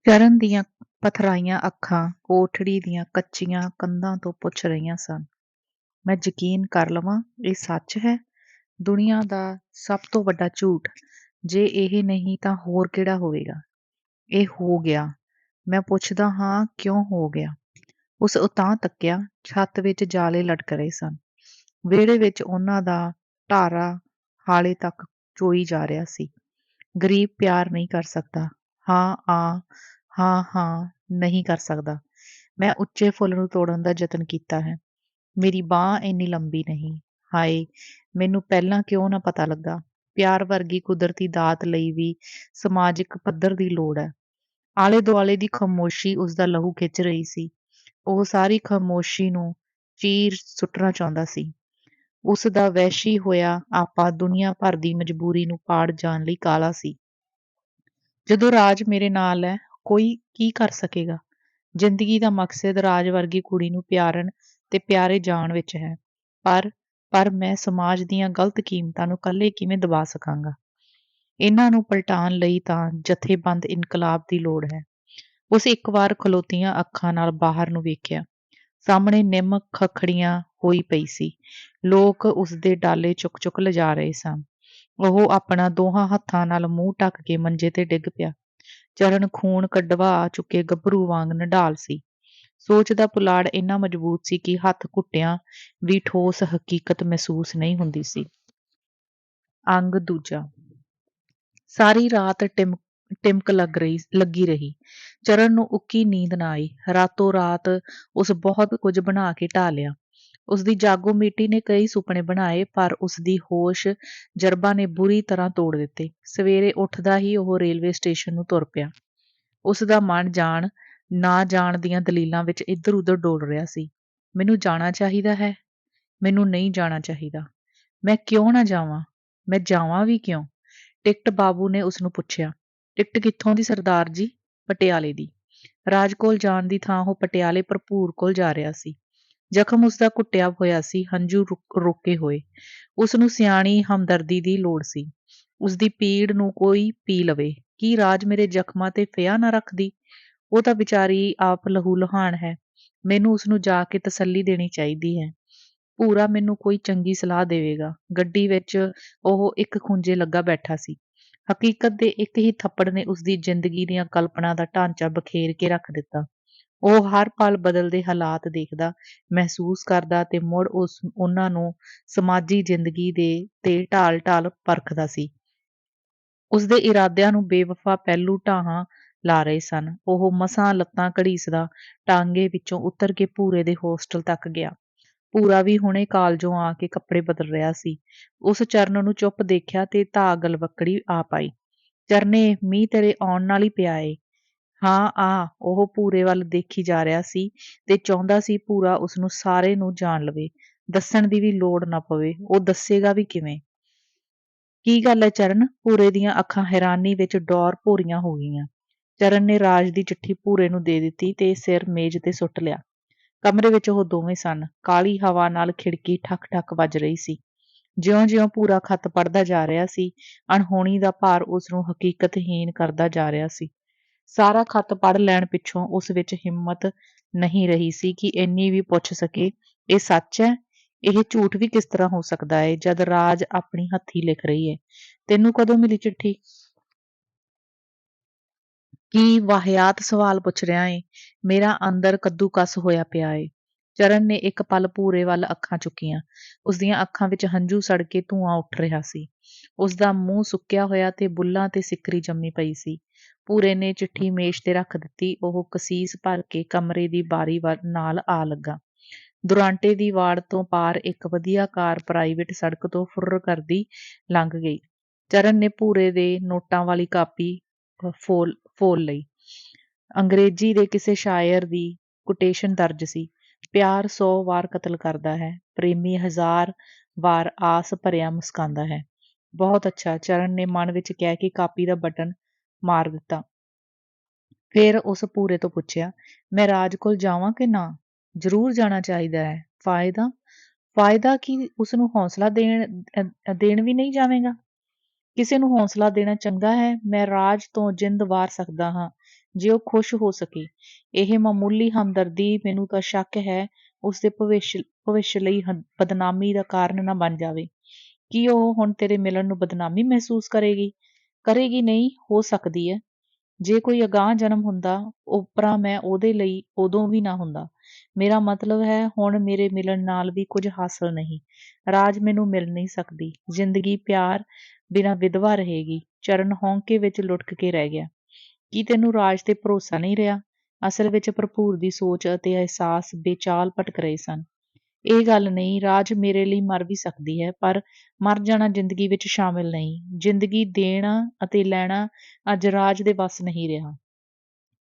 ਚਰਨ ਦੀਆਂ ਪਥਰਾਈਆਂ ਅੱਖਾਂ ਕੋਠੜੀ ਦੀਆਂ ਕੱਚੀਆਂ ਕੰਧਾਂ ਤੋਂ ਪੁੱਛ ਰਹੀਆਂ ਸਨ। ਮੈਂ ਯਕੀਨ ਕਰ ਲਵਾਂ, ਇਹ ਸੱਚ ਹੈ? ਦੁਨੀਆ ਦਾ ਸਭ ਤੋਂ ਵੱਡਾ ਝੂਠ। ਜੇ ਇਹ ਨਹੀਂ ਤਾਂ ਹੋਰ ਕਿਹੜਾ ਹੋਵੇਗਾ? ਇਹ ਹੋ ਗਿਆ। ਮੈਂ ਪੁੱਛਦਾ ਹਾਂ, ਕਿਉਂ ਹੋ ਗਿਆ? ਉਸ ਉਤਾਂਹ ਤੱਕਿਆ। ਛੱਤ ਵਿੱਚ ਜਾਲੇ ਲਟਕ ਰਹੇ ਸਨ। ਵਿਹੜੇ ਵਿੱਚ ਉਹਨਾਂ ਦਾ ਢਾਰਾ ਹਾਲੇ ਤੱਕ ਚੋਈ ਜਾ ਰਿਹਾ ਸੀ। ਗਰੀਬ ਪਿਆਰ ਨਹੀਂ ਕਰ ਸਕਦਾ। ਹਾਂ ਹਾਂ ਨਹੀਂ ਕਰ ਸਕਦਾ। ਮੈਂ ਉੱਚੇ ਫੁੱਲ ਨੂੰ ਤੋੜਨ ਦਾ ਯਤਨ ਕੀਤਾ ਹੈ। ਮੇਰੀ ਬਾਂਹ ਇੰਨੀ ਲੰਬੀ ਨਹੀਂ। ਹਾਏ, ਮੈਨੂੰ ਪਹਿਲਾਂ ਕਿਉਂ ਨਾ ਪਤਾ ਲੱਗਾ। ਪਿਆਰ ਵਰਗੀ ਕੁਦਰਤੀ ਦਾਤ ਲਈ ਵੀ ਸਮਾਜਿਕ ਪੱਧਰ ਦੀ ਲੋੜ ਹੈ। ਆਲੇ ਦੁਆਲੇ ਦੀ ਖਾਮੋਸ਼ੀ ਉਸਦਾ ਲਹੂ ਖਿੱਚ ਰਹੀ ਸੀ। ਉਹ ਸਾਰੀ ਖਾਮੋਸ਼ੀ ਨੂੰ ਚੀਰ ਸੁੱਟਣਾ ਚਾਹੁੰਦਾ ਸੀ। ਉਸ ਦਾ ਵਹਿਸ਼ੀ ਹੋਇਆ ਆਪਾ ਦੁਨੀਆ ਭਰ ਦੀ ਮਜਬੂਰੀ ਨੂੰ ਪਾੜ ਜਾਣ ਲਈ ਕਾਲਾ ਸੀ। ਜਦੋਂ ਰਾਜ ਮੇਰੇ ਨਾਲ ਹੈ, ਕੋਈ ਕੀ ਕਰ ਸਕੇਗਾ? ਜ਼ਿੰਦਗੀ ਦਾ ਮਕਸਦ ਰਾਜ ਵਰਗੀ ਕੁੜੀ ਨੂੰ ਪਿਆਰਨ ਤੇ ਪਿਆਰੇ ਜਾਣ ਵਿੱਚ ਹੈ। ਪਰ ਮੈਂ ਸਮਾਜ ਦੀਆਂ ਗਲਤ ਕੀਮਤਾਂ ਨੂੰ ਇਕੱਲੇ ਕਿਵੇਂ ਦਬਾ ਸਕਾਂਗਾ? ਇਹਨਾਂ ਨੂੰ ਪਲਟਾਉਣ ਲਈ ਤਾਂ ਜਥੇਬੰਦ ਇਨਕਲਾਬ ਦੀ ਲੋੜ ਹੈ। ਉਸ ਇੱਕ ਵਾਰ ਖਲੋਤੀਆਂ ਅੱਖਾਂ ਨਾਲ ਬਾਹਰ ਨੂੰ ਵੇਖਿਆ। ਸਾਹਮਣੇ ਨਿੰਮ ਖਖੜੀਆਂ ਹੋਈ ਪਈ ਸੀ। ਲੋਕ ਉਸਦੇ ਡਾਲੇ ਚੁੱਕ ਚੁੱਕ ਲਿਜਾ ਰਹੇ ਸਨ। ਉਹ ਆਪਣਾ ਦੋਹਾਂ ਹੱਥਾਂ ਨਾਲ ਮੂੰਹ ਢੱਕ ਕੇ ਮੰਜੇ ਤੇ ਡਿੱਗ ਪਿਆ। ਚਰਨ ਖੂਨ ਕਢਵਾ ਚੁੱਕੇ ਗੱਭਰੂ ਵਾਂਗ ਨਿਢਾਲ ਸੀ। ਸੋਚ ਦਾ ਪੁਲਾੜ ਇੰਨਾ ਮਜ਼ਬੂਤ ਸੀ ਕਿ ਹੱਥ ਘੁੱਟਿਆਂ ਵੀ ਠੋਸ ਹਕੀਕਤ ਮਹਿਸੂਸ ਨਹੀਂ ਹੁੰਦੀ ਸੀ। ਅੰਗ ਦੂਜਾ। ਸਾਰੀ ਰਾਤ ਟਿਮਕ ਲੱਗੀ ਰਹੀ। ਚਰਨ ਨੂੰ ਉੱਕੀ ਨੀਂਦ ਨਾ ਆਈ। ਰਾਤੋਂ ਰਾਤ ਉਸ ਬਹੁਤ ਕੁਝ ਬਣਾ ਕੇ ਢਾਹ ਲਿਆ। ਉਸਦੀ ਜਾਗੋ ਮਿੱਟੀ ਨੇ ਕਈ ਸੁਪਨੇ ਬਣਾਏ, ਪਰ ਉਸਦੀ ਹੋਸ਼ ਜਰਬਾ ਨੇ ਬੁਰੀ ਤਰ੍ਹਾਂ ਤੋੜ ਦਿੱਤੇ। ਸਵੇਰੇ ਉੱਠਦਾ ਹੀ ਉਹ ਰੇਲਵੇ ਸਟੇਸ਼ਨ ਨੂੰ ਤੁਰ ਪਿਆ। ਉਸਦਾ ਮਨ ਜਾਣ ਨਾ ਜਾਣ ਦੀਆਂ ਦਲੀਲਾਂ ਵਿੱਚ ਇੱਧਰ ਉੱਧਰ ਡੋਲ ਰਿਹਾ ਸੀ। ਮੈਨੂੰ ਜਾਣਾ ਚਾਹੀਦਾ ਹੈ। ਮੈਨੂੰ ਨਹੀਂ ਜਾਣਾ ਚਾਹੀਦਾ। ਮੈਂ ਕਿਉਂ ਨਾ ਜਾਵਾਂ? ਮੈਂ ਜਾਵਾਂ ਵੀ ਕਿਉਂ? ਟਿਕਟ ਬਾਬੂ ਨੇ ਉਸਨੂੰ ਪੁੱਛਿਆ। ਟਿਕਟ ਕਿੱਥੋਂ ਦੀ ਸਰਦਾਰ ਜੀ? ਪਟਿਆਲੇ ਦੀ। ਰਾਜ ਕੋਲ ਜਾਣ ਦੀ ਥਾਂ ਉਹ ਪਟਿਆਲੇ ਭਰਪੂਰ ਕੋਲ ਜਾ ਰਿਹਾ ਸੀ। ਜ਼ਖਮ ਉਸਦਾ ਘੁੱਟਿਆ ਹੋਇਆ ਸੀ, ਹੰਝੂ ਰੋਕੇ ਹੋਏ। ਉਸਨੂੰ ਸਿਆਣੀ ਹਮਦਰਦੀ ਦੀ ਲੋੜ ਸੀ। ਉਸਦੀ ਪੀੜ ਨੂੰ ਕੋਈ ਪੀ ਲਵੇ। ਕੀ ਰਾਜ ਮੇਰੇ ਜ਼ਖਮਾਂ ਤੇ ਫਿਆ ਨਾ ਰੱਖਦੀ? ਉਹ ਤਾਂ ਵਿਚਾਰੀ ਆਪ ਲਹੂ ਲੁਹਾਨ ਹੈ। ਮੈਨੂੰ ਉਸਨੂੰ ਜਾ ਕੇ ਤਸੱਲੀ ਦੇਣੀ ਚਾਹੀਦੀ ਹੈ। ਭੂਰਾ ਮੈਨੂੰ ਕੋਈ ਚੰਗੀ ਸਲਾਹ ਦੇਵੇਗਾ। ਗੱਡੀ ਵਿੱਚ ਉਹ ਇੱਕ ਖੂੰਜੇ ਲੱਗਾ ਬੈਠਾ ਸੀ। ਹਕੀਕਤ ਦੇ ਇੱਕ ਹੀ ਥੱਪੜ ਨੇ ਉਸਦੀ ਜ਼ਿੰਦਗੀ ਦੀਆਂ ਕਲਪਨਾ ਦਾ ਢਾਂਚਾ ਬਖੇਰ ਕੇ ਰੱਖ ਦਿੱਤਾ। ਉਹ ਹਰ ਪਲ ਬਦਲਦੇ ਹਾਲਾਤ ਦੇਖਦਾ, ਮਹਿਸੂਸ ਕਰਦਾ ਤੇ ਮੁੜ ਉਹਨਾਂ ਨੂੰ ਸਮਾਜੀ ਜ਼ਿੰਦਗੀ ਤੇ ਢਾਲ ਪਰਖਦਾ ਸੀ। ਉਸਦੇ ਇਰਾਦਿਆਂ ਨੂੰ ਬੇਵਫਾ ਪਹਿਲੂ ਢਾਹਾਂ ਲਾ ਰਹੇ ਸਨ। ਉਹ ਮਸਾਂ ਲੱਤਾਂ ਘੜੀਸਦਾ ਟਾਂਗੇ ਵਿੱਚੋਂ ਉਤਰ ਕੇ ਭੂਰੇ ਦੇ ਹੋਸਟਲ ਤੱਕ ਗਿਆ। ਭੂਰਾ ਵੀ ਹੁਣੇ ਕਾਲਜੋਂ ਆ ਕੇ ਕੱਪੜੇ ਬਦਲ ਰਿਹਾ ਸੀ। ਉਸ ਚਰਨ ਨੂੰ ਚੁੱਪ ਦੇਖਿਆ ਤੇ ਧਾ ਗਲਵੱਕੜੀ ਆ ਪਾਈ। ਚਰਨੇ, ਮੀਂਹ ਤੇਰੇ ਆਉਣ ਨਾਲ ਹੀ ਪਿਆ ਏ। ਹਾਂ ਆ। ਉਹ ਭੂਰੇ ਵੱਲ ਦੇਖੀ ਜਾ ਰਿਹਾ ਸੀ ਤੇ ਚਾਹੁੰਦਾ ਸੀ ਭੂਰਾ ਉਸਨੂੰ ਸਾਰੇ ਨੂੰ ਜਾਣ ਲਵੇ। ਦੱਸਣ ਦੀ ਵੀ ਲੋੜ ਨਾ ਪਵੇ। ਉਹ ਦੱਸੇਗਾ ਵੀ ਕਿਵੇਂ? ਕੀ ਗੱਲ ਹੈ ਚਰਨ? ਭੂਰੇ ਦੀਆਂ ਅੱਖਾਂ ਹੈਰਾਨੀ ਵਿੱਚ ਡੌਰ ਭੋਰੀਆਂ ਹੋ ਗਈਆਂ। ਚਰਨ ਨੇ ਰਾਜ ਦੀ ਚਿੱਠੀ ਭੂਰੇ ਨੂੰ ਦੇ ਦਿੱਤੀ ਤੇ ਸਿਰ ਮੇਜ਼ ਤੇ ਸੁੱਟ ਲਿਆ। ਕਮਰੇ ਵਿੱਚ ਉਹ ਦੋਵੇਂ ਸਨ। ਕਾਲੀ ਹਵਾ ਨਾਲ ਖਿੜਕੀ ਠੱਕ ਠੱਕ ਵੱਜ ਰਹੀ ਸੀ। ਜਿਉਂ-ਜਿਉਂ ਭੂਰਾ ਖੱਤ ਪੜ੍ਹਦਾ ਜਾ ਰਿਹਾ ਸੀ, ਅਣਹੋਣੀ ਦਾ ਭਾਰ ਉਸਨੂੰ ਹਕੀਕਤਹੀਨ ਕਰਦਾ ਜਾ ਰਿਹਾ ਸੀ। ਸਾਰਾ ਖੱਤ ਪੜ੍ਹ ਲੈਣ ਪਿੱਛੋਂ ਉਸ ਵਿੱਚ ਹਿੰਮਤ ਨਹੀਂ ਰਹੀ ਸੀ ਕਿ ਇੰਨੀ ਵੀ ਪੁੱਛ ਸਕੇ, ਇਹ ਸੱਚ ਹੈ? ਇਹ ਝੂਠ ਵੀ ਕਿਸ ਤਰ੍ਹਾਂ ਹੋ ਸਕਦਾ ਹੈ ਜਦ ਰਾਜ ਆਪਣੀ ਹੱਥੀਂ ਲਿਖ ਰਹੀ ਹੈ? ਤੈਨੂੰ ਕਦੋਂ ਮਿਲੀ ਚਿੱਠੀ? ਕੀ ਵਾਹਿਆਤ ਸਵਾਲ ਪੁੱਛ ਰਿਹਾ ਏ? ਮੇਰਾ ਅੰਦਰ ਕੱਦੂਕਸ ਹੋਇਆ ਪਿਆ ਏ। ਚਰਨ ਨੇ ਇੱਕ ਪਲ ਭੂਰੇ ਵੱਲ ਅੱਖਾਂ ਚੁੱਕੀਆਂ। ਉਸਦੀਆਂ ਅੱਖਾਂ ਵਿੱਚ ਹੰਝੂ ਸੜ ਕੇ ਧੂੰਆਂ ਉੱਠ ਰਿਹਾ ਸੀ। ਉਸਦਾ ਮੂੰਹ ਸੁੱਕਿਆ ਹੋਇਆ ਤੇ ਬੁੱਲ੍ਹਾਂ ਤੇ ਸਿੱਕਰੀ ਜੰਮੀ ਪਈ ਸੀ। ਭੂਰੇ ਨੇ ਚਿੱਠੀ ਮੇਜ਼ ਤੇ ਰੱਖ ਦਿੱਤੀ। ਉਹ ਕਸੀਸ ਭਰ ਕੇ ਕਮਰੇ ਦੀ ਬਾਰੀ ਨਾਲ ਆ ਲੱਗਾ। ਦੁਰਾਂਟੇ ਦੀ ਵਾੜ ਤੋਂ ਪਾਰ ਇੱਕ ਵਧੀਆ ਕਾਰ ਪ੍ਰਾਈਵੇਟ ਸੜਕ ਤੋਂ ਫੁਰਰ ਕਰਦੀ ਲੰਘ ਗਈ। ਚਰਨ ਨੇ ਭੂਰੇ ਦੇ ਨੋਟਾਂ ਵਾਲੀ ਕਾਪੀ ਫੋਲ ਲਈ। ਅੰਗਰੇਜ਼ੀ ਦੇ ਕਿਸੇ ਸ਼ਾਇਰ ਦੀ ਕੋਟੇਸ਼ਨ ਦਰਜ ਸੀ। ਪਿਆਰ 100 ਵਾਰ ਕਤਲ ਕਰਦਾ ਹੈ, ਪ੍ਰੇਮੀ 1000 ਵਾਰ ਆਸ ਭਰਿਆ ਮੁਸਕਾਂਦਾ ਹੈ। ਬਹੁਤ ਅੱਛਾ, ਚਰਨ ਨੇ ਮਨ ਵਿੱਚ ਕਹਿ ਕੇ ਕਾਪੀ ਦਾ ਬਟਨ ਮਾਰ ਦਿੱਤਾ। ਫਿਰ ਉਸ ਭੂਰੇ ਤੋਂ ਪੁੱਛਿਆ, ਮੈਂ ਰਾਜ ਕੋਲ ਜਾਵਾਂ ਕਿ ਨਾ? ਜ਼ਰੂਰ ਜਾਣਾ ਚਾਹੀਦਾ ਹੈ। ਫਾਇਦਾ? ਫਾਇਦਾ ਕੀ? ਉਸਨੂੰ ਹੌਸਲਾ ਦੇਣ ਵੀ ਨਹੀਂ ਜਾਵੇਗਾ? ਕਿਸੇ ਨੂੰ ਹੌਸਲਾ ਦੇਣਾ ਚੰਗਾ ਹੈ? ਮੈਂ ਰਾਜ ਤੋਂ ਜਿੰਦ ਵਾਰ ਸਕਦਾ ਹਾਂ। ਜੇ ਉਹ ਖੁਸ਼ ਹੋ ਸਕੇ। ਇਹ ਮਾਮੂਲੀ ਹਮਦਰਦੀ ਮੈਨੂੰ ਤਾਂ ਸ਼ੱਕ ਹੈ ਉਸਦੇ ਭਵਿੱਖ ਲਈ ਬਦਨਾਮੀ ਦਾ ਕਾਰਨ ਨਾ ਬਣ ਜਾਵੇ। ਕੀ ਉਹ ਹੁਣ ਤੇਰੇ ਮਿਲਣ ਨੂੰ ਬਦਨਾਮੀ ਮਹਿਸੂਸ ਕਰੇਗੀ? ਕਰੇਗੀ ਨਹੀਂ, ਹੋ ਸਕਦੀ ਹੈ। ਜੇ ਕੋਈ ਅਗਾਂਹ ਜਨਮ ਹੁੰਦਾ, ਓਪਰਾ ਮੈਂ ਉਹਦੇ ਲਈ ਉਦੋਂ ਵੀ ਨਾ ਹੁੰਦਾ। ਮੇਰਾ ਮਤਲਬ ਹੈ ਹੁਣ ਮੇਰੇ ਮਿਲਣ ਨਾਲ ਵੀ ਕੁਝ ਹਾਸਲ ਨਹੀਂ। ਰਾਜ ਮੈਨੂੰ ਮਿਲ ਨਹੀਂ ਸਕਦੀ। ਜ਼ਿੰਦਗੀ ਪਿਆਰ ਬਿਨਾਂ ਵਿਧਵਾ ਰਹੇਗੀ। ਚਰਨ ਹੌਂਕੇ ਵਿੱਚ ਲੁੜਕ ਕੇ ਰਹਿ ਗਿਆ। ਕੀ ਤੈਨੂੰ ਰਾਜ ਤੇ ਭਰੋਸਾ ਨਹੀਂ ਰਿਹਾ? ਅਸਲ ਵਿੱਚ ਭਰਪੂਰ ਦੀ ਸੋਚ ਅਤੇ ਅਹਿਸਾਸ ਬੇਚਾਲ ਭਟਕ ਰਹੇ ਸਨ। ਇਹ ਗੱਲ ਨਹੀਂ, ਰਾਜ ਮੇਰੇ ਲਈ ਮਰ ਵੀ ਸਕਦੀ ਹੈ, ਪਰ ਮਰ ਜਾਣਾ ਜ਼ਿੰਦਗੀ ਵਿੱਚ ਸ਼ਾਮਿਲ ਨਹੀਂ। ਜ਼ਿੰਦਗੀ ਦੇਣਾ ਅਤੇ ਲੈਣਾ ਅੱਜ ਰਾਜ ਦੇ ਵੱਸ ਨਹੀਂ ਰਿਹਾ।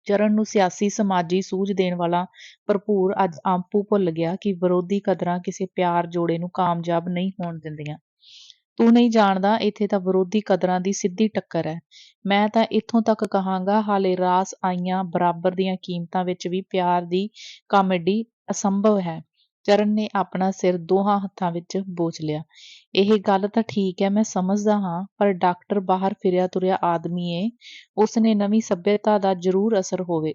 ਚਰਨ ਨੂੰ ਸਿਆਸੀ ਸਮਾਜੀ ਸੂਝ ਦੇਣ ਵਾਲਾ ਭਰਪੂਰ ਅੱਜ ਆਪੂ ਭੁੱਲ ਗਿਆ ਕਿ ਵਿਰੋਧੀ ਕਦਰਾਂ ਕਿਸੇ ਪਿਆਰ ਜੋੜੇ ਨੂੰ ਕਾਮਯਾਬ ਨਹੀਂ ਹੋਣ ਦਿੰਦੀਆਂ। ਤੂੰ ਨਹੀਂ ਜਾਣਦਾ, ਇੱਥੇ ਤਾਂ ਵਿਰੋਧੀ ਕਦਰਾਂ ਦੀ ਸਿੱਧੀ ਟੱਕਰ ਹੈ। ਮੈਂ ਤਾਂ ਇੱਥੋਂ ਤੱਕ ਕਹਾਂਗਾ, ਹਾਲੇ ਰਾਸ ਆਈਆਂ ਬਰਾਬਰ ਦੀਆਂ ਕੀਮਤਾਂ ਵਿੱਚ ਵੀ ਪਿਆਰ ਦੀ ਕਾਮੇਡੀ ਅਸੰਭਵ ਹੈ। ਚਰਨ ਨੇ ਆਪਣਾ ਸਿਰ ਦੋਹਾਂ ਹੱਥਾਂ ਵਿੱਚ ਬੋਚ ਲਿਆ। ਇਹ ਗੱਲ ਤਾਂ ਠੀਕ ਹੈ, ਮੈਂ ਸਮਝਦਾ ਹਾਂ, ਪਰ ਡਾਕਟਰ ਬਾਹਰ ਫਿਰਿਆ ਤੁਰਿਆ ਆਦਮੀ ਏ। ਉਸਨੇ ਨਵੀਂ ਸੱਭਿਅਤਾ ਦਾ ਜ਼ਰੂਰ ਅਸਰ ਹੋਵੇ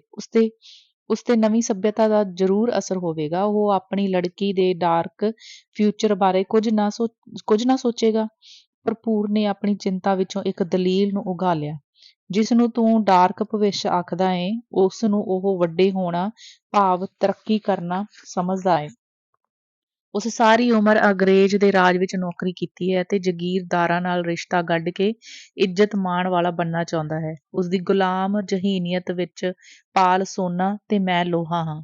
ਉਸਤੇ ਨਵੀਂ ਸੱਭਿਅਤਾ ਦਾ ਜ਼ਰੂਰ ਅਸਰ ਹੋਵੇਗਾ। ਉਹ ਆਪਣੀ ਲੜਕੀ ਦੇ ਡਾਰਕ ਫਿਊਚਰ ਬਾਰੇ ਕੁਝ ਨਾ ਸੋਚੇਗਾ। ਭਰਪੂਰ ਨੇ ਆਪਣੀ ਚਿੰਤਾ ਵਿੱਚੋਂ ਇੱਕ ਦਲੀਲ ਨੂੰ ਉਗਾ ਲਿਆ। ਜਿਸ ਨੂੰ ਤੂੰ ਡਾਰਕ ਭਵਿੱਖ ਆਖਦਾ ਏ, ਉਸ ਨੂੰ ਉਹ ਵੱਡੇ ਹੋਣਾ ਭਾਵ ਤਰੱਕੀ ਕਰਨਾ ਸਮਝਦਾ ਏ। ਉਸ ਸਾਰੀ ਉਮਰ ਅੰਗਰੇਜ਼ ਦੇ ਰਾਜ ਵਿੱਚ ਨੌਕਰੀ ਕੀਤੀ ਹੈ ਅਤੇ ਜਾਗੀਰਦਾਰਾਂ ਨਾਲ ਰਿਸ਼ਤਾ ਗੱਢ ਕੇ ਇੱਜ਼ਤ ਮਾਣ ਵਾਲਾ ਬਣਨਾ ਚਾਹੁੰਦਾ ਹੈ। ਉਸਦੀ ਗੁਲਾਮ ਜ਼ਹੀਨੀਅਤ ਵਿੱਚ ਪਾਲ ਸੋਨਾ ਤੇ ਮੈਂ ਲੋਹਾ ਹਾਂ।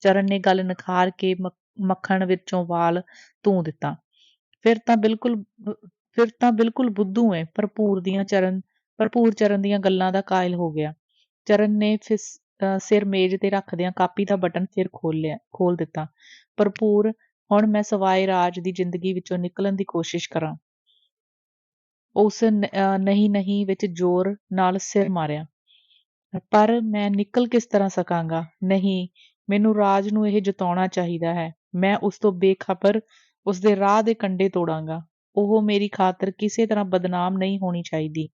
ਚਰਨ ਨੇ ਗੱਲ ਨਿਖਾਰ ਕੇ ਮੱਖਣ ਵਿੱਚੋਂ ਵਾਲ ਧੂੰ ਦਿੱਤਾ। ਫਿਰ ਤਾਂ ਬਿਲਕੁਲ ਬੁੱਧੂ ਏ। ਭਰਪੂਰ ਚਰਨ ਦੀਆਂ ਗੱਲਾਂ ਦਾ ਕਾਇਲ ਹੋ ਗਿਆ। ਚਰਨ ਨੇ ਸਿਰ ਮੇਜ਼ ਤੇ ਰੱਖਦਿਆਂ ਕਾਪੀ ਦਾ ਬਟਨ ਫਿਰ ਖੋਲ ਦਿੱਤਾ। ਭਰਪੂਰ, ਹੁਣ ਮੈਂ ਸਵਾਏ ਰਾਜ ਦੀ ਜ਼ਿੰਦਗੀ ਵਿੱਚੋਂ ਨਿਕਲਣ ਦੀ ਕੋਸ਼ਿਸ਼ ਕਰਾਂ। ਉਸ ਨਹੀਂ ਵਿੱਚ ਜ਼ੋਰ ਨਾਲ ਸਿਰ ਮਾਰਿਆ। ਪਰ ਮੈਂ ਨਿਕਲ ਕਿਸ ਤਰ੍ਹਾਂ ਸਕਾਂਗਾ? ਨਹੀਂ, ਮੈਨੂੰ ਰਾਜ ਨੂੰ ਇਹ ਜਤਾਉਣਾ ਚਾਹੀਦਾ ਹੈ। ਮੈਂ ਉਸ ਤੋਂ ਬੇਖਬਰ ਉਸਦੇ ਰਾਹ ਦੇ ਕੰਢੇ ਤੋੜਾਂਗਾ। ਉਹ ਮੇਰੀ ਖਾਤਰ ਕਿਸੇ ਤਰ੍ਹਾਂ ਬਦਨਾਮ ਨਹੀਂ ਹੋਣੀ ਚਾਹੀਦੀ।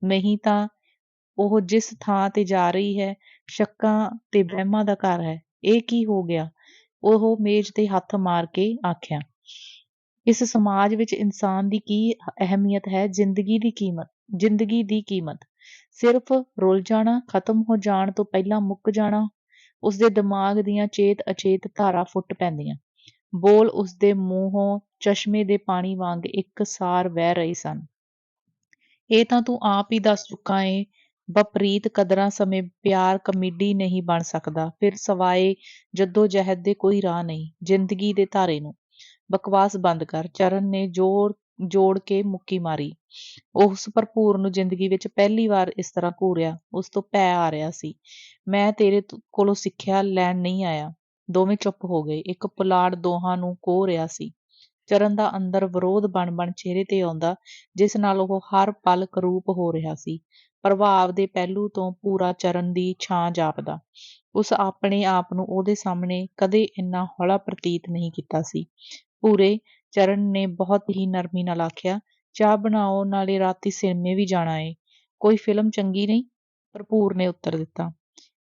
ਨਹੀਂ ਤਾਂ ਉਹ ਜਿਸ ਥਾਂ ਤੇ ਜਾ ਰਹੀ ਹੈ, ਸ਼ੱਕਾਂ ਤੇ ਵਹਿਮਾਂ ਦਾ ਘਰ ਹੈ। ਇਹ ਕੀ ਹੋ ਗਿਆ? ਉਹ ਮੇਜ਼ ਤੇ ਹੱਥ ਮਾਰ ਕੇ ਆਖਿਆ। ਇਸ ਸਮਾਜ ਵਿੱਚ ਇਨਸਾਨ ਦੀ ਕੀ ਅਹਿਮੀਅਤ ਹੈ? ਜ਼ਿੰਦਗੀ ਦੀ ਕੀਮਤ ਸਿਰਫ ਰੁਲ ਜਾਣਾ, ਖਤਮ ਹੋ ਜਾਣ ਤੋਂ ਪਹਿਲਾਂ ਮੁੱਕ ਜਾਣਾ। ਉਸਦੇ ਦਿਮਾਗ ਦੀਆਂ ਚੇਤ ਅਚੇਤ ਧਾਰਾ ਫੁੱਟ ਪੈਂਦੀਆਂ। ਬੋਲ ਉਸਦੇ ਮੂੰਹੋਂ ਚਸ਼ਮੇ ਦੇ ਪਾਣੀ ਵਾਂਗ ਇੱਕਸਾਰ ਵਹਿ ਰਹੇ ਸਨ। ਇਹ ਤਾਂ ਤੂੰ ਆਪ ਹੀ ਦੱਸ ਚੁੱਕਾ ਏਂ। ਵਪਰੀਤ ਕਦਰਾਂ ਸਮੇਂ ਪਿਆਰ ਕਮੇਡੀ ਨਹੀਂ ਬਣ ਸਕਦਾ। ਫਿਰ ਸਵਾਏ ਜੱਦੋ-ਜਹਿਦ ਦੇ ਕੋਈ ਰਾਹ ਨਹੀਂ। ਜ਼ਿੰਦਗੀ ਦੇ ਧਾਰੇ ਨੂੰ ਬਕਵਾਸ ਬੰਦ ਕਰ। ਚਰਨ ਨੇ ਜੋੜ ਕੇ ਮੁੱਕੀ ਮਾਰੀ। ਉਸ ਭਰਪੂਰ ਨੂੰ ਜ਼ਿੰਦਗੀ ਵਿੱਚ ਪਹਿਲੀ ਵਾਰ ਇਸ ਤਰ੍ਹਾਂ ਘੂਰਿਆ। ਉਸ ਤੋਂ ਭੈ ਆ ਰਿਹਾ ਸੀ। ਮੈਂ ਤੇਰੇ ਕੋਲੋਂ ਸਿੱਖਿਆ ਲੈਣ ਨਹੀਂ ਆਇਆ। ਦੋਵੇਂ ਚੁੱਪ ਹੋ ਗਏ। ਇੱਕ ਪੁਲਾੜ ਦੋਹਾਂ ਨੂੰ ਕੋਹ ਰਿਹਾ ਸੀ। ਚਰਨ ਦਾ ਅੰਦਰ ਵਿਰੋਧ ਬਣ ਚਿਹਰੇ ਤੇ ਆਉਂਦਾ, ਜਿਸ ਨਾਲ ਉਹ ਹਰ ਪਲ ਕਰੂਪ ਹੋ ਰਿਹਾ ਸੀ। ਪ੍ਰਭਾਵ ਦੇ ਪਹਿਲੂ ਤੋਂ ਪੂਰਾ ਚਰਨ ਦੀ ਛਾਂ ਜਾਪਦਾ। ਉਸ ਆਪਣੇ ਆਪ ਨੂੰ ਉਹਦੇ ਸਾਹਮਣੇ ਕਦੇ ਇੰਨਾ ਹੌਲਾ ਪ੍ਰਤੀਤ ਨਹੀਂ ਕੀਤਾ ਸੀ। ਪੂਰੇ, ਚਰਨ ਨੇ ਬਹੁਤ ਹੀ ਨਰਮੀ ਨਾਲ ਆਖਿਆ, ਚਾਹ ਬਣਾਓ, ਨਾਲੇ ਰਾਤੀ ਸਿਨੇਮੇ ਵੀ ਜਾਣਾ ਏ। ਕੋਈ ਫਿਲਮ ਚੰਗੀ ਨਹੀਂ? ਭਰਪੂਰ ਨੇ ਉੱਤਰ ਦਿੱਤਾ।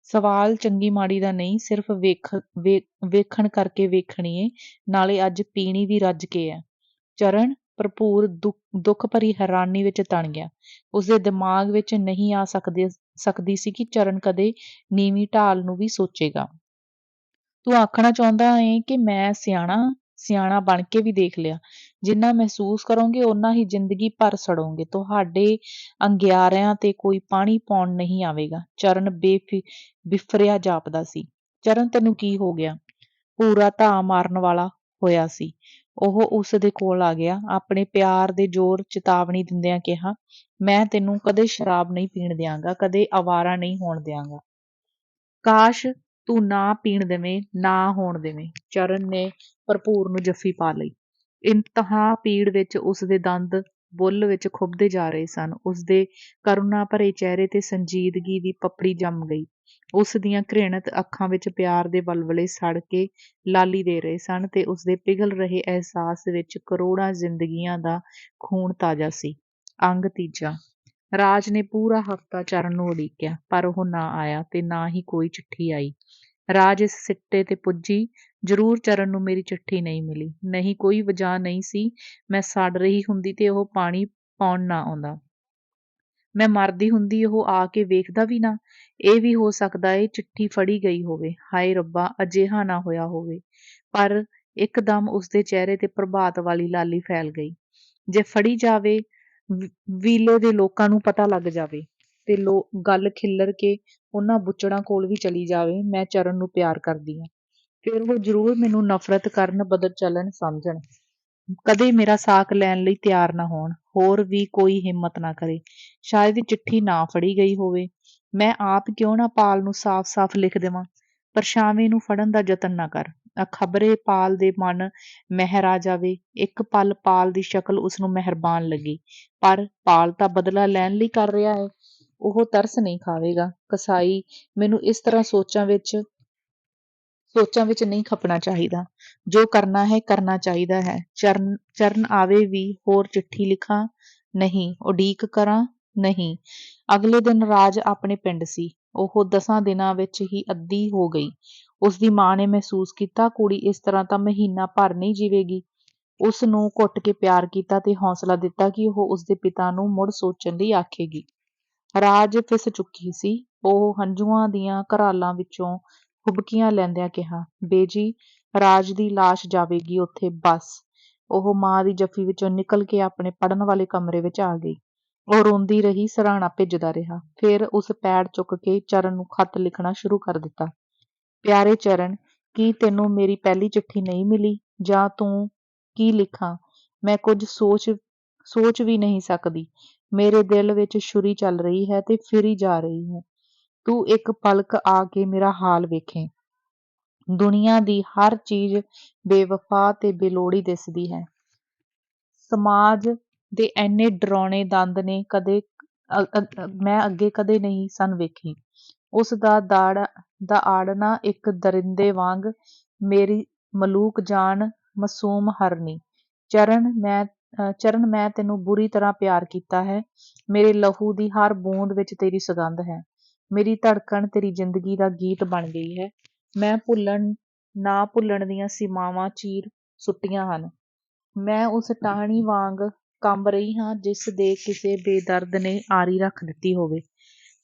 ਸਵਾਲ ਚੰਗੀ ਮਾੜੀ ਦਾ ਨਹੀਂ, ਸਿਰਫ ਵੇਖਣ ਕਰਕੇ ਵੇਖਣੀ ਏ, ਨਾਲੇ ਅੱਜ ਪੀਣੀ ਵੀ ਰੱਜ ਕੇ ਹੈ। ਚਰਨ, ਭਰਪੂਰ ਦੁੱਖ ਭਰੀ ਹੈਰਾਨੀ ਵਿੱਚ ਤਣ ਗਿਆ। ਉਸਦੇ ਦਿਮਾਗ ਵਿੱਚ ਨਹੀਂ ਆ ਸਕਦੀ ਸੀ ਕਿ ਚਰਨ ਕਦੇ ਨੀਵੀਂ ਢਾਲ ਨੂੰ ਵੀ ਸੋਚੇਗਾ। ਤੂੰ ਆਖਣਾ ਚਾਹੁੰਦਾ ਏਂ ਕਿ ਮੈਂ ਸਿਆਣਾ ਬਣ ਕੇ ਵੀ ਦੇਖ ਲਿਆ। ਜਿੰਨਾ ਮਹਿਸੂਸ ਕਰੋਗੇ ਓਨਾ ਹੀ ਜ਼ਿੰਦਗੀ ਭਰ ਸੜੋਗੇ। ਤੁਹਾਡੇ ਅੰਗਿਆਰਿਆਂ ਤੇ ਕੋਈ ਪਾਣੀ ਪਾਉਣ ਨਹੀਂ ਆਵੇਗਾ। ਚਰਨ ਬਿਫਰਿਆ ਜਾਪਦਾ ਸੀ। ਚਰਨ, ਤੈਨੂੰ ਕੀ ਹੋ ਗਿਆ? ਪੂਰਾ ਧਾਹ ਮਾਰਨ ਵਾਲਾ ਹੋਇਆ ਸੀ। ਉਹ ਉਸ ਦੇ ਕੋਲ ਆ ਗਿਆ, ਆਪਣੇ ਪਿਆਰ ਦੇ ਜ਼ੋਰ ਚੇਤਾਵਨੀ ਦਿੰਦਿਆਂ ਕਿਹਾ, ਮੈਂ ਤੈਨੂੰ ਕਦੇ ਸ਼ਰਾਬ ਨਹੀਂ ਪੀਣ ਦਿਆਂਗਾ, ਕਦੇ ਅਵਾਰਾ ਨਹੀਂ ਹੋਣ ਦਿਆਂਗਾ। ਕਾਸ਼ ਤੂੰ ਨਾ ਪੀਣ ਦੇਵੇਂ, ਨਾ ਹੋਣ ਦੇਵੇਂ। ਚਰਨ ਨੇ ਭਰਪੂਰ ਨੂੰ ਜੱਫੀ ਪਾ ਲਈ। ਇੰਤਹਾ ਪੀੜ ਵਿੱਚ ਉਸਦੇ ਦੰਦ ਬੁੱਲ੍ਹ ਵਿੱਚ ਖੁੱਭਦੇ ਜਾ ਰਹੇ ਸਨ। ਉਸਦੇ ਕਰੁਣਾ ਭਰੇ ਚਿਹਰੇ ਤੇ ਸੰਜੀਦਗੀ ਦੀ ਪਪੜੀ ਜੰਮ ਗਈ। ਉਸ ਦੀਆਂ ਘ੍ਰਿਣਤ ਅੱਖਾਂ ਵਿੱਚ ਪਿਆਰ ਦੇ ਵਲਵਲੇ ਸੜ ਕੇ ਲਾਲੀ ਦੇ ਰਹੇ ਸਨ ਤੇ ਉਸਦੇ ਪਿਘਲ ਰਹੇ ਅਹਿਸਾਸ ਵਿੱਚ ਕਰੋੜਾਂ ਜ਼ਿੰਦਗੀਆਂ ਦਾ ਖੂਨ ਤਾਜ਼ਾ ਸੀ। ਅੰਗ ਤੀਜਾ। ਰਾਜ ਨੇ ਪੂਰਾ ਹਫ਼ਤਾ ਚਰਨ ਨੂੰ ਉਡੀਕਿਆ, ਪਰ ਉਹ ਨਾ ਆਇਆ ਤੇ ਨਾ ਹੀ ਕੋਈ ਚਿੱਠੀ ਆਈ। ਰਾਜ ਇਸ ਸਿੱਟੇ ਤੇ ਪੁੱਜੀ, ਜ਼ਰੂਰ ਚਰਨ ਨੂੰ ਮੇਰੀ ਚਿੱਠੀ ਨਹੀਂ ਮਿਲੀ। ਨਹੀਂ ਕੋਈ ਵਜ੍ਹਾ ਨਹੀਂ ਸੀ, ਮੈਂ ਸੜ ਰਹੀ ਹੁੰਦੀ ਤੇ ਉਹ ਪਾਣੀ ਪਾਉਣ ਨਾ ਆਉਂਦਾ। ਮੈਂ ਮਰਦੀ ਹੁੰਦੀ, ਉਹ ਆ ਕੇ ਵੇਖਦਾ ਵੀ ਨਾ। ਇਹ ਵੀ ਹੋ ਸਕਦਾ ਏ ਚਿੱਠੀ ਫੜੀ ਗਈ ਹੋਵੇ। ਹਾਏ ਰੱਬਾ, ਅਜਿਹਾ ਨਾ ਹੋਇਆ ਹੋਵੇ। ਪਰ ਇੱਕਦਮ ਉਸਦੇ ਚਿਹਰੇ ਤੇ ਪ੍ਰਭਾਤ ਵਾਲੀ ਲਾਲੀ ਫੈਲ ਗਈ। ਜੇ ਫੜੀ ਜਾਵੇ, ਵੀਲੇ ਦੇ ਲੋਕਾਂ ਨੂੰ ਪਤਾ ਲੱਗ ਜਾਵੇ ਤੇ ਗੱਲ ਖਿੱਲਰ ਕੇ ਉਹਨਾਂ ਬੁੱਚੜਾਂ ਕੋਲ ਵੀ ਚਲੀ ਜਾਵੇ, ਮੈਂ ਚਰਨ ਨੂੰ ਪਿਆਰ ਕਰਦੀ ਹਾਂ, ਫਿਰ ਉਹ ਜ਼ਰੂਰ ਮੈਨੂੰ ਨਫ਼ਰਤ ਕਰਨ, ਬਦਲ ਚਲਣ ਸਮਝਣ, ਕਦੇ ਮੇਰਾ ਸਾਕ ਲੈਣ ਲਈ ਤਿਆਰ ਨਾ ਹੋਣ, ਹੋਰ ਵੀ ਕੋਈ ਹਿੰਮਤ ਨਾ ਕਰੇ। ਸ਼ਾਇਦ ਚਿੱਠੀ ਨਾ ਫੜੀ ਗਈ ਹੋਵੇ। ਮੈਂ ਆਪ ਕਿਉਂ ਨਾ ਪਾਲ ਨੂੰ ਸਾਫ਼-ਸਾਫ਼ ਲਿਖ ਦੇਵਾਂ, ਪਰਛਾਵੇਂ ਨੂੰ ਫੜਨ ਦਾ ਯਤਨ ਨਾ ਕਰ। ਖ਼ਬਰੇ ਪਾਲ ਦੇ ਮਨ ਮਹਿਰ ਆ ਜਾਵੇ। ਇੱਕ ਪਲ ਪਾਲ ਦੀ ਸ਼ਕਲ ਉਸਨੂੰ ਮਿਹਰਬਾਨ ਲੱਗੀ, ਪਰ ਪਾਲ ਤਾਂ ਬਦਲਾ ਲੈਣ ਲਈ ਕਰ ਰਿਹਾ ਹੈ, ਉਹ ਤਰਸ ਨਹੀਂ ਖਾਵੇਗਾ। ਕਸਾਈ, ਮੈਨੂੰ ਇਸ ਤਰ੍ਹਾਂ ਸੋਚਾਂ ਵਿੱਚ ਨਹੀਂ ਖਪਣਾ ਚਾਹੀਦਾ। ਜੋ ਕਰਨਾ ਹੈ ਕਰਨਾ ਚਾਹੀਦਾ ਹੈ। ਚਰਨ ਆਵੇ ਵੀ ਹੋਰ ਚਿੱਠੀ ਲਿਖਾਂ? ਨਹੀਂ। ਉਡੀਕ ਕਰਾਂ? ਨਹੀਂ। ਅਗਲੇ ਦਿਨ ਰਾਜ ਆਪਣੇ ਪਿੰਡ ਸੀ। ਉਹ 10 ਦਿਨਾਂ ਵਿੱਚ ਹੀ ਅੱਧੀ ਹੋ ਗਈ। ਉਸਦੀ ਮਾਂ ਨੇ ਮਹਿਸੂਸ ਕੀਤਾ, ਕੁੜੀ ਇਸ ਤਰ੍ਹਾਂ ਤਾਂ ਮਹੀਨਾ ਭਰ ਨਹੀਂ ਜੀਵੇਗੀ। ਉਸ ਨੂੰ ਘੁੱਟ ਕੇ ਪਿਆਰ ਕੀਤਾ ਤੇ ਹੌਸਲਾ ਦਿੱਤਾ ਕਿ ਉਹ ਉਸਦੇ ਪਿਤਾ ਨੂੰ ਮੁੜ ਸੋਚਣ ਲਈ ਆਖੇਗੀ। ਰਾਜ ਫਿਸ ਚੁੱਕੀ ਸੀ। ਉਹ ਹੰਝੂਆਂ ਦੀਆਂ ਘਰਾਲਾਂ ਵਿੱਚੋਂ ਹੁਬਕੀਆਂ ਲੈਂਦਿਆਂ ਕਿਹਾ, ਬੇਜੀ, ਰਾਜ ਦੀ ਲਾਸ਼ ਜਾਵੇਗੀ ਉੱਥੇ, ਬੱਸ। ਉਹ ਮਾਂ ਦੀ ਜੱਫੀ ਵਿੱਚੋਂ ਨਿਕਲ ਕੇ ਆਪਣੇ ਪੜ੍ਹਨ ਵਾਲੇ ਕਮਰੇ ਵਿੱਚ ਆ ਗਈ। ਉਹ ਰੋਂਦੀ ਰਹੀ, ਸਿਰਹਾਣਾ ਭਿੱਜਦਾ ਰਿਹਾ। ਫਿਰ ਉਸ ਪੈੜ ਚੁੱਕ ਕੇ ਚਰਨ ਨੂੰ ਖਤ ਲਿਖਣਾ ਸ਼ੁਰੂ ਕਰ ਦਿੱਤਾ। ਪਿਆਰੇ ਚਰਨ, ਕੀ ਤੈਨੂੰ ਮੇਰੀ ਪਹਿਲੀ ਚਿੱਠੀ ਨਹੀਂ ਮਿਲੀ? ਜਾਂ ਤੂੰ ਕੀ ਲਿਖਾਂ? ਮੈਂ ਕੁਝ ਸੋਚ ਵੀ ਨਹੀਂ ਸਕਦੀ। ਮੇਰੇ ਦਿਲ ਵਿੱਚ ਛੁਰੀ ਚੱਲ ਰਹੀ ਹੈ ਤੇ ਫਿਰੀ ਜਾ ਰਹੀ ਹੈ। ਤੂੰ ਇੱਕ ਪਲਕ ਆ ਕੇ ਮੇਰਾ ਹਾਲ ਵੇਖੇਂ। ਦੁਨੀਆ ਦੀ ਹਰ ਚੀਜ਼ ਬੇਵਫਾ ਤੇ ਬੇਲੋੜੀ ਦਿਸਦੀ ਹੈ। ਸਮਾਜ ਦੇ ਐਨੇ ਡਰਾਉਣੇ ਦੰਦ ਨੇ ਮੈਂ ਅੱਗੇ ਕਦੇ ਨਹੀਂ ਸਨ ਵੇਖੇ। ਉਸ ਦਾ ਆੜਨਾ ਇੱਕ ਦਰਿੰਦੇ ਵਾਂਗ, ਮੇਰੀ ਮਲੂਕ ਜਾਨ ਮਾਸੂਮ ਹਰਨੀ। ਚਰਨ, ਮੈਂ ਤੈਨੂੰ ਬੁਰੀ ਤਰ੍ਹਾਂ ਪਿਆਰ ਕੀਤਾ ਹੈ। ਮੇਰੇ ਲਹੂ ਦੀ ਹਰ ਬੂੰਦ ਵਿੱਚ ਤੇਰੀ ਸੁਗੰਧ ਹੈ। ਮੇਰੀ ਧੜਕਣ ਤੇਰੀ ਜ਼ਿੰਦਗੀ ਦਾ ਗੀਤ ਬਣ ਗਈ ਹੈ। ਮੈਂ ਨਾ ਭੁੱਲਣ ਦੀਆਂ ਸੀਮਾਵਾਂ ਚੀਰ ਸੁੱਟੀਆਂ ਹਨ। ਮੈਂ ਉਸ ਟਾਹਣੀ ਵਾਂਗ ਕੰਬ ਰਹੀ ਹਾਂ, ਜਿਸ ਦੇ ਕਿਸੇ ਬੇਦਰਦ ਨੇ ਆਰੀ ਰੱਖ ਦਿੱਤੀ ਹੋਵੇ।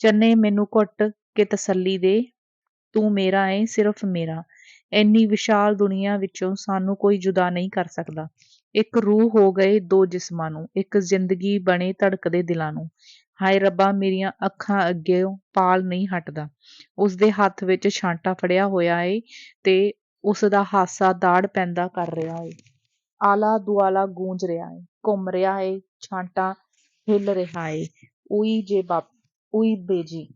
ਚੰਨੇ, ਮੈਨੂੰ ਘੁੱਟ ਕੇ ਤਸੱਲੀ ਦੇ, ਤੂੰ ਮੇਰਾ ਏਂ, ਸਿਰਫ ਮੇਰਾ। ਇੰਨੀ ਵਿਸ਼ਾਲ ਦੁਨੀਆ ਵਿੱਚੋਂ ਸਾਨੂੰ ਕੋਈ ਜੁਦਾ ਨਹੀਂ ਕਰ ਸਕਦਾ। ਇੱਕ ਰੂਹ ਹੋ ਗਏ ਦੋ ਜਿਸਮਾਂ ਨੂੰ, ਇੱਕ ਜ਼ਿੰਦਗੀ ਬਣੇ ਧੜਕਦੇ ਦਿਲਾਂ ਨੂੰ। ਹਾਏ ਰੱਬਾ, ਮੇਰੀਆਂ ਅੱਖਾਂ ਅੱਗਿਓਂ ਪਾਲ ਨਹੀਂ ਹਟਦਾ। ਉਸਦੇ ਹੱਥ ਵਿੱਚ ਛਾਂਟਾ ਫੜਿਆ ਹੋਇਆ ਏ ਤੇ ਉਸਦਾ ਹਾਸਾ ਦਾੜ ਪੈਂਦਾ ਕਰ ਰਿਹਾ ਏ। ਆਲਾ ਦੁਆਲਾ ਗੂੰਜ ਰਿਹਾ ਏ, ਘੁੰਮ ਰਿਹਾ ਏ, ਛਾਂਟਾ ਹਿੱਲ ਰਿਹਾ ਏ। ਉਈ ਬੇਜੀ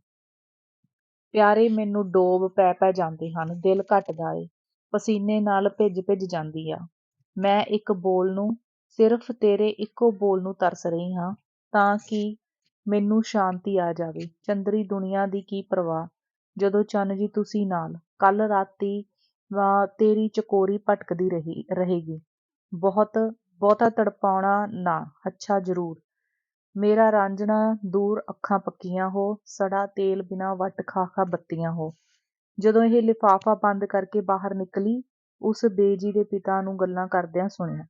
ਪਿਆਰੇ, ਮੈਨੂੰ ਡੋਬ ਪੈ ਜਾਂਦੇ ਹਨ, ਦਿਲ ਘਟਦਾ ਏ, ਪਸੀਨੇ ਨਾਲ ਭਿੱਜ ਜਾਂਦੀ ਆ। ਮੈਂ ਇੱਕ ਬੋਲ ਨੂੰ, ਸਿਰਫ ਤੇਰੇ ਇੱਕੋ ਬੋਲ ਨੂੰ ਤਰਸ ਰਹੀ ਹਾਂ, ਤਾਂ ਕਿ ਮੈਨੂੰ ਸ਼ਾਂਤੀ ਆ ਜਾਵੇ। ਚੰਦਰੀ ਦੁਨੀਆ ਦੀ ਕੀ ਪਰਵਾਹ, ਜਦੋਂ ਚੰਨ ਜੀ ਤੁਸੀਂ ਨਾਲ। ਕੱਲ ਰਾਤੀ ਤੇਰੀ ਚਕੋਰੀ ਭਟਕਦੀ ਰਹੇਗੀ। ਬਹੁਤਾ ਤੜਪਾਉਣਾ ਨਾ, ਅੱਛਾ ਜ਼ਰੂਰ। ਮੇਰਾ ਰਾਂਝਣਾ ਦੂਰ, ਅੱਖਾਂ ਪੱਕੀਆਂ ਹੋ, ਸੜਾ ਤੇਲ ਬਿਨਾਂ ਵੱਟ ਖਾ ਬੱਤੀਆਂ ਹੋ। ਜਦੋਂ ਇਹ ਲਿਫਾਫਾ ਬੰਦ ਕਰਕੇ ਬਾਹਰ ਨਿਕਲੀ, ਉਸ ਬੇਜੀ ਦੇ ਪਿਤਾ ਨੂੰ ਗੱਲਾਂ ਕਰਦਿਆਂ ਸੁਣਿਆ।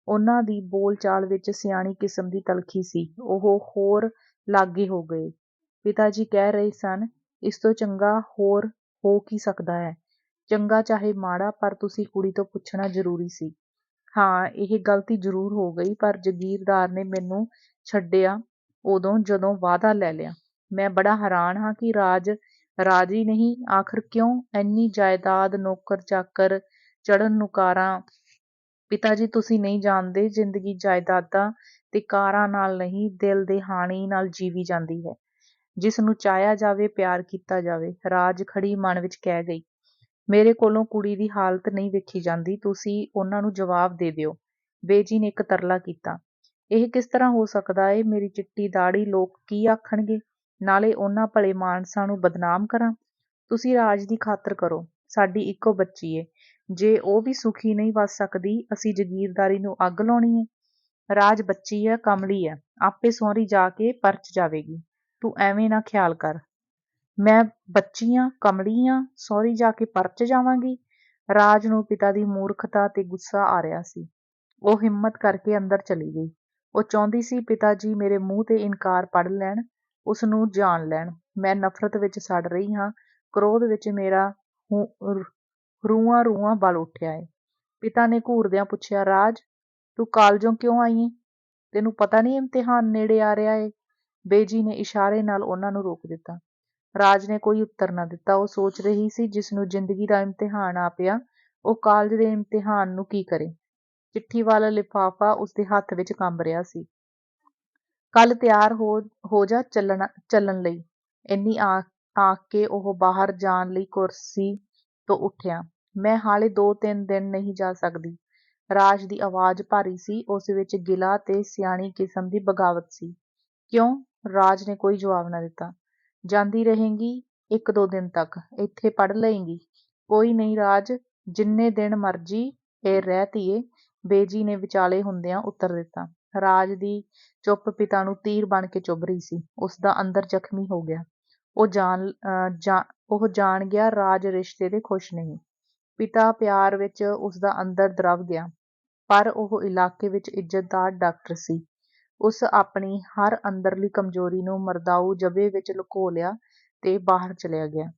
ਉਹਨਾਂ ਦੀ ਬੋਲ ਚਾਲ ਵਿੱਚ ਸਿਆਣੀ ਕਿਸਮ ਦੀ ਤਲਖੀ ਸੀ। ਉਹ ਹੋਰ ਲਾਗੇ ਹੋ ਗਏ। ਪਿਤਾ ਜੀ ਕਹਿ ਰਹੇ ਸਨ, ਇਸ ਤੋਂ ਚੰਗਾ ਹੋਰ ਹੋ ਕੀ ਸਕਦਾ ਹੈ? ਚੰਗਾ ਚਾਹੇ ਮਾੜਾ, ਪਰ ਤੁਸੀਂ ਕੁੜੀ ਤੋਂ ਪੁੱਛਣਾ ਜ਼ਰੂਰੀ ਸੀ। ਹਾਂ, ਇਹ ਗਲਤੀ ਜ਼ਰੂਰ ਹੋ ਗਈ, ਪਰ ਜਗੀਰਦਾਰ ਨੇ ਮੈਨੂੰ ਛੱਡਿਆ ਉਦੋਂ, ਜਦੋਂ ਵਾਅਦਾ ਲੈ ਲਿਆ। ਮੈਂ ਬੜਾ ਹੈਰਾਨ ਹਾਂ ਕਿ ਰਾਜ ਰਾਜੀ ਨਹੀਂ। ਆਖਰ ਕਿਉਂ? ਇੰਨੀ ਜਾਇਦਾਦ, ਨੌਕਰ ਚਾਕਰ, ਚੜ੍ਹਨ ਨੂੰ ਕਾਰਾਂ। ਪਿਤਾ ਜੀ, ਤੁਸੀਂ ਨਹੀਂ ਜਾਣਦੇ, ਜ਼ਿੰਦਗੀ ਜਾਇਦਾਦਾਂ ਤੇ ਕਾਰਾਂ ਨਾਲ ਨਹੀਂ, ਦਿਲ ਦੇ ਹਾਣੀ ਨਾਲ ਜੀਵੀ ਜਾਂਦੀ ਹੈ। ਜਿਸ ਨੂੰ ਚਾਹਿਆ ਜਾਵੇ, ਪਿਆਰ ਕੀਤਾ ਜਾਵੇ। ਰਾਜ ਖੜੀ ਮਨ ਵਿੱਚ ਕਹਿ ਗਈ, ਮੇਰੇ ਕੋਲੋਂ ਕੁੜੀ ਦੀ ਹਾਲਤ ਨਹੀਂ ਵੇਖੀ ਜਾਂਦੀ, ਤੁਸੀਂ ਉਹਨਾਂ ਨੂੰ ਜਵਾਬ ਦੇ ਦਿਓ। ਬੇਜੀ ਨੇ ਇੱਕ ਤਰਲਾ ਕੀਤਾ, ਇਹ ਕਿਸ ਤਰ੍ਹਾਂ ਹੋ ਸਕਦਾ ਏ? ਮੇਰੀ ਚਿੱਟੀ ਦਾੜੀ ਲੋਕ ਕੀ ਆਖਣਗੇ? ਨਾਲੇ ਉਹਨਾਂ ਭਲੇ ਮਾਨਸਾਂ ਨੂੰ ਬਦਨਾਮ ਕਰਾਂ? ਤੁਸੀਂ ਰਾਜ ਦੀ ਖਾਤਰ ਕਰੋ। ਸਾਡੀ ਇੱਕੋ ਬੱਚੀ ਏ। ਜੇ ਉਹ ਵੀ ਸੁਖੀ ਨਹੀਂ ਵੱਸ ਸਕਦੀ, ਅਸੀਂ ਜਗੀਰਦਾਰੀ ਨੂੰ ਅੱਗ ਲਾਉਣੀ ਏ? ਰਾਜ ਬੱਚੀ ਐ, ਕਮਲੀ ਐ, ਆਪੇ ਸਹੁਰੀਂ ਜਾ ਕੇ ਪਰਚ ਜਾਵੇਗੀ। ਤੂੰ ਐਵੇਂ ਨਾ ਖਿਆਲ ਕਰ। ਮੈਂ ਬੱਚੀ ਆਂ, ਕਮਲੀ ਆਂ, ਸਹੁਰੀਂ ਜਾ ਕੇ ਪਰਚ ਜਾਵਾਂਗੀ। ਰਾਜ ਨੂੰ ਪਿਤਾ ਦੀ ਮੂਰਖਤਾ ਤੇ ਗੁੱਸਾ ਆ ਰਿਹਾ ਸੀ। ਉਹ ਹਿੰਮਤ ਕਰਕੇ ਅੰਦਰ ਚਲੀ ਗਈ। ਉਹ ਚਾਹੁੰਦੀ ਸੀ ਪਿਤਾ ਜੀ ਮੇਰੇ ਮੂੰਹ ਤੇ ਇਨਕਾਰ ਪੜ੍ਹ ਲੈਣ, ਉਸ ਨੂੰ ਜਾਣ ਲੈਣ। ਮੈਂ ਨਫ਼ਰਤ ਵਿੱਚ ਸੜ ਰਹੀ ਹਾਂ, ਕ੍ਰੋਧ ਵਿੱਚ ਮੇਰਾ ਰੂੰਆਂ ਰੂੰਆਂ ਬਲ ਉੱਠਿਆ ਏ। ਪਿਤਾ ਨੇ ਘੂਰਦਿਆਂ ਪੁੱਛਿਆ, ਰਾਜ, ਤੂੰ ਕਾਲਜੋਂ ਕਿਉਂ ਆਈ ਏਂ? ਤੈਨੂੰ ਪਤਾ ਨਹੀਂ ਇਮਤਿਹਾਨ ਨੇੜੇ ਆ ਰਿਹਾ ਏ? ਬੇਜੀ ਨੇ ਇਸ਼ਾਰੇ ਨਾਲ ਉਹਨਾਂ ਨੂੰ ਰੋਕ ਦਿੱਤਾ। ਰਾਜ ਨੇ ਕੋਈ ਉੱਤਰ ਨਾ ਦਿੱਤਾ। ਉਹ ਸੋਚ ਰਹੀ ਸੀ, ਜਿਸ ਨੂੰ ਜ਼ਿੰਦਗੀ ਦਾ ਇਮਤਿਹਾਨ ਆ ਪਿਆ, ਉਹ ਕਾਲਜ ਦੇ ਇਮਤਿਹਾਨ ਨੂੰ ਕੀ ਕਰੇ। ਚਿੱਠੀ ਵਾਲਾ ਲਿਫਾਫਾ ਉਸਦੇ ਹੱਥ ਵਿੱਚ ਕੰਬ ਰਿਹਾ ਸੀ। ਕੱਲ ਤਿਆਰ ਹੋ ਜਾ ਚੱਲਣ ਲਈ। ਇੰਨੀ ਆਖ ਕੇ ਉਹ ਬਾਹਰ ਜਾਣ ਲਈ ਕੁਰਸੀ ਤੋਂ ਉੱਠਿਆ। ਮੈਂ ਹਾਲੇ 2-3 ਦਿਨ ਨਹੀਂ ਜਾ ਸਕਦੀ। ਰਾਜ ਦੀ ਆਵਾਜ਼ ਭਾਰੀ ਸੀ, ਉਸ ਵਿੱਚ ਗਿਲਾ ਤੇ ਸਿਆਣੀ ਕਿਸਮ ਦੀ ਬਗਾਵਤ ਸੀ। ਕਿਉਂ? ਰਾਜ ਨੇ ਕੋਈ ਜਵਾਬ ਨਾ ਦਿੱਤਾ। ਜਾਂਦੀ ਰਹੇਂਗੀ 1-2 ਦਿਨ ਤੱਕ, ਇੱਥੇ ਪੜ੍ਹ ਲਏਂਗੀ। ਕੋਈ ਨਹੀਂ ਰਾਜ, ਜਿੰਨੇ ਦਿਨ ਮਰਜ਼ੀ ਇਹ ਰਹਿ ਧੀਏ, ਬੇਜੀ ਨੇ ਵਿਚਾਲੇ ਹੁੰਦਿਆਂ ਉੱਤਰ ਦਿੱਤਾ। ਰਾਜ ਦੀ ਚੁੱਪ ਪਿਤਾ ਨੂੰ ਤੀਰ ਬਣ ਕੇ ਚੁੱਭ ਰਹੀ ਸੀ। ਉਸਦਾ ਅੰਦਰ ਜ਼ਖਮੀ ਹੋ ਗਿਆ। ਉਹ ਜਾਣ ਗਿਆ ਰਾਜ ਰਿਸ਼ਤੇ ਤੇ ਖੁਸ਼ ਨਹੀਂ। ਪਿਤਾ ਪਿਆਰ ਵਿੱਚ ਉਸਦਾ ਅੰਦਰ ਦਰਵ ਗਿਆ, ਪਰ ਉਹ ਇਲਾਕੇ ਵਿੱਚ ਇੱਜ਼ਤਦਾਰ ਡਾਕਟਰ ਸੀ। ਉਸ ਆਪਣੀ ਹਰ ਅੰਦਰਲੀ ਕਮਜ਼ੋਰੀ ਨੂੰ ਮਰਦਾਊ ਜਬ੍ਹੇ ਵਿੱਚ ਲੁਕੋ ਲਿਆ ਤੇ ਬਾਹਰ ਚਲਿਆ ਗਿਆ।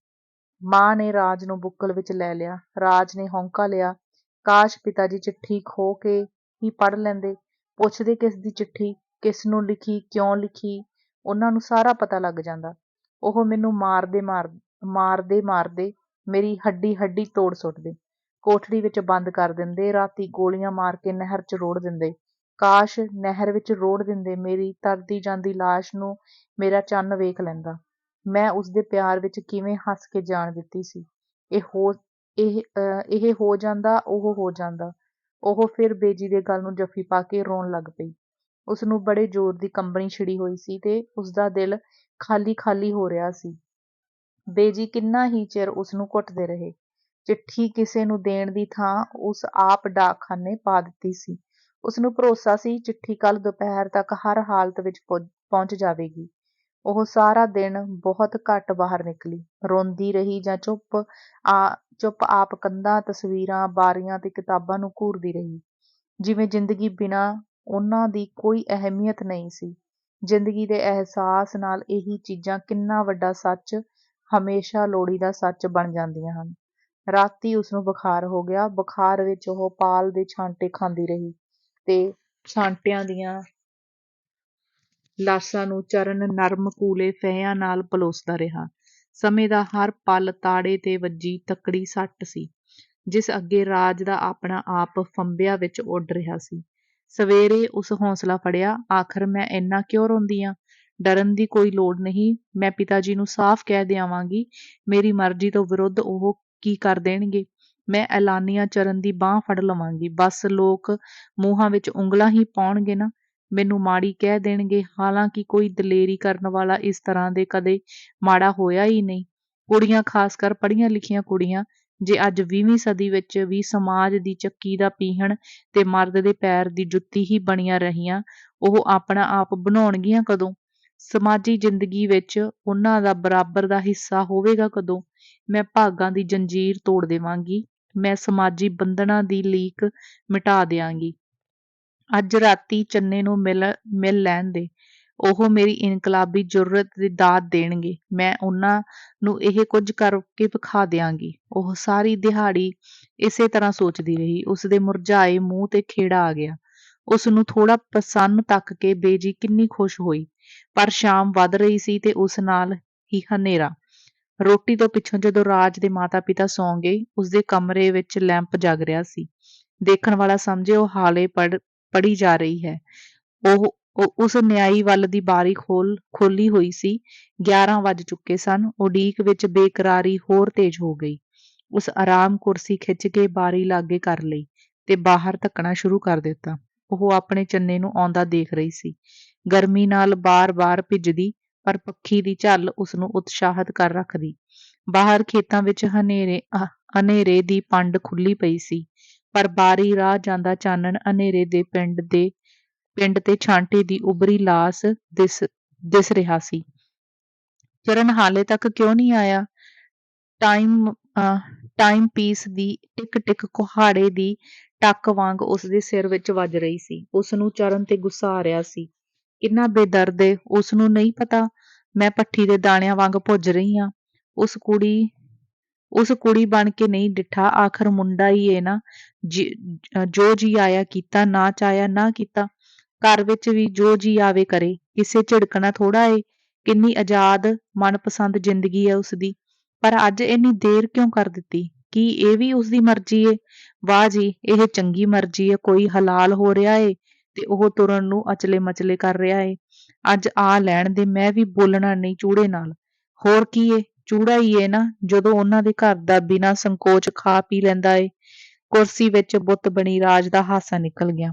ਮਾਂ ਨੇ ਰਾਜ ਨੂੰ ਬੁੱਕਲ ਵਿੱਚ ਲੈ ਲਿਆ। ਰਾਜ ਨੇ ਹੌਂਕਾ ਲਿਆ, ਕਾਸ਼ ਪਿਤਾ ਜੀ ਚਿੱਠੀ ਖੋਹ ਕੇ ਹੀ ਪੜ੍ਹ ਲੈਂਦੇ। ਪੁੱਛਦੇ ਕਿਸ ਦੀ ਚਿੱਠੀ, ਕਿਸ ਨੂੰ ਲਿਖੀ, ਕਿਉਂ ਲਿਖੀ, ਉਹਨਾਂ ਨੂੰ ਸਾਰਾ ਪਤਾ ਲੱਗ ਜਾਂਦਾ। ਉਹ ਮੈਨੂੰ ਮਾਰਦੇ ਮੇਰੀ ਹੱਡੀ ਹੱਡੀ ਤੋੜ ਸੁੱਟਦੇ, ਕੋਠੜੀ ਵਿੱਚ ਬੰਦ ਕਰ ਦਿੰਦੇ, ਰਾਤੀ ਗੋਲੀਆਂ ਮਾਰ ਕੇ ਨਹਿਰ 'ਚ ਰੋੜ ਦਿੰਦੇ। ਕਾਸ਼ ਨਹਿਰ ਵਿੱਚ ਰੋੜ ਦਿੰਦੇ, ਮੇਰੀ ਤਰਦੀ ਜਾਂਦੀ ਲਾਸ਼ ਨੂੰ ਮੇਰਾ ਚੰਨ ਵੇਖ ਲੈਂਦਾ। ਮੈਂ ਉਸਦੇ ਪਿਆਰ ਵਿੱਚ ਕਿਵੇਂ ਹੱਸ ਕੇ ਜਾਨ ਦਿੱਤੀ ਸੀ। ਇਹ ਹੋ ਜਾਂਦਾ, ਉਹ ਹੋ ਜਾਂਦਾ। ਉਹ ਫਿਰ ਬੇਜੀ ਦੇ ਗਲ ਨੂੰ ਜੱਫੀ ਪਾ ਕੇ ਰੋਣ ਲੱਗ ਪਈ। ਉਸਨੂੰ ਬੜੇ ਜ਼ੋਰ ਦੀ ਕੰਬਣੀ ਛਿੜੀ ਹੋਈ ਸੀ ਤੇ ਉਸਦਾ ਦਿਲ ਖਾਲੀ ਖਾਲੀ ਹੋ ਰਿਹਾ ਸੀ। ਬੇਜੀ ਕਿੰਨਾ ਹੀ ਚਿਰ ਉਸਨੂੰ ਘੁੱਟਦੇ ਰਹੇ। ਚਿੱਠੀ ਕਿਸੇ ਨੂੰ ਦੇਣ ਦੀ ਥਾਂ ਉਸ ਆਪ ਡਾਕਖਾਨੇ ਪਾ ਦਿੱਤੀ ਸੀ। ਉਸਨੂੰ ਭਰੋਸਾ ਸੀ ਚਿੱਠੀ ਕੱਲ੍ਹ ਦੁਪਹਿਰ ਤੱਕ ਹਰ ਹਾਲਤ ਵਿੱਚ ਪਹੁੰਚ ਜਾਵੇਗੀ। ਉਹ ਸਾਰਾ ਦਿਨ ਬਹੁਤ ਘੱਟ ਬਾਹਰ ਨਿਕਲੀ। ਰੋਂਦੀ ਰਹੀ ਜਾਂ ਚੁੱਪ ਆਪ ਕੰਧਾਂ, ਤਸਵੀਰਾਂ, ਬਾਰੀਆਂ ਤੇ ਕਿਤਾਬਾਂ ਨੂੰ ਘੂਰਦੀ ਰਹੀ, ਜਿਵੇਂ ਜ਼ਿੰਦਗੀ ਬਿਨਾਂ ਉਹਨਾਂ ਦੀ ਕੋਈ ਅਹਿਮੀਅਤ ਨਹੀਂ ਸੀ। ਜ਼ਿੰਦਗੀ ਦੇ ਅਹਿਸਾਸ ਨਾਲ ਇਹੀ ਚੀਜ਼ਾਂ ਕਿੰਨਾ ਵੱਡਾ ਸੱਚ, ਹਮੇਸ਼ਾ ਲੋੜੀਦਾ ਸੱਚ ਬਣ ਜਾਂਦੀਆਂ ਹਨ। ਰਾਤੀਂ ਉਸਨੂੰ ਬੁਖਾਰ ਹੋ ਗਿਆ। ਬੁਖਾਰ ਵਿੱਚ ਉਹ ਪਾਲ ਦੇ ਛਾਂਟੇ ਖਾਂਦੀ ਰਹੀ ਤੇ ਛਾਂਟਿਆਂ ਦੀਆਂ ਲਾਸ਼ਾਂ ਨੂੰ ਚਰਨ ਨਰਮ ਕੂਲੇ ਫਹਿਆਂ ਨਾਲ ਪਲੋਸਦਾ ਰਿਹਾ। ਸਮੇਂ ਦਾ ਹਰ ਪਲ ਤਾੜੇ ਤੇ ਵੱਜੀ ਤਕੜੀ ਸੱਟ ਸੀ, ਜਿਸ ਅੱਗੇ ਰਾਜ ਦਾ ਆਪਣਾ ਆਪ ਫੰਬਿਆਂ ਵਿੱਚ ਉੱਡ ਰਿਹਾ ਸੀ। ਸਵੇਰੇ ਉਸ ਹੌਸਲਾ ਫੜਿਆ, ਆਖਰ ਮੈਂ ਇੰਨਾ ਕਿਉਂ ਰੋਂਦੀ ਆਂ? ਡਰਨ ਦੀ ਕੋਈ ਲੋੜ ਨਹੀਂ। ਮੈਂ ਪਿਤਾ ਜੀ ਨੂੰ ਸਾਫ਼ ਕਹਿ ਦਿਆਵਾਂਗੀ, ਮੇਰੀ ਮਰਜ਼ੀ ਤੋਂ ਵਿਰੁੱਧ ਉਹ ਕੀ ਕਰ ਦੇਣਗੇ। ਮੈਂ ਐਲਾਨੀਆ ਚਰਨ ਦੀ ਬਾਂਹ ਫੜ ਲਵਾਂਗੀ। ਬਸ ਲੋਕ ਮੂੰਹਾਂ ਵਿੱਚ ਉਂਗਲਾਂ ਹੀ ਪਾਉਣਗੇ ਨਾ, ਮੈਨੂੰ ਮਾੜੀ ਕਹਿ ਦੇਣਗੇ। ਹਾਲਾਂਕਿ ਕੋਈ ਦਲੇਰੀ ਕਰਨ ਵਾਲਾ ਇਸ ਤਰ੍ਹਾਂ ਦੇ ਕਦੇ ਮਾੜਾ ਹੋਇਆ ਹੀ ਨਹੀਂ। ਕੁੜੀਆਂ, ਖਾਸ ਕਰ ਪੜ੍ਹੀਆਂ ਲਿਖੀਆਂ ਕੁੜੀਆਂ, ਜੇ ਅੱਜ 20ਵੀਂ ਸਦੀ ਵਿੱਚ ਵੀ ਸਮਾਜ ਦੀ ਚੱਕੀ ਦਾ ਪੀਹਣ ਤੇ ਮਰਦ ਦੇ ਪੈਰ ਦੀ ਜੁੱਤੀ ਹੀ ਬਣੀਆਂ ਰਹੀਆਂ, ਉਹ ਆਪਣਾ ਆਪ ਬਣਾਉਣਗੀਆਂ ਕਦੋਂ? ਸਮਾਜੀ ਜ਼ਿੰਦਗੀ ਵਿੱਚ ਉਹਨਾਂ ਦਾ ਬਰਾਬਰ ਦਾ ਹਿੱਸਾ ਹੋਵੇਗਾ ਕਦੋਂ? ਮੈਂ ਭਾਗਾਂ ਦੀ ਜੰਜੀਰ ਤੋੜ ਦੇਵਾਂਗੀ। ਮੈਂ ਸਮਾਜੀ ਬੰਧਨਾਂ ਦੀ ਲੀਕ ਮਿਟਾ ਦਿਆਂਗੀ। ਅੱਜ ਰਾਤੀਂ ਚੰਨੇ ਨੂੰ ਮਿਲ ਲੈਣ ਦੇ। ਉਹ ਮੇਰੀ ਇਨਕਲਾਬੀ ਜੁਰਅਤ ਦੀ ਦਾਤ ਦੇਣਗੇ। ਮੈਂ ਉਹਨਾਂ ਨੂੰ ਇਹ ਕੁਝ ਕਰਕੇ ਵਿਖਾ ਦਿਆਂਗੀ। ਉਹ ਸਾਰੀ ਦਿਹਾੜੀ ਇਸੇ ਤਰ੍ਹਾਂ ਸੋਚਦੀ ਰਹੀ। ਉਸਦੇ ਮੁਰਝਾਏ ਮੂੰਹ ਤੇ ਖੇੜਾ ਆ ਗਿਆ। ਉਸਨੂੰ ਥੋੜ੍ਹਾ ਪ੍ਰਸੰਨ ਤੱਕ ਕੇ ਬੇਜੀ ਕਿੰਨੀ ਖੁਸ਼ ਹੋਈ। ਪਰ ਸ਼ਾਮ ਵੱਧ ਰਹੀ ਸੀ ਤੇ ਉਸ ਨਾਲ ਹੀ ਹਨੇਰਾ। ਰੋਟੀ ਤੋਂ ਪਿੱਛੋਂ ਜਦੋਂ ਰਾਜ ਦੇ ਮਾਤਾ-ਪਿਤਾ ਸੌਂ ਗਏ, ਉਸਦੇ ਕਮਰੇ ਵਿੱਚ ਲੈਂਪ ਜਗ ਰਿਹਾ ਸੀ। ਦੇਖਣ ਵਾਲਾ ਸਮਝੇ ਉਹ ਹਾਲੇ ਪੜ੍ਹੀ ਜਾ ਰਹੀ ਹੈ। ਉਹ ਉਸ ਨਿਆਈ ਵੱਲ ਦੀ ਬਾਰੀ ਖੋਲੀ ਹੋਈ ਸੀ। 11 ਵੱਜ ਚੁੱਕੇ ਸਨ। ਉਡੀਕ ਵਿੱਚ ਬੇਕਰਾਰੀ ਹੋਰ ਤੇਜ਼ ਹੋ ਗਈ। ਉਸ ਆਰਾਮ ਕੁਰਸੀ ਖਿੱਚ ਕੇ ਬਾਰੀ ਲਾਗੇ ਕਰ ਲਈ ਤੇ ਬਾਹਰ ਧੱਕਣਾ ਸ਼ੁਰੂ ਕਰ ਦਿੱਤਾ। ਉਹ ਆਪਣੇ ਚੰਨੇ ਨੂੰ ਆਉਂਦਾ ਦੇਖ ਰਹੀ ਸੀ। ਗਰਮੀ ਨਾਲ ਬਾਰ-ਬਾਰ ਭਿੱਜਦੀ, ਪਰ ਪੱਖੀ ਦੀ ਝੱਲ ਉਸਨੂੰ ਉਤਸ਼ਾਹਤ ਕਰ ਰੱਖਦੀ। ਬਾਹਰ ਖੇਤਾਂ ਵਿੱਚ ਹਨੇਰੇ ਦੀ ਪੰਡ ਖੁੱਲੀ ਪਈ ਸੀ, ਪਰ ਬਾਰੀ ਰਾਹ ਜਾਂਦਾ ਚਾਨਣ ਹਨੇਰੇ ਦੇ ਪਿੰਡ ਤੇ ਛਾਂਟੇ ਦੀ ਉਭਰੀ ਲਾਸ ਦਿਸ ਦਿਸ ਰਿਹਾ ਸੀ। ਚਰਨ ਹਾਲੇ ਤੱਕ ਕਿਉਂ ਨਹੀਂ ਆਇਆ? ਟਾਈਮ ਟਾਈਮ ਪੀਸ ਦੀ ਟਿਕ ਟਿਕ ਕੁਹਾੜੇ ਦੀ ਟੱਕ ਵਾਂਗ ਉਸਦੇ ਸਿਰ ਵਿੱਚ ਵੱਜ ਰਹੀ ਸੀ। ਉਸਨੂੰ ਚਰਨ ਤੇ ਗੁੱਸਾ ਆ ਰਿਹਾ ਸੀ। ਕਿੰਨਾ ਬੇਦਰਦ ਏ, ਉਸਨੂੰ ਨਹੀਂ ਪਤਾ ਮੈਂ ਭੱਠੀ ਦੇ ਦਾਣਿਆਂ ਵਾਂਗ ਭੁੱਜ ਰਹੀ ਹਾਂ। ਉਸ ਕੁੜੀ ਬਣ ਕੇ ਨਹੀਂ ਡਿੱਠਾ, ਆਖਰ ਮੁੰਡਾ ਹੀ ਏ ਨਾ। ਜੋ ਜੀ ਆਇਆ ਕੀਤਾ, ਨਾ ਚਾਹਿਆ ਨਾ ਕੀਤਾ। ਘਰ ਵਿੱਚ ਵੀ ਜੋ ਜੀ ਆਵੇ ਕਰੇ, ਕਿਸੇ ਝਿੜਕਣਾ ਥੋੜ੍ਹਾ ਏ। ਕਿੰਨੀ ਆਜ਼ਾਦ ਮਨਪਸੰਦ ਜ਼ਿੰਦਗੀ ਹੈ ਉਸਦੀ। ਪਰ ਅੱਜ ਇੰਨੀ ਦੇਰ ਕਿਉਂ ਕਰ ਦਿੱਤੀ? ਕੀ ਇਹ ਵੀ ਉਸਦੀ ਮਰਜ਼ੀ ਏ? ਵਾਹ ਜੀ, ਇਹ ਚੰਗੀ ਮਰਜ਼ੀ ਏ। ਕੋਈ ਹਲਾਲ ਹੋ ਰਿਹਾ ਏ ਤੇ ਉਹ ਤੁਰਨ ਨੂੰ ਅਚਲੇ ਮਚਲੇ ਕਰ ਰਿਹਾ ਏ। ਅੱਜ ਆ ਲੈਣ ਦੇ, ਮੈਂ ਵੀ ਬੋਲਣਾ ਨਹੀਂ ਚੂੜੇ ਨਾਲ। ਹੋਰ ਕੀ ਏ, ਚੂੜਾ ਹੀ ਏ ਨਾ, ਜਦੋਂ ਉਹਨਾਂ ਦੇ ਘਰ ਦਾ ਬਿਨਾਂ ਸੰਕੋਚ ਖਾ ਪੀ ਲੈਂਦਾ ਏ। ਕੁਰਸੀ ਵਿੱਚ ਬੁੱਤ ਬਣੀ ਰਾਜ ਦਾ ਹਾਸਾ ਨਿਕਲ ਗਿਆ।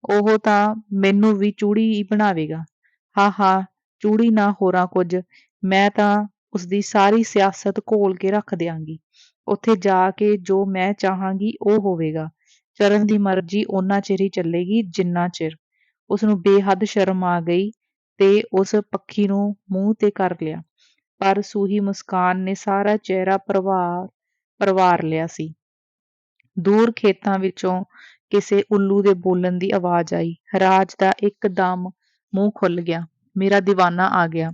ਉਹ ਤਾਂ ਮੈਨੂੰ ਵੀ ਚੂੜੀ ਹੀ ਬਣਾਵੇਗਾ। ਹਾ ਹਾ, ਚੂੜੀ ਨਾ ਹੋਰਾਂ ਕੁਝ, ਮੈਂ ਤਾਂ ਉਸਦੀ ਸਾਰੀ ਸਿਆਸਤ ਘੋਲ ਕੇ ਰੱਖ ਦਿਆਂਗੀ। ਉੱਥੇ ਜਾ ਕੇ ਜੋ ਮੈਂ ਚਾਹਾਂਗੀ ਉਹ ਹੋਵੇਗਾ। ਚਰਨ ਦੀ ਮਰਜ਼ੀ ਓਨਾ ਚਿਰ ਹੀ ਚੱਲੇਗੀ ਜਿੰਨਾ ਚਿਰ। ਉਸਨੂੰ ਬੇਹੱਦ ਸ਼ਰਮ ਆ ਗਈ ਤੇ ਉਸ ਪੱਖੀ ਨੂੰ ਮੂੰਹ ਤੇ ਕਰ ਲਿਆ। ਪਰ ਸੂਹੀ ਮੁਸਕਾਨ ਨੇ ਸਾਰਾ ਚਿਹਰਾ ਪਰਵਾਰ ਲਿਆ ਸੀ। ਦੂਰ ਖੇਤਾਂ ਵਿੱਚੋਂ ਕਿਸੇ ਉੱਲੂ ਦੇ ਬੋਲਣ ਦੀ ਆਵਾਜ਼ ਆਈ। ਰਾਜ ਦਾ ਇੱਕਦਮ ਮੂੰਹ ਖੁੱਲ੍ਹ ਗਿਆ। ਮੇਰਾ ਦੀਵਾਨਾ ਆ ਗਿਆ।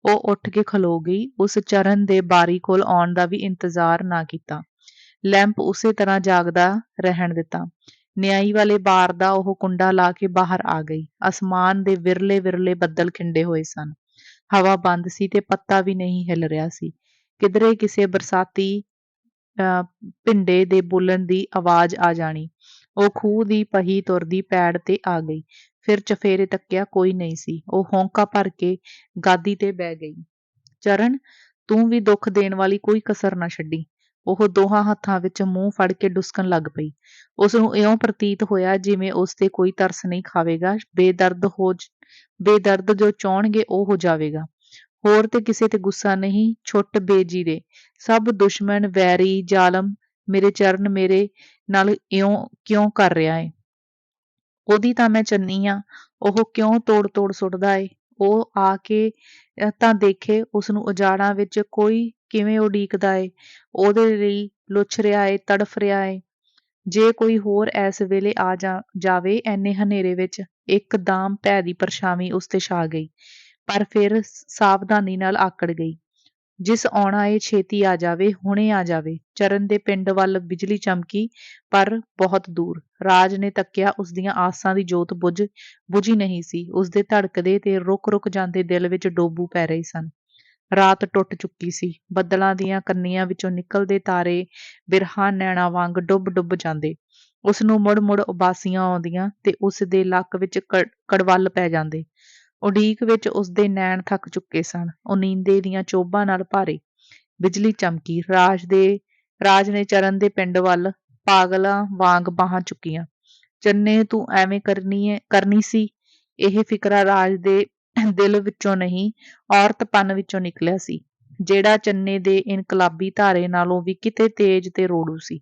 ਉਹ ਉੱਠ ਕੇ ਖਲੋ ਗਈ। ਉਸ ਚਰਨ ਦੇ ਬਾਰੀ ਕੋਲ ਆਉਣ ਦਾ ਵੀ ਇੰਤਜ਼ਾਰ ਨਾ ਕੀਤਾ। ਲੈਂਪ ਉਸੇ ਤਰ੍ਹਾਂ ਜਾਗਦਾ ਰਹਿਣ ਦਿੱਤਾ। ਨਿਆਈ ਵਾਲੇ ਬਾਰ ਦਾ ਉਹ ਕੁੰਡਾ ਲਾ ਕੇ ਬਾਹਰ ਆ ਗਈ। ਅਸਮਾਨ ਦੇ ਵਿਰਲੇ ਵਿਰਲੇ ਬੱਦਲ ਖਿੰਡੇ ਹੋਏ ਸਨ। ਹਵਾ ਬੰਦ ਸੀ ਤੇ ਪੱਤਾ ਵੀ ਨਹੀਂ ਹਿੱਲ ਰਿਹਾ ਸੀ। ਕਿਧਰੇ ਕਿਸੇ ਬਰਸਾਤੀ ਭਿੰਡੇ ਦੇ ਬੋਲਣ ਦੀ ਆਵਾਜ਼ ਆ ਜਾਣੀ। ਉਹ ਖੂਹ ਦੀ ਪਹੀ ਤੁਰਦੀ ਪੈੜ ਤੇ ਆ ਗਈ। ਫਿਰ ਚਫੇਰੇ ਤੱਕਿਆ, ਕੋਈ ਨਹੀਂ ਸੀ। ਉਹ ਹੌਂਕਾ ਭਰ ਕੇ ਗਾਦੀ ਤੇ ਬਹਿ ਗਈ। ਚਰਨ, ਤੂੰ ਵੀ ਦੁੱਖ ਦੇਣ ਵਾਲੀ ਕੋਈ ਕਸਰ ਨਾ ਛੱਡੀ। ਉਹ ਦੋਹਾਂ ਹੱਥਾਂ ਵਿੱਚ ਮੂੰਹ ਫੜ ਕੇ ਡੁਸਕਣ ਲੱਗ ਪਈ। ਉਸਨੂੰ ਇਉਂ ਪ੍ਰਤੀਤ ਹੋਇਆ ਜਿਵੇਂ ਉਸ ਤੇ ਕੋਈ ਤਰਸ ਨਹੀਂ ਖਾਵੇਗਾ। ਬੇਦਰਦ ਜੋ ਚਾਹੁਣਗੇ ਉਹ ਹੋ ਜਾਵੇਗਾ। ਹੋਰ ਤੇ ਕਿਸੇ ਤੇ ਗੁੱਸਾ ਨਹੀਂ, ਛੁੱਟ ਬੇਜੀ ਦੇ। ਸਭ ਦੁਸ਼ਮਣ, ਵੈਰੀ, ਜ਼ਾਲਮ। ਮੇਰੇ ਚਰਨ ਮੇਰੇ ਨਾਲ ਇਉਂ ਕਿਉਂ ਕਰ ਰਿਹਾ ਏ? ਉਹਦੀ ਤਾਂ ਮੈਂ ਚੰਨੀ ਆ। ਉਹ ਕਿਉਂ ਤੋੜ ਤੋੜ ਸੁੱਟਦਾ ਏ? ਉਹ ਆ ਕੇ ਤਾਂ ਦੇਖੇ, ਉਸਨੂੰ ਉਜਾੜਾਂ ਵਿੱਚ ਕੋਈ ਕਿਵੇਂ ਉਡੀਕਦਾ ਏ। ਉਹਦੇ ਲਈ ਲੁੱਛ ਰਿਹਾ ਏ, ਤੜਫ ਰਿਹਾ ਏ। ਜੇ ਕੋਈ ਹੋਰ ਐਸ ਵੇਲੇ ਆ ਜਾਵੇ ਐਨੇ ਹਨੇਰੇ ਵਿੱਚ। ਇੱਕਦਮ ਭੈ ਦੀ ਪਰਛਾਵੀਂ ਉਸ ਤੇ ਛਾ ਗਈ, ਪਰ ਫਿਰ ਸਾਵਧਾਨੀ ਨਾਲ ਆਕੜ ਗਈ। ਜਿਸ ਆਉਣਾ ਏ ਛੇਤੀ ਆ ਜਾਵੇ, ਹੁਣੇ ਆ ਜਾਵੇ। ਚਰਨ ਦੇ ਪਿੰਡ ਵੱਲ ਬਿਜਲੀ ਚਮਕੀ, ਪਰ ਬਹੁਤ ਦੂਰ। ਰਾਜ ਨੇ ਤੱਕਿਆ, ਉਸਦੀਆਂ ਆਸਾਂ ਦੀ ਜੋਤ ਬੁਝੀ ਨਹੀਂ ਸੀ। ਉਸਦੇ ਧੜਕਦੇ ਤੇ ਰੁਕ ਰੁਕ ਜਾਂਦੇ ਦਿਲ ਵਿੱਚ ਡੋਬੂ ਪੈ ਰਹੇ ਸਨ। ਰਾਤ ਟੁੱਟ ਚੁੱਕੀ ਸੀ। ਬੱਦਲਾਂ ਦੀਆਂ ਕੰਨੀਆਂ ਵਿੱਚੋਂ ਨਿਕਲਦੇ ਤਾਰੇ ਬਿਰਹਾ ਨੈਣਾ ਵਾਂਗ ਡੁੱਬ ਡੁੱਬ ਜਾਂਦੇ। ਉਸਨੂੰ ਮੁੜ ਮੁੜ ਉਬਾਸੀਆਂ ਆਉਂਦੀਆਂ ਤੇ ਉਸ ਦੇ ਲੱਕ ਵਿੱਚ ਕੜਵੱਲ ਪੈ ਜਾਂਦੇ। ਉਡੀਕ ਵਿੱਚ ਉਸਦੇ ਨੈਣ ਥੱਕ ਚੁੱਕੇ ਸਨ, ਉਹ ਨੀਂਦੇ ਦੀਆਂ ਚੋਭਾਂ ਨਾਲ ਭਾਰੇ। ਬਿਜਲੀ ਚਮਕੀ। ਰਾਜ ਨੇ ਚਰਨ ਦੇ ਪਿੰਡ ਵੱਲ ਪਾਗਲਾਂ ਵਾਂਗ ਬਾਹਾਂ ਚੁੱਕੀਆਂ। ਚੰਨੇ, ਤੂੰ ਐਵੇਂ ਕਰਨੀ ਸੀ? ਇਹ ਫਿਕਰਾ ਰਾਜ ਦੇ ਦਿਲ ਵਿੱਚੋਂ ਨਹੀਂ, ਔਰਤਪਨ ਵਿੱਚੋਂ ਨਿਕਲਿਆ ਸੀ, ਜਿਹੜਾ ਚੰਨੇ ਦੇ ਇਨਕਲਾਬੀ ਧਾਰੇ ਨਾਲੋਂ ਵੀ ਕਿਤੇ ਤੇਜ਼ ਤੇ ਰੋੜੂ ਸੀ,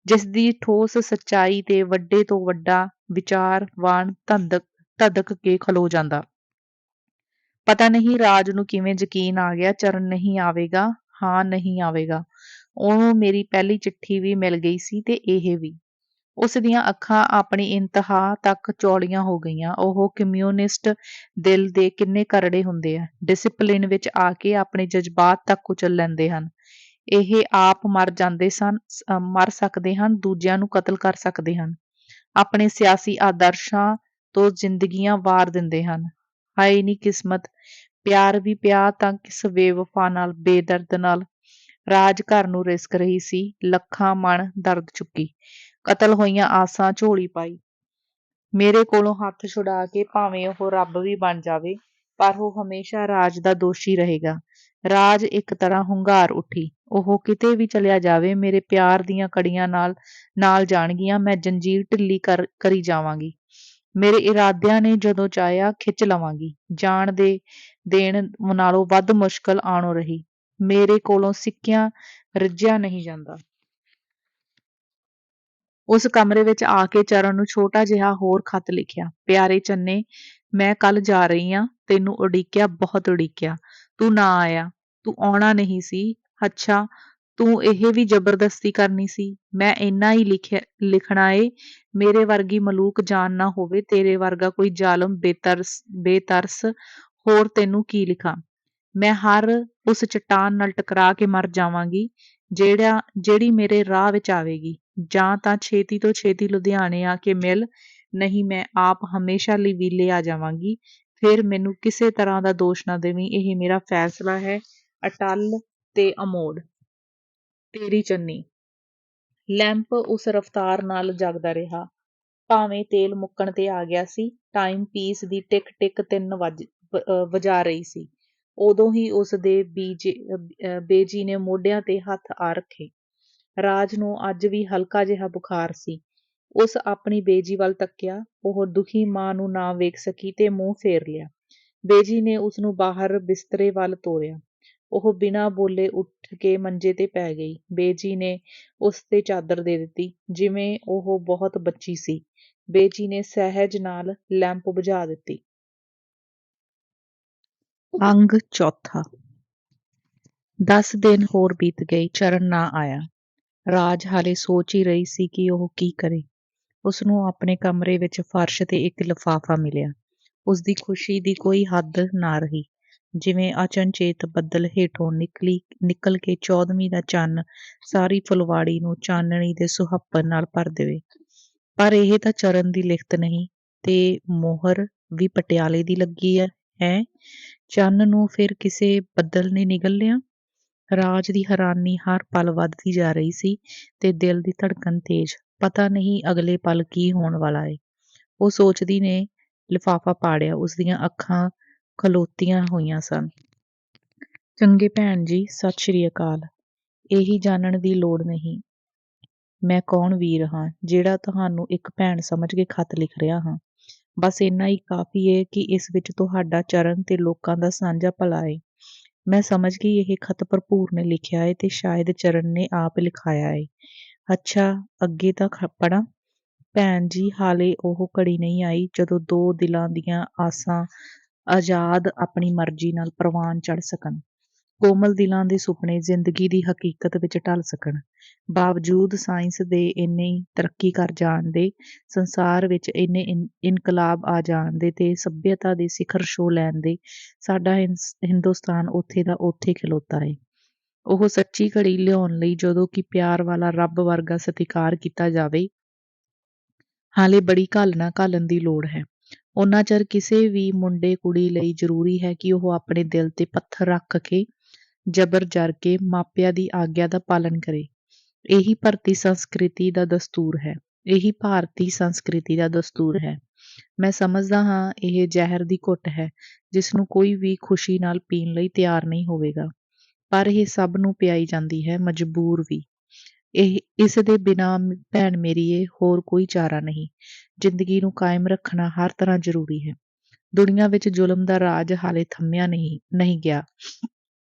ਜਿਸ ਦੀ ਠੋਸ ਸੱਚਾਈ ਤੇ ਵੱਡੇ ਤੋਂ ਵੱਡਾ ਵਿਚਾਰਵਾਨ ਧਧਕ ਕੇ ਖਲੋ ਜਾਂਦਾ। ਪਤਾ ਨਹੀਂ ਰਾਜ ਨੂੰ ਕਿਵੇਂ ਯਕੀਨ ਆ ਗਿਆ, ਚਰਨ ਨਹੀਂ ਆਵੇਗਾ। ਹਾਂ, ਨਹੀਂ ਆਵੇਗਾ। ਉਹਨੂੰ ਮੇਰੀ ਪਹਿਲੀ ਚਿੱਠੀ ਵੀ ਮਿਲ ਗਈ ਸੀ ਤੇ ਇਹ ਵੀ। ਉਸ ਦੀਆਂ ਅੱਖਾਂ ਆਪਣੀ ਇੰਤਹਾ ਤੱਕ ਚੌੜੀਆਂ ਹੋ ਗਈਆਂ। ਉਹ ਕਮਿਊਨਿਸਟ ਦਿਲ ਦੇ ਕਿੰਨੇ ਕਰੜੇ ਹੁੰਦੇ ਆ। ਡਿਸਿਪਲਿਨ ਵਿੱਚ ਆ ਕੇ ਆਪਣੇ ਜਜ਼ਬਾਤ ਤੱਕ ਕੁਚਲ ਲੈਂਦੇ ਹਨ। ਇਹ ਆਪ ਮਰ ਸਕਦੇ ਹਨ, ਦੂਜਿਆਂ ਨੂੰ ਕਤਲ ਕਰ ਸਕਦੇ ਹਨ। ਆਪਣੇ ਸਿਆਸੀ ਆਦਰਸ਼ਾਂ ਤੋਂ ਜ਼ਿੰਦਗੀਆਂ ਵਾਰ ਦਿੰਦੇ ਹਨ। ਹਾਏ ਨੀ ਕਿਸਮਤ, ਪਿਆਰ ਵੀ ਪਿਆ ਤਾਂ ਕਿਸ ਬੇਵਫਾ ਨਾਲ, ਬੇਦਰਦ ਨਾਲ। ਰਾਜ ਘਰ ਨੂੰ ਰਿਸਕ ਰਹੀ ਸੀ, ਲੱਖਾਂ ਮਣ ਦਰਦ ਚੁੱਕੀ, ਕਤਲ ਹੋਈਆਂ ਆਸਾਂ ਝੋਲੀ ਪਾਈ। ਮੇਰੇ ਕੋਲੋਂ ਹੱਥ ਛੁਡਾ ਕੇ ਭਾਵੇਂ ਉਹ ਰੱਬ ਵੀ ਬਣ ਜਾਵੇ, ਪਰ ਉਹ ਹਮੇਸ਼ਾ ਰਾਜ ਦਾ ਦੋਸ਼ੀ ਰਹੇਗਾ। ਰਾਜ ਇੱਕ ਤਰ੍ਹਾਂ ਹੁੰਗਾਰ ਉੱਠੀ। ਉਹ ਕਿਤੇ ਵੀ ਚਲਿਆ ਜਾਵੇ, ਮੇਰੇ ਪਿਆਰ ਦੀਆਂ ਕੜੀਆਂ ਨਾਲ ਜਾਣਗੀਆਂ। ਮੈਂ ਜੰਜੀਰ ਢਿੱਲੀ ਕਰੀ ਜਾਵਾਂਗੀ। ਮੇਰੇ ਇਰਾਦਿਆਂ ਨੇ ਜਦੋਂ ਚਾਹਿਆ ਖਿੱਚ ਲਵਾਂਗੀ। ਜਾਣ ਦੇ ਦੇਣ ਨਾਲੋਂ ਵੱਧ ਮੁਸ਼ਕਲ ਆਣੋ ਰਹੀ। ਮੇਰੇ ਕੋਲੋਂ ਸਿੱਕਿਆਂ ਰਿੱਝਿਆ ਨਹੀਂ ਜਾਂਦਾ। ਉਸ ਕਮਰੇ ਵਿੱਚ ਆ ਕੇ ਚਰਨ ਨੂੰ ਛੋਟਾ ਜਿਹਾ ਹੋਰ ਖਤ ਲਿਖਿਆ। ਪਿਆਰੇ ਚੰਨੇ, ਮੈਂ ਕੱਲ ਜਾ ਰਹੀ ਹਾਂ। ਤੈਨੂੰ ਉਡੀਕਿਆ, ਬਹੁਤ ਉਡੀਕਿਆ। ਤੂੰ ਨਾ ਆਇਆ। ਤੂੰ ਆਉਣਾ ਨਹੀਂ ਸੀ। ਅੱਛਾ, ਤੂੰ ਇਹ ਵੀ ਜ਼ਬਰਦਸਤੀ ਕਰਨੀ ਸੀ। ਮੈਂ ਇੰਨਾ ਹੀ ਲਿਖਣਾ ਏ। ਮੇਰੇ ਵਰਗੀ ਮਲੂਕ ਜਾਨ ਨਾ ਹੋਵੇ, ਤੇਰੇ ਵਰਗਾ ਕੋਈ ਜ਼ਾਲਮ ਬੇਤਰਸ ਹੋਰ ਤੈਨੂੰ ਕੀ ਲਿਖਾਂ। ਮੈਂ ਹਰ ਉਸ ਚਟਾਨ ਨਾਲ ਟਕਰਾ ਕੇ ਮਰ ਜਾਵਾਂਗੀ ਜਿਹੜੀ ਮੇਰੇ ਰਾਹ ਵਿੱਚ ਆਵੇਗੀ। ਜਾਂ ਤਾਂ ਛੇਤੀ ਤੋਂ ਛੇਤੀ ਲੁਧਿਆਣੇ ਆ ਕੇ ਮਿਲ, ਨਹੀਂ ਮੈਂ ਆਪ ਹਮੇਸ਼ਾ ਲਈ ਵੀਲੇ ਆ ਜਾਵਾਂਗੀ। ਫਿਰ ਮੈਨੂੰ ਕਿਸੇ ਤਰ੍ਹਾਂ ਦਾ ਦੋਸ਼ ਨਾ ਦੇਵੀਂ। ਇਹ ਮੇਰਾ ਫੈਸਲਾ ਹੈ, ਅਟੱਲ ਤੇ ਅਮੋੜ। ਤੇਰੀ ਚੰਨੀ। ਲੈਂਪ ਉਸ ਰਫ਼ਤਾਰ ਨਾਲ ਜਗਦਾ ਰਿਹਾ, ਭਾਵੇਂ ਤੇਲ ਮੁੱਕਣ ਤੇ ਆ ਗਿਆ ਸੀ। ਟਾਈਮ ਪੀਸ ਦੀ ਟਿਕ ਟਿਕ 3 ਵਜਾ ਰਹੀ ਸੀ। ਉਦੋਂ ਹੀ ਉਸ ਦੇ ਬੇਜੀ ਨੇ ਮੋਢਿਆਂ ਤੇ ਹੱਥ ਆ ਰੱਖੇ। ਰਾਜ ਨੂੰ ਅੱਜ ਵੀ ਹਲਕਾ ਜਿਹਾ ਬੁਖਾਰ ਸੀ। ਉਸ ਆਪਣੀ ਬੇਜੀ ਵੱਲ ਤੱਕਿਆ। ਉਹ ਦੁਖੀ ਮਾਂ ਨੂੰ ਨਾ ਵੇਖ ਸਕੀ ਤੇ ਮੂੰਹ ਫੇਰ ਲਿਆ। ਬੇਜੀ ਨੇ ਉਸ ਨੂੰ ਬਾਹਰ ਬਿਸਤਰੇ ਵੱਲ ਤੋਰਿਆ। ਉਹ ਬਿਨਾਂ ਬੋਲੇ ਉੱਠ ਕੇ ਮੰਜੇ ਤੇ ਪੈ ਗਈ। ਬੇਜੀ ਨੇ ਉਸ ਤੇ ਚਾਦਰ ਦੇ ਦਿੱਤੀ, ਜਿਵੇਂ ਉਹ ਬਹੁਤ ਬੱਚੀ ਸੀ। ਬੇਜੀ ਨੇ ਸਹਿਜ ਨਾਲ ਲੈਂਪ ਬੁਝਾ ਦਿੱਤੀ। ਅੰਗ ਚੌਥਾ। 10 ਦਿਨ ਹੋਰ ਬੀਤ ਗਏ। ਚਰਨ ਨਾ ਆਇਆ। ਰਾਜ ਹਾਲੇ ਸੋਚ ਹੀ ਰਹੀ ਸੀ ਕਿ ਉਹ ਕੀ ਕਰੇ। ਉਸਨੂੰ ਆਪਣੇ ਕਮਰੇ ਵਿੱਚ ਫਰਸ਼ ਤੇ ਇੱਕ ਲਿਫਾਫਾ ਮਿਲਿਆ। ਉਸਦੀ ਖੁਸ਼ੀ ਦੀ ਕੋਈ ਹੱਦ ਨਾ ਰਹੀ। ਜਿਵੇਂ ਅਚਨਚੇਤ ਬੱਦਲ ਹੇਠੋਂ ਨਿਕਲ ਕੇ 14ਵੀਂ ਦਾ ਚੰਨ ਸਾਰੀ ਫੁਲਵਾੜੀ ਨੂੰ ਚਾਨਣੀ ਦੇ ਸੁਹੱਪਣ ਨਾਲ ਭਰ ਦੇਵੇ। ਪਰ ਇਹ ਤਾਂ ਚਰਨ ਦੀ ਲਿਖਤ ਨਹੀਂ, ਤੇ ਮੋਹਰ ਵੀ ਪਟਿਆਲੇ ਦੀ ਲੱਗੀ ਹੈ। ਚੰਨ ਨੂੰ ਫਿਰ ਕਿਸੇ ਬੱਦਲ ਨੇ ਨਿਗਲ ਲਿਆ। ਰਾਜ ਦੀ ਹੈਰਾਨੀ ਹਰ ਪਲ ਵੱਧਦੀ ਜਾ ਰਹੀ ਸੀ ਤੇ ਦਿਲ ਦੀ ਧੜਕਣ ਤੇਜ਼। ਪਤਾ ਨਹੀਂ ਅਗਲੇ ਪਲ ਕੀ ਹੋਣ ਵਾਲਾ ਏ। ਉਹ ਸੋਚਦੀ ਨੇ ਲਿਫਾਫਾ ਪਾੜਿਆ। ਉਸਦੀਆਂ ਅੱਖਾਂ ਖਲੋਤੀਆਂ ਹੋਈਆਂ ਸਨ। ਚੰਗੇ ਭੈਣ ਜੀ, ਸਤਿ ਸ਼੍ਰੀ ਅਕਾਲ। ਇਹੀ ਜਾਣਨ ਦੀ ਲੋੜ ਨਹੀਂ ਮੈਂ ਕੌਣ ਵੀਰ ਹਾਂ, ਜਿਹੜਾ ਤੁਹਾਨੂੰ ਇੱਕ ਭੈਣ ਸਮਝ ਕੇ ਖਤ ਲਿਖ ਰਿਹਾ ਹਾਂ। ਬਸ ਇੰਨਾ ਹੀ ਕਾਫੀ ਏ ਕਿ ਇਸ ਵਿੱਚ ਤੁਹਾਡਾ ਚਰਨ ਤੇ ਲੋਕਾਂ ਦਾ ਸਾਂਝਾ ਭਲਾ ਏ। ਮੈਂ ਸਮਝ ਗਈ ਇਹ ਖਤ ਭਰਪੂਰ ਨੇ ਲਿਖਿਆ ਏ ਤੇ ਸ਼ਾਇਦ ਚਰਨ ਨੇ ਆਪ ਲਿਖਾਇਆ ਏ। ਅੱਛਾ, ਅੱਗੇ ਤਾਂ ਪੜ੍ਹਾਂ। ਭੈਣ ਜੀ, ਹਾਲੇ ਉਹ ਘੜੀ ਨਹੀਂ ਆਈ ਜਦੋਂ 2 ਦਿਲਾਂ ਦੀਆਂ ਆਸਾਂ ਆਜ਼ਾਦ ਆਪਣੀ ਮਰਜ਼ੀ ਨਾਲ ਪ੍ਰਵਾਨ ਚੜ੍ਹ ਸਕਣ। ਕੋਮਲ ਦਿਲਾਂ ਦੇ ਸੁਪਨੇ ਜ਼ਿੰਦਗੀ ਦੀ ਹਕੀਕਤ ਵਿੱਚ ਢਲ ਸਕਣ। ਬਾਵਜੂਦ ਸਾਇੰਸ ਦੇ ਇੰਨੇ ਤਰੱਕੀ ਕਰ ਜਾਣ ਦੇ, ਸੰਸਾਰ ਵਿੱਚ ਇੰਨੇ ਇਨਕਲਾਬ ਆ ਜਾਣ ਦੇ ਤੇ ਸੱਭਿਅਤਾ ਦੇ ਸਿਖਰ ਛੋਹ ਲੈਣ ਦੇ, ਸਾਡਾ ਹਿੰਦੁਸਤਾਨ ਉੱਥੇ ਦਾ ਉੱਥੇ ਖਲੋਤਾ ਏ। ਉਹ ਸੱਚੀ ਘੜੀ ਲਿਆਉਣ ਲਈ ਜਦੋਂ ਕਿ ਪਿਆਰ ਵਾਲਾ ਰੱਬ ਵਰਗਾ ਸਤਿਕਾਰ ਕੀਤਾ ਜਾਵੇ, ਹਾਲੇ ਬੜੀ ਘਾਲਣ ਦੀ ਲੋੜ ਹੈ। ਉਨਾ ਚਿਰ ਕਿਸੇ ਵੀ ਮੁੰਡੇ ਕੁੜੀ ਲਈ ਜ਼ਰੂਰੀ ਹੈ ਕਿ ਉਹ ਆਪਣੇ ਦਿਲ ਤੇ ਪੱਥਰ ਰੱਖ ਕੇ ਜਬਰ ਜਰ ਕੇ ਮਾਪਿਆਂ ਦੀ ਆਗਿਆ ਦਾ ਪਾਲਨ ਕਰੇ। ਇਹੀ ਭਾਰਤੀ ਸੰਸਕ੍ਰਿਤੀ ਦਾ ਦਸਤੂਰ ਹੈ। ਇਹੀ ਭਾਰਤੀ ਸੰਸਕ੍ਰਿਤੀ ਦਾ ਦਸਤੂਰ ਹੈ। ਮੈਂ ਸਮਝਦਾ ਹਾਂ ਇਹ ਜ਼ਹਿਰ ਦੀ ਘੁੱਟ ਹੈ ਜਿਸ ਨੂੰ ਕੋਈ ਵੀ ਖੁਸ਼ੀ ਨਾਲ ਪੀਣ ਲਈ ਤਿਆਰ ਨਹੀਂ ਹੋਵੇਗਾ, ਪਰ ਇਹ ਸਭ ਨੂੰ ਪਿਆਈ ਜਾਂਦੀ ਹੈ, ਮਜਬੂਰ ਵੀ। ਇਸ ਦੇ ਬਿਨਾਂ ਭੈਣ ਮੇਰੀਏ ਹੋਰ ਕੋਈ ਚਾਰਾ ਨਹੀਂ। ਜ਼ਿੰਦਗੀ ਨੂੰ ਕਾਇਮ ਰੱਖਣਾ ਹਰ ਤਰ੍ਹਾਂ ਜ਼ਰੂਰੀ ਹੈ। ਦੁਨੀਆ ਵਿੱਚ ਜ਼ੁਲਮ ਦਾ ਰਾਜ ਹਾਲੇ ਥੰਮਿਆ ਨਹੀਂ ਗਿਆ।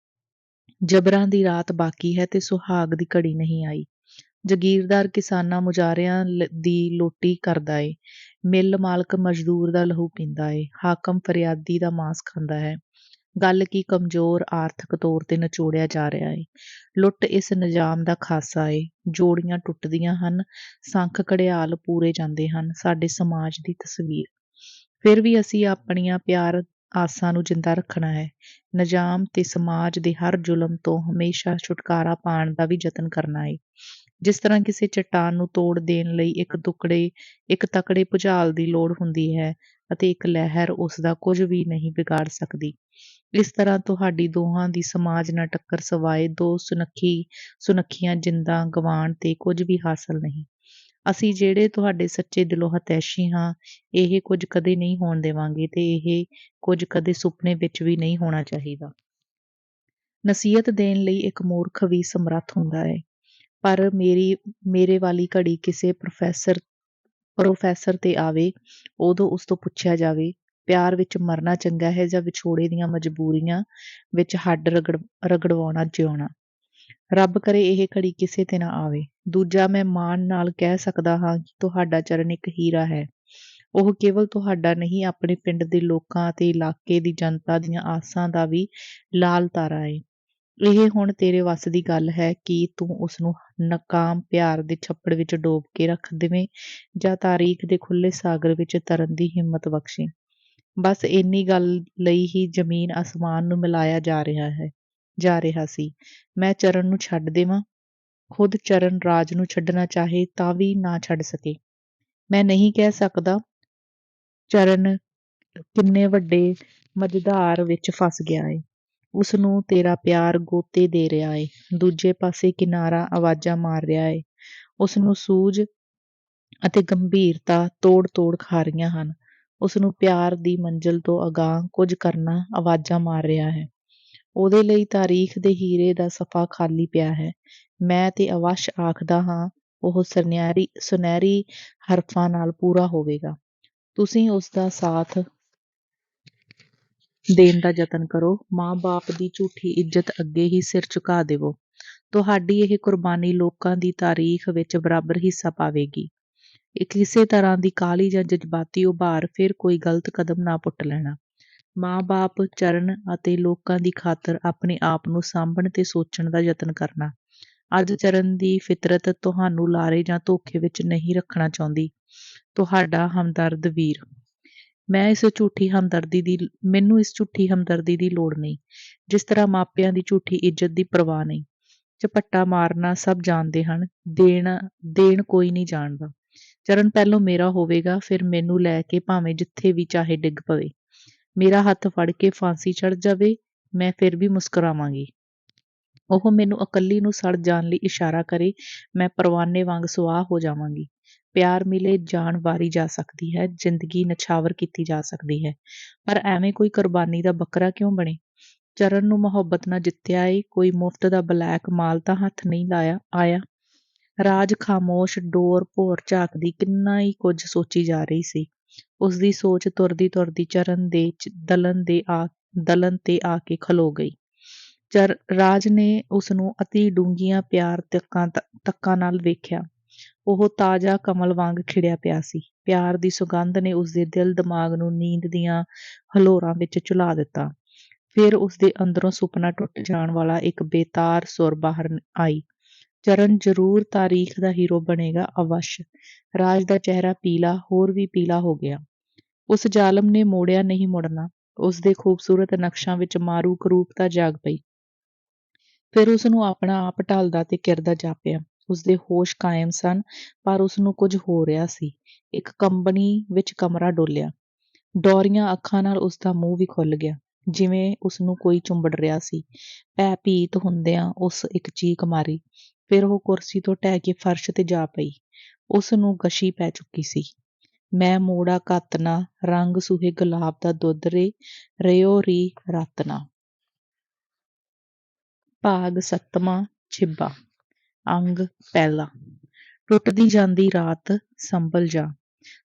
ਜਬਰਾਂ ਦੀ ਰਾਤ ਬਾਕੀ ਹੈ ਤੇ ਸੁਹਾਗ ਦੀ ਘੜੀ ਨਹੀਂ ਆਈ। ਜਗੀਰਦਾਰ ਕਿਸਾਨਾਂ ਮੁਜ਼ਾਹਰਿਆਂ ਦੀ ਲੋਟੀ ਕਰਦਾ ਏ। ਮਿੱਲ ਮਾਲਕ ਮਜ਼ਦੂਰ ਦਾ ਲਹੂ ਪੀਂਦਾ ਏ। ਹਾਕਮ ਫਰਿਆਦੀ ਦਾ ਮਾਸ ਖਾਂਦਾ ਹੈ। ਗੱਲ ਕੀ ਕਮਜ਼ੋਰ ਆਰਥਿਕ ਤੌਰ ਤੇ ਨਿਚੋੜਿਆ ਜਾ ਰਿਹਾ ਏ। ਲੁੱਟ ਇਸ ਨਿਜ਼ਾਮ ਦਾ ਖਾਸਾ ਏ। ਜੋੜੀਆਂ ਟੁੱਟਦੀਆਂ ਹਨ, ਸੰਖ ਘੜਿਆਲ ਪੂਰੇ ਜਾਂਦੇ ਹਨ। ਸਾਡੇ ਸਮਾਜ ਦੀ ਤਸਵੀਰ। ਫਿਰ ਵੀ ਅਸੀਂ ਆਪਣੀਆਂ ਪਿਆਰ ਆਸਾਂ ਨੂੰ ਜਿੰਦਾ ਰੱਖਣਾ ਹੈ। ਨਿਜ਼ਾਮ ਤੇ ਸਮਾਜ ਦੇ ਹਰ ਜ਼ੁਲਮ ਤੋਂ ਹਮੇਸ਼ਾ ਛੁਟਕਾਰਾ ਪਾਉਣ ਦਾ ਵੀ ਯਤਨ ਕਰਨਾ ਹੈ। ਜਿਸ ਤਰ੍ਹਾਂ ਕਿਸੇ ਚੱਟਾਨ ਨੂੰ ਤੋੜ ਦੇਣ ਲਈ ਇੱਕ ਤਕੜੇ ਭੁਚਾਲ ਦੀ ਲੋੜ ਹੁੰਦੀ ਹੈ ਅਤੇ ਇੱਕ ਲਹਿਰ ਉਸ ਦਾ ਕੁਝ ਵੀ ਨਹੀਂ ਵਿਗਾੜ ਸਕਦੀ, ਇਸ ਤਰ੍ਹਾਂ ਤੁਹਾਡੀ ਦੋਹਾਂ ਦੀ ਸਮਾਜ ਨਾਲ ਟੱਕਰ ਸਵਾਏ 2 ਸੁਨੱਖੀਆਂ ਜਿੰਦਾਂ ਗਵਾਉਣ ਤੇ ਕੁਝ ਵੀ ਹਾਸਲ ਨਹੀਂ। ਅਸੀਂ ਜਿਹੜੇ ਤੁਹਾਡੇ ਸੱਚੇ ਦਿਲੋਂ ਹਤੈਸ਼ੀ ਹਾਂ, ਇਹ ਕੁਝ ਕਦੇ ਨਹੀਂ ਹੋਣ ਦੇਵਾਂਗੇ ਤੇ ਇਹ ਕੁਝ ਕਦੇ ਸੁਪਨੇ ਵਿੱਚ ਵੀ ਨਹੀਂ ਹੋਣਾ ਚਾਹੀਦਾ। ਨਸੀਹਤ ਦੇਣ ਲਈ ਇੱਕ ਮੂਰਖ ਵੀ ਸਮਰੱਥ ਹੁੰਦਾ ਹੈ, ਪਰ ਮੇਰੇ ਵਾਲੀ ਘੜੀ ਕਿਸੇ ਪ੍ਰੋਫੈਸਰ ਤੇ ਆਵੇ, ਉਦੋਂ ਉਸ ਤੋਂ ਪੁੱਛਿਆ ਜਾਵੇ, ਪਿਆਰ ਵਿੱਚ ਮਰਨਾ ਚੰਗਾ ਹੈ ਜਾਂ ਵਿਛੋੜੇ ਦੀਆਂ ਮਜਬੂਰੀਆਂ ਵਿੱਚ ਹੱਡ ਰਗੜਵਾਉਣਾ ਜਿਉਣਾ। ਰੱਬ ਕਰੇ ਇਹ ਘੜੀ ਕਿਸੇ ਤੇ ਨਾ ਆਵੇ। ਦੂਜਾ, ਮੈਂ ਮਾਣ ਨਾਲ ਕਹਿ ਸਕਦਾ ਹਾਂ ਕਿ ਤੁਹਾਡਾ ਚਰਨ ਇੱਕ ਹੀਰਾ ਹੈ। ਉਹ ਕੇਵਲ ਤੁਹਾਡਾ ਨਹੀਂ, ਆਪਣੇ ਪਿੰਡ ਦੇ ਲੋਕਾਂ ਅਤੇ ਇਲਾਕੇ ਦੀ ਜਨਤਾ ਦੀਆਂ ਆਸਾਂ ਦਾ ਵੀ ਲਾਲ ਤਾਰਾ ਹੈ। ਇਹ ਹੁਣ ਤੇਰੇ ਵੱਸ ਦੀ ਗੱਲ ਹੈ ਕਿ ਤੂੰ ਉਸਨੂੰ ਨਕਾਮ ਪਿਆਰ ਦੇ ਛੱਪੜ ਵਿੱਚ ਡੋਬ ਕੇ ਰੱਖ ਦੇਵੇਂ ਜਾਂ ਤਾਰੀਖ ਦੇ ਖੁੱਲ੍ਹੇ ਸਾਗਰ ਵਿੱਚ ਤਰਨ ਦੀ ਹਿੰਮਤ ਬਖਸ਼ੇ। ਬਸ ਇੰਨੀ ਗੱਲ ਲਈ ਹੀ ਜ਼ਮੀਨ ਅਸਮਾਨ ਨੂੰ ਮਿਲਾਇਆ ਜਾ ਰਿਹਾ ਸੀ। ਮੈਂ ਚਰਨ ਨੂੰ ਛੱਡ ਦੇਵਾਂ। ਖੁਦ ਚਰਨ ਰਾਜ ਨੂੰ ਛੱਡਣਾ ਚਾਹੇ ਤਾਂ ਵੀ ਨਾ ਛੱਡ ਸਕੇ। ਮੈਂ ਨਹੀਂ ਕਹਿ ਸਕਦਾ ਚਰਨ ਕਿੰਨੇ ਵੱਡੇ ਮਝਧਾਰ ਵਿੱਚ ਫਸ ਗਿਆ ਏ। ਉਸ ਨੂੰ ਤੇਰਾ ਪਿਆਰ ਗੋਤੇ ਦੇ ਰਿਹਾ ਏ। ਦੂਜੇ ਪਾਸੇ ਕਿਨਾਰਾ ਆਵਾਜ਼ਾਂ ਮਾਰ ਰਿਹਾ ਏ। ਉਸ ਨੂੰ ਸੂਝ ਅਤੇ ਗੰਭੀਰਤਾ ਤੋੜ ਖਾ ਰਹੀਆਂ ਹਨ। ਉਸ ਨੂੰ ਪਿਆਰ ਦੀ ਮੰਜ਼ਿਲ ਤੋਂ ਅਗਾਂਹ ਕੁਝ ਕਰਨਾ ਆਵਾਜ਼ਾਂ ਮਾਰ ਰਿਹਾ ਹੈ। ਉਹਦੇ ਲਈ ਤਾਰੀਖ ਦੇ ਹੀਰੇ ਦਾ ਸਫ਼ਾ ਖਾਲੀ ਪਿਆ ਹੈ। ਮੈਂ ਤੇ ਅਵੱਸ਼ ਆਖਦਾ ਹਾਂ, ਉਹ ਸੁਨਹਿਰੀ ਹਰਫਾਂ ਨਾਲ ਪੂਰਾ ਹੋਵੇਗਾ। ਤੁਸੀਂ ਉਸ ਦਾ ਸਾਥ ਦੇਣ ਦਾ ਯਤਨ ਕਰੋ। ਮਾਂ-ਬਾਪ ਦੀ ਝੂਠੀ ਇੱਜ਼ਤ ਅੱਗੇ ਹੀ ਸਿਰ ਝੁਕਾ ਦੇਵੋ। ਤੁਹਾਡੀ ਇਹ ਕੁਰਬਾਨੀ ਲੋਕਾਂ ਦੀ ਤਾਰੀਖ ਵਿੱਚ ਬਰਾਬਰ ਹਿੱਸਾ ਪਾਵੇਗੀ। ਕਿਸੇ ਤਰ੍ਹਾਂ ਦੀ ਕਾਹਲੀ ਜਾਂ ਜਜ਼ਬਾਤੀ ਉਭਾਰ ਫਿਰ ਕੋਈ ਗਲਤ ਕਦਮ ਨਾ ਪੁੱਟ ਲੈਣਾ। ਮਾਂ-ਬਾਪ, ਚਰਨ ਅਤੇ ਲੋਕਾਂ ਦੀ ਖਾਤਰ ਆਪਣੇ ਆਪ ਨੂੰ ਸਾਂਭਣ ਤੇ ਸੋਚਣ ਦਾ ਯਤਨ ਕਰਨਾ। ਅੱਜ ਚਰਨ ਦੀ ਫਿਤਰਤ ਤੁਹਾਨੂੰ ਲਾਰੇ ਜਾਂ ਧੋਖੇ ਵਿੱਚ ਨਹੀਂ ਰੱਖਣਾ ਚਾਹੁੰਦੀ। ਤੁਹਾਡਾ ਹਮਦਰਦ ਵੀਰ। ਮੈਨੂੰ ਇਸ ਝੂਠੀ ਹਮਦਰਦੀ ਦੀ ਲੋੜ ਨਹੀਂ। ਜਿਸ ਤਰ੍ਹਾਂ ਮਾਪਿਆਂ ਦੀ ਝੂਠੀ ਇੱਜ਼ਤ ਦੀ ਪਰਵਾਹ ਨਹੀਂ। ਝਪੱਟਾ ਮਾਰਨਾ ਸਭ ਜਾਣਦੇ ਹਨ, ਦੇਣ ਕੋਈ ਨਹੀਂ ਜਾਣਦਾ। ਚਰਨ ਪਹਿਲੋਂ ਮੇਰਾ ਹੋਵੇਗਾ, ਫਿਰ ਮੈਨੂੰ ਲੈ ਕੇ ਭਾਵੇਂ ਜਿੱਥੇ ਵੀ ਚਾਹੇ ਡਿੱਗ ਪਵੇ। ਮੇਰਾ ਹੱਥ ਫੜ ਕੇ ਫਾਂਸੀ ਚੜ੍ਹ ਜਾਵੇ, ਮੈਂ ਫਿਰ ਵੀ ਮੁਸਕਰਾਵਾਂਗੀ। ਉਹ ਮੈਨੂੰ ਇਕੱਲੀ ਨੂੰ ਸੜ ਜਾਣ ਲਈ ਇਸ਼ਾਰਾ ਕਰੇ, ਮੈਂ ਪਰਵਾਨੇ ਵਾਂਗ ਸੁਆਹ ਹੋ ਜਾਵਾਂਗੀ। ਪਿਆਰ ਮਿਲੇ, ਜਾਨ ਵਾਰੀ ਜਾ ਸਕਦੀ ਹੈ, ਜ਼ਿੰਦਗੀ ਨਛਾਵਰ ਕੀਤੀ ਜਾ ਸਕਦੀ ਹੈ, ਪਰ ਐਵੇਂ ਕੋਈ ਕੁਰਬਾਨੀ ਦਾ ਬੱਕਰਾ ਕਿਉਂ ਬਣੇ? ਚਰਨ ਨੂੰ ਮੁਹੱਬਤ ਨਾਲ ਜਿੱਤਿਆ ਏ, ਕੋਈ ਮੁਫਤ ਦਾ ਬਲੈਕ ਮਾਲ ਤਾਂ ਹੱਥ ਨਹੀਂ ਆਇਆ। ਰਾਜ ਖਾਮੋਸ਼ ਡੋਰ ਭੌਰ ਝਾਕਦੀ ਕਿੰਨਾ ਹੀ ਕੁਝ ਸੋਚੀ ਜਾ ਰਹੀ ਸੀ। ਉਸਦੀ ਸੋਚ ਤੁਰਦੀ ਚਰਨ ਦੇ ਦਲਨ ਤੇ ਆ ਕੇ ਖਲੋ ਗਈ। ਰਾਜ ਨੇ ਉਸਨੂੰ ਅਤੀ ਡੂੰਘੀਆਂ ਪਿਆਰ ਤੱਕਾਂ ਨਾਲ ਵੇਖਿਆ। ਉਹ ਤਾਜ਼ਾ ਕਮਲ ਵਾਂਗ ਖਿੜਿਆ ਪਿਆ ਸੀ। ਪਿਆਰ ਦੀ ਸੁਗੰਧ ਨੇ ਉਸਦੇ ਦਿਲ ਦਿਮਾਗ ਨੂੰ ਨੀਂਦ ਦੀਆਂ ਹਲੋਰਾਂ ਵਿੱਚ ਝੁਲਾ ਦਿੱਤਾ। ਫਿਰ ਉਸਦੇ ਅੰਦਰੋਂ ਸੁਪਨਾ ਟੁੱਟ ਜਾਣ ਵਾਲਾ ਇੱਕ ਬੇਤਾਰ ਸੁਰ ਬਾਹਰ ਆਈ, ਚਰਨ ਜ਼ਰੂਰ ਤਾਰੀਖ ਦਾ ਹੀਰੋ ਬਣੇਗਾ, ਅਵੱਸ਼। ਰਾਜ ਦਾ ਚਿਹਰਾ ਪੀਲਾ, ਹੋਰ ਵੀ ਪੀਲਾ ਹੋ ਗਿਆ। ਉਸ ਜ਼ਾਲਮ ਨੇ ਮੋੜਿਆ ਨਹੀਂ ਮੁੜਨਾ। ਉਸਦੇ ਖੂਬਸੂਰਤ ਨਕਸ਼ਾਂ ਵਿੱਚ ਮਾਰੂ ਕਰੂਪਤਾ ਜਾਗ ਪਈ। ਫਿਰ ਉਸਨੂੰ ਆਪਣਾ ਆਪ ਢਲਦਾ ਤੇ ਕਿਰਦਾ ਜਾਪਿਆ। ਉਸਦੇ ਹੋਸ਼ ਕਾਇਮ ਸਨ, ਪਰ ਉਸਨੂੰ ਕੁਝ ਹੋ ਰਿਹਾ ਸੀ। ਇੱਕ ਕੰਬਣੀ ਵਿੱਚ ਕਮਰਾ ਡੋਲਿਆ। ਡੌਰੀਆਂ ਅੱਖਾਂ ਨਾਲ ਉਸਦਾ ਮੂੰਹ ਵੀ ਖੁੱਲ੍ਹ ਗਿਆ, ਜਿਵੇਂ ਉਸਨੂੰ ਕੋਈ ਚੁੰਬੜ ਰਿਹਾ ਸੀ। ਭੈਭੀਤ ਹੁੰਦਿਆਂ ਉਸ ਇੱਕ ਚੀਕ ਮਾਰੀ। ਫਿਰ ਉਹ ਕੁਰਸੀ ਤੋਂ ਢਹਿ ਕੇ ਫਰਸ਼ ਤੇ ਜਾ ਪਈ। ਉਸ ਨੂੰ ਗਸ਼ੀ ਪੈ ਚੁੱਕੀ ਸੀ। ਮੈਂ ਮੋੜਾ ਘੱਤਨਾ, ਰੰਗ ਸੂਹੇ ਗੁਲਾਬ ਦਾ ਦੁੱਧ ਰਿਓ ਰੀ ਰਤਨਾ। ਭਾਗ 7ਵਾਂ। ਛਿੱਬਾ। ਅੰਗ ਪਹਿਲਾ। ਟੁੱਟਦੀ ਜਾਂਦੀ ਰਾਤ, ਸੰਭਲ ਜਾ।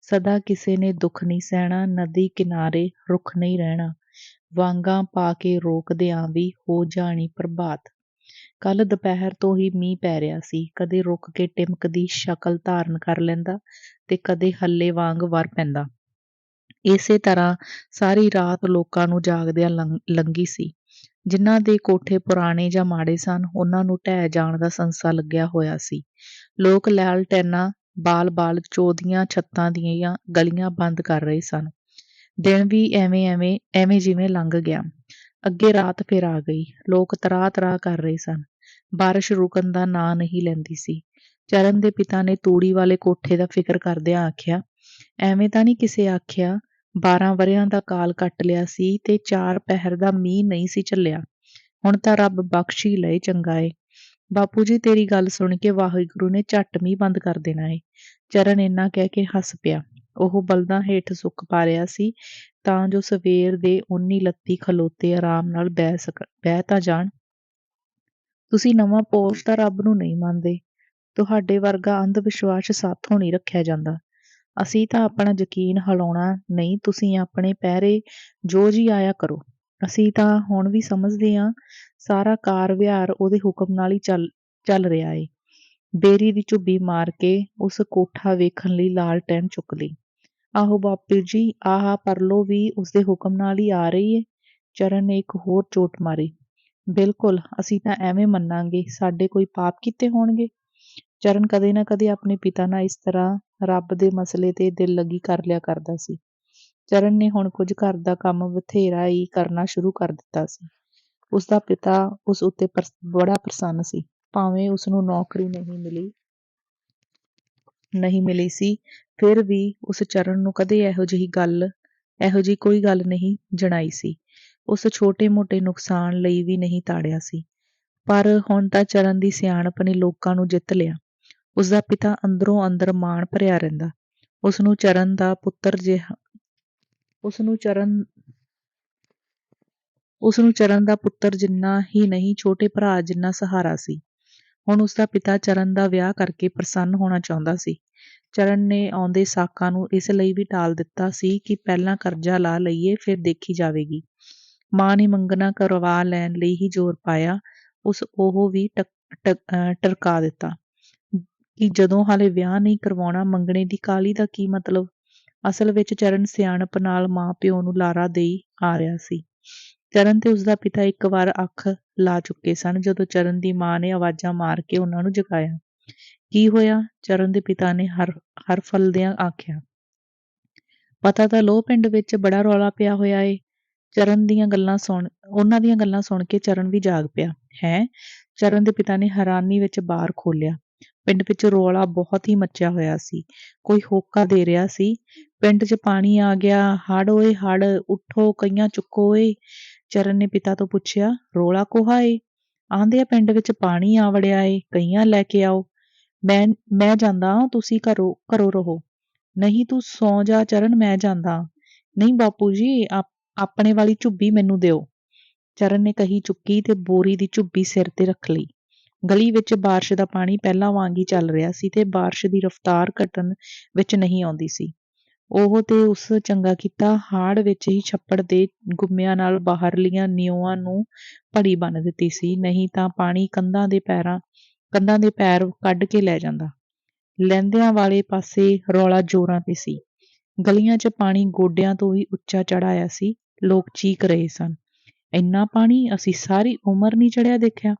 ਸਦਾ ਕਿਸੇ ਨੇ ਦੁੱਖ ਨਹੀਂ ਸਹਿਣਾ, ਨਦੀ ਕਿਨਾਰੇ ਰੁੱਖ ਨਹੀਂ ਰਹਿਣਾ। ਵਾਂਗਾਂ ਪਾ ਕੇ ਰੋਕਦਿਆਂ ਵੀ ਹੋ ਜਾਣੀ ਪ੍ਰਭਾਤ। ਕੱਲ੍ਹ ਦੁਪਹਿਰ ਤੋਂ ਹੀ ਮੀਂਹ ਪੈ ਰਿਹਾ ਸੀ। ਕਦੇ ਰੁਕ ਕੇ ਟਿਮਕ ਦੀ ਸ਼ਕਲ ਧਾਰਨ ਕਰ ਲੈਂਦਾ ਤੇ ਕਦੇ ਹੱਲੇ ਵਾਂਗ ਵਰ ਪੈਂਦਾ। ਇਸੇ ਤਰ੍ਹਾਂ ਸਾਰੀ ਰਾਤ ਲੋਕਾਂ ਨੂੰ ਜਾਗਦਿਆਂ ਲੰਘੀ ਸੀ। ਜਿਨ੍ਹਾਂ ਦੇ ਕੋਠੇ ਪੁਰਾਣੇ ਜਾਂ ਮਾੜੇ ਸਨ, ਉਹਨਾਂ ਨੂੰ ਢਹਿ ਜਾਣ ਦਾ ਸੰਸਾ ਲੱਗਿਆ ਹੋਇਆ ਸੀ। ਲੋਕ ਲਾਲਟੈਨਾਂ ਬਾਲ ਚੌਧੀਆਂ ਛੱਤਾਂ ਦੀਆਂ ਗਲੀਆਂ ਬੰਦ ਕਰ ਰਹੇ ਸਨ। ਦਿਨ ਵੀ ਐਵੇਂ ਜਿਵੇਂ ਲੰਘ ਗਿਆ। ਅੱਗੇ ਰਾਤ ਫਿਰ ਆ ਗਈ। ਲੋਕ ਤਰਾਹ ਕਰ ਰਹੇ ਸਨ। ਬਾਰਿਸ਼ ਰੁਕਣ ਦਾ ਨਾਂ ਨਹੀਂ ਲੈਂਦੀ ਸੀ। ਚਰਨ ਦੇ ਪਿਤਾ ਨੇ ਤੂੜੀ ਵਾਲੇ ਕੋਠੇ ਦਾ ਫਿਕਰ ਕਰਦਿਆਂ ਆਖਿਆ, ਐਵੇਂ ਤਾਂ ਨਹੀਂ ਕਿਸੇ ਆਖਿਆ 12 ਵਰ੍ਹਿਆਂ ਦਾ ਕਾਲ ਕੱਟ ਲਿਆ ਸੀ ਤੇ 4 ਪਹਿਰ ਦਾ ਮੀਂਹ ਨਹੀਂ ਸੀ ਝੱਲਿਆ। ਹੁਣ ਤਾਂ ਰੱਬ ਬਖਸ਼ ਹੀ ਲਏ, ਚੰਗਾ ਏ। ਬਾਪੂ ਜੀ, ਤੇਰੀ ਗੱਲ ਸੁਣ ਕੇ ਵਾਹਿਗੁਰੂ ਨੇ ਝੱਟ ਮੀਂਹ ਬੰਦ ਕਰ ਦੇਣਾ ਏ। ਚਰਨ ਇੰਨਾ ਕਹਿ ਕੇ ਹੱਸ ਪਿਆ। ਉਹ ਬਲਦਾਂ ਹੇਠ ਸੁੱਕ ਪਾ ਰਿਹਾ ਸੀ ਤਾਂ ਜੋ ਸਵੇਰ ਦੇ ਉੱਨੀ ਲੱਤੀ ਖਲੋਤੇ ਆਰਾਮ ਨਾਲ ਬਹਿ ਤਾਂ ਜਾਣ। ਤੁਸੀਂ ਨਵਾਂ ਪੋਸ਼ ਤਾਂ ਰੱਬ ਨੂੰ ਨਹੀਂ ਮੰਨਦੇ। ਤੁਹਾਡੇ ਵਰਗਾ ਅੰਧ ਵਿਸ਼ਵਾਸ ਸਾਥੋਂ ਨਹੀਂ ਰੱਖਿਆ ਜਾਂਦਾ। ਅਸੀਂ ਤਾਂ ਆਪਣਾ ਯਕੀਨ ਹਿਲਾਉਣਾ ਨਹੀਂ, ਤੁਸੀਂ ਆਪਣੇ ਪਹਿਰੇ ਜੋ ਜੀ ਆਇਆ ਕਰੋ। ਅਸੀਂ ਤਾਂ ਹੁਣ ਵੀ ਸਮਝਦੇ ਹਾਂ, ਸਾਰਾ ਕਾਰ ਵਿਹਾਰ ਉਹਦੇ ਹੁਕਮ ਨਾਲ ਹੀ ਚੱਲ ਰਿਹਾ ਏ। ਬੇਰੀ ਦੀ ਝੁੱਬੀ ਮਾਰ ਕੇ ਉਸ ਕੋਠਾ ਵੇਖਣ ਲਈ ਲਾਲਟੈਨ ਚੁੱਕ ਲਈ। ਆਹੋ ਬਾਪੂ ਜੀ, ਆਹ ਪਰਲੋ ਵੀ ਉਸਦੇ ਹੁਕਮ ਨਾਲ ਹੀ ਆ ਰਹੀ ਏ। ਚਰਨ ਨੇ ਇੱਕ ਹੋਰ ਚੋਟ ਮਾਰੀ। ਬਿਲਕੁਲ, ਅਸੀਂ ਤਾਂ ਐਵੇਂ ਮੰਨਾਂਗੇ, ਸਾਡੇ ਕੋਈ ਪਾਪ ਕੀਤੇ ਹੋਣਗੇ। ਚਰਨ ਕਦੇ ਨਾ ਕਦੇ ਆਪਣੇ ਪਿਤਾ ਨਾਲ ਇਸ ਤਰ੍ਹਾਂ ਰੱਬ ਦੇ ਮਸਲੇ ਤੇ ਦਿਲ ਲੱਗੀ ਕਰ ਲਿਆ ਕਰਦਾ ਸੀ। ਚਰਨ ਨੇ ਹੁਣ ਕੁਝ ਘਰ ਦਾ ਕੰਮ ਬਥੇਰਾ ਹੀ ਕਰਨਾ ਸ਼ੁਰੂ ਕਰ ਦਿੱਤਾ ਸੀ। ਉਸਦਾ ਪਿਤਾ ਉਸ ਉੱਤੇ ਬੜਾ ਪ੍ਰਸੰਨ ਸੀ। ਭਾਵੇਂ ਉਸਨੂੰ ਨੌਕਰੀ ਨਹੀਂ ਮਿਲੀ ਸੀ, ਫਿਰ ਵੀ ਉਸ ਚਰਨ ਨੂੰ ਕਦੇ ਇਹੋ ਜਿਹੀ ਕੋਈ ਗੱਲ ਨਹੀਂ ਜਣਾਈ ਸੀ। ਉਸ ਛੋਟੇ-ਮੋਟੇ ਨੁਕਸਾਨ ਲਈ ਵੀ ਨਹੀਂ ਤਾੜਿਆ ਸੀ। ਪਰ ਹੁਣ ਤਾਂ ਚਰਨ ਦੀ ਸਿਆਣਪ ਨੇ ਲੋਕਾਂ ਨੂੰ ਜਿੱਤ ਲਿਆ। ਉਸਦਾ ਪਿਤਾ ਅੰਦਰੋਂ ਅੰਦਰ ਮਾਣ ਭਰਿਆ ਰਹਿੰਦਾ। ਉਸਨੂੰ ਚਰਨ ਦਾ ਪੁੱਤਰ ਜਿੰਨਾ ਹੀ ਨਹੀਂ, ਛੋਟੇ ਭਰਾ ਜਿੰਨਾ ਸਹਾਰਾ ਸੀ। ਹੁਣ ਉਸਦਾ ਪਿਤਾ ਚਰਨ ਦਾ ਵਿਆਹ ਕਰਕੇ ਪ੍ਰਸੰਨ ਹੋਣਾ ਚਾਹੁੰਦਾ ਸੀ। ਚਰਨ ਨੇ ਆਉਂਦੇ ਸਾਕਾਂ ਨੂੰ ਇਸ ਲਈ ਵੀ ਟਾਲ ਦਿੱਤਾ ਸੀ ਕਿ ਪਹਿਲਾਂ ਕਰਜ਼ਾ ਲਾ ਲਈਏ, ਫਿਰ ਦੇਖੀ ਜਾਵੇਗੀ। ਮਾਂ ਨੇ ਮੰਗਣਾ ਕਰਵਾ ਲੈਣ ਲਈ ਹੀ ਜ਼ੋਰ ਪਾਇਆ। ਉਹ ਵੀ ਟਰਕਾ ਦਿੱਤਾ ਕਿ ਜਦੋਂ ਹਾਲੇ ਵਿਆਹ ਨਹੀਂ ਕਰਵਾਉਣਾ, ਮੰਗਣੇ ਦੀ ਕਾਹਲੀ ਦਾ ਕੀ ਮਤਲਬ। ਅਸਲ ਵਿੱਚ ਚਰਨ ਸਿਆਣਪ ਨਾਲ ਮਾਂ ਪਿਓ ਨੂੰ ਲਾਰਾ ਦੇਈ ਆ ਰਿਹਾ ਸੀ। ਚਰਨ ਤੇ ਉਸਦਾ ਪਿਤਾ ਇੱਕ ਵਾਰ ਅੱਖ ਲਾ ਚੁੱਕੇ ਸਨ ਜਦੋਂ ਚਰਨ ਦੀ ਮਾਂ ਨੇ ਆਵਾਜ਼ਾਂ ਮਾਰ ਕੇ ਉਹਨਾਂ ਨੂੰ ਜਗਾਇਆ। ਕੀ ਹੋਇਆ? ਚਰਨ ਦੇ ਪਿਤਾ ਨੇ ਹਰਫਲਦਿਆਂ ਆਖਿਆ। ਪਤਾ ਤਾਂ ਲਓ, ਪਿੰਡ ਵਿੱਚ ਬੜਾ ਰੌਲਾ ਪਿਆ ਹੋਇਆ ਏ। ਉਹਨਾਂ ਦੀਆਂ ਗੱਲਾਂ ਸੁਣ ਕੇ ਚਰਨ ਵੀ ਜਾਗ ਪਿਆ। ਹੈਂ? ਚਰਨ ਦੇ ਪਿਤਾ ਨੇ ਹੈਰਾਨੀ ਵਿੱਚ ਬਾਰ ਖੋਲਿਆ। ਪਿੰਡ ਵਿੱਚ ਰੌਲਾ ਬਹੁਤ ਹੀ ਮੱਚਿਆ ਹੋਇਆ ਸੀ। ਕੋਈ ਹੋਕਾ ਦੇ ਰਿਹਾ ਸੀ, ਪਿੰਡ 'ਚ ਪਾਣੀ ਆ ਗਿਆ, ਹੜ੍ਹ ਓਏ ਹੜ੍ਹ, ਉੱਠੋ ਕਈਆਂ ਚੁੱਕੋ ਓਏ। ਚਰਨ ਨੇ ਪਿਤਾ ਤੋਂ ਪੁੱਛਿਆ, ਰੌਲਾ ਕੋਹਾ ਏ? ਆਂਦੇ ਆ ਪਿੰਡ ਵਿੱਚ ਪਾਣੀ ਆ ਵੜਿਆ ਏ, ਕਈਆਂ ਲੈ ਕੇ ਆਓ। ਮੈਂ ਜਾਂਦਾ, ਤੁਸੀਂ ਘਰੋਂ ਰਹੋ। ਨਹੀਂ, ਤੂੰ ਸੌਂ ਜਾ ਚਰਨ, ਮੈਂ ਜਾਂਦਾ। ਨਹੀਂ ਬਾਪੂ ਜੀ, ਆਪਣੇ ਵਾਲੀ ਝੁੱਬੀ ਮੈਨੂੰ ਦਿਓ। ਚਰਨ ਨੇ ਕਹੀ ਚੁੱਕੀ ਤੇ ਬੋਰੀ ਦੀ ਝੁੱਬੀ ਸਿਰ ਤੇ ਰੱਖ ਲਈ। ਗਲੀ ਵਿੱਚ ਬਾਰਿਸ਼ ਦਾ ਪਾਣੀ ਪਹਿਲਾਂ ਵਾਂਗ ਹੀ ਚੱਲ ਰਿਹਾ ਸੀ ਤੇ ਬਾਰਿਸ਼ ਦੀ ਰਫ਼ਤਾਰ ਘਟਣ ਵਿੱਚ ਨਹੀਂ ਆਉਂਦੀ ਸੀ। ਉਹ ਤੇ ਉਸ ਚੰਗਾ ਕੀਤਾ, ਹਾੜ ਵਿੱਚ ਹੀ ਛੱਪੜ ਦੇ ਗੁੰਮਿਆਂ ਨਾਲ ਬਾਹਰਲੀਆਂ ਨਿਊਆਂ ਨੂੰ ਭੜੀ ਬੰਨ੍ਹ ਦਿੱਤੀ ਸੀ, ਨਹੀਂ ਤਾਂ ਪਾਣੀ ਕੰਧਾਂ ਦੇ ਪੈਰ ਕੱਢ ਕੇ ਲੈ ਜਾਂਦਾ। ਲਹਿੰਦਿਆਂ ਵਾਲੇ ਪਾਸੇ ਰੌਲਾ ਜ਼ੋਰਾਂ ਤੇ ਸੀ। ਗਲੀਆਂ 'ਚ ਪਾਣੀ ਗੋਡਿਆਂ ਤੋਂ ਵੀ ਉੱਚਾ ਚੜ੍ਹ ਆਇਆ ਸੀ। ਲੋਕ ਚੀਕ ਰਹੇ ਸਨ, ਇੰਨਾ ਪਾਣੀ ਅਸੀਂ ਸਾਰੀ ਉਮਰ ਨਹੀਂ ਚੜ੍ਹਿਆ ਦੇਖਿਆ।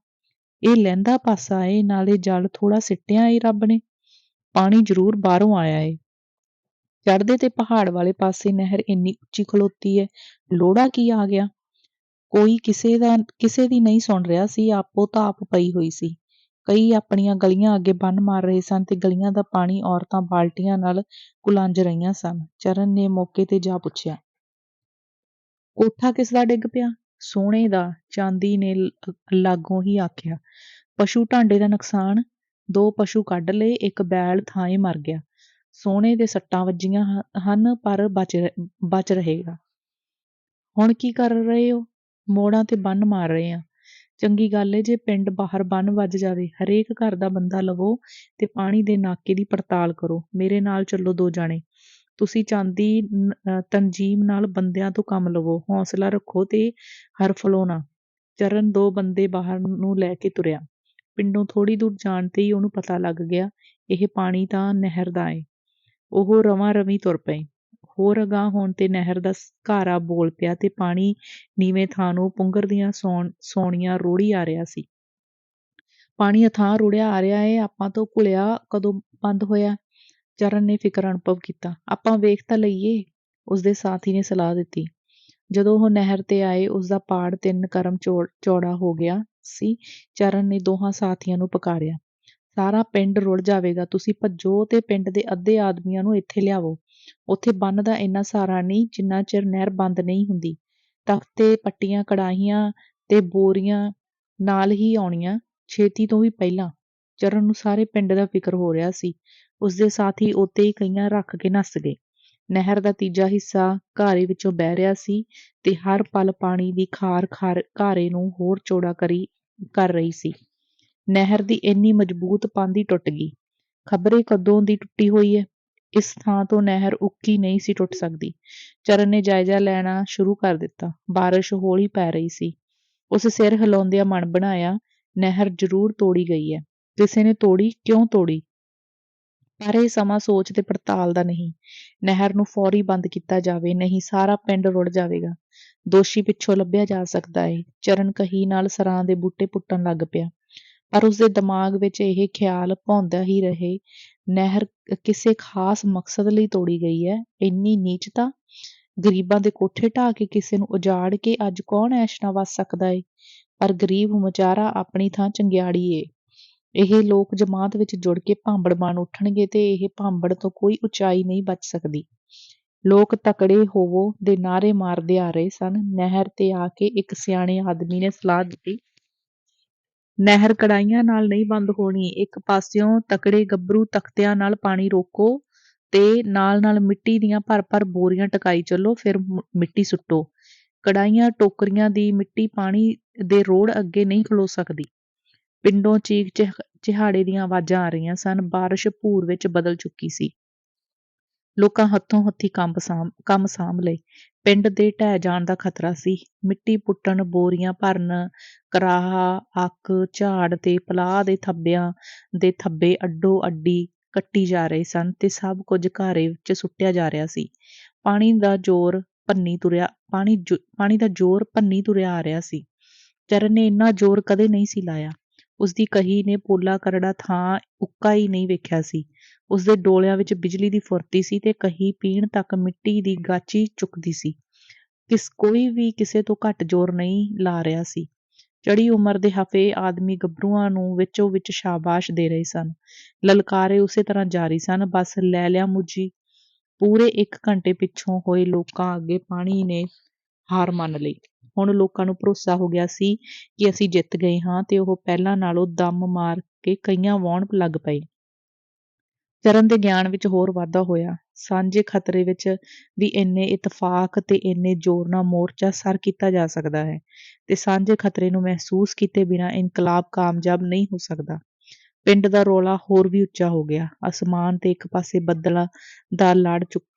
ਇਹ ਲਹਿੰਦਾ ਪਾਸਾ ਏ, ਨਾਲੇ ਜਲ ਥੋੜ੍ਹਾ ਸਿੱਟਿਆ ਏ ਰੱਬ ਨੇ। ਪਾਣੀ ਜ਼ਰੂਰ ਬਾਹਰੋਂ ਆਇਆ ਏ। ਚੜ੍ਹਦੇ ਤੇ ਪਹਾੜ ਵਾਲੇ ਪਾਸੇ ਨਹਿਰ ਇੰਨੀ ਉੱਚੀ ਖਲੋਤੀ ਏ, ਲੋੜਾ ਕੀ ਆ ਗਿਆ। ਕੋਈ ਕਿਸੇ ਦੀ ਨਹੀਂ ਸੁਣ ਰਿਹਾ ਸੀ, ਆਪੋ ਤਾਪ ਪਈ ਹੋਈ ਸੀ। ਕਈ ਆਪਣੀਆਂ ਗਲੀਆਂ ਅੱਗੇ ਬੰਨ ਮਾਰ ਰਹੇ ਸਨ ਤੇ ਗਲੀਆਂ ਦਾ ਪਾਣੀ ਔਰਤਾਂ ਬਾਲਟੀਆਂ ਨਾਲ ਕੁਲੰਜ ਰਹੀਆਂ ਸਨ। ਚਰਨ ਨੇ ਮੌਕੇ ਤੇ ਜਾ ਪੁੱਛਿਆ, ਕੋਠਾ ਕਿਸ ਦਾ ਡਿੱਗ ਪਿਆ? ਸੋਹਣੇ ਦਾ, ਚਾਂਦੀ ਨੇ ਲਾਗੋਂ ਹੀ ਆਖਿਆ। ਪਸ਼ੂ ਢਾਂਡੇ ਦਾ ਨੁਕਸਾਨ, 2 ਪਸ਼ੂ ਕੱਢ ਲਏ, ਇੱਕ ਬੈਲ ਥਾਂਏ ਮਰ ਗਿਆ। ਸੋਹਣੇ ਦੇ ਸੱਟਾਂ ਵੱਜੀਆਂ ਹਨ, ਪਰ ਬਚ ਰਹੇਗਾ। ਹੁਣ ਕੀ ਕਰ ਰਹੇ ਹੋ? ਮੋੜਾਂ ਤੇ ਬੰਨ ਮਾਰ ਰਹੇ ਆ। ਚੰਗੀ ਗੱਲ ਏ ਜੇ ਪਿੰਡ ਬਾਹਰ ਬੰਨ ਵੱਜ ਜਾਵੇ। ਹਰੇਕ ਘਰ ਦਾ ਬੰਦਾ ਲਵੋ ਤੇ ਪਾਣੀ ਦੇ ਨਾਕੇ ਦੀ ਪੜਤਾਲ ਕਰੋ। ਮੇਰੇ ਨਾਲ ਚੱਲੋ 2 ਜਾਣੇ। ਤੁਸੀਂ ਚਾਂਦੀ ਤਨਜੀਮ ਨਾਲ ਬੰਦਿਆਂ ਤੋਂ ਕੰਮ ਲਵੋ। ਹੌਸਲਾ ਰੱਖੋ ਤੇ ਹਰਫਲੋ ਨਾ। ਚਰਨ 2 ਬੰਦੇ ਬਾਹਰ ਨੂੰ ਲੈ ਕੇ ਤੁਰਿਆ। ਪਿੰਡੋਂ ਥੋੜ੍ਹੀ ਦੂਰ ਜਾਣ ਤੇ ਹੀ ਉਹਨੂੰ ਪਤਾ ਲੱਗ ਗਿਆ, ਇਹ ਪਾਣੀ ਤਾਂ ਨਹਿਰ ਦਾ ਏ। ਉਹ ਰਵਾਂ-ਰਵੀਂ ਤੁਰ ਪਏ। ਹੋਰ ਅਗਾਂਹ ਹੋਣ ਤੇ ਨਹਿਰ ਦਾ ਘਾਰਾ ਬੋਲ ਪਿਆ ਤੇ ਪਾਣੀ ਨੀਵੇਂ ਥਾਂ ਨੂੰ ਪੁੰਗਰ ਦੀਆਂ ਸੋਹਣੀਆਂ ਰੋੜੀ ਆ ਰਿਹਾ ਸੀ। ਪਾਣੀ ਅਥਾਹ ਰੁੜਿਆ ਆ ਰਿਹਾ ਏ, ਆਪਾਂ ਤੋਂ ਘੁਲਿਆ ਕਦੋਂ ਬੰਦ ਹੋਇਆ? ਚਰਨ ਨੇ ਫਿਕਰ ਅਨੁਭਵ ਕੀਤਾ। ਆਪਾਂ ਵੇਖ ਤਾਂ ਲਈਏ, ਉਸਦੇ ਸਾਥੀ ਨੇ ਸਲਾਹ ਦਿੱਤੀ। ਜਦੋਂ ਉਹ ਨਹਿਰ ਤੇ ਆਏ, ਉਸਦਾ ਪਾੜ 3 ਕਰਮ ਚੌੜਾ ਹੋ ਗਿਆ ਸੀ। ਚਰਨ ਨੇ ਦੋਹਾਂ ਸਾਥੀਆਂ ਨੂੰ ਪੁਕਾਰਿਆ, ਸਾਰਾ ਪਿੰਡ ਰੁੜ ਜਾਵੇਗਾ, ਤੁਸੀਂ ਭੱਜੋ ਤੇ ਪਿੰਡ ਦੇ ਅੱਧੇ ਆਦਮੀਆਂ ਨੂੰ ਇੱਥੇ ਲਿਆਵੋ। ਉੱਥੇ ਬੰਨ ਦਾ ਇੰਨਾ ਸਹਾਰਾ ਨਹੀਂ, ਜਿੰਨਾ ਚਿਰ ਨਹਿਰ ਬੰਦ ਨਹੀਂ ਹੁੰਦੀ। ਤਖਤੇ, ਪੱਟੀਆਂ, ਕੜਾਹੀਆਂ ਤੇ ਬੋਰੀਆਂ ਨਾਲ ਹੀ ਆਉਣੀਆਂ, ਛੇਤੀ ਤੋਂ ਵੀ ਪਹਿਲਾਂ। ਚਰਨ ਨੂੰ ਸਾਰੇ ਪਿੰਡ ਦਾ ਫਿਕਰ ਹੋ ਰਿਹਾ ਸੀ। ਉਸਦੇ ਸਾਥੀ ਉੱਤੇ ਹੀ ਕਈਆਂ ਰੱਖ ਕੇ ਨੱਸ ਗਏ। ਨਹਿਰ ਦਾ ਤੀਜਾ ਹਿੱਸਾ ਘਾਰੇ ਵਿੱਚੋਂ ਬਹਿ ਰਿਹਾ ਸੀ ਤੇ ਹਰ ਪਲ ਪਾਣੀ ਦੀ ਖਾਰ ਘਾਰੇ ਨੂੰ ਹੋਰ ਚੌੜਾ ਕਰ ਰਹੀ ਸੀ। ਨਹਿਰ ਦੀ ਇੰਨੀ ਮਜ਼ਬੂਤ ਪਾਂਧੀ ਟੁੱਟ ਗਈ। ਖਬਰੇ ਕਦੋਂ ਦੀ ਟੁੱਟੀ ਹੋਈ ਏ। ਇਸ ਥਾਂ ਤੋਂ ਨਹਿਰ ਉੱਕੀ ਨਹੀਂ ਸੀ ਟੁੱਟ ਸਕਦੀ। ਚਰਨ ਨੇ ਜਾਇਜ਼ਾ ਲੈਣਾ ਸ਼ੁਰੂ ਕਰ ਦਿੱਤਾ। ਬਾਰਿਸ਼ ਹੌਲੀ ਪੈ ਰਹੀ ਸੀ। ਉਸ ਸਿਰ ਹਿਲਾਉਂਦਿਆਂ ਮਨ ਬਣਾਇਆ, ਨਹਿਰ ਜ਼ਰੂਰ ਤੋੜੀ ਗਈ ਹੈ। ਕਿਸੇ ਨੇ ਤੋੜੀ, ਕਿਉਂ ਤੋੜੀ? ਪਰ ਇਹ ਸਮਾਂ ਸੋਚ ਤੇ ਪੜਤਾਲ ਦਾ ਨਹੀਂ। ਨਹਿਰ ਨੂੰ ਫੌਰੀ ਬੰਦ ਕੀਤਾ ਜਾਵੇ, ਨਹੀਂ ਸਾਰਾ ਪਿੰਡ ਰੁੜ ਜਾਵੇਗਾ। ਦੋਸ਼ੀ ਪਿੱਛੋਂ ਲੱਭਿਆ ਜਾ ਸਕਦਾ ਏ। ਚਰਨ ਕਹੀ ਨਾਲ ਸਰਾਂ ਦੇ ਬੂਟੇ ਪੁੱਟਣ ਲੱਗ ਪਿਆ। ਪਰ ਉਸਦੇ ਦਿਮਾਗ ਵਿੱਚ ਇਹ ਖਿਆਲ ਭੌਂਦਾ ਹੀ ਰਹੇ, ਨਹਿਰ ਕਿਸੇ ਖਾਸ ਮਕਸਦ ਲਈ ਤੋੜੀ ਗਈ ਹੈ। ਇੰਨੀ ਨੀਚਤਾ! ਗਰੀਬਾਂ ਦੇ ਕੋਠੇ ਢਾਹ ਕੇ ਕਿਸੇ ਨੂੰ ਉਜਾੜ ਕੇ ਅੱਜ ਕੌਣ ਐਸ਼ ਨਾਲ ਵੱਸ ਸਕਦਾ ਏ? ਪਰ ਗਰੀਬ ਮੁਚਾਰਾ ਆਪਣੀ ਥਾਂ ਚੰਗਿਆੜੀ ਏ। ਇਹ ਲੋਕ ਜਮਾਤ ਵਿੱਚ ਜੁੜ ਕੇ ਭਾਂਬੜ ਬਣ ਉੱਠਣਗੇ ਤੇ ਇਹ ਭਾਂਬੜ ਤੋਂ ਕੋਈ ਉਚਾਈ ਨਹੀਂ ਬਚ ਸਕਦੀ। ਲੋਕ ਤਕੜੇ ਹੋਵੋ ਦੇ ਨਾਅਰੇ ਮਾਰਦੇ ਆ ਰਹੇ ਸਨ। ਨਹਿਰ ਤੇ ਆ ਕੇ ਇੱਕ ਸਿਆਣੇ ਆਦਮੀ ਨੇ ਸਲਾਹ ਦਿੱਤੀ, ਨਹਿਰ ਕੜਾਈਆਂ ਨਾਲ ਨਹੀਂ ਬੰਦ ਹੋਣੀ। ਇੱਕ ਪਾਸਿਓਂ ਤਕੜੇ ਗੱਭਰੂ ਤਖਤਿਆਂ ਨਾਲ ਪਾਣੀ ਰੋਕੋ ਤੇ ਨਾਲ ਮਿੱਟੀ ਦੀਆਂ ਭਰ ਬੋਰੀਆਂ ਟਕਾਈ ਚੱਲੋ, ਫਿਰ ਮਿੱਟੀ ਸੁੱਟੋ। ਕੜਾਈਆਂ ਟੋਕਰੀਆਂ ਦੀ ਮਿੱਟੀ ਪਾਣੀ ਦੇ ਰੋੜ ਅੱਗੇ ਨਹੀਂ ਖਲੋ ਸਕਦੀ। ਪਿੰਡੋਂ ਚੀਕ ਚਿਹਾੜੇ ਦੀਆਂ ਆਵਾਜ਼ਾਂ ਆ ਰਹੀਆਂ ਸਨ। ਬਾਰਿਸ਼ ਭੂਰ ਵਿੱਚ ਬਦਲ ਚੁੱਕੀ ਸੀ। ਲੋਕਾਂ ਹੱਥੋਂ ਹੱਥੀ ਕੰਮ ਸਾਂਭ ਲਏ। ਪਿੰਡ ਦੇ ਢਹਿ ਜਾਣ ਦਾ ਖਤਰਾ ਸੀ। ਮਿੱਟੀ ਪੁੱਟਣ, ਬੋਰੀਆਂ ਭਰਨ, ਕਰਾਹਾ, ਅੱਕ, ਝਾੜ ਤੇ ਪਲਾਹ ਦੇ ਥੱਬਿਆਂ ਦੇ ਥੱਬੇ ਅੱਡੋ ਅੱਡੀ ਕੱਟੀ ਜਾ ਰਹੇ ਸਨ ਤੇ ਸਭ ਕੁਝ ਘਾਰੇ ਵਿੱਚ ਸੁੱਟਿਆ ਜਾ ਰਿਹਾ ਸੀ। ਪਾਣੀ ਦਾ ਜ਼ੋਰ ਭੰਨੀ ਤੁਰਿਆ ਆ ਰਿਹਾ ਸੀ। ਚਰਨ ਨੇ ਇੰਨਾ ਜ਼ੋਰ ਕਦੇ ਨਹੀਂ ਸੀ ਲਾਇਆ। ਉਸਦੀ ਕਹੀ ਨੇ ਪੋਲਾ ਕਰੜਾ ਥਾਂ ਉੱਕਾ ਹੀ ਨਹੀਂ ਵੇਖਿਆ ਸੀ। ਉਸਦੇ ਡੋਲਿਆਂ ਵਿੱਚ ਬਿਜਲੀ ਦੀ ਫੁਰਤੀ ਸੀ ਤੇ ਕਹੀ ਪੀਣ ਤੱਕ ਮਿੱਟੀ ਦੀ ਗਾਚੀ ਚੁੱਕਦੀ ਸੀ। ਕੋਈ ਵੀ ਕਿਸੇ ਤੋਂ ਘੱਟ ਜ਼ੋਰ ਨਹੀਂ ਲਾ ਰਿਹਾ ਸੀ। ਚੜ੍ਹੀ ਉਮਰ ਦੇ ਹਫੇ ਆਦਮੀ ਗੱਭਰੂਆਂ ਨੂੰ ਵਿੱਚੋਂ ਵਿੱਚ ਸ਼ਾਬਾਸ਼ ਦੇ ਰਹੇ ਸਨ। ਲਲਕਾਰੇ ਉਸੇ ਤਰ੍ਹਾਂ ਜਾਰੀ ਸਨ। ਬਸ ਲੈ ਲਿਆ ਮੁੱਜੀ। ਪੂਰੇ 1 ਘੰਟੇ ਪਿੱਛੋਂ ਹੋਏ ਲੋਕਾਂ ਅੱਗੇ ਪਾਣੀ ਨੇ ਹਾਰ ਮੰਨ ਲਈ। ਹੁਣ ਲੋਕਾਂ ਨੂੰ ਭਰੋਸਾ ਹੋ ਗਿਆ ਸੀ ਕਿ ਅਸੀਂ ਜਿੱਤ ਗਏ ਹਾਂ ਤੇ ਉਹ ਪਹਿਲਾਂ ਨਾਲੋਂ ਦਮ ਮਾਰ ਕੇ ਕਈਆਂ ਵਾਹੁਣ ਲੱਗ ਪਏ। ਚਰਨ ਦੇ ਗਿਆਨ ਵਿੱਚ ਹੋਰ ਵਾਧਾ ਹੋਇਆ। ਸਾਂਝੇ ਖਤਰੇ ਵਿੱਚ ਵੀ ਇੰਨੇ ਇਤਫਾਕ ਤੇ ਇੰਨੇ ਜ਼ੋਰ ਨਾਲ ਮੋਰਚਾ ਸਰ ਕੀਤਾ ਜਾ ਸਕਦਾ ਹੈ ਤੇ ਸਾਂਝੇ ਖਤਰੇ ਨੂੰ ਮਹਿਸੂਸ ਕੀਤੇ ਬਿਨਾਂ ਇਨਕਲਾਬ ਕਾਮਯਾਬ ਨਹੀਂ ਹੋ ਸਕਦਾ। ਪਿੰਡ ਦਾ ਰੌਲਾ ਹੋਰ ਵੀ ਉੱਚਾ ਹੋ ਗਿਆ। ਅਸਮਾਨ ਤੇ ਇੱਕ ਪਾਸੇ ਬੱਦਲਾਂ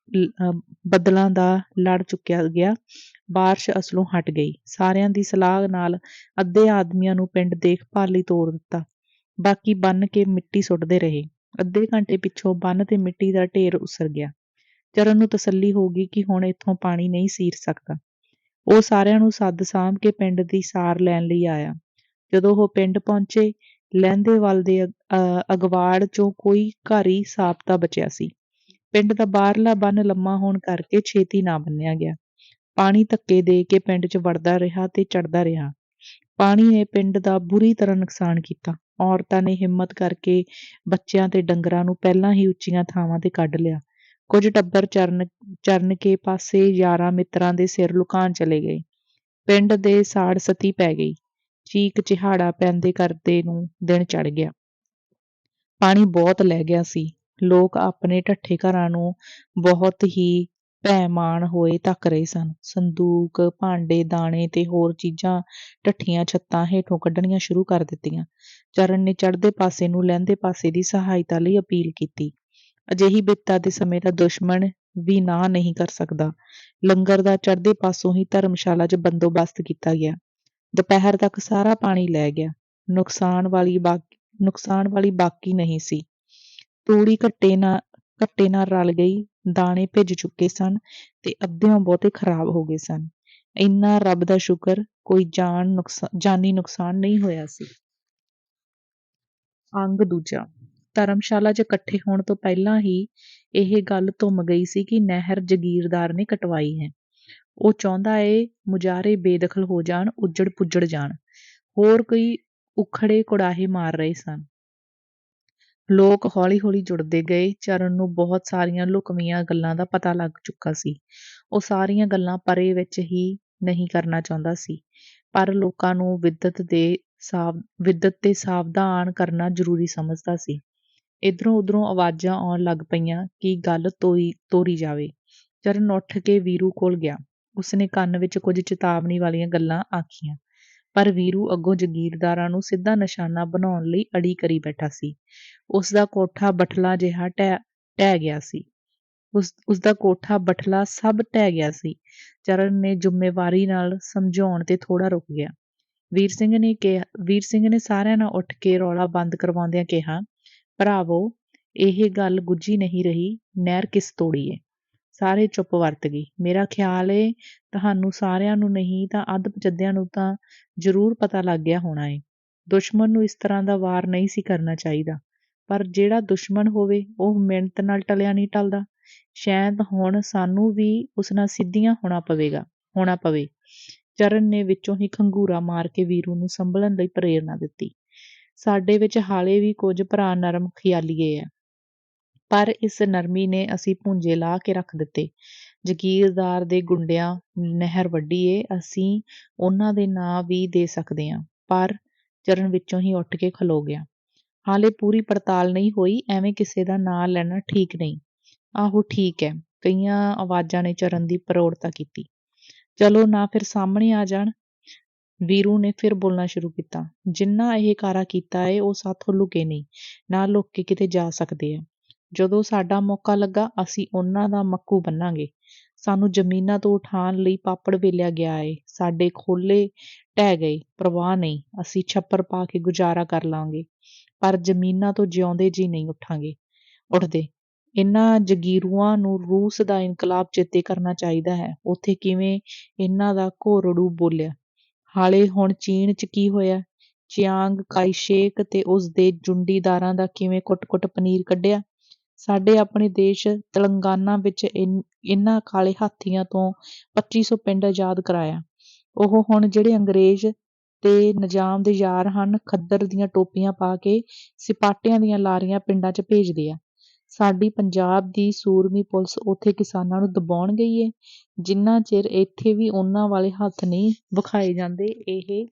ਦਾ ਲੜ ਚੁੱਕਿਆ ਗਿਆ। ਬਾਰਿਸ਼ ਅਸਲੋਂ ਹਟ ਗਈ। ਸਾਰਿਆਂ ਦੀ ਸਲਾਹ ਨਾਲ ਅੱਧੇ ਆਦਮੀਆਂ ਨੂੰ ਪਿੰਡ ਦੇਖਭਾਲ ਲਈ ਤੋਰ ਦਿੱਤਾ। ਬਾਕੀ ਬੰਨ੍ਹ ਕੇ ਮਿੱਟੀ ਸੁੱਟਦੇ ਰਹੇ। ਅੱਧੇ ਘੰਟੇ ਪਿੱਛੋਂ ਬੰਨ੍ਹ ਤੇ ਮਿੱਟੀ ਦਾ ਢੇਰ ਉਸਰ ਗਿਆ। ਚਰਨ ਨੂੰ ਤਸੱਲੀ ਹੋ ਗਈ ਕਿ ਹੁਣ ਇੱਥੋਂ ਪਾਣੀ ਨਹੀਂ ਸੀਰ ਸਕਦਾ। ਉਹ ਸਾਰਿਆਂ ਨੂੰ ਸੱਦ ਸਾਂਭ ਕੇ ਪਿੰਡ ਦੀ ਸਾਰ ਲੈਣ ਲਈ ਆਇਆ। ਜਦੋਂ ਉਹ ਪਿੰਡ ਪਹੁੰਚੇ, ਲਹਿੰਦੇਵਾਲ ਦੇ ਅਗਵਾੜ ਚੋਂ ਕੋਈ ਘਰ ਹੀ ਸਾਬਤਾ ਬਚਿਆ ਸੀ। ਪਿੰਡ ਦਾ ਬਾਹਰਲਾ ਬੰਨ੍ਹ ਲੰਮਾ ਹੋਣ ਕਰਕੇ ਛੇਤੀ ਨਾ ਬੰਨ੍ਹਿਆ ਗਿਆ। ਪਾਣੀ ਧੱਕੇ ਦੇ ਕੇ ਪਿੰਡ 'ਚ ਵੜਦਾ ਰਿਹਾ ਤੇ ਚੜ੍ਹਦਾ ਰਿਹਾ। ਪਾਣੀ ਨੇ ਪਿੰਡ ਦਾ ਬੁਰੀ ਤਰ੍ਹਾਂ ਨੁਕਸਾਨ ਕੀਤਾ। ਔਰਤਾਂ ਨੇ ਹਿੰਮਤ ਕਰਕੇ ਬੱਚਿਆਂ ਤੇ ਡੰਗਰਾਂ ਨੂੰ ਪਹਿਲਾਂ ਹੀ ਉੱਚੀਆਂ ਥਾਵਾਂ ਤੇ ਕੱਢ ਲਿਆ। ਕੁਝ ਟੱਬਰ ਚਰਨ ਕੇ ਪਾਸੇ ਯਾਰਾਂ ਮਿੱਤਰਾਂ ਦੇ ਸਿਰ ਲੁਕਾਉਣ ਚਲੇ ਗਏ। ਪਿੰਡ ਦੇ ਸਾੜ ਸਤੀ ਪੈ ਗਈ। ਚੀਕ ਚਿਹਾੜਾ ਪੈਂਦੇ ਕਰਦੇ ਨੂੰ ਦਿਨ ਚੜ੍ਹ ਗਿਆ। ਪਾਣੀ ਬਹੁਤ ਲੈ ਗਿਆ ਸੀ। ਲੋਕ ਆਪਣੇ ਢੱਠੇ ਘਰਾਂ ਨੂੰ ਬਹੁਤ ਹੀ ਭੈਮਾਨ ਹੋਏ ਤੱਕ ਰਹੇ ਸਨ। ਸੰਦੂਕ, ਭਾਂਡੇ, ਦਾਣੇ ਤੇ ਹੋਰ ਚੀਜ਼ਾਂ ਢੱਠੀਆਂ ਛੱਤਾਂ ਹੇਠੋਂ ਕੱਢਣੀਆਂ ਸ਼ੁਰੂ ਕਰ ਦਿੱਤੀਆਂ। ਚਰਨ ਨੇ ਚੜ੍ਹਦੇ ਪਾਸੇ ਨੂੰ ਲਹਿੰਦੇ ਪਾਸੇ ਦੀ ਸਹਾਇਤਾ ਲਈ ਅਪੀਲ ਕੀਤੀ। ਅਜਿਹੀ ਬਿਪਤਾ ਦੇ ਸਮੇਂ ਦਾ ਦੁਸ਼ਮਣ ਵੀ ਨਾਂਹ ਨਹੀਂ ਕਰ ਸਕਦਾ। ਲੰਗਰ ਦਾ ਚੜ੍ਹਦੇ ਪਾਸੋਂ ਹੀ ਧਰਮਸ਼ਾਲਾ 'ਚ ਬੰਦੋਬਸਤ ਕੀਤਾ ਗਿਆ। ਦੁਪਹਿਰ ਤੱਕ ਸਾਰਾ ਪਾਣੀ ਲੈ ਗਿਆ। ਨੁਕਸਾਨ ਵਾਲੀ ਬਾਕੀ ਨਹੀਂ ਸੀ। ਤੂੜੀ ਘੱਟੇ ਨਾਲ ਰਲ ਗਈ। ਦਾਣੇ ਭਿੱਜ ਚੁੱਕੇ ਸਨ ਤੇ ਅੱਧਿਓਂ ਬਹੁਤੇ ਖਰਾਬ ਹੋ ਗਏ ਸਨ। ਇੰਨਾ ਰੱਬ ਦਾ ਸ਼ੁਕਰ, ਕੋਈ ਜਾਨੀ ਨੁਕਸਾਨ ਨਹੀਂ ਹੋਇਆ ਸੀ। ਅੰਗ ਦੂਜਾ। ਧਰਮਸ਼ਾਲਾ 'ਚ ਇਕੱਠੇ ਹੋਣ ਤੋਂ ਪਹਿਲਾਂ ਹੀ ਇਹ ਗੱਲ ਧੁੰਮ ਗਈ ਸੀ ਕਿ ਨਹਿਰ ਜਗੀਰਦਾਰ ਨੇ ਕਟਵਾਈ ਹੈ। ਉਹ ਚਾਹੁੰਦਾ ਏ ਮੁਜਾਰੇ ਬੇਦਖਲ ਹੋ ਜਾਣ, ਉੱਜੜ ਪੁੱਜੜ ਜਾਣ। ਹੋਰ ਕੋਈ ਉਖੜੇ ਕੁੜਾਹੇ ਮਾਰ ਰਹੇ ਸਨ। ਲੋਕ ਹੌਲੀ-ਹੌਲੀ ਜੁੜਦੇ ਗਏ। ਚਰਨ ਨੂੰ ਬਹੁਤ ਸਾਰੀਆਂ ਲੁਕਵੀਆਂ ਗੱਲਾਂ ਦਾ ਪਤਾ ਲੱਗ ਚੁੱਕਾ ਸੀ। ਉਹ ਸਾਰੀਆਂ ਗੱਲਾਂ ਪਰੇ ਵਿੱਚ ਹੀ ਨਹੀਂ ਕਰਨਾ ਚਾਹੁੰਦਾ ਸੀ, ਪਰ ਲੋਕਾਂ ਨੂੰ ਵਿਦਤ ਤੇ ਸਾਵਧਾਨ ਕਰਨਾ ਜ਼ਰੂਰੀ ਸਮਝਦਾ ਸੀ। ਇੱਧਰੋਂ ਉੱਧਰੋਂ ਆਵਾਜ਼ਾਂ ਆਉਣ ਲੱਗ ਪਈਆਂ ਕਿ ਗੱਲ ਤੋਰੀ ਜਾਵੇ। ਚਰਨ ਉੱਠ ਕੇ ਵੀਰੂ ਕੋਲ ਗਿਆ। ਉਸਨੇ ਕੰਨ ਵਿੱਚ ਕੁਝ ਚੇਤਾਵਨੀ ਵਾਲੀਆਂ ਗੱਲਾਂ ਆਖੀਆਂ, ਪਰ ਵੀਰੂ ਅੱਗੋਂ ਜਗੀਰਦਾਰਾਂ ਨੂੰ ਸਿੱਧਾ ਨਿਸ਼ਾਨਾ ਬਣਾਉਣ ਲਈ ਅੜੀ ਕਰੀ ਬੈਠਾ ਸੀ। ਉਸਦਾ ਕੋਠਾ ਬਠਲਾ ਜਿਹਾ ਢਹਿ ਗਿਆ ਸੀ। ਉਸਦਾ ਕੋਠਾ ਬਠਲਾ ਸਭ ਢਹਿ ਗਿਆ ਸੀ। ਚਰਨ ਨੇ ਜ਼ਿੰਮੇਵਾਰੀ ਨਾਲ ਸਮਝਾਉਣ ਤੇ ਥੋੜ੍ਹਾ ਰੁਕ ਗਿਆ। ਵੀਰ ਸਿੰਘ ਨੇ ਸਾਰਿਆਂ ਨਾਲ ਉੱਠ ਕੇ ਰੌਲਾ ਬੰਦ ਕਰਵਾਉਂਦਿਆਂ ਕਿਹਾ, ਭਰਾਵੋ, ਇਹ ਗੱਲ ਗੁੱਝੀ ਨਹੀਂ ਰਹੀ, ਨਹਿਰ ਕਿਸ ਤੋੜੀ ਏ। ਸਾਰੇ ਚੁੱਪ ਵਰਤ ਗਏ। ਮੇਰਾ ਖਿਆਲ ਏ ਤੁਹਾਨੂੰ ਸਾਰਿਆਂ ਨੂੰ ਨਹੀਂ ਤਾਂ ਅੱਧ ਪਚੱਧਿਆਂ ਨੂੰ ਤਾਂ ਜ਼ਰੂਰ ਪਤਾ ਲੱਗ ਗਿਆ ਹੋਣਾ ਏ। ਦੁਸ਼ਮਣ ਨੂੰ ਇਸ ਤਰ੍ਹਾਂ ਦਾ ਵਾਰ ਨਹੀਂ ਸੀ ਕਰਨਾ ਚਾਹੀਦਾ, ਪਰ ਜਿਹੜਾ ਦੁਸ਼ਮਣ ਹੋਵੇ ਉਹ ਮਿਹਨਤ ਨਾਲ ਟਲਿਆ ਨਹੀਂ ਟਲਦਾ। ਸ਼ਾਇਦ ਹੁਣ ਸਾਨੂੰ ਵੀ ਉਸ ਨਾਲ ਸਿੱਧੀਆਂ ਹੋਣਾ ਪਵੇ। ਚਰਨ ਨੇ ਵਿੱਚੋਂ ਹੀ ਖੰਗੂਰਾ ਮਾਰ ਕੇ ਵੀਰੂ ਨੂੰ ਸੰਭਲਣ ਲਈ ਪ੍ਰੇਰਨਾ ਦਿੱਤੀ। ਸਾਡੇ ਵਿੱਚ ਹਾਲੇ ਵੀ ਕੁਝ ਭਰਾ ਨਰਮ ਖਿਆਲੀਏ ਆ, ਪਰ ਇਸ ਨਰਮੀ ਨੇ ਅਸੀਂ ਭੁੰਜੇ ਲਾ ਕੇ ਰੱਖ ਦਿੱਤੇ। ਜਗੀਰਦਾਰ ਦੇ ਗੁੰਡਿਆਂ ਨਹਿਰ ਵੱਢੀ ਏ, ਅਸੀਂ ਉਹਨਾਂ ਦੇ ਨਾਂ ਵੀ ਦੇ ਸਕਦੇ ਹਾਂ। ਪਰ ਚਰਨ ਵਿੱਚੋਂ ਹੀ ਉੱਠ ਕੇ ਖਲੋ ਗਿਆ। ਹਾਲੇ ਪੂਰੀ ਪੜਤਾਲ ਨਹੀਂ ਹੋਈ, ਐਵੇਂ ਕਿਸੇ ਦਾ ਨਾਂ ਲੈਣਾ ਠੀਕ ਨਹੀਂ। ਆਹੋ ਠੀਕ ਹੈ, ਕਈਆਂ ਆਵਾਜ਼ਾਂ ਨੇ ਚਰਨ ਦੀ ਪ੍ਰੋੜਤਾ ਕੀਤੀ। ਚਲੋ ਨਾ ਫਿਰ ਸਾਹਮਣੇ ਆ ਜਾਣ। ਵੀਰੂ ਨੇ ਫਿਰ ਬੋਲਣਾ ਸ਼ੁਰੂ ਕੀਤਾ। ਜਿੰਨਾ ਇਹ ਕਾਰਾ ਕੀਤਾ ਏ ਉਹ ਸਾਥੋਂ ਲੁਕੇ ਨਹੀਂ, ਨਾ ਲੁਕ ਕੇ ਕਿਤੇ ਜਾ ਸਕਦੇ ਆ। ਜਦੋਂ ਸਾਡਾ ਮੌਕਾ ਲੱਗਾ ਅਸੀਂ ਉਹਨਾਂ ਦਾ ਮੱਕੂ ਬੰਨਾਂਗੇ। ਸਾਨੂੰ ਜ਼ਮੀਨਾਂ ਤੋਂ ਉਠਾਉਣ ਲਈ ਪਾਪੜ ਵੇਲਿਆ ਗਿਆ ਏ। ਸਾਡੇ ਖੋਲੇ ਢਹਿ ਗਏ, ਪਰਵਾਹ ਨਹੀਂ, ਅਸੀਂ ਛੱਪਰ ਪਾ ਕੇ ਗੁਜ਼ਾਰਾ ਕਰ ਲਾਂਗੇ, ਪਰ ਜ਼ਮੀਨਾਂ ਤੋਂ ਜਿਉਂਦੇ ਜੀ ਨਹੀਂ ਉੱਠਦੇ। ਇਹਨਾਂ ਜਗੀਰੂਆਂ ਨੂੰ ਰੂਸ ਦਾ ਇਨਕਲਾਬ ਚੇਤੇ ਕਰਨਾ ਚਾਹੀਦਾ ਹੈ। ਉੱਥੇ ਕਿਵੇਂ ਇਹਨਾਂ ਦਾ ਘੋਰੜੂ ਬੋਲਿਆ। ਹਾਲੇ ਹੁਣ ਚੀਨ 'ਚ ਕੀ ਹੋਇਆ, ਚਿਆਂਗ ਕਾਈਸ਼ੇਕ ਤੇ ਉਸਦੇ ਜੁੰਡੀਦਾਰਾਂ ਦਾ ਕਿਵੇਂ ਕੁੱਟ-ਕੁੱਟ ਪਨੀਰ ਕੱਢਿਆ। ਸਾਡੇ ਆਪਣੇ ਦੇਸ਼ ਤੇਲੰਗਾਨਾ ਵਿੱਚ ਇਹਨਾਂ ਕਾਲੇ ਹਾਥੀਆਂ ਤੋਂ 2500 ਪਿੰਡ ਆਜ਼ਾਦ ਕਰਾਇਆ। ਉਹ ਹੁਣ ਜਿਹੜੇ ਅੰਗਰੇਜ਼ ਤੇ ਨਿਜ਼ਾਮ ਦੇ ਯਾਰ ਹਨ, ਖੱਦਰ ਦੀਆਂ ਟੋਪੀਆਂ ਪਾ ਕੇ ਸਿਪਾਟਿਆਂ ਦੀਆਂ ਲਾਰੀਆਂ ਪਿੰਡਾਂ 'ਚ ਭੇਜਦੇ ਆ। ਸਾਡੀ ਪੰਜਾਬ ਦੀ ਸੂਰਮੀ ਪੁਲਿਸ ਉੱਥੇ ਕਿਸਾਨਾਂ ਨੂੰ ਦਬਾਉਣ ਗਈ ਏ। ਜਿੰਨਾ ਚਿਰ ਇੱਥੇ ਵੀ ਉਹਨਾਂ ਵਾਲੇ ਹੱਥ ਨਹੀਂ ਵਿਖਾਏ ਜਾਂਦੇ, ਇਹ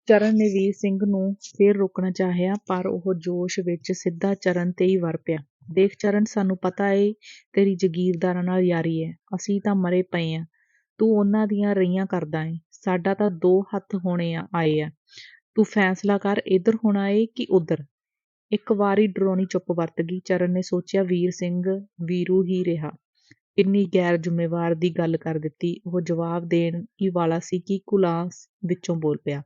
ਚਰਨ ਨੇ ਵੀਰ ਸਿੰਘ ਨੂੰ ਫੇਰ ਰੋਕਣਾ ਚਾਹਿਆ, ਪਰ ਉਹ ਜੋਸ਼ ਵਿੱਚ ਸਿੱਧਾ ਚਰਨ ਤੇ ਹੀ ਵਰ ਪਿਆ। ਦੇਖ ਚਰਨ, ਸਾਨੂੰ ਪਤਾ ਏ ਤੇਰੀ ਜਗੀਰਦਾਰਾਂ ਨਾਲ ਯਾਰੀ ਏ। ਅਸੀਂ ਤਾਂ ਮਰੇ ਪਏ ਆਂ, ਤੂੰ ਉਹਨਾਂ ਦੀਆਂ ਰਈਆਂ ਕਰਦਾ ਏਂ। ਸਾਡਾ ਤਾਂ ਦੋ ਹੱਥ ਆਏ ਆ। ਤੂੰ ਫੈਸਲਾ ਕਰ, ਇੱਧਰ ਹੋਣਾ ਏ ਕਿ ਉੱਧਰ। ਇੱਕ ਵਾਰੀ ਡਰੋਨੀ ਚੁੱਪ ਵਰਤ ਗਈ। ਚਰਨ ਨੇ ਸੋਚਿਆ, ਵੀਰ ਸਿੰਘ ਵੀਰੂ ਹੀ ਰਿਹਾ। ਕਿੰਨੀ ਗੈਰ ਜ਼ਿੰਮੇਵਾਰ ਦੀ ਗੱਲ ਕਰ ਦਿੱਤੀ। ਉਹ ਜਵਾਬ ਦੇਣ ਹੀ ਵਾਲਾ ਸੀ ਕਿ ਕੁਲਾਂ ਵਿੱਚੋਂ ਬੋਲ ਪਿਆ,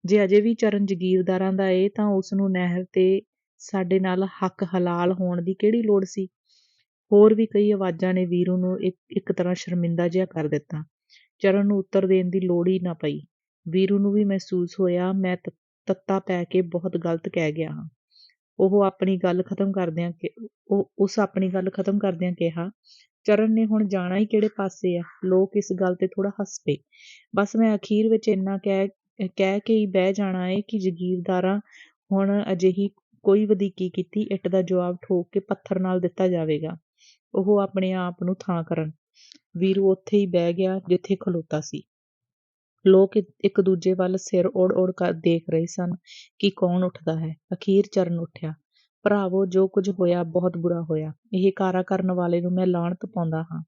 ਜੇ ਅਜੇ ਵੀ ਚਰਨ ਜਗੀਰਦਾਰਾਂ ਦਾ ਏ ਤਾਂ ਉਸਨੂੰ ਨਹਿਰ ਤੇ ਸਾਡੇ ਨਾਲ ਹੱਕ ਹਲਾਲ ਹੋਣ ਦੀ ਕਿਹੜੀ ਲੋੜ ਸੀ। ਹੋਰ ਵੀ ਕਈ ਆਵਾਜ਼ਾਂ ਨੇ ਵੀਰੂ ਨੂੰ ਇੱਕ ਤਰ੍ਹਾਂ ਸ਼ਰਮਿੰਦਾ ਜਿਹਾ ਕਰ ਦਿੱਤਾ। ਚਰਨ ਨੂੰ ਉੱਤਰ ਦੇਣ ਦੀ ਲੋੜ ਹੀ ਨਾ ਪਈ। ਵੀਰੂ ਨੂੰ ਵੀ ਮਹਿਸੂਸ ਹੋਇਆ, ਮੈਂ ਤੱਤਾ ਪੈ ਕੇ ਬਹੁਤ ਗਲਤ ਕਹਿ ਗਿਆ ਹਾਂ। ਉਸ ਆਪਣੀ ਗੱਲ ਖਤਮ ਕਰਦਿਆਂ ਕਿਹਾ, ਚਰਨ ਨੇ ਹੁਣ ਜਾਣਾ ਹੀ ਕਿਹੜੇ ਪਾਸੇ ਆ। ਲੋਕ ਇਸ ਗੱਲ ਤੇ ਥੋੜਾ ਹੱਸ ਪਏ। ਬਸ ਮੈਂ ਅਖੀਰ ਵਿੱਚ ਇੰਨਾ ਕਹਿ ਕੇ ਹੀ ਬਹਿ ਜਾਣਾ ਏ ਕਿ ਜਗੀਰਦਾਰਾਂ ਹੁਣ ਅਜਿਹੀ ਕੋਈ ਵਧੀਕੀ ਕੀਤੀ, ਇੱਟ ਦਾ ਜਵਾਬ ਠੋਕ ਕੇ ਪੱਥਰ ਨਾਲ ਦਿੱਤਾ ਜਾਵੇਗਾ। ਉਹ ਆਪਣੇ ਆਪ ਨੂੰ ਥਾਂ ਕਰਨ। ਵੀਰੂ ਉੱਥੇ ਹੀ ਬਹਿ ਗਿਆ ਜਿੱਥੇ ਖਲੋਤਾ ਸੀ। ਲੋਕ ਇੱਕ ਦੂਜੇ ਵੱਲ ਸਿਰ ਉੜ ਕਰ ਦੇਖ ਰਹੇ ਸਨ ਕਿ ਕੌਣ ਉੱਠਦਾ ਹੈ। ਅਖੀਰ ਚਰਨ ਉੱਠਿਆ। ਭਰਾਵੋ, ਜੋ ਕੁਝ ਹੋਇਆ ਬਹੁਤ ਬੁਰਾ ਹੋਇਆ। ਇਹ ਕਾਰਾ ਕਰਨ ਵਾਲੇ ਨੂੰ ਮੈਂ ਲਾਹਨਤ ਪਾਉਂਦਾ ਹਾਂ।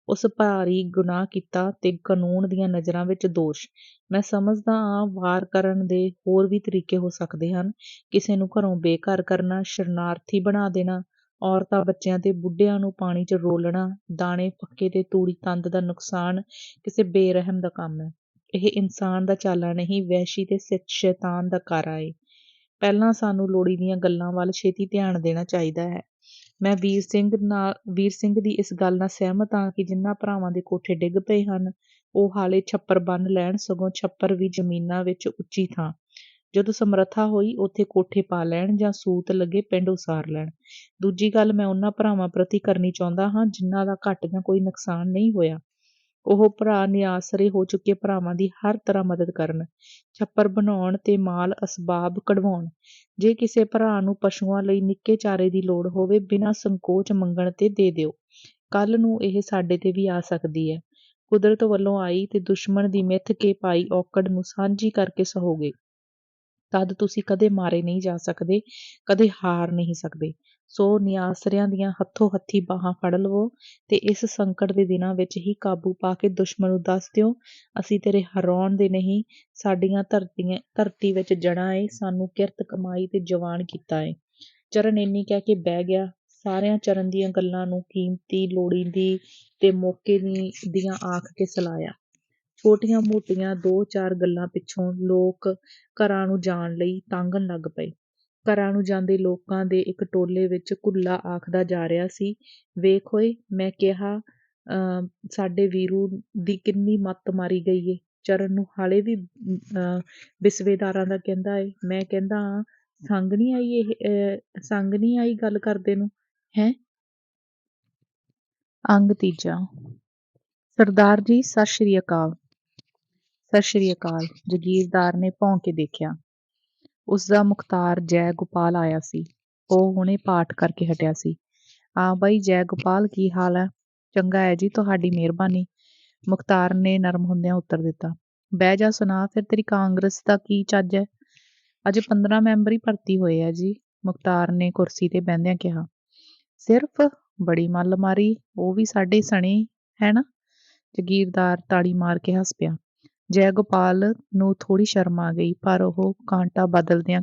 ਉਸ ਭਾਰੀ ਗੁਨਾਹ ਕੀਤਾ ਤੇ ਕਾਨੂੰਨ ਦੀਆਂ ਨਜ਼ਰਾਂ ਵਿੱਚ ਦੋਸ਼। ਮੈਂ ਸਮਝਦਾ ਹਾਂ ਵਾਰ ਕਰਨ ਦੇ ਹੋਰ ਵੀ ਤਰੀਕੇ ਹੋ ਸਕਦੇ ਹਨ। ਕਿਸੇ ਨੂੰ ਘਰੋਂ ਬੇਘਰ ਕਰਨਾ, ਸ਼ਰਨਾਰਥੀ ਬਣਾ ਦੇਣਾ, ਔਰਤਾਂ ਬੱਚਿਆਂ ਤੇ ਬੁੱਢਿਆਂ ਨੂੰ ਪਾਣੀ 'ਚ ਰੋਲਣਾ, ਦਾਣੇ ਪੱਕੇ ਤੇ ਤੂੜੀ ਤੰਦ ਦਾ ਨੁਕਸਾਨ ਕਿਸੇ ਬੇਰਹਿਮ ਦਾ ਕੰਮ ਹੈ। ਇਹ ਇਨਸਾਨ ਦਾ ਚਾਲਾ ਨਹੀਂ, ਵਹਿਸ਼ੀ ਤੇ ਸ਼ੈਤਾਨ ਦਾ ਕਾਰਾ ਏ। ਪਹਿਲਾਂ ਸਾਨੂੰ ਲੋੜੀਂਦੀਆਂ ਗੱਲਾਂ ਵੱਲ ਛੇਤੀ ਧਿਆਨ ਦੇਣਾ ਚਾਹੀਦਾ ਹੈ। ਮੈਂ ਵੀਰ ਸਿੰਘ ਦੀ ਇਸ ਗੱਲ ਨਾਲ ਸਹਿਮਤ ਹਾਂ ਕਿ ਜਿਨ੍ਹਾਂ ਭਰਾਵਾਂ ਦੇ ਕੋਠੇ ਡਿੱਗ ਪਏ ਹਨ, ਉਹ ਹਾਲੇ ਛੱਪਰ ਬੰਨ੍ਹ ਲੈਣ, ਸਗੋਂ ਛੱਪਰ ਵੀ ਜ਼ਮੀਨਾਂ ਵਿੱਚ ਉੱਚੀ ਥਾਂ। ਜਦੋਂ ਸਮਰੱਥਾ ਹੋਈ ਉੱਥੇ ਕੋਠੇ ਪਾ ਲੈਣ ਜਾਂ ਸੂਤ ਲੱਗੇ ਪਿੰਡ ਉਸਾਰ ਲੈਣ। ਦੂਜੀ ਗੱਲ ਮੈਂ ਉਹਨਾਂ ਭਰਾਵਾਂ ਪ੍ਰਤੀ ਕਰਨੀ ਚਾਹੁੰਦਾ ਹਾਂ ਜਿਨ੍ਹਾਂ ਦਾ ਘੱਟ ਜਾਂ ਕੋਈ ਨੁਕਸਾਨ ਨਹੀਂ ਹੋਇਆ। ਉਹ ਭਰਾ ਨਿਆਸਰੇ ਹੋ ਚੁੱਕੇ ਭਰਾਵਾਂ ਦੀ ਹਰ ਤਰ੍ਹਾਂ ਮਦਦ ਕਰਨ, ਛੱਪਰ ਬਣਾਉਣ ਤੇ ਮਾਲ ਅਸਬਾਬ ਕਢਵਾਉਣ। ਜੇ ਕਿਸੇ ਭਰਾ ਨੂੰ ਪਸ਼ੂਆਂ ਲਈ ਨਿੱਕੇ ਚਾਰੇ ਦੀ ਲੋੜ ਹੋਵੇ, ਬਿਨਾਂ ਸੰਕੋਚ ਮੰਗਣ ਤੇ ਦੇ ਦਿਓ। ਕੱਲ੍ਹ ਨੂੰ ਇਹ ਸਾਡੇ ਤੇ ਵੀ ਆ ਸਕਦੀ ਹੈ। ਕੁਦਰਤ ਵੱਲੋਂ ਆਈ ਤੇ ਦੁਸ਼ਮਣ ਦੀ ਮਿੱਥ ਕੇ ਪਾਈ ਔਕੜ ਨੂੰ ਸਾਂਝੀ ਕਰਕੇ ਸਹੋਗੇ। ਤਦ ਤੁਸੀਂ ਕਦੇ ਮਾਰੇ ਨਹੀਂ ਜਾ ਸਕਦੇ, ਕਦੇ ਹਾਰ ਨਹੀਂ ਸਕਦੇ। ਸੋ ਨਿਆਸਰਿਆਂ ਦੀਆਂ ਹੱਥੋਂ ਹੱਥੀ ਬਾਹਾਂ ਫੜ ਲਵੋ ਤੇ ਇਸ ਸੰਕਟ ਦੇ ਦਿਨਾਂ ਵਿੱਚ ਹੀ ਕਾਬੂ ਪਾ ਕੇ ਦੁਸ਼ਮਣ ਨੂੰ ਦੱਸ ਦਿਓ, ਅਸੀਂ ਤੇਰੇ ਹਰਾਉਣ ਦੇ ਨਹੀਂ, ਸਾਡੀਆਂ ਧਰਤੀ ਵਿੱਚ ਜੜ੍ਹਾਂ ਏ, ਸਾਨੂੰ ਕਿਰਤ ਕਮਾਈ ਤੇ ਜਵਾਨ ਕੀਤਾ ਏ। ਚਰਨ ਇੰਨੀ ਕਹਿ ਕੇ ਬਹਿ ਗਿਆ। ਸਾਰਿਆਂ ਚਰਨ ਦੀਆਂ ਗੱਲਾਂ ਨੂੰ ਕੀਮਤੀ, ਲੋੜੀਂਦੀ ਤੇ ਮੌਕੇ ਦੀਆਂ ਆਖ ਕੇ ਸਲਾਹਿਆ। ਛੋਟੀਆਂ ਮੋਟੀਆਂ 2-4 ਗੱਲਾਂ ਪਿੱਛੋਂ ਲੋਕ ਘਰਾਂ ਨੂੰ ਜਾਣ ਲਈ ਤਾਂਗਣ ਲੱਗ ਪਏ। ਘਰਾਂ ਨੂੰ ਜਾਂਦੇ ਲੋਕਾਂ ਦੇ ਇੱਕ ਟੋਲੇ ਵਿੱਚ ਕੁੱਲਾ ਆਖਦਾ ਜਾ ਰਿਹਾ ਸੀ, ਵੇਖ ਓਏ, ਮੈਂ ਕਿਹਾ ਸਾਡੇ ਵੀਰੂ ਦੀ ਕਿੰਨੀ ਮੱਤ ਮਾਰੀ ਗਈ ਏ। ਚਰਨ ਨੂੰ ਹਾਲੇ ਵੀ ਬਿਸਵੇਦਾਰਾਂ ਦਾ ਕਹਿੰਦਾ ਏ। ਮੈਂ ਕਹਿੰਦਾ ਸੰਗ ਨਹੀਂ ਆਈ ਗੱਲ ਕਰਦੇ ਨੂੰ ਹੈ। ਅੰਗ ਤੀਜਾ। ਸਰਦਾਰ ਜੀ ਸਤਿ ਸ਼੍ਰੀ ਅਕਾਲ। ਸਤਿ ਸ਼੍ਰੀ ਅਕਾਲ। ਜਗੀਰਦਾਰ ਨੇ ਭੌਂ ਕੇ ਦੇਖਿਆ। ਉਸਦਾ ਮੁਖਤਾਰ ਜੈ ਗੋਪਾਲ ਆਇਆ ਸੀ। ਉਹ ਹੁਣੇ ਪਾਠ ਕਰਕੇ ਹਟਿਆ ਸੀ। ਆ ਬਈ ਜੈ ਗੋਪਾਲ, ਕੀ ਹਾਲ ਹੈ? ਚੰਗਾ ਹੈ ਜੀ, ਤੁਹਾਡੀ ਮਿਹਰਬਾਨੀ, ਮੁਖਤਾਰ ਨੇ ਨਰਮ ਹੁੰਦਿਆਂ ਉੱਤਰ ਦਿੱਤਾ। ਬਹਿ ਜਾ, ਸੁਣਾ ਫਿਰ ਤੇਰੀ ਕਾਂਗਰਸ ਦਾ ਕੀ ਚੱਜ ਹੈ? ਅਜੇ 15 ਮੈਂਬਰ ਹੀ ਭਰਤੀ ਹੋਏ ਆ ਜੀ, ਮੁਖਤਾਰ ਨੇ ਕੁਰਸੀ ਤੇ ਬਹਿੰਦਿਆਂ ਕਿਹਾ। ਸਿਰਫ? ਬੜੀ ਮੱਲ ਮਾਰੀ, ਉਹ ਵੀ ਸਾਡੇ ਸਣੇ ਹੈ ਨਾ? ਜਗੀਰਦਾਰ ਤਾੜੀ ਮਾਰ ਕੇ ਹੱਸ ਪਿਆ। ਜੈ ਗੋਪਾਲ ਨੂੰ ਥੋੜੀ ਸ਼ਰਮ ਆ ਗਈ, ਪਰ ਉਸ ਕਾਂਟਾ ਬਦਲਦਿਆਂ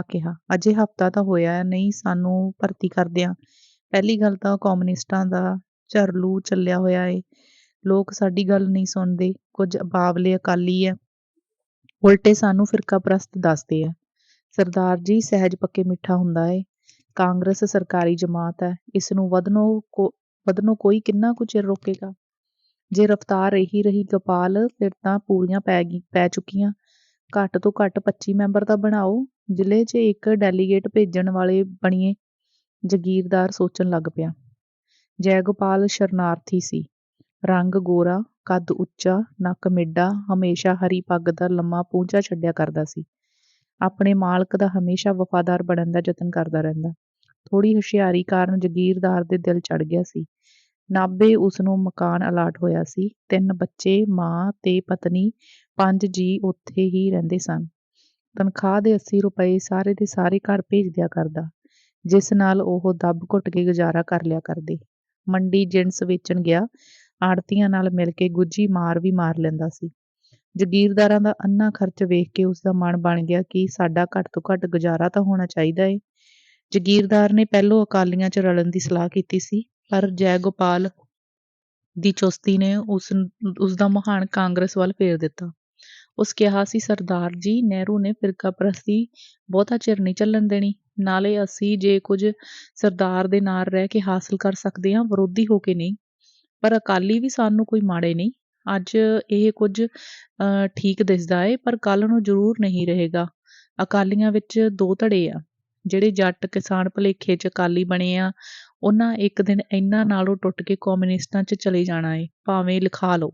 ਕਿਹਾ, ਅਜੇ ਹਫ਼ਤਾ ਤਾਂ ਹੋਇਆ ਨਹੀਂ ਸਾਨੂੰ ਭਰਤੀ ਕਰਦਿਆਂ। ਪਹਿਲੀ ਗੱਲ ਤਾਂ ਕਮਿਊਨਿਸਟਾਂ ਦਾ ਝਰਲੂ ਚੱਲਿਆ ਹੋਇਆ ਏ। ਲੋਕ ਸਾਡੀ ਗੱਲ ਨਹੀਂ ਸੁਣਦੇ। ਕੁਝ ਬਾਵਲੇ ਅਕਾਲੀ ਐ, ਉਲਟੇ ਸਾਨੂੰ ਫਿਰਕਾ ਪ੍ਰਸਤ ਦੱਸਦੇ ਆ। ਸਰਦਾਰ ਜੀ ਸਹਿਜ ਪੱਕੇ ਮਿੱਠਾ ਹੁੰਦਾ ਏ। ਕਾਂਗਰਸ ਸਰਕਾਰੀ ਜਮਾਤ ਹੈ, ਇਸ ਨੂੰ ਵਧਣੋਂ ਕੋਈ ਕਿੰਨਾ ਕੁ ਚਿਰ ਰੋਕੇਗਾ? ਜੇ ਰਫਤਾਰ ਇਹੀ ਰਹੀ ਗੋਪਾਲ, ਫਿਰ ਤਾਂ ਪੂਰੀਆਂ ਪੈ ਚੁੱਕੀਆਂ। ਘੱਟ ਤੋਂ ਘੱਟ 25 ਮੈਂਬਰ ਤਾਂ ਬਣਾਓ, ਜ਼ਿਲ੍ਹੇ 'ਚ ਇੱਕ ਡੈਲੀਗੇਟ ਭੇਜਣ ਵਾਲੇ ਬਣੀਏ। ਜਗੀਰਦਾਰ ਸੋਚਣ ਲੱਗ ਪਿਆ। ਜੈ ਗੋਪਾਲ ਸ਼ਰਨਾਰਥੀ ਸੀ। ਰੰਗ ਗੋਰਾ, ਕੱਦ ਉੱਚਾ, ਨੱਕ ਮਿੱਡਾ, ਹਮੇਸ਼ਾ ਹਰੀ ਪੱਗ ਦਾ ਲੰਮਾ ਪੂੰਝਾ ਛੱਡਿਆ ਕਰਦਾ ਸੀ। ਆਪਣੇ ਮਾਲਕ ਦਾ ਹਮੇਸ਼ਾ ਵਫਾਦਾਰ ਬਣਨ ਦਾ ਯਤਨ ਕਰਦਾ ਰਹਿੰਦਾ। ਥੋੜੀ ਹੁਸ਼ਿਆਰੀ ਕਾਰਨ ਜਗੀਰਦਾਰ ਦੇ ਦਿਲ ਚੜ੍ਹ ਗਿਆ ਸੀ। ਨਾਭੇ ਉਸਨੂੰ ਮਕਾਨ ਅਲਾਟ ਹੋਇਆ ਸੀ। 3 ਬੱਚੇ, ਮਾਂ ਤੇ ਪਤਨੀ, 5 ਜੀਅ ਉੱਥੇ ਹੀ ਰਹਿੰਦੇ ਸਨ। ਤਨਖਾਹ ਦੇ 80 ਰੁਪਏ ਸਾਰੇ ਦੇ ਸਾਰੇ ਘਰ ਭੇਜ ਦਿਆ ਕਰਦਾ, ਜਿਸ ਨਾਲ ਉਹ ਦੱਬ ਘੁੱਟ ਕੇ ਗੁਜ਼ਾਰਾ ਕਰ ਲਿਆ ਕਰਦੇ। ਮੰਡੀ ਜਿਣਸ ਵੇਚਣ ਗਿਆ, ਆੜ੍ਹਤੀਆਂ ਨਾਲ ਮਿਲ ਕੇ ਗੁੱਝੀ ਮਾਰ ਵੀ ਮਾਰ ਲੈਂਦਾ ਸੀ। ਜਗੀਰਦਾਰਾਂ ਦਾ ਅੰਨਾ ਖਰਚ ਵੇਖ ਕੇ ਉਸਦਾ ਮਨ ਬਣ ਗਿਆ ਕਿ ਸਾਡਾ ਘੱਟ ਤੋਂ ਘੱਟ ਗੁਜ਼ਾਰਾ ਤਾਂ ਹੋਣਾ ਚਾਹੀਦਾ ਏ। ਜਗੀਰਦਾਰ ਨੇ ਪਹਿਲੋਂ ਅਕਾਲੀਆਂ 'ਚ ਰਲਣ ਦੀ ਸਲਾਹ ਕੀਤੀ ਸੀ, ਪਰ ਜੈ ਗੋਪਾਲ ਦੀ ਚੁਸਤੀ ਨੇ ਉਸਦਾ ਮੁਹਾਨ ਕਾਂਗਰਸ ਵੱਲ ਫੇਰ ਦਿੱਤਾ। ਉਸ ਕਿਹਾ ਸੀ, ਸਰਦਾਰ ਜੀ, ਨਹਿਰੂ ਨੇ ਫਿਰਕਾ ਪ੍ਰਸਤੀ ਬਹੁਤਾ ਚਿਰ ਨਹੀਂ ਚੱਲਣ ਦੇਣੀ। ਨਾਲੇ ਅਸੀਂ ਜੇ ਕੁਝ ਸਰਦਾਰ ਦੇ ਨਾਲ ਰਹਿ ਕੇ ਹਾਸਲ ਕਰ ਸਕਦੇ ਹਾਂ, ਵਿਰੋਧੀ ਹੋ ਕੇ ਨਹੀਂ। ਪਰ ਅਕਾਲੀ ਵੀ ਸਾਨੂੰ ਕੋਈ ਮਾੜੇ ਨਹੀਂ। ਅੱਜ ਇਹ ਕੁਝ ਠੀਕ ਦਿਸਦਾ ਏ, ਪਰ ਕੱਲ੍ਹ ਨੂੰ ਜ਼ਰੂਰ ਨਹੀਂ ਰਹੇਗਾ। ਅਕਾਲੀਆਂ ਵਿੱਚ 2 ਧੜੇ ਆ। ਜਿਹੜੇ ਜੱਟ ਕਿਸਾਨ ਭੁਲੇਖੇ 'ਚ ਅਕਾਲੀ ਬਣੇ ਆ, ਉਹਨਾਂ ਇੱਕ ਦਿਨ ਇਹਨਾਂ ਨਾਲੋਂ ਟੁੱਟ ਕੇ ਕਮਿਊਨਿਸਟਾਂ 'ਚ ਚਲੇ ਜਾਣਾ ਏ, ਭਾਵੇਂ ਲਿਖਾ ਲਓ।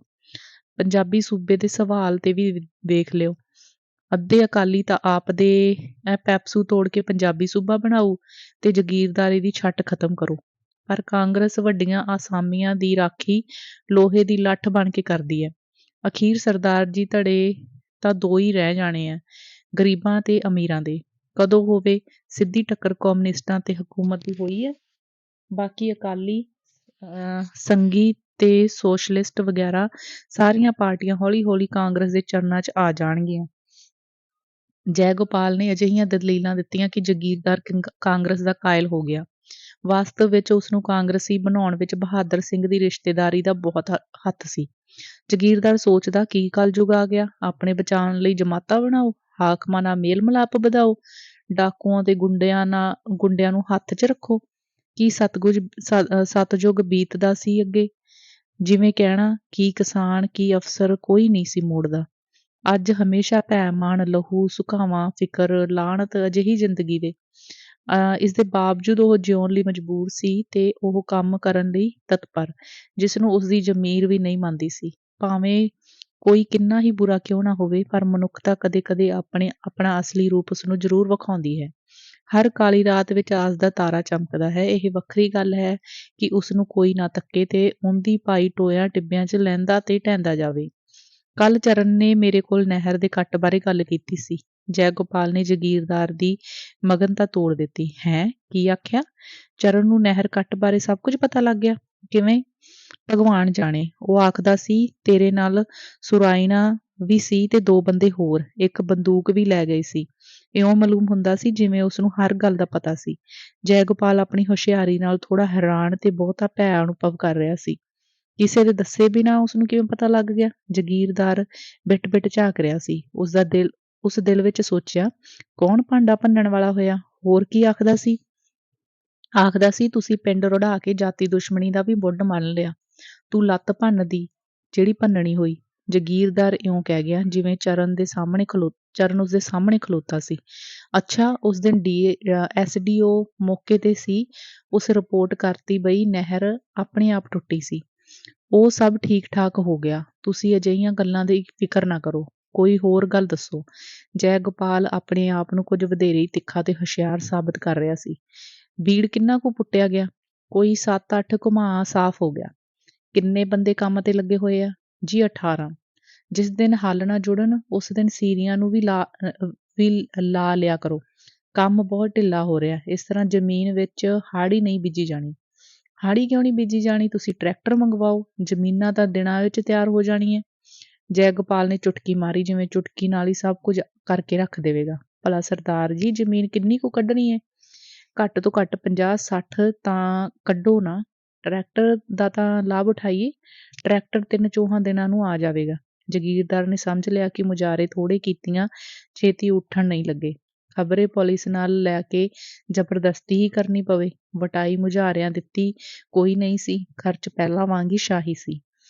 ਪੰਜਾਬੀ ਸੂਬੇ ਦੇ ਸਵਾਲ ਤੇ ਵੀ ਵੇਖ ਲਿਓ। ਅੱਧੇ ਅਕਾਲੀ ਤਾਂ ਆਪ ਦੇ ਪੈਪਸੂ ਤੋੜ ਕੇ ਪੰਜਾਬੀ ਸੂਬਾ ਬਣਾਊ ਤੇ ਜਗੀਰਦਾਰੀ ਦੀ ਛੱਟ ਖਤਮ ਕਰੋ। ਪਰ ਕਾਂਗਰਸ ਵੱਡੀਆਂ ਆਸਾਮੀਆਂ ਦੀ ਰਾਖੀ ਲੋਹੇ ਦੀ ਲੱਠ ਬਣ ਕੇ ਕਰਦੀ ਹੈ। ਅਖੀਰ ਸਰਦਾਰ ਜੀ ਧੜੇ ਤਾਂ 2 ਹੀ ਰਹਿ ਜਾਣੇ ਆ, ਗਰੀਬਾਂ ਤੇ ਅਮੀਰਾਂ ਦੇ। ਕਦੋਂ ਹੋਵੇ? ਸਿੱਧੀ ਟੱਕਰ ਕਮਿਊਨਿਸਟਾਂ ਤੇ ਹਕੂਮਤ ਦੀ ਹੋਈ ਹੈ। ਬਾਕੀ ਅਕਾਲੀ, ਸੰਘੀ ਤੇ ਸੋਸ਼ਲਿਸਟ ਵਗੈਰਾ ਸਾਰੀਆਂ ਪਾਰਟੀਆਂ ਹੌਲੀ ਹੌਲੀ ਕਾਂਗਰਸ ਦੇ ਚਰਨਾਂ 'ਚ ਆ ਜਾਣਗੀਆਂ। ਜੈ ਗੋਪਾਲ ਨੇ ਅਜਿਹੀਆਂ ਦਲੀਲਾਂ ਦਿੱਤੀਆਂ ਕਿ ਜਗੀਰਦਾਰ ਕਾਂਗਰਸ ਦਾ ਕਾਇਲ ਹੋ ਗਿਆ। ਵਾਸਤਵ ਵਿੱਚ ਉਸਨੂੰ ਕਾਂਗਰਸੀ ਬਣਾਉਣ ਵਿੱਚ ਬਹਾਦਰ ਸਿੰਘ ਦੀ ਰਿਸ਼ਤੇਦਾਰੀ ਦਾ ਬਹੁਤ ਹੱਥ ਸੀ। ਜਗੀਰਦਾਰ ਸੋਚਦਾ, ਕੀ ਕਲਯੁਗ ਆ ਗਿਆ, ਆਪਣੇ ਬਚਾਉਣ ਲਈ ਜਮਾਤਾਂ ਬਣਾਓ, ਹਾਕਮਾਂ ਨਾਲ ਮੇਲ ਮਿਲਾਪ ਵਧਾਓ, ਡਾਕੂਆਂ ਤੇ ਗੁੰਡਿਆਂ ਨੂੰ ਹੱਥ 'ਚ ਰੱਖੋ। ਕੀ ਸਤਯੁਗ ਬੀਤਦਾ ਸੀ ਅੱਗੇ, ਜਿਵੇਂ ਕਹਿਣਾ, ਕੀ ਕਿਸਾਨ ਕੀ ਅਫਸਰ ਕੋਈ ਨਹੀਂ ਸੀ ਮੋੜਦਾ। ਅੱਜ ਹਮੇਸ਼ਾ ਭੈ ਮਾਣ, ਲਹੂ ਸੁਕਾਵਾਂ, ਫਿਕਰ, ਲਾਹਣਤ ਅਜਿਹੀ ਜ਼ਿੰਦਗੀ ਦੇ। ਇਸ ਦੇ ਬਾਵਜੂਦ ਉਹ ਜਿਉਣ ਲਈ ਮਜਬੂਰ ਸੀ ਤੇ ਉਹ ਕੰਮ ਕਰਨ ਲਈ ਤਤਪਰ, ਜਿਸਨੂੰ ਉਸਦੀ ਜ਼ਮੀਰ ਵੀ ਨਹੀਂ ਮੰਨਦੀ ਸੀ। ਭਾਵੇਂ ਕੋਈ ਕਿੰਨਾ ਹੀ ਬੁਰਾ ਕਿਉਂ ਨਾ ਹੋਵੇ, ਪਰ ਮਨੁੱਖਤਾ ਕਦੇ-ਕਦੇ ਆਪਣਾ ਅਸਲੀ ਰੂਪ ਉਸਨੂੰ ਜ਼ਰੂਰ ਵਿਖਾਉਂਦੀ ਹੈ। ਹਰ ਕਾਲੀ ਰਾਤ ਵਿੱਚ ਆਸ ਦਾ ਤਾਰਾ ਚਮਕਦਾ ਹੈ। ਇਹ ਵੱਖਰੀ ਗੱਲ ਹੈ ਕਿ ਉਸਨੂੰ ਕੋਈ ਨਾ ਤੱਕੇ ਤੇ ਉਹਦੀ ਪਾਈ ਟੋਇਆਂ ਟਿੱਬਿਆਂ 'ਚ ਲਹਿੰਦਾ ਤੇ ਢਹਿੰਦਾ ਜਾਵੇ। ਕੱਲ੍ਹ ਚਰਨ ਨੇ ਮੇਰੇ ਕੋਲ ਨਹਿਰ ਦੇ ਕੱਟ ਬਾਰੇ ਗੱਲ ਕੀਤੀ ਸੀ। ਜੈ ਗੋਪਾਲ ਨੇ ਜਗੀਰਦਾਰ ਦੀ ਮਗਨਤਾ ਤੋੜ ਦਿੱਤੀ। ਹੈਂ, ਕੀ ਆਖਿਆ? ਚਰਨ ਨੂੰ ਨਹਿਰ ਕੱਟ ਬਾਰੇ ਸਭ ਕੁਝ ਪਤਾ ਲੱਗ ਗਿਆ? ਕਿਵੇਂ? ਭਗਵਾਨ ਜਾਣੇ। ਉਹ ਆਖਦਾ ਸੀ, ਤੇਰੇ ਨਾਲ ਸੁਰਾਇਣਾ ਵੀ ਸੀ ਤੇ 2 ਬੰਦੇ ਹੋਰ, ਇੱਕ ਬੰਦੂਕ ਵੀ ਲੈ ਗਏ ਸੀ। ਇਉਂ ਮਾਲੂਮ ਹੁੰਦਾ ਸੀ ਜਿਵੇਂ ਉਸਨੂੰ ਹਰ ਗੱਲ ਦਾ ਪਤਾ ਸੀ। ਜੈਗੋਪਾਲ ਆਪਣੀ ਹੁਸ਼ਿਆਰੀ ਨਾਲ ਥੋੜ੍ਹਾ ਹੈਰਾਨ ਤੇ ਬਹੁਤਾ ਭੈ ਅਨੁਭਵ ਕਰ ਰਿਹਾ ਸੀ। ਕਿਸੇ ਦੇ ਦੱਸੇ ਬਿਨਾਂ ਉਸਨੂੰ ਕਿਵੇਂ ਪਤਾ ਲੱਗ ਗਿਆ? ਜਗੀਰਦਾਰ ਬਿਟ-ਬਿਟ ਝਾਕ ਰਿਹਾ ਸੀ। ਉਸ ਦਿਲ ਵਿੱਚ ਸੋਚਿਆ, ਕੌਣ ਭਾਂਡਾ ਭੰਨਣ ਵਾਲਾ ਹੋਇਆ? ਹੋਰ ਕੀ ਆਖਦਾ ਸੀ? ਆਖਦਾ ਸੀ, ਤੁਸੀਂ ਪਿੰਡ ਰੁੜ੍ਹਾ ਕੇ ਜਾਤੀ ਦੁਸ਼ਮਣੀ ਦਾ ਵੀ ਮੁੱਢ ਮੰਨ ਲਿਆ। ਤੂੰ ਲੱਤ ਭੰਨਦੀ, ਜਿਹੜੀ ਭੰਨਣੀ ਹੋਈ। ਜਗੀਰਦਾਰ ਇਉਂ ਕਹਿ ਗਿਆ ਜਿਵੇਂ ਚਰਨ ਉਸਦੇ ਸਾਹਮਣੇ ਖਲੋਤਾ ਸੀ। ਅੱਛਾ, ਉਸ ਦਿਨ SDO ਮੌਕੇ ਤੇ ਸੀ। ਉਸ ਰਿਪੋਰਟ ਕਰਤੀ ਬਈ ਨਹਿਰ ਆਪਣੇ ਆਪ ਟੁੱਟੀ ਸੀ। ਉਹ ਸਭ ਠੀਕ-ਠਾਕ ਹੋ ਗਿਆ। ਤੁਸੀਂ ਅਜਿਹੀਆਂ ਗੱਲਾਂ ਦੀ ਫਿਕਰ ਨਾ ਕਰੋ। ਕੋਈ ਹੋਰ ਗੱਲ ਦੱਸੋ। ਜੈਗੋਪਾਲ ਆਪਣੇ ਆਪ ਨੂੰ ਕੁਝ ਵਧੇਰੇ ਹੀ ਤਿੱਖਾ ਤੇ ਹੁਸ਼ਿਆਰ ਸਾਬਤ ਕਰ ਰਿਹਾ ਸੀ। ਬੀੜ ਕਿੰਨਾ ਕੁ ਪੁੱਟਿਆ ਗਿਆ? ਕੋਈ 7-8 ਘੁਮਾ ਸਾਫ਼ ਹੋ ਗਿਆ। ਕਿੰਨੇ ਬੰਦੇ ਕੰਮ ਤੇ ਲੱਗੇ ਹੋਏ ਆ? ਜੀ 18। ਜਿਸ ਦਿਨ ਹੱਲ ਨਾ ਜੁੜਨ ਉਸ ਦਿਨ ਸੀਰੀਆਂ ਨੂੰ ਵੀ ਲਾ ਲਿਆ ਕਰੋ। ਕੰਮ ਬਹੁਤ ਢਿੱਲਾ ਹੋ ਰਿਹਾ। ਇਸ ਤਰ੍ਹਾਂ ਜ਼ਮੀਨ ਵਿੱਚ ਹਾੜੀ ਨਹੀਂ ਬੀਜੀ ਜਾਣੀ। ਹਾੜੀ ਕਿਉਂ ਨਹੀਂ ਬੀਜੀ ਜਾਣੀ? ਤੁਸੀਂ ਟਰੈਕਟਰ ਮੰਗਵਾਓ, ਜ਼ਮੀਨਾਂ ਤਾਂ ਦਿਨਾਂ ਵਿੱਚ ਤਿਆਰ ਹੋ ਜਾਣੀਆਂ। ਜੈਗੋਪਾਲ ਨੇ ਚੁਟਕੀ ਮਾਰੀ, ਜਿਵੇਂ ਚੁਟਕੀ ਨਾਲ ਹੀ ਸਭ ਕੁਝ ਕਰਕੇ ਰੱਖ ਦੇਵੇਗਾ। ਭਲਾ ਸਰਦਾਰ ਜੀ, ਜ਼ਮੀਨ ਕਿੰਨੀ ਕੁ ਕੱਢਣੀ ਹੈ? ਘੱਟ ਤੋਂ ਘੱਟ 50-60 ਤਾਂ ਕੱਢੋ ਨਾ। ਟਰੈਕਟਰ ਦਾ ਤਾਂ ਲਾਭ ਉਠਾਈਏ। ਟਰੈਕਟਰ 3-4 ਦਿਨਾਂ ਨੂੰ ਆ ਜਾਵੇਗਾ। ਜਗੀਰਦਾਰ ਨੇ ਸਮਝ ਲਿਆ ਕਿ ਮੁਜਾਰੇ ਥੋੜੇ ਕੀਤੀਆਂ ਛੇਤੀ ਉੱਠਣ ਨਹੀਂ ਲੱਗੇ। ਖਬਰੇ ਪੁਲਿਸ ਨਾਲ ਲੈ ਕੇ ਜ਼ਬਰਦਸਤੀ ਹੀ ਕਰਨੀ ਪਵੇ। ਵਟਾਈ ਮੁਜਾਰਿਆਂ ਦਿੱਤੀ ਕੋਈ ਨਹੀਂ ਸੀ। ਖਰਚ ਪਹਿਲਾਂ ਵਾਂਗ ਹੀ ਸ਼ਾਹੀ ਸੀ।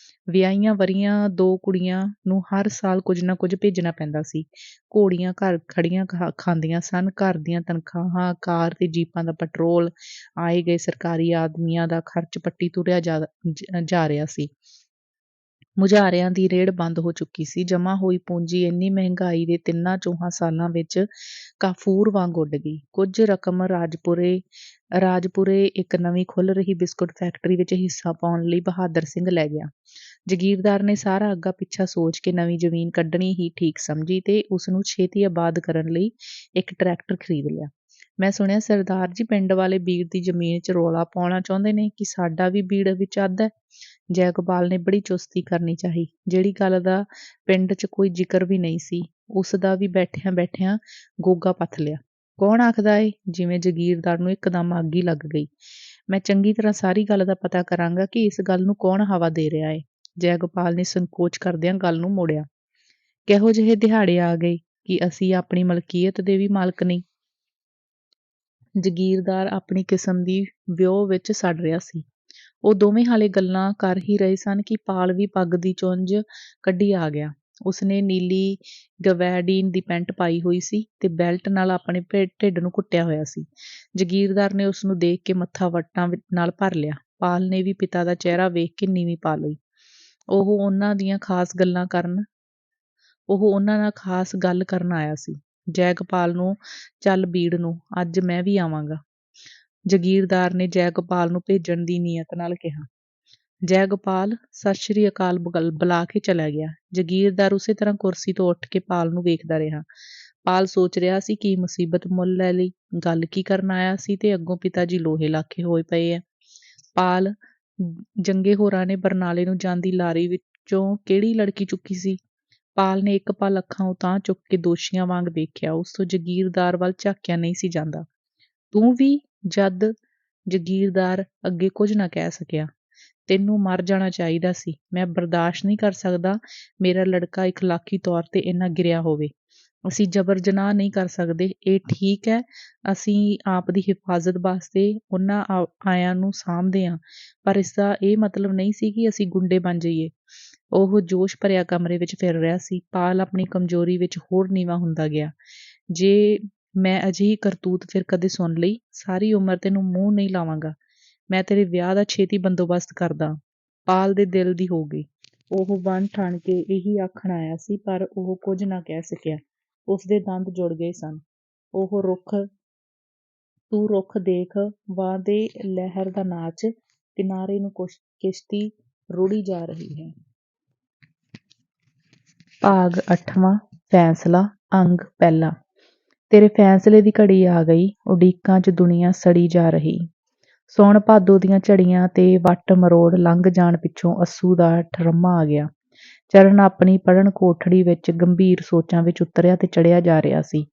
ਵਿਆਹੀਆਂ ਵਰੀਆਂ 2 ਕੁੜੀਆਂ ਨੂੰ ਹਰ ਸਾਲ ਕੁਝ ਨਾ ਕੁਝ ਭੇਜਣਾ ਪੈਂਦਾ ਸੀ। ਘੋੜੀਆਂ ਘਰ ਖੜੀਆਂ ਖਾਂਦੀਆਂ ਸਨ। ਘਰ ਦੀਆਂ ਤਨਖਾਹਾਂ, ਕਾਰ ਤੇ ਜੀਪਾਂ ਦਾ ਪੈਟਰੋਲ, ਆਏ ਗਏ ਸਰਕਾਰੀ ਆਦਮੀਆਂ ਦਾ ਖਰਚ ਪੱਟੀ ਤੁਰਿਆ ਜਾ ਰਿਹਾ ਸੀ। ਮੁਜਾਰਿਆਂ ਦੀ ਰੇਹੜ ਬੰਦ ਹੋ ਚੁੱਕੀ ਸੀ। ਜਮ੍ਹਾਂ ਹੋਈ ਪੂੰਜੀ ਇੰਨੀ ਮਹਿੰਗਾਈ ਦੇ 3-4 ਸਾਲਾਂ ਵਿੱਚ ਕਾਫੂਰ ਵਾਂਗ ਉੱਡ ਗਈ। ਕੁਝ ਰਕਮ ਰਾਜਪੁਰੇ ਇੱਕ ਨਵੀਂ ਖੁੱਲ੍ਹ ਰਹੀ ਬਿਸਕੁਟ ਫੈਕਟਰੀ ਵਿੱਚ ਹਿੱਸਾ ਪਾਉਣ ਲਈ ਬਹਾਦਰ ਸਿੰਘ ਲੈ ਗਿਆ। ਜਗੀਰਦਾਰ ਨੇ ਸਾਰਾ ਅੱਗਾ ਪਿੱਛਾ ਸੋਚ ਕੇ ਨਵੀਂ ਜ਼ਮੀਨ ਕੱਢਣੀ ਹੀ ਠੀਕ ਸਮਝੀ ਤੇ ਉਸਨੂੰ ਛੇਤੀ ਆਬਾਦ ਕਰਨ ਲਈ ਇੱਕ ਟਰੈਕਟਰ ਖਰੀਦ ਲਿਆ। ਮੈਂ ਸੁਣਿਆ ਸਰਦਾਰ ਜੀ ਪਿੰਡ ਵਾਲੇ ਬੀੜ ਦੀ ਜ਼ਮੀਨ 'ਚ ਰੌਲਾ ਪਾਉਣਾ ਚਾਹੁੰਦੇ ਨੇ ਕਿ ਸਾਡਾ ਵੀ ਬੀੜ ਵਿੱਚ ਅੱਧ ਹੈ। ਜੈਗੋਪਾਲ ਨੇ ਬੜੀ ਚੁਸਤੀ ਕਰਨੀ ਚਾਹੀ। ਜਿਹੜੀ ਗੱਲ ਦਾ ਪਿੰਡ 'ਚ ਕੋਈ ਜ਼ਿਕਰ ਵੀ ਨਹੀਂ ਸੀ, ਉਸ ਦਾ ਵੀ ਬੈਠਿਆਂ-ਬੈਠਿਆਂ ਗੋਗਾ ਪੱਥ ਲਿਆ। ਕੌਣ ਆਖਦਾ ਏ? ਜਿਵੇਂ ਜਗੀਰਦਾਰ ਨੂੰ ਇੱਕਦਮ ਅੱਗ ਹੀ ਲੱਗ ਗਈ। ਮੈਂ ਚੰਗੀ ਤਰ੍ਹਾਂ ਸਾਰੀ ਗੱਲ ਦਾ ਪਤਾ ਕਰਾਂਗਾ ਕਿ ਇਸ ਗੱਲ ਨੂੰ ਕੌਣ ਹਵਾ ਦੇ ਰਿਹਾ ਏ। ਜੈਗੋਪਾਲ ਨੇ ਸੰਕੋਚ ਕਰਦਿਆਂ ਗੱਲ ਨੂੰ ਮੋੜਿਆ। ਕਿਹੋ ਜਿਹੇ ਦਿਹਾੜੇ ਆ ਗਏ ਕਿ ਅਸੀਂ ਆਪਣੀ ਮਲਕੀਅਤ ਦੇ ਵੀ ਮਾਲਕ ਨਹੀਂ। ਜਗੀਰਦਾਰ ਆਪਣੀ ਕਿਸਮ ਦੀ ਵਿਉਹ ਵਿੱਚ ਸੜ ਰਿਹਾ ਸੀ। ਉਹ ਦੋਵੇਂ ਹਾਲੇ ਗੱਲਾਂ ਕਰ ਹੀ ਰਹੇ ਸਨ ਕਿ ਪਾਲ ਵੀ ਪੱਗ ਦੀ ਚੁੰਝ ਕੱਢੀ ਆ ਗਿਆ। ਉਸਨੇ ਨੀਲੀ ਗਵੈਡੀਨ ਦੀ ਪੈਂਟ ਪਾਈ ਹੋਈ ਸੀ ਤੇ ਬੈਲਟ ਨਾਲ ਆਪਣੇ ਢਿੱਡ ਨੂੰ ਘੁੱਟਿਆ ਹੋਇਆ ਸੀ। ਜਗੀਰਦਾਰ ਨੇ ਉਸਨੂੰ ਦੇਖ ਕੇ ਮੱਥਾ ਵੱਟਾਂ ਨਾਲ ਭਰ ਲਿਆ। ਪਾਲ ਨੇ ਵੀ ਪਿਤਾ ਦਾ ਚਿਹਰਾ ਵੇਖ ਕੇ ਨੀਵੀਂ ਪਾ ਲਈ। ਉਹ ਉਹਨਾਂ ਨਾਲ ਖਾਸ ਗੱਲ ਕਰਨ ਆਇਆ ਸੀ। ਜੈਗੋਪਾਲ ਨੂੰ, ਚੱਲ ਬੀੜ ਨੂੰ, ਅੱਜ ਮੈਂ ਵੀ ਆਵਾਂਗਾ। ਜਗੀਰਦਾਰ ਨੇ ਜੈਗੋਪਾਲ ਨੂੰ ਭੇਜਣ ਦੀ ਨੀਅਤ ਨਾਲ ਕਿਹਾ। ਜੈਗੋਪਾਲ ਸਤਿ ਸ੍ਰੀ ਅਕਾਲ ਬੁਲਾ ਕੇ ਚਲਾ ਗਿਆ। ਜਗੀਰਦਾਰ ਉਸੇ ਤਰ੍ਹਾਂ ਕੁਰਸੀ ਤੋਂ ਉੱਠ ਕੇ ਪਾਲ ਨੂੰ ਵੇਖਦਾ ਰਿਹਾ। ਪਾਲ ਸੋਚ ਰਿਹਾ ਸੀ ਕੀ ਮੁਸੀਬਤ ਮੁੱਲ ਲੈ ਲਈ। ਗੱਲ ਕੀ ਕਰਨ ਆਇਆ ਸੀ ਤੇ ਅੱਗੋਂ ਪਿਤਾ ਜੀ ਲੋਹੇ ਲਾਖੇ ਹੋਏ ਪਏ ਐ। ਪਾਲ, ਜੰਗੇ ਹੋਰਾਂ ਨੇ ਬਰਨਾਲੇ ਨੂੰ ਜਾਂਦੀ ਲਾਰੀ ਵਿੱਚੋਂ ਕਿਹੜੀ ਲੜਕੀ ਚੁੱਕੀ ਸੀ? ਪਾਲ ਨੇ ਇੱਕ ਪਲ ਅੱਖਾਂ ਉਤਾਂਹ ਚੁੱਕ ਕੇ ਦੋਸ਼ੀਆਂ ਵਾਂਗ ਵੇਖਿਆ। ਉਸ ਤੋਂ ਜਗੀਰਦਾਰ ਵੱਲ ਝਾਕਿਆ ਨਹੀਂ ਸੀ ਜਾਂਦਾ। ਤੂੰ ਵੀ? ਜਦ ਜਗੀਰਦਾਰ ਅੱਗੇ ਕੁਝ ਨਾ ਕਹਿ ਸਕਿਆ। ਤੈਨੂੰ ਮਰ ਜਾਣਾ ਚਾਹੀਦਾ ਸੀ। ਮੈਂ ਬਰਦਾਸ਼ਤ ਨਹੀਂ ਕਰ ਸਕਦਾ ਮੇਰਾ ਲੜਕਾ ਇਖਲਾਕੀ ਤੌਰ ਤੇ ਇੰਨਾ ਗਿਰਿਆ ਹੋਵੇ। ਅਸੀਂ ਜਬਰ ਜਨਾਹ ਨਹੀਂ ਕਰ ਸਕਦੇ। ਇਹ ਠੀਕ ਹੈ, ਅਸੀਂ ਆਪ ਦੀ ਹਿਫਾਜ਼ਤ ਵਾਸਤੇ ਉਹਨਾਂ ਆਇਆਂ ਨੂੰ ਸਾਂਭਦੇ ਹਾਂ, ਪਰ ਇਸਦਾ ਇਹ ਮਤਲਬ ਨਹੀਂ ਸੀ ਕਿ ਅਸੀਂ ਗੁੰਡੇ ਬਣ ਜਾਈਏ। ਉਹ ਜੋਸ਼ ਭਰਿਆ ਕਮਰੇ ਵਿੱਚ ਫਿਰ ਰਿਹਾ ਸੀ। ਪਾਲ ਆਪਣੀ ਕਮਜ਼ੋਰੀ ਵਿੱਚ ਹੋਰ ਨੀਵਾਂ ਹੁੰਦਾ ਗਿਆ। ਜੇ ਮੈਂ ਅਜਿਹੀ ਕਰਤੂਤ ਫਿਰ ਕਦੇ ਸੁਣ ਲਈ, ਸਾਰੀ ਉਮਰ ਤੈਨੂੰ ਮੂੰਹ ਨਹੀਂ ਲਾਵਾਂਗਾ। ਮੈਂ ਤੇਰੇ ਵਿਆਹ ਦਾ ਛੇਤੀ ਬੰਦੋਬਸਤ ਕਰਦਾ। ਪਾਲ ਦੇ ਦਿਲ ਦੀ ਹੋ ਗਈ। ਉਹ ਬਣ ਠਣ ਕੇ ਇਹੀ ਆਖਣ ਆਇਆ ਸੀ, ਪਰ ਉਹ ਕੁਝ ਨਾ ਕਹਿ ਸਕਿਆ। ਉਸਦੇ ਦੰਦ ਜੁੜ ਗਏ ਸਨ। ਤੂੰ ਰੁੱਖ ਦੇਖ, ਵਾਂ ਦੇ ਲਹਿਰ ਦਾ ਨਾਚ, ਕਿਨਾਰੇ ਨੂੰ ਕਿਸ਼ਤੀ ਰੁੜੀ ਜਾ ਰਹੀ ਹੈ। ਭਾਗ 8ਵਾਂ। ਫੈਸਲਾ। ਅੰਗ ਪਹਿਲਾ। ਤੇਰੇ ਫੈਸਲੇ ਦੀ ਘੜੀ ਆ ਗਈ। ਉਡੀਕਾਂ 'ਚ ਦੁਨੀਆ ਸੜੀ ਜਾ ਰਹੀ। ਸੌਣ ਭਾਦੋ ਦੀਆਂ ਝੜੀਆਂ ਤੇ ਵੱਟ ਮਰੋੜ ਲੰਘ ਜਾਣ ਪਿੱਛੋਂ ਅੱਸੂ ਦਾ ਠਰੰਮਾ ਆ ਗਿਆ। ਚਰਨ ਆਪਣੀ ਪੜ੍ਹਨ ਕੋਠੜੀ ਵਿੱਚ ਗੰਭੀਰ ਸੋਚਾਂ ਵਿੱਚ ਉਤਰਿਆ ਤੇ ਚੜ੍ਹਿਆ ਜਾ ਰਿਹਾ ਸੀ।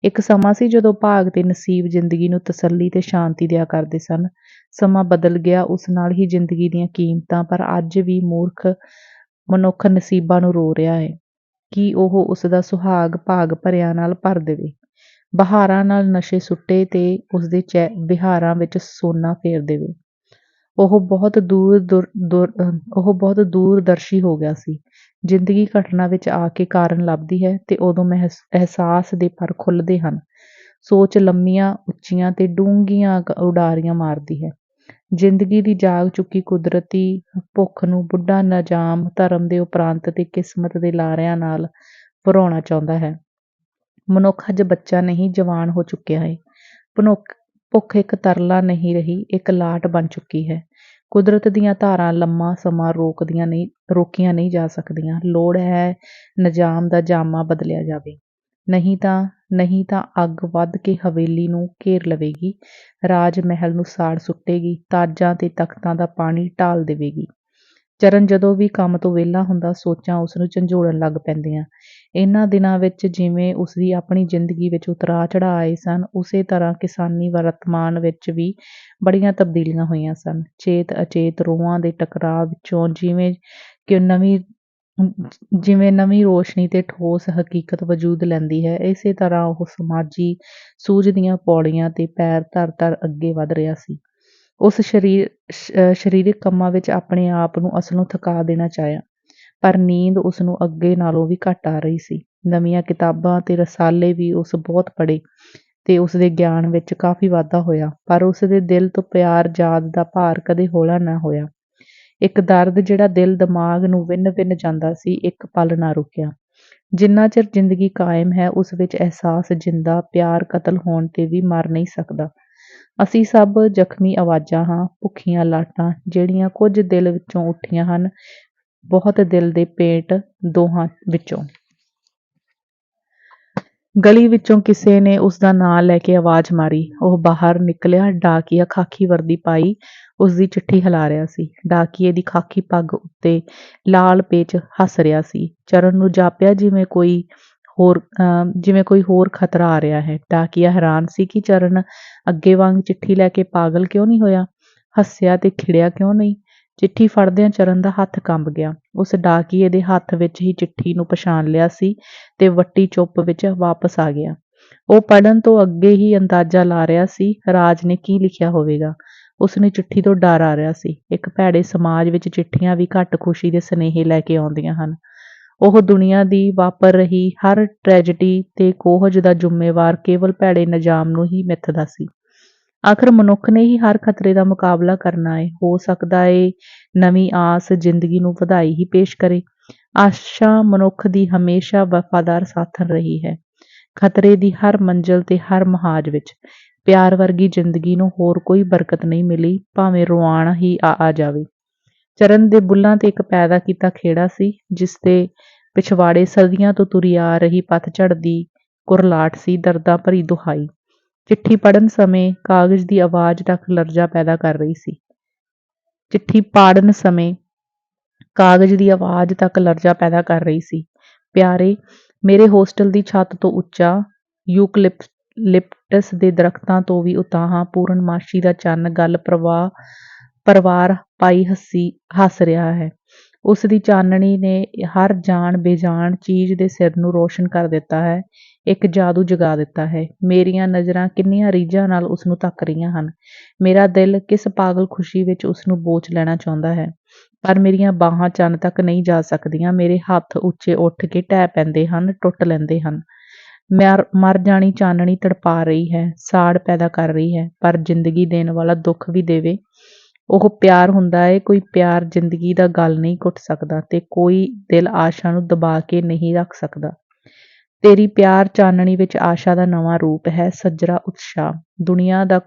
ਇੱਕ ਸਮਾਂ ਸੀ ਜਦੋਂ ਭਾਗ ਤੇ ਨਸੀਬ ਜ਼ਿੰਦਗੀ ਨੂੰ ਤਸੱਲੀ ਤੇ ਸ਼ਾਂਤੀ ਦਿਆ ਕਰਦੇ ਸਨ। ਸਮਾਂ ਬਦਲ ਗਿਆ, ਉਸ ਨਾਲ ਹੀ ਜ਼ਿੰਦਗੀ ਦੀਆਂ ਕੀਮਤਾਂ, ਪਰ ਅੱਜ ਵੀ ਮਨੁੱਖ ਨਸੀਬਾਂ ਨੂੰ ਰੋ ਰਿਹਾ ਹੈ ਕਿ ਉਹ ਉਸ ਦਾ ਸੁਹਾਗ ਭਾਗ ਭਰਿਆਂ ਨਾਲ ਭਰ ਦੇਵੇ। ਬਹਾਰਾਂ ਨਾਲ ਨਸ਼ੇ ਸੁੱਟੇ ਤੇ ਉਸਦੇ ਵਿਹਾਰਾਂ ਵਿੱਚ ਸੋਨਾ ਫੇਰ ਦੇਵੇ। ਉਹ ਬਹੁਤ ਦੂਰਦਰਸ਼ੀ ਹੋ ਗਿਆ ਸੀ। ਜ਼ਿੰਦਗੀ ਘਟਨਾ ਵਿੱਚ ਆ ਕੇ ਕਾਰਨ ਲੱਭਦੀ ਹੈ ਤੇ ਉਦੋਂ ਅਹਿਸਾਸ ਦੇ ਪਰ ਖੁੱਲ੍ਹਦੇ ਹਨ। ਸੋਚ ਲੰਮੀਆਂ, ਉੱਚੀਆਂ ਤੇ ਡੂੰਘੀਆਂ ਉਡਾਰੀਆਂ ਮਾਰਦੀ ਹੈ। ਜ਼ਿੰਦਗੀ ਦੀ ਜਾਗ ਚੁੱਕੀ ਕੁਦਰਤੀ ਭੁੱਖ ਨੂੰ ਬੁੱਢਾ ਨਿਜ਼ਾਮ ਧਰਮ ਦੇ ਉਪਰੰਤ ਤੇ ਕਿਸਮਤ ਦੇ ਲਾਰਿਆਂ ਨਾਲ ਭਰਾਉਣਾ ਚਾਹੁੰਦਾ ਹੈ। ਮਨੁੱਖ ਅੱਜ ਬੱਚਾ ਨਹੀਂ, ਜਵਾਨ ਹੋ ਚੁੱਕਿਆ ਹੈ। ਭੁੱਖ ਇੱਕ ਤਰਲਾ ਨਹੀਂ ਰਹੀ, ਇੱਕ ਲਾਟ ਬਣ ਚੁੱਕੀ ਹੈ। ਕੁਦਰਤ ਦੀਆਂ ਧਾਰਾਂ ਲੰਮਾ ਸਮਾਂ ਰੋਕੀਆਂ ਨਹੀਂ ਜਾ ਸਕਦੀਆਂ। ਲੋੜ ਹੈ ਨਿਜ਼ਾਮ ਦਾ ਜਾਮਾ ਬਦਲਿਆ ਜਾਵੇ, ਨਹੀਂ ਤਾਂ ਅੱਗ ਵੱਧ ਕੇ ਹਵੇਲੀ ਨੂੰ ਘੇਰ ਲਵੇਗੀ, ਰਾਜ ਮਹਿਲ ਨੂੰ ਸਾੜ ਸੁੱਟੇਗੀ, ਤਾਜਾਂ ਤੇ ਤਖ਼ਤਾਂ ਦਾ ਪਾਣੀ ਢਾਲ ਦੇਵੇਗੀ। ਚਰਨ ਜਦੋਂ ਵੀ ਕੰਮ ਤੋਂ ਵਿਹਲਾ ਹੁੰਦਾ, ਸੋਚਾਂ ਉਸਨੂੰ ਝੰਜੋੜਨ ਲੱਗ ਪੈਂਦੀਆਂ। ਇਹਨਾਂ ਦਿਨਾਂ ਵਿੱਚ ਜਿਵੇਂ ਉਸਦੀ ਆਪਣੀ ਜ਼ਿੰਦਗੀ ਵਿੱਚ ਉਤਰਾਅ ਚੜ੍ਹਾਅ ਆਏ ਸਨ, ਉਸੇ ਤਰ੍ਹਾਂ ਕਿਸਾਨੀ ਵਰਤਮਾਨ ਵਿੱਚ ਵੀ ਬੜੀਆਂ ਤਬਦੀਲੀਆਂ ਹੋਈਆਂ ਸਨ। ਚੇਤ ਅਚੇਤ ਰੂਹਾਂ ਦੇ ਟਕਰਾਅ ਵਿੱਚੋਂ ਜਿਵੇਂ ਨਵੀਂ ਰੋਸ਼ਨੀ ਤੇ ਠੋਸ ਹਕੀਕਤ ਵਜੂਦ ਲੈਂਦੀ ਹੈ, ਇਸੇ ਤਰ੍ਹਾਂ ਉਹ ਸਮਾਜੀ ਸੂਝ ਦੀਆਂ ਪੌੜੀਆਂ ਤੇ ਪੈਰ ਧਰ ਅੱਗੇ ਵਧ ਰਿਹਾ ਸੀ। ਉਸ ਸਰੀਰਕ ਕੰਮਾਂ ਵਿੱਚ ਆਪਣੇ ਆਪ ਨੂੰ ਅਸਲੋਂ ਥਕਾ ਦੇਣਾ ਚਾਹਿਆ, ਪਰ ਨੀਂਦ ਉਸਨੂੰ ਅੱਗੇ ਨਾਲੋਂ ਵੀ ਘੱਟ ਆ ਰਹੀ ਸੀ। ਨਵੀਆਂ ਕਿਤਾਬਾਂ ਤੇ ਰਸਾਲੇ ਵੀ ਉਸ ਬਹੁਤ ਪੜ੍ਹੇ ਤੇ ਉਸਦੇ ਗਿਆਨ ਵਿੱਚ ਕਾਫੀ ਵਾਧਾ ਹੋਇਆ, ਪਰ ਉਸਦੇ ਦਿਲ ਤੋਂ ਪਿਆਰ ਯਾਦ ਦਾ ਭਾਰ ਕਦੇ ਹੌਲਾ ਨਾ ਹੋਇਆ। ਇੱਕ ਦਰਦ ਜਿਹੜਾ ਦਿਲ ਦਿਮਾਗ ਨੂੰ ਵਿੰਨ ਜਾਂਦਾ ਸੀ, ਇੱਕ ਪਲ ਨਾ ਰੁਕਿਆ। ਜਿੰਨਾ ਚਿਰ ਜ਼ਿੰਦਗੀ ਕਾਇਮ ਹੈ, ਉਸ ਵਿੱਚ ਅਹਿਸਾਸ ਜਿੰਦਾ, ਪਿਆਰ ਕਤਲ ਹੋਣ ਤੇ ਵੀ ਮਰ ਨਹੀਂ ਸਕਦਾ। ਅਸੀਂ ਸਭ ਜ਼ਖਮੀ ਆਵਾਜ਼ਾਂ ਹਾਂ, ਭੁੱਖੀਆਂ ਲਾਟਾਂ, ਜਿਹੜੀਆਂ ਕੁੱਝ ਦਿਲ ਵਿੱਚੋਂ ਉੱਠੀਆਂ ਹਨ, ਬਹੁਤ ਦਿਲ ਦੇ ਪੇਟ ਦੋਹਾਂ ਵਿੱਚੋਂ। ਗਲੀ ਵਿੱਚੋਂ ਕਿਸੇ ਨੇ ਉਸਦਾ ਨਾਂ ਲੈ ਕੇ ਆਵਾਜ਼ ਮਾਰੀ। ਉਹ ਬਾਹਰ ਨਿਕਲਿਆ। ਡਾਕੀਆ ਖਾਕੀ ਵਰਦੀ ਪਾਈ ਉਸਦੀ ਚਿੱਠੀ ਹਿਲਾ ਰਿਹਾ ਸੀ। ਡਾਕੀਏ ਦੀ ਖਾਕੀ ਪੱਗ ਉੱਤੇ ਲਾਲ ਪੇਚ ਹੱਸ ਰਿਹਾ ਸੀ। ਚਰਨ ਨੂੰ ਜਾਪਿਆ ਜਿਵੇਂ ਕੋਈ ਹੋਰ ਖਤਰਾ ਆ ਰਿਹਾ ਹੈ। ਡਾਕੀਆ ਹੈਰਾਨ ਸੀ ਕਿ ਚਰਨ ਅੱਗੇ ਵਾਂਗ ਚਿੱਠੀ ਲੈ ਕੇ ਪਾਗਲ ਕਿਉਂ ਨਹੀਂ ਹੋਇਆ, ਹੱਸਿਆ ਤੇ ਖਿੜਿਆ ਕਿਉਂ ਨਹੀਂ। ਚਿੱਠੀ ਫੜਦਿਆਂ ਚਰਨ ਦਾ ਹੱਥ ਕੰਬ ਗਿਆ। ਉਸ ਡਾਕੀਏ ਦੇ ਹੱਥ ਵਿੱਚ ਹੀ ਚਿੱਠੀ ਨੂੰ ਪਛਾਣ ਲਿਆ ਸੀ ਤੇ ਵੱਟੀ ਚੁੱਪ ਵਿੱਚ ਵਾਪਸ ਆ ਗਿਆ। ਉਹ ਪੜ੍ਹਨ ਤੋਂ ਅੱਗੇ ਹੀ ਅੰਦਾਜ਼ਾ ਲਾ ਰਿਹਾ ਸੀ ਰਾਜ ਨੇ ਕੀ ਲਿਖਿਆ ਹੋਵੇਗਾ। ਉਸਨੂੰ ਚਿੱਠੀ ਤੋਂ ਡਰ ਆ ਰਿਹਾ ਸੀ। ਇੱਕ ਭੈੜੇ ਸਮਾਜ ਵਿੱਚ ਚਿੱਠੀਆਂ ਵੀ ਘੱਟ ਖੁਸ਼ੀ ਦੇ ਸੁਨੇਹੇ ਲੈ ਕੇ ਆਉਂਦੀਆਂ ਹਨ। ਉਹ ਦੁਨੀਆ ਦੀ ਵਾਪਰ ਰਹੀ ਹਰ ਟ੍ਰੈਜਡੀ ਤੇ ਕੋਹਜ ਦਾ ਜ਼ਿੰਮੇਵਾਰ ਕੇਵਲ ਭੈੜੇ ਨਿਜ਼ਾਮ ਨੂੰ ਹੀ ਮਿੱਥਦਾ ਸੀ। ਆਖਰ ਮਨੁੱਖ ਨੇ ਹੀ ਹਰ ਖਤਰੇ ਦਾ ਮੁਕਾਬਲਾ ਕਰਨਾ ਹੈ। ਹੋ ਸਕਦਾ ਏ ਨਵੀਂ ਆਸ ਜ਼ਿੰਦਗੀ ਨੂੰ ਵਧਾਈ ਹੀ ਪੇਸ਼ ਕਰੇ। ਆਸ਼ਾ ਮਨੁੱਖ ਦੀ ਹਮੇਸ਼ਾ ਵਫ਼ਾਦਾਰ ਸਾਥਣ ਰਹੀ ਹੈ, ਖਤਰੇ ਦੀ ਹਰ ਮੰਜ਼ਿਲ ਤੇ ਹਰ ਮਹਾਜ ਵਿੱਚ। ਪਿਆਰ ਵਰਗੀ ਜ਼ਿੰਦਗੀ ਨੂੰ ਹੋਰ ਕੋਈ ਬਰਕਤ ਨਹੀਂ ਮਿਲੀ, ਭਾਵੇਂ ਰੁਆਣਾ ਹੀ ਆ ਜਾਵੇ। ਚਰਨ ਦੇ ਬੁੱਲ੍ਹਾਂ ਤੇ ਇੱਕ ਪੈਦਾ ਕੀਤਾ ਖੇੜਾ ਸੀ, ਜਿਸ ਦੇ ਪਿਛਵਾੜੇ ਸਦੀਆਂ ਤੋਂ ਤੁਰੀ ਆ ਰਹੀ ਪਤਝੜ ਦੀ ਕੁਰਲਾਟ ਸੀ, ਦਰਦਾਂ ਭਰੀ ਦੁਹਾਈ। ਚਿੱਠੀ ਪੜ੍ਹਨ ਸਮੇਂ ਕਾਗਜ਼ ਦੀ ਆਵਾਜ਼ ਤੱਕ ਲਰਜ਼ਾ ਪੈਦਾ ਕਰ ਰਹੀ ਸੀ। ਚਿੱਠੀ ਪਾੜਨ ਸਮੇਂ ਕਾਗਜ਼ ਦੀ ਆਵਾਜ਼ ਤੱਕ ਲਰਜ਼ਾ ਪੈਦਾ ਕਰ ਰਹੀ ਸੀ। ਪਿਆਰੇ, ਮੇਰੇ ਹੋਸਟਲ ਦੀ ਛੱਤ ਤੋਂ ਉੱਚਾ, ਯੂਕਲਿਪਟਸ ਦੇ ਦਰਖਤਾਂ ਤੋਂ ਵੀ ਉਤਾਂਹ ਪੂਰਨਮਾਸ਼ੀ ਦਾ ਚੰਨ ਗੱਲ ਪਰਵਾਰ ਪਾਈ ਹੱਸ ਰਿਹਾ ਹੈ। ਉਸ ਦੀ ਚਾਨਣੀ ਨੇ ਹਰ ਜਾਣ ਬੇਜਾਨ ਚੀਜ਼ ਦੇ ਸਿਰ ਨੂੰ ਰੋਸ਼ਨ ਕਰ ਦਿੱਤਾ ਹੈ, ਇੱਕ ਜਾਦੂ ਜਗਾ ਦਿੱਤਾ ਹੈ। ਮੇਰੀਆਂ ਨਜ਼ਰਾਂ ਕਿੰਨੀਆਂ ਰੀਝਾਂ ਨਾਲ ਉਸਨੂੰ ਤੱਕ ਰਹੀਆਂ ਹਨ। ਮੇਰਾ ਦਿਲ ਕਿਸ ਪਾਗਲ ਖੁਸ਼ੀ ਵਿੱਚ ਉਸਨੂੰ ਬੋਚ ਲੈਣਾ ਚਾਹੁੰਦਾ ਹੈ, ਪਰ ਮੇਰੀਆਂ ਬਾਹਾਂ ਚੰਨ ਤੱਕ ਨਹੀਂ ਜਾ ਸਕਦੀਆਂ। ਮੇਰੇ ਹੱਥ ਉੱਚੇ ਉੱਠ ਕੇ ਢਹਿ ਪੈਂਦੇ ਹਨ, ਟੁੱਟ ਲੈਂਦੇ ਹਨ। ਮਰ ਜਾਣੀ ਚਾਨਣੀ ਤੜਪਾ ਰਹੀ ਹੈ, ਸਾੜ ਪੈਦਾ ਕਰ ਰਹੀ ਹੈ, ਪਰ ਜ਼ਿੰਦਗੀ ਦੇਣ ਵਾਲਾ ਦੁੱਖ ਵੀ ਦੇਵੇ। ਉਹ ਪਿਆਰ ਹੁੰਦਾ ਏ। ਕੋਈ ਪਿਆਰ ਜ਼ਿੰਦਗੀ ਦਾ ਗਲ ਨਹੀਂ ਘੁੱਟ ਸਕਦਾ ਤੇ ਕੋਈ ਦਿਲ ਆਸ਼ਾ ਨੂੰ ਦਬਾ ਕੇ ਨਹੀਂ ਰੱਖ ਸਕਦਾ। ਤੇਰੀ ਪਿਆਰ ਚਾਨਣੀ ਵਿੱਚ ਆਸ਼ਾ ਦਾ ਨਵਾਂ ਰੂਪ ਹੈ, ਸੱਜਰਾ ਉਤਸ਼ਾਹ। ਦੁਨੀਆ ਦਾ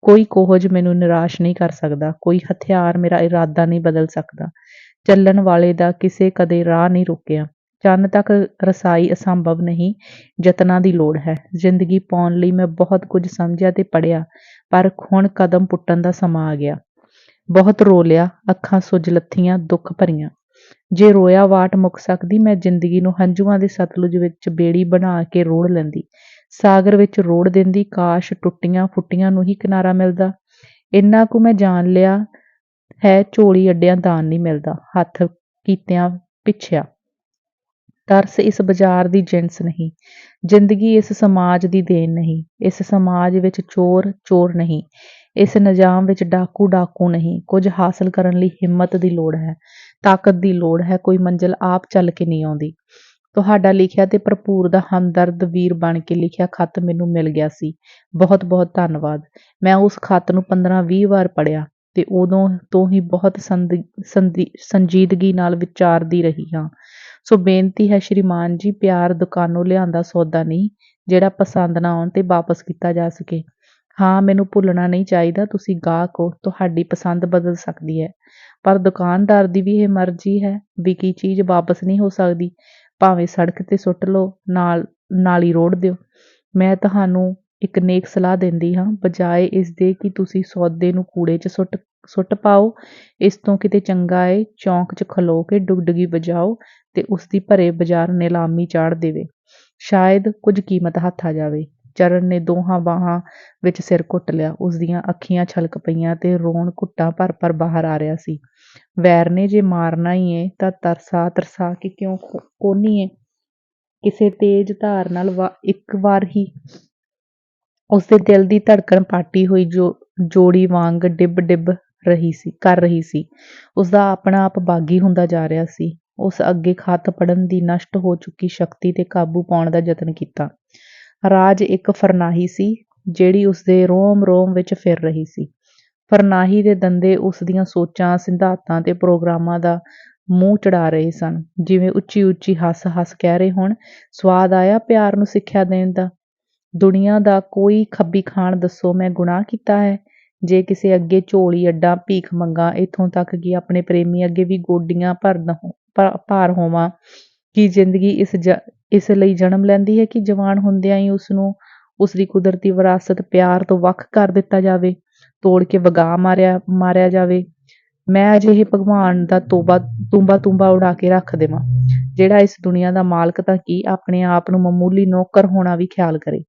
ਕੋਈ ਕੋਹਜ ਮੈਨੂੰ ਨਿਰਾਸ਼ ਨਹੀਂ ਕਰ ਸਕਦਾ, ਕੋਈ ਹਥਿਆਰ ਮੇਰਾ ਇਰਾਦਾ ਨਹੀਂ ਬਦਲ ਸਕਦਾ। ਚੱਲਣ ਵਾਲੇ ਦਾ ਕਿਸੇ ਕਦੇ ਰਾਹ ਨਹੀਂ ਰੋਕਿਆ। ਚੰਨ ਤੱਕ ਰਸਾਈ ਅਸੰਭਵ ਨਹੀਂ, ਯਤਨਾਂ ਦੀ ਲੋੜ ਹੈ। ਜ਼ਿੰਦਗੀ ਪਾਉਣ ਲਈ ਮੈਂ ਬਹੁਤ ਕੁਝ ਸਮਝਿਆ ਤੇ ਪੜ੍ਹਿਆ, ਪਰ ਹੁਣ ਕਦਮ ਪੁੱਟਣ ਦਾ ਸਮਾਂ ਆ ਗਿਆ। ਬਹੁਤ ਰੋ ਲਿਆ, ਅੱਖਾਂ ਸੁੱਜ ਲੱਥੀਆਂ, ਦੁੱਖ ਭਰੀਆਂ। ਜੇ ਰੋਇਆ ਵਾਟ ਮੁੱਕ ਸਕਦੀ, ਮੈਂ ਜ਼ਿੰਦਗੀ ਨੂੰ ਹੰਝੂਆਂ ਦੇ ਸਤਲੁਜ ਵਿੱਚ ਬੇੜੀ ਬਣਾ ਕੇ ਰੋੜ ਲੈਂਦੀ, ਸਾਗਰ ਵਿੱਚ ਰੋੜ ਦਿੰਦੀ। ਕਾਸ਼ ਟੁੱਟੀਆਂ ਫੁੱਟੀਆਂ ਨੂੰ ਹੀ ਕਿਨਾਰਾ ਮਿਲਦਾ। ਇੰਨਾ ਕੁ ਮੈਂ ਜਾਣ ਲਿਆ ਹੈ, ਝੋਲੀ ਅੱਡਿਆਂ ਦਾਨ ਨਹੀਂ ਮਿਲਦਾ, ਹੱਥ ਕੀਤਿਆਂ ਪਿੱਛਿਆ। ਤਰਸ ਇਸ ਬਾਜ਼ਾਰ ਦੀ ਜਿਣਸ ਨਹੀਂ, ਜ਼ਿੰਦਗੀ ਇਸ ਸਮਾਜ ਦੀ ਦੇਣ ਨਹੀਂ। ਇਸ ਸਮਾਜ ਵਿੱਚ ਚੋਰ ਚੋਰ ਨਹੀਂ, ਇਸ ਨਿਜ਼ਾਮ ਵਿੱਚ ਡਾਕੂ ਡਾਕੂ ਨਹੀਂ। ਕੁਝ ਹਾਸਲ ਕਰਨ ਲਈ ਹਿੰਮਤ ਦੀ ਲੋੜ ਹੈ, ਤਾਕਤ ਦੀ ਲੋੜ ਹੈ, ਕੋਈ ਮੰਜ਼ਿਲ ਆਪ ਚੱਲ ਕੇ ਨਹੀਂ ਆਉਂਦੀ। ਤੁਹਾਡਾ ਲਿਖਿਆ ਤੇ ਭਰਪੂਰ ਦਾ ਹਮਦਰਦ ਵੀਰ ਬਣ ਕੇ ਲਿਖਿਆ ਖੱਤ ਮੈਨੂੰ ਮਿਲ ਗਿਆ ਸੀ। ਬਹੁਤ ਬਹੁਤ ਧੰਨਵਾਦ। ਮੈਂ ਉਸ ਖੱਤ ਨੂੰ 15-20 ਵਾਰ ਪੜ੍ਹਿਆ ਤੇ ਉਦੋਂ ਤੋਂ ਹੀ ਬਹੁਤ ਸੰਜੀਦਗੀ ਨਾਲ ਵਿਚਾਰਦੀ ਰਹੀ ਹਾਂ। ਸੋ ਬੇਨਤੀ ਹੈ ਸ਼੍ਰੀਮਾਨ ਜੀ, ਪਿਆਰ ਦੁਕਾਨੋਂ ਲਿਆਂਦਾ ਸੌਦਾ ਨਹੀਂ, ਜਿਹੜਾ ਪਸੰਦ ਨਾ ਆਉਣ ਤੇ ਵਾਪਸ ਕੀਤਾ ਜਾ ਸਕੇ। ਹਾਂ, ਮੈਨੂੰ ਭੁੱਲਣਾ ਨਹੀਂ ਚਾਹੀਦਾ, ਤੁਸੀਂ ਗਾਹਕ ਹੋ, ਤੁਹਾਡੀ ਪਸੰਦ ਬਦਲ ਸਕਦੀ ਹੈ, ਪਰ ਦੁਕਾਨਦਾਰ ਦੀ ਵੀ ਇਹ ਮਰਜ਼ੀ ਹੈ, ਵਿਕੀ ਚੀਜ਼ ਵਾਪਸ ਨਹੀਂ ਹੋ ਸਕਦੀ। ਭਾਵੇਂ ਸੜਕ ਤੇ ਸੁੱਟ ਲਓ, ਨਾਲੀ ਰੋੜ ਦਿਓ। ਮੈਂ ਤੁਹਾਨੂੰ ਇੱਕ ਨੇਕ ਸਲਾਹ ਦਿੰਦੀ ਹਾਂ, ਬਜਾਏ ਇਸ ਦੇ ਕਿ ਤੁਸੀਂ ਸੌਦੇ ਨੂੰ ਕੂੜੇ 'ਚ ਸੁੱਟ ਪਾਓ, ਇਸ ਤੋਂ ਕਿਤੇ ਚੰਗਾ ਏ ਚੌਂਕ 'ਚ ਖਲੋ ਕੇ ਡੁਗਡੁਗੀ ਵਜਾਓ ਤੇ ਉਸਦੀ ਭਰੇ ਬਾਜ਼ਾਰ ਨਿਲਾਮੀ ਚਾੜ੍ਹ ਦੇਵੇ। ਸ਼ਾਇਦ ਕੁਝ ਕੀਮਤ ਹੱਥ ਆ ਜਾਵੇ। ਚਰਨ ਨੇ ਦੋਹਾਂ ਬਾਹਾਂ ਵਿੱਚ ਸਿਰ ਘੁੱਟ ਲਿਆ। ਉਸਦੀਆਂ ਅੱਖੀਆਂ ਛਲਕ ਪਈਆਂ ਤੇ ਰੋਣ ਘੁੱਟਾਂ ਭਰ ਭਰ ਬਾਹਰ ਆ ਰਿਹਾ ਸੀ। ਵੈਰ ਨੇ ਜੇ ਮਾਰਨਾ ਹੀ ਏ ਤਾਂ ਤਰਸਾ ਤਰਸਾ ਕੇ ਕਿਉਂ ਕੋਨੀ ਏ। ਕਿਸੇ ਤੇਜ਼ ਧਾਰ ਨਾਲ ਇੱਕ ਵਾਰ ਹੀ ਉਸਦੇ ਦਿਲ ਦੀ ਧੜਕਣ ਪਾਟੀ ਹੋਈ ਜੋੜੀ ਵਾਂਗ ਡਿੱਬ ਡਿੱਬ ਕਰ ਰਹੀ ਸੀ। ਉਸਦਾ ਆਪਣਾ ਆਪ ਬਾਗੀ ਹੁੰਦਾ ਜਾ ਰਿਹਾ ਸੀ। ਉਸ ਅੱਗੇ ਖੱਤ ਪੜ੍ਹਨ ਦੀ ਨਸ਼ਟ ਹੋ ਚੁੱਕੀ ਸ਼ਕਤੀ ਤੇ ਕਾਬੂ ਪਾਉਣ ਦਾ ਯਤਨ ਕੀਤਾ। ਰਾਜ ਇੱਕ ਫਰਨਾਹੀ ਸੀ, ਜਿਹੜੀ ਉਸਦੇ ਰੋਮ ਰੋਮ ਵਿੱਚ ਫਿਰ ਰਹੀ ਸੀ। ਫਰਨਾਹੀ ਦੇ ਦੰਦੇ ਉਸਦੀਆਂ ਸੋਚਾਂ, ਸਿਧਾਂਤਾਂ ਤੇ ਪ੍ਰੋਗਰਾਮਾਂ ਦਾ ਮੂੰਹ ਚੜਾ ਰਹੇ ਸਨ, ਜਿਵੇਂ ਉੱਚੀ ਉੱਚੀ ਹੱਸ ਹੱਸ ਕਹਿ ਰਹੇ ਹੋਣ, ਸਵਾਦ ਆਇਆ ਪਿਆਰ ਨੂੰ ਸਿੱਖਿਆ ਦੇਣ ਦਾ। ਦੁਨੀਆ ਦਾ ਕੋਈ ਖੱਬੀ ਖਾਣ ਦੱਸੋ, ਮੈਂ ਗੁਨਾਹ ਕੀਤਾ ਹੈ ਜੇ ਕਿਸੇ ਅੱਗੇ ਝੋਲੀ ਅੱਡਾਂ ਭੀਖ ਮੰਗਾ, ਇੱਥੋਂ ਤੱਕ ਕਿ ਆਪਣੇ ਪ੍ਰੇਮੀ ਅੱਗੇ ਵੀ ਗੋਡੀਆਂ ਭਾਰ ਹੋਵਾਂ। ਕੀ ਜ਼ਿੰਦਗੀ ਇਸ ਲਈ ਜਨਮ ਲੈਂਦੀ ਹੈ ਕਿ ਜਵਾਨ ਹੁੰਦਿਆਂ ਹੀ ਉਸਨੂੰ ਉਸਦੀ ਕੁਦਰਤੀ ਵਿਰਾਸਤ ਪਿਆਰ ਤੋਂ ਵੱਖ ਕਰ ਦਿੱਤਾ ਜਾਵੇ, ਤੋੜ ਕੇ ਵਗਾ ਮਾਰਿਆ ਜਾਵੇ। ਮੈਂ ਅਜਿਹੇ ਭਗਵਾਨ ਦਾ ਤੂੰਬਾ ਉਡਾ ਕੇ ਰੱਖ ਦੇਵਾਂ, ਜਿਹੜਾ ਇਸ ਦੁਨੀਆ ਦਾ ਮਾਲਕ ਤਾਂ ਕੀ, ਆਪਣੇ ਆਪ ਨੂੰ ਮਾਮੂਲੀ ਨੌਕਰ ਹੋਣਾ ਵੀ ਖਿਆਲ ਕਰੇ।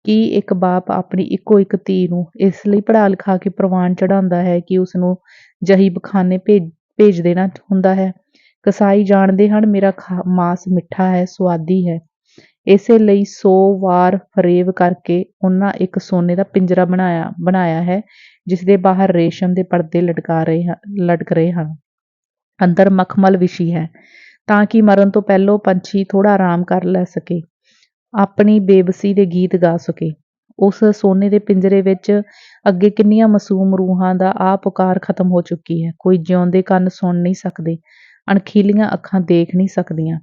ਕੀ ਇੱਕ ਬਾਪ ਆਪਣੀ ਇੱਕੋ ਇੱਕ ਧੀ ਨੂੰ ਇਸ ਲਈ ਪੜ੍ਹਾ ਲਿਖਾ ਕੇ ਪ੍ਰਵਾਨ ਚੜ੍ਹਾਉਂਦਾ ਹੈ ਕਿ ਉਸਨੂੰ ਜਹੀਬਖਾਨੇ ਭੇਜ ਦੇਣਾ ਹੁੰਦਾ ਹੈ। ਕਸਾਈ ਜਾਣਦੇ ਹਨ ਮੇਰਾ ਮਾਸ ਮਿੱਠਾ ਹੈ, ਸੁਆਦੀ ਹੈ। ਇਸੇ ਲਈ 100 ਵਾਰ ਫਰੇਬ ਕਰਕੇ ਉਹਨਾਂ ਇੱਕ ਸੋਨੇ ਦਾ ਪਿੰਜਰਾ ਬਣਾਇਆ ਹੈ, ਜਿਸਦੇ ਬਾਹਰ ਰੇਸ਼ਮ ਦੇ ਪਰਦੇ ਲਟਕ ਰਹੇ ਹਨ। ਅੰਦਰ ਮਖਮਲ ਵਿਛੀ ਹੈ, ਤਾਂ ਕਿ ਮਰਨ ਤੋਂ ਪਹਿਲੋਂ ਪੰਛੀ ਥੋੜ੍ਹਾ ਆਰਾਮ ਕਰ ਲੈ ਸਕੇ, ਆਪਣੀ ਬੇਬਸੀ ਦੇ ਗੀਤ ਗਾ ਸਕੇ। ਉਸ ਸੋਨੇ ਦੇ ਪਿੰਜਰੇ ਵਿੱਚ ਅੱਗੇ ਕਿੰਨੀਆਂ ਮਾਸੂਮ ਰੂਹਾਂ ਦਾ ਆਹ ਪੁਕਾਰ ਖਤਮ ਹੋ ਚੁੱਕੀ ਹੈ। ਕੋਈ ਜਿਉਂਦੇ ਕੰਨ ਸੁਣ ਨਹੀਂ ਸਕਦੇ, ਅਣਖੀਲੀਆਂ ਅੱਖਾਂ ਦੇਖ ਨਹੀਂ ਸਕਦੀਆਂ।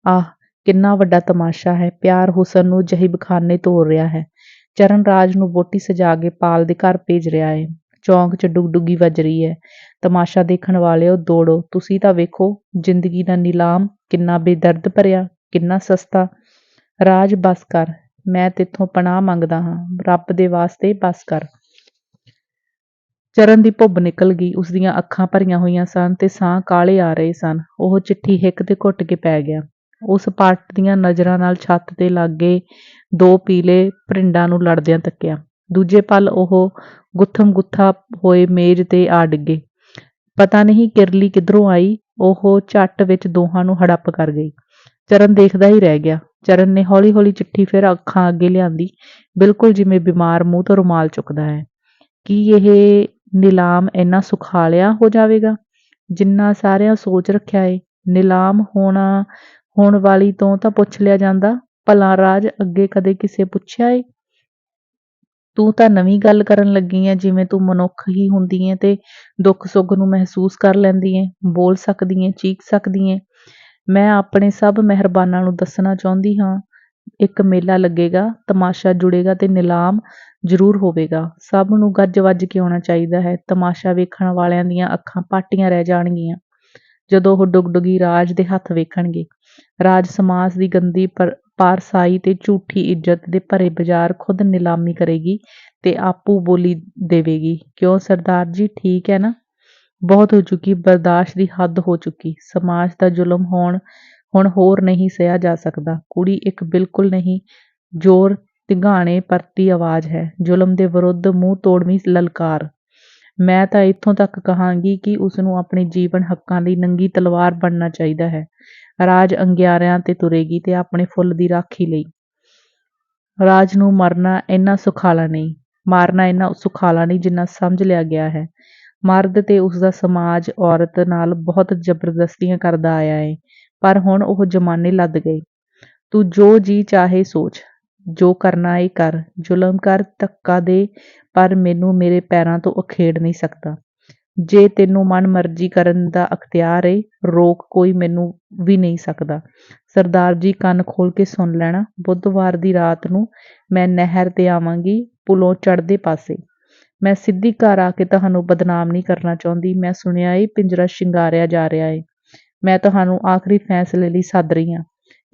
ਆਹ ਕਿੰਨਾ ਵੱਡਾ ਤਮਾਸ਼ਾ ਹੈ, ਪਿਆਰ ਹੁਸਨ ਨੂੰ ਜਹੀਬਖਾਨੇ ਤੋਰ ਰਿਹਾ ਹੈ। ਚਰਨ ਰਾਜ ਨੂੰ ਵਹੁਟੀ ਸਜਾ ਕੇ ਪਾਲ ਦੇ ਘਰ ਭੇਜ ਰਿਹਾ ਹੈ। ਚੌਂਕ 'ਚ ਡੁਗਡੁਗੀ ਵੱਜ ਰਹੀ ਹੈ। ਤਮਾਸ਼ਾ ਦੇਖਣ ਵਾਲਿਓ ਦੌੜੋ, ਤੁਸੀਂ ਤਾਂ ਵੇਖੋ ਜ਼ਿੰਦਗੀ ਦਾ ਨੀਲਾਮ ਕਿੰਨਾ ਬੇਦਰਦ ਭਰਿਆ, ਕਿੰਨਾ ਸਸਤਾ। ਰਾਜ ਬਸ ਕਰ, ਮੈਂ ਤੇਥੋਂ ਪਨਾਹ ਮੰਗਦਾ ਹਾਂ, ਰੱਬ ਦੇ ਵਾਸਤੇ ਬਸ ਕਰ। ਚਰਨ ਦੀ ਭੁੱਬ ਨਿਕਲ ਗਈ, ਉਸਦੀਆਂ ਅੱਖਾਂ ਭਰੀਆਂ ਹੋਈਆਂ ਸਨ ਤੇ ਸਾਹ ਕਾਹਲੇ ਆ ਰਹੇ ਸਨ। ਉਹ ਚਿੱਠੀ ਹਿੱਕ ਤੇ ਘੁੱਟ ਕੇ ਪੈ ਗਿਆ। ਉਸ ਪੱਟ ਦੀਆਂ ਨਜ਼ਰਾਂ ਨਾਲ ਛੱਤ ਤੇ ਲੱਗੇ 2 ਪੀਲੇ ਭਰਿੰਡਾਂ ਨੂੰ ਲੜਦਿਆਂ ਤੱਕਿਆ। ਦੂਜੇ ਪਲ ਉਹ ਗੁੱਥਮ ਗੁੱਥਾ ਹੋਏ ਮੇਜ਼ ਤੇ ਆ ਡਿੱਗੇ। ਪਤਾ ਨਹੀਂ ਕਿਰਲੀ ਕਿੱਧਰੋਂ ਆਈ, ਉਹ ਝੱਟ ਵਿੱਚ ਦੋਹਾਂ ਨੂੰ ਹੜੱਪ ਕਰ ਗਈ। ਚਰਨ ਦੇਖਦਾ ਹੀ ਰਹਿ ਗਿਆ। ਚਰਨ ਨੇ ਹੌਲੀ ਹੌਲੀ ਚਿੱਠੀ ਫਿਰ ਅੱਖਾਂ ਅੱਗੇ ਲਿਆਂਦੀ, ਬਿਲਕੁਲ ਜਿਵੇਂ ਬਿਮਾਰ ਮੂੰਹ ਤੋਂ ਰੁਮਾਲ ਚੁੱਕਦਾ ਹੈ। ਕੀ ਇਹ ਨੀਲਾਮ ਇੰਨਾ ਸੁਖਾਲਿਆ ਹੋ ਜਾਵੇਗਾ, ਜਿੰਨਾ ਸਾਰਿਆਂ ਸੋਚ ਰੱਖਿਆ ਏ? ਨੀਲਾਮ ਹੋਣ ਵਾਲੀ ਤੋਂ ਤਾਂ ਪੁੱਛ ਲਿਆ ਜਾਂਦਾ, ਭਲਾ ਰਾਜ ਅੱਗੇ ਕਦੇ ਕਿਸੇ ਪੁੱਛਿਆ ਏ? ਤੂੰ ਤਾਂ ਨਵੀਂ ਗੱਲ ਕਰਨ ਲੱਗੀ ਐ, ਜਿਵੇਂ ਤੂੰ ਮਨੁੱਖ ਹੀ ਹੁੰਦੀ ਏ ਤੇ ਦੁੱਖ ਸੁੱਖ ਨੂੰ ਮਹਿਸੂਸ ਕਰ ਲੈਂਦੀ ਏ, ਬੋਲ ਸਕਦੀ ਏ, ਚੀਕ ਸਕਦੀ ਏ। ਮੈਂ ਆਪਣੇ ਸਭ ਮਿਹਰਬਾਨਾਂ ਨੂੰ ਦੱਸਣਾ ਚਾਹੁੰਦੀ ਹਾਂ, ਇੱਕ ਮੇਲਾ ਲੱਗੇਗਾ, ਤਮਾਸ਼ਾ ਜੁੜੇਗਾ ਤੇ ਨੀਲਾਮ ਜ਼ਰੂਰ ਹੋਵੇਗਾ। ਸਭ ਨੂੰ ਗੱਜ ਵੱਜ ਕੇ ਆਉਣਾ ਚਾਹੀਦਾ ਹੈ। ਤਮਾਸ਼ਾ ਵੇਖਣ ਵਾਲਿਆਂ ਦੀਆਂ ਅੱਖਾਂ ਪਾਟੀਆਂ ਰਹਿ ਜਾਣਗੀਆਂ ਜਦੋਂ ਉਹ ਡੁਗਡੁਗੀ ਰਾਜ ਦੇ ਹੱਥ ਵੇਖਣਗੇ। ਰਾਜ ਸਮਾਜ ਦੀ ਗੰਦੀ ਪਾਰਸਾਈ ਤੇ ਝੂਠੀ ਇੱਜ਼ਤ ਦੇ ਭਰੇ ਬਾਜ਼ਾਰ ਖੁਦ ਨਿਲਾਮੀ ਕਰੇਗੀ ਤੇ ਆਪੂ ਬੋਲੀ ਦੇਵੇਗੀ। ਕਿਉਂ ਸਰਦਾਰ ਜੀ, ਠੀਕ ਹੈ ਨਾ? ਬਹੁਤ ਹੋ ਚੁੱਕੀ, ਬਰਦਾਸ਼ਤ ਦੀ ਹੱਦ ਹੋ ਚੁੱਕੀ। ਸਮਾਜ ਦਾ ਜ਼ੁਲਮ ਹੁਣ ਹੋਰ ਨਹੀਂ ਸਹਿਆ ਜਾ ਸਕਦਾ। ਕੁੜੀ ਇੱਕ ਬਿਲਕੁਲ ਨਹੀਂ, ਜ਼ੋਰ ਤਿਗਾਣੇ ਪਰਤੀ ਆਵਾਜ਼ ਹੈ, ਜ਼ੁਲਮ ਦੇ ਵਿਰੁੱਧ ਮੂੰਹ ਤੋੜਵੀਂ ਲਲਕਾਰ। ਮੈਂ ਤਾਂ ਇੱਥੋਂ ਤੱਕ ਕਹਾਂਗੀ ਕਿ ਉਸਨੂੰ ਆਪਣੇ ਜੀਵਨ ਹੱਕਾਂ ਲਈ ਨੰਗੀ ਤਲਵਾਰ ਬਣਨਾ ਚਾਹੀਦਾ ਹੈ। ਰਾਜ ਅੰਗਿਆਰਿਆਂ ਤੇ ਤੁਰੇਗੀ ਤੇ ਆਪਣੇ ਫੁੱਲ ਦੀ ਰਾਖੀ ਲਈ। ਰਾਜ ਨੂੰ ਮਾਰਨਾ ਇੰਨਾ ਸੁਖਾਲਾ ਨਹੀਂ ਜਿੰਨਾ ਸਮਝ ਲਿਆ ਗਿਆ ਹੈ। ਮਰਦ ਤੇ ਉਸਦਾ ਸਮਾਜ ਔਰਤ ਨਾਲ ਬਹੁਤ ਜ਼ਬਰਦਸਤੀਆਂ ਕਰਦਾ ਆਇਆ ਏ, ਪਰ ਹੁਣ ਉਹ ਜ਼ਮਾਨੇ ਲੱਦ ਗਏ। ਤੂੰ ਜੋ ਜੀ ਚਾਹੇ ਸੋਚ, ਜੋ ਕਰਨਾ ਏ ਕਰ, ਜ਼ੁਲਮ ਕਰ, ਧੱਕਾ ਦੇ, ਪਰ ਮੈਨੂੰ ਮੇਰੇ ਪੈਰਾਂ ਤੋਂ ਉਖੇੜ ਨਹੀਂ ਸਕਦਾ। ਜੇ ਤੈਨੂੰ ਮਨ ਮਰਜ਼ੀ ਕਰਨ ਦਾ ਅਖਤਿਆਰ ਏ, ਰੋਕ ਕੋਈ ਮੈਨੂੰ ਵੀ ਨਹੀਂ ਸਕਦਾ। ਸਰਦਾਰ ਜੀ ਕੰਨ ਖੋਲ੍ਹ ਕੇ ਸੁਣ ਲੈਣਾ, ਬੁੱਧਵਾਰ ਦੀ ਰਾਤ ਨੂੰ ਮੈਂ ਨਹਿਰ 'ਤੇ ਆਵਾਂਗੀ, ਪੁਲੋਂ ਚੜ੍ਹਦੇ ਪਾਸੇ। ਮੈਂ ਸਿੱਧੀ ਘਰ ਆ ਕੇ ਤੁਹਾਨੂੰ ਬਦਨਾਮ ਨਹੀਂ ਕਰਨਾ ਚਾਹੁੰਦੀ। ਮੈਂ ਸੁਣਿਆ ਏ ਪਿੰਜਰਾ ਸ਼ਿੰਗਾਰਿਆ ਜਾ ਰਿਹਾ ਏ। ਮੈਂ ਤੁਹਾਨੂੰ ਆਖਰੀ ਫੈਸਲੇ ਲਈ ਸੱਦ ਰਹੀ ਹਾਂ।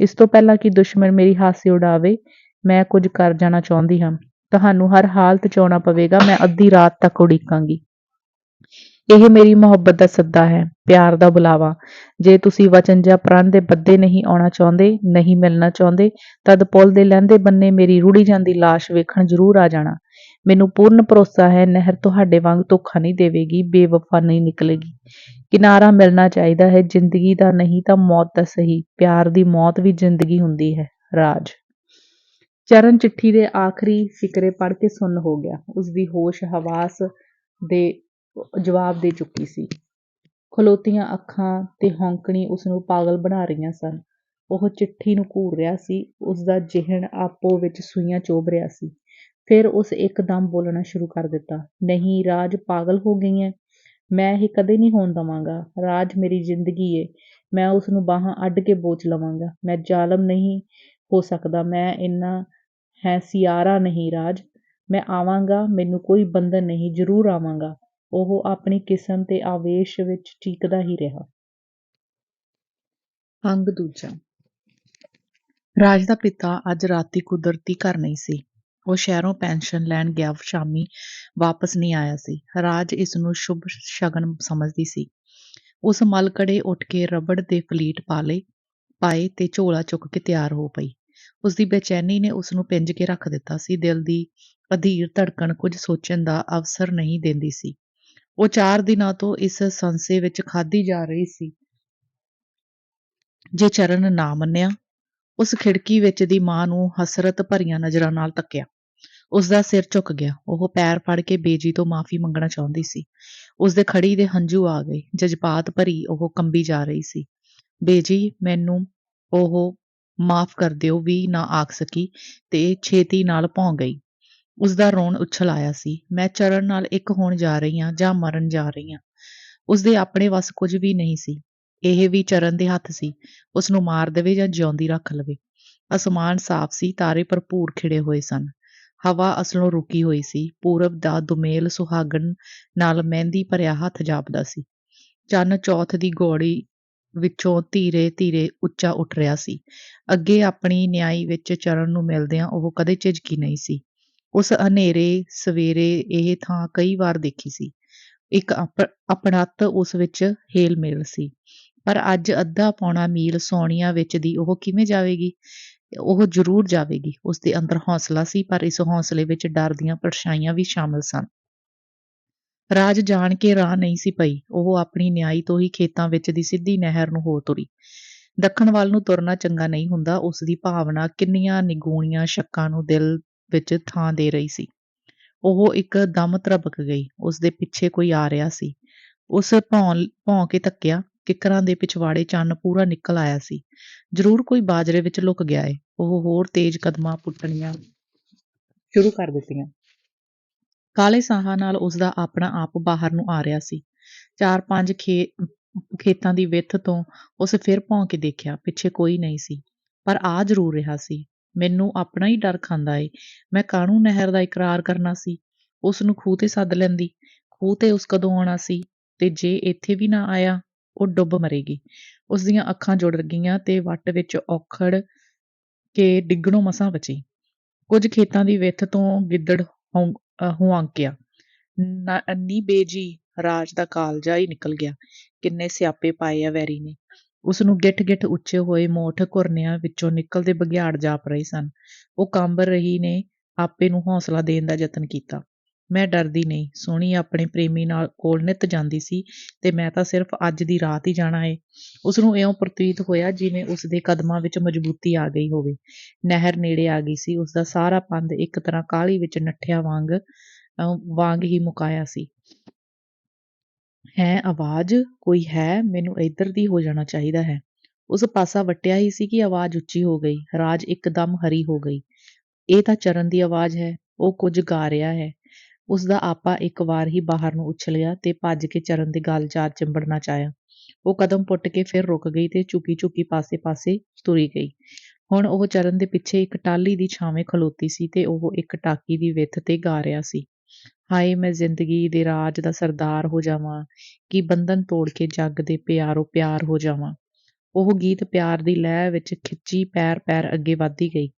ਇਸ ਤੋਂ ਪਹਿਲਾਂ ਕਿ ਦੁਸ਼ਮਣ ਮੇਰੀ ਹਾਸੀ ਉਡਾਵੇ, ਮੈਂ ਕੁਝ ਕਰ ਜਾਣਾ ਚਾਹੁੰਦੀ ਹਾਂ। ਤੁਹਾਨੂੰ ਹਰ ਹਾਲਤ 'ਚ ਆਉਣਾ ਪਵੇਗਾ। ਮੈਂ ਅੱਧੀ ਰਾਤ ਤੱਕ ਉਡੀਕਾਂਗੀ। ਇਹ ਮੇਰੀ ਮੁਹੱਬਤ ਦਾ ਸੱਦਾ ਹੈ, ਪਿਆਰ ਦਾ ਬੁਲਾਵਾ। ਜੇ ਤੁਸੀਂ ਵਚਨ ਜਾਂ ਪ੍ਰਣ ਦੇ ਬੱਧੇ ਨਹੀਂ ਆਉਣਾ ਚਾਹੁੰਦੇ, ਨਹੀਂ ਮਿਲਣਾ ਚਾਹੁੰਦੇ, ਤਦ ਪੁੱਲ ਦੇ ਲਹਿੰਦੇ ਬੰਨੇ ਮੇਰੀ ਰੁੜੀ ਜਾਂਦੀ ਲਾਸ਼ ਵੇਖਣ ਜ਼ਰੂਰ ਆ ਜਾਣਾ। ਮੈਨੂੰ ਪੂਰਨ ਭਰੋਸਾ ਹੈ, ਨਹਿਰ ਤੁਹਾਡੇ ਵਾਂਗ ਧੋਖਾ ਨਹੀਂ ਦੇਵੇਗੀ, ਬੇਵਫਾ ਨਹੀਂ ਨਿਕਲੇਗੀ। ਕਿਨਾਰਾ ਮਿਲਣਾ ਚਾਹੀਦਾ ਹੈ, ਜ਼ਿੰਦਗੀ ਦਾ ਨਹੀਂ ਤਾਂ ਮੌਤ ਦਾ ਸਹੀ। ਪਿਆਰ ਦੀ ਮੌਤ ਵੀ ਜ਼ਿੰਦਗੀ ਹੁੰਦੀ ਹੈ। ਰਾਜ। ਚਰਨ ਚਿੱਠੀ ਦੇ ਆਖਰੀ ਫਿਕਰੇ ਪੜ੍ਹ ਕੇ ਸੁੰਨ ਹੋ ਗਿਆ। ਉਸਦੀ ਹੋਸ਼ ਹਵਾਸ ਦੇ ਜਵਾਬ ਦੇ ਚੁੱਕੀ ਸੀ। ਖਲੋਤੀਆਂ ਅੱਖਾਂ ਤੇ ਹੌਂਕਣੀ ਉਸਨੂੰ ਪਾਗਲ ਬਣਾ ਰਹੀਆਂ ਸਨ। ਉਹ ਚਿੱਠੀ ਨੂੰ ਘੂਰ ਰਿਹਾ ਸੀ। ਉਸਦਾ ਜ਼ਿਹਨ ਆਪੋ ਵਿੱਚ ਸੂਈਆਂ ਚੁਭ ਰਿਹਾ ਸੀ। ਫਿਰ ਉਸ ਇੱਕਦਮ ਬੋਲਣਾ ਸ਼ੁਰੂ ਕਰ ਦਿੱਤਾ। ਨਹੀਂ ਰਾਜ, ਪਾਗਲ ਹੋ ਗਈ ਐਂ। ਮੈਂ ਇਹ ਕਦੇ ਨਹੀਂ ਹੋਣ ਦੇਵਾਂਗਾ। ਰਾਜ ਮੇਰੀ ਜ਼ਿੰਦਗੀ ਏ। ਮੈਂ ਉਸਨੂੰ ਬਾਹਾਂ ਅੱਡ ਕੇ ਬੋਚ ਲਵਾਂਗਾ। ਮੈਂ ਜ਼ਾਲਮ ਨਹੀਂ ਹੋ ਸਕਦਾ। ਮੈਂ ਇੰਨਾ ਹੈਂਸੀਆਰਾ ਨਹੀਂ ਰਾਜ। ਮੈਂ ਆਵਾਂਗਾ, ਮੈਨੂੰ ਕੋਈ ਬੰਧਨ ਨਹੀਂ, ਜ਼ਰੂਰ ਆਵਾਂਗਾ। ਉਹ ਆਪਣੀ ਕਿਸਮ ਤੇ ਆਵੇਸ਼ ਵਿੱਚ ਚੀਕਦਾ ਹੀ ਰਿਹਾ। ਅੰਗ ਦੂਜਾ। ਰਾਜ ਦਾ ਪਿਤਾ ਅੱਜ ਰਾਤੀ ਕੁਦਰਤੀ ਘਰ ਨਹੀਂ ਸੀ। ਉਹ ਸ਼ਹਿਰੋਂ ਪੈਨਸ਼ਨ ਲੈਣ ਗਿਆ ਸ਼ਾਮੀਂ ਵਾਪਸ ਨਹੀਂ ਆਇਆ ਸੀ। ਰਾਜ ਇਸ ਨੂੰ ਸ਼ੁਭ ਸ਼ਗਨ ਸਮਝਦੀ ਸੀ। ਉਸ ਮਲਕੜੇ ਉੱਠ ਕੇ ਰਬੜ ਦੇ ਫਲੀਟ ਪਾਏ ਤੇ ਝੋਲਾ ਚੁੱਕ ਕੇ ਤਿਆਰ ਹੋ ਪਈ। ਉਸਦੀ ਬੇਚੈਨੀ ਨੇ ਉਸਨੂੰ ਪਿੰਜ ਕੇ ਰੱਖ ਦਿੱਤਾ ਸੀ। ਦਿਲ ਦੀ ਅਧੀਰ ਧੜਕਣ ਕੁਝ ਸੋਚਣ ਦਾ ਅਵਸਰ ਨਹੀਂ ਦਿੰਦੀ ਸੀ। ਉਹ 4 ਦਿਨਾਂ ਤੋਂ ਇਸ ਸੰਸ਼ੇ ਵਿੱਚ ਖਾਧੀ ਜਾ ਰਹੀ ਸੀ। ਜੇ ਚਰਨ ਨਾ ਮੰਨਿਆ। ਉਸ ਖਿੜਕੀ ਵਿੱਚ ਦੀ ਮਾਂ ਨੂੰ ਹਸਰਤ ਭਰੀਆਂ ਨਜ਼ਰਾਂ ਨਾਲ ਤੱਕਿਆ। ਉਸਦਾ ਸਿਰ ਝੁਕ ਗਿਆ। ਉਹ ਪੈਰ ਫੜ ਕੇ ਬੇਜੀ ਤੋਂ ਮਾਫ਼ੀ ਮੰਗਣਾ ਚਾਹੁੰਦੀ ਸੀ। ਉਸਦੇ ਖੜੀ ਦੇ ਹੰਝੂ ਆ ਗਏ। ਜਜ਼ਬਾਤ ਭਰੀ ਉਹ ਕੰਬੀ ਜਾ ਰਹੀ ਸੀ। ਬੇਜੀ, ਮੈਨੂੰ ਉਹ ਮਾਫ਼ ਕਰ ਦਿਓ ਵੀ ਨਾ ਆਖ ਸਕੀ ਤੇ ਛੇਤੀ ਨਾਲ ਭੌਂ ਗਈ। ਉਸਦਾ ਰੋਣ ਉਛਲ ਆਇਆ ਸੀ। ਮੈਂ ਚਰਨ ਨਾਲ ਇੱਕ ਹੋਣ ਜਾ ਰਹੀ ਹਾਂ ਜਾਂ ਮਰਨ ਜਾ ਰਹੀ ਹਾਂ। ਉਸਦੇ ਆਪਣੇ ਵੱਸ ਕੁਝ ਵੀ ਨਹੀਂ ਸੀ। ਇਹ ਵੀ ਚਰਨ ਦੇ ਹੱਥ ਸੀ। ਉਸਨੂੰ ਮਾਰ ਦੇਵੇ ਜਾਂ ਜਿਉਂਦੀ ਰੱਖ ਲਵੇ। ਅਸਮਾਨ ਸਾਫ਼ ਸੀ, ਤਾਰੇ ਭਰਪੂਰ ਖਿੜੇ ਹੋਏ ਸਨ। ਹਵਾ ਅਸਲੋਂ ਰੁਕੀ ਹੋਈ ਸੀ। ਪੂਰਬ ਦਾ ਦੁਮੇਲ ਸੁਹਾਗਣ ਨਾਲ ਮਹਿੰਦੀ ਭਰਿਆ ਹੱਥ ਜਾਪਦਾ ਸੀ। ਚੰਨ ਚੌਥ ਦੀ ਗੌੜੀ ਵਿੱਚੋਂ ਧੀਰੇ ਧੀਰੇ ਉੱਚਾ ਉੱਠ ਰਿਹਾ ਸੀ। ਅੱਗੇ ਆਪਣੀ ਨਿਆਈ ਵਿੱਚ ਚਰਨ ਨੂੰ ਮਿਲਦਿਆਂ ਉਹ ਕਦੇ ਝਿਜਕੀ ਨਹੀਂ ਸੀ। ਉਸ ਹਨੇਰੇ ਸਵੇਰੇ ਇਹ ਥਾਂ ਕਈ ਵਾਰ ਦੇਖੀ ਸੀ। ਇੱਕ ਅਪਣੱਤ ਉਸ ਵਿੱਚ ਹੇਲ ਮੇਲ ਸੀ। ਪਰ ਅੱਜ ਅੱਧਾ ਪੌਣਾ ਮੀਲ ਸੌਣੀਆਂ ਵਿੱਚ ਦੀ ਉਹ ਕਿਵੇਂ ਜਾਵੇਗੀ? ਉਹ ਜ਼ਰੂਰ ਜਾਵੇਗੀ। ਉਸਦੇ ਅੰਦਰ ਹੌਸਲਾ ਸੀ, ਪਰ ਇਸ ਹੌਸਲੇ ਵਿੱਚ ਡਰ ਦੀਆਂ ਪਰਛਾਈਆਂ ਵੀ ਸ਼ਾਮਲ ਸਨ। ਰਾਜ ਜਾਣ ਕੇ ਰਾਹ ਨਹੀਂ ਸੀ ਪਈ। ਉਹ ਆਪਣੀ ਨਿਆਈ ਤੋਂ ਹੀ ਖੇਤਾਂ ਵਿੱਚ ਦੀ ਸਿੱਧੀ ਨਹਿਰ ਨੂੰ ਹੋ ਤੁਰੀ। ਦੱਖਣ ਵੱਲ ਨੂੰ ਤੁਰਨਾ ਚੰਗਾ ਨਹੀਂ ਹੁੰਦਾ। ਉਸਦੀ ਭਾਵਨਾ ਕਿੰਨੀਆਂ ਨਿਗੂਣੀਆਂ ਸ਼ੱਕਾਂ ਨੂੰ ਦਿਲ ਵਿੱਚ ਥਾਂ ਦੇ ਰਹੀ ਸੀ। ਉਹ ਇੱਕ ਦਮ ਧਰਬਕ ਗਈ। ਉਸਦੇ ਪਿੱਛੇ ਕੋਈ ਆ ਰਿਹਾ ਸੀ। ਉਸ ਭੌਂ ਕੇ ਤੱਕਿਆ। ਕਿੱਕਰਾਂ ਦੇ ਪਿਛਵਾੜੇ ਚੰਨ ਪੂਰਾ ਨਿਕਲ ਆਇਆ ਸੀ। ਜ਼ਰੂਰ ਕੋਈ ਬਾਜਰੇ ਵਿੱਚ ਲੁਕ ਗਿਆ ਏ। ਉਹ ਹੋਰ ਤੇਜ਼ ਕਦਮਾਂ ਪੁੱਟਣੀਆਂ ਸ਼ੁਰੂ ਕਰ ਦਿੱਤੀਆਂ। ਕਾਲੇ ਸਾਹਾਂ ਨਾਲ ਉਸਦਾ ਆਪਣਾ ਆਪ ਬਾਹਰ ਨੂੰ ਆ ਰਿਹਾ ਸੀ। 4-5 ਖੇਤਾਂ ਦੀ ਵਿੱਥ ਤੋਂ ਉਸ ਫਿਰ ਭੌਂ ਕੇ ਦੇਖਿਆ। ਪਿੱਛੇ ਕੋਈ ਨਹੀਂ ਸੀ, ਪਰ ਆ ਜ਼ਰੂਰ ਰਿਹਾ ਸੀ। ਮੈਨੂੰ ਆਪਣਾ ਹੀ ਡਰ ਖਾਂਦਾ ਏ। ਮੈਂ ਕਾਹਨੂੰ ਨਹਿਰ ਦਾ ਇਕਰਾਰ ਕਰਨਾ ਸੀ? ਉਸ ਨੂੰ ਖੂਹ ਤੇ ਸੱਦ ਲੈਂਦੀ। ਖੂਹ ਤੇ ਉਸ ਕਦੋਂ ਆਉਣਾ ਸੀ? ਤੇ ਜੇ ਇੱਥੇ ਵੀ ਨਾ ਆਇਆ, ਉਹ ਡੁੱਬ ਮਰੇਗੀ। ਉਸਦੀਆਂ ਅੱਖਾਂ ਜੁੜ ਗਈਆਂ ਤੇ ਵੱਟ ਵਿੱਚ ਔਖੜ ਕੇ ਡਿੱਗਣੋਂ ਮਸਾਂ ਬਚੀ। ਕੁਝ ਖੇਤਾਂ ਦੀ ਵਿੱਥ ਤੋਂ ਗਿੱਦੜ ਹੁਆਂਕਿਆ। ਨੀ ਬੇਜੀ, ਰਾਜ ਦਾ ਕਾਲਜਾ ਹੀ ਨਿਕਲ ਗਿਆ। ਕਿੰਨੇ ਸਿਆਪੇ ਪਾਏ ਆ ਵੈਰੀ ਨੇ। ਉਸ ਨੂੰ ਗਿੱਠ-ਗਿੱਠ ਉੱਚੇ ਹੋਏ ਮੋਠ ਘੁਰਨਿਆਂ ਵਿੱਚੋਂ ਨਿਕਲਦੇ ਬਘਿਆੜ ਜਾਪ ਰਹੇ ਸਨ। ਉਹ ਕੰਬ ਰਹੀ ਨੇ ਆਪੇ ਨੂੰ ਹੌਸਲਾ ਦੇਣ ਦਾ ਯਤਨ ਕੀਤਾ। ਮੈਂ ਡਰਦੀ ਨਹੀਂ, ਸੋਹਣੀ ਆਪਣੇ ਪ੍ਰੇਮੀ ਨਾਲ ਕੋਲ ਨਿੱਤ ਜਾਂਦੀ ਸੀ ਤੇ ਮੈਂ ਤਾਂ ਸਿਰਫ ਅੱਜ ਦੀ ਰਾਤ ਹੀ ਜਾਣਾ ਏ। ਉਸ ਨੂੰ ਇਉਂ ਪ੍ਰਤੀਤ ਹੋਇਆ ਜਿਵੇਂ ਉਸ ਦੇ ਕਦਮਾਂ ਵਿੱਚ ਮਜ਼ਬੂਤੀ ਆ ਗਈ ਹੋਵੇ। ਨਹਿਰ ਨੇੜੇ ਆ ਗਈ ਸੀ। ਉਸ ਦਾ ਸਾਰਾ ਪੰਧ ਇੱਕ ਤਰ੍ਹਾਂ ਕਾਹਲੀ ਵਿੱਚ ਨੱਠਿਆ ਵਾਂਗ ਹੀ ਮੁਕਾਇਆ ਸੀ। ਹੈ ਆਵਾਜ਼, ਕੋਈ ਹੈ, ਮੈਨੂੰ ਇੱਧਰ ਦੀ ਹੋ ਜਾਣਾ ਚਾਹੀਦਾ ਹੈ। ਉਸ ਪਾਸਾ ਵੱਟਿਆ ਹੀ ਸੀ ਕਿ ਆਵਾਜ਼ ਉੱਚੀ ਹੋ ਗਈ। ਰਾਜ ਇੱਕਦਮ ਹਰੀ ਹੋ ਗਈ। ਇਹ ਤਾਂ ਚਰਨ ਦੀ ਆਵਾਜ਼ ਹੈ। ਉਹ ਕੁਝ ਗਾ ਰਿਹਾ ਹੈ। ਉਸ ਦਾ ਆਪਾ ਇੱਕ ਵਾਰ ਹੀ ਬਾਹਰ ਨੂੰ ਉਛਲਿਆ ਤੇ ਭੱਜ ਕੇ ਚਰਨ ਦੇ ਗਲ ਜਾ ਚਿੰਬੜਨਾ ਚਾਹਿਆ। ਉਹ ਕਦਮ ਪੁੱਟ ਕੇ ਫਿਰ ਰੁਕ ਗਈ ਤੇ ਝੁਕੀ-ਝੁਕੀ ਪਾਸੇ-ਪਾਸੇ ਤੁਰੀ ਗਈ। ਹੁਣ ਉਹ ਚਰਨ ਦੇ ਪਿੱਛੇ ਇੱਕ ਟਾਹਲੀ ਦੀ ਛਾਵੇਂ ਖਲੋਤੀ ਸੀ ਤੇ ਉਹ ਇੱਕ ਟਾਕੀ ਦੀ ਵਿੱਥ ਤੇ ਗਾ ਰਿਹਾ ਸੀ। ਹਾਏ ਮੈਂ ਜ਼ਿੰਦਗੀ ਦੇ ਰਾਜ ਦਾ ਸਰਦਾਰ ਹੋ ਜਾਵਾਂ, ਕਿ ਬੰਧਨ ਤੋੜ ਕੇ ਜੱਗ ਦੇ ਪਿਆਰੋ ਪਿਆਰ ਹੋ ਜਾਵਾਂ। ਉਹ ਗੀਤ ਪਿਆਰ ਦੀ ਲੈਅ ਵਿੱਚ ਖਿੱਚੀ ਪੈਰ-ਪੈਰ ਅੱਗੇ ਵਧਦੀ ਗਈ।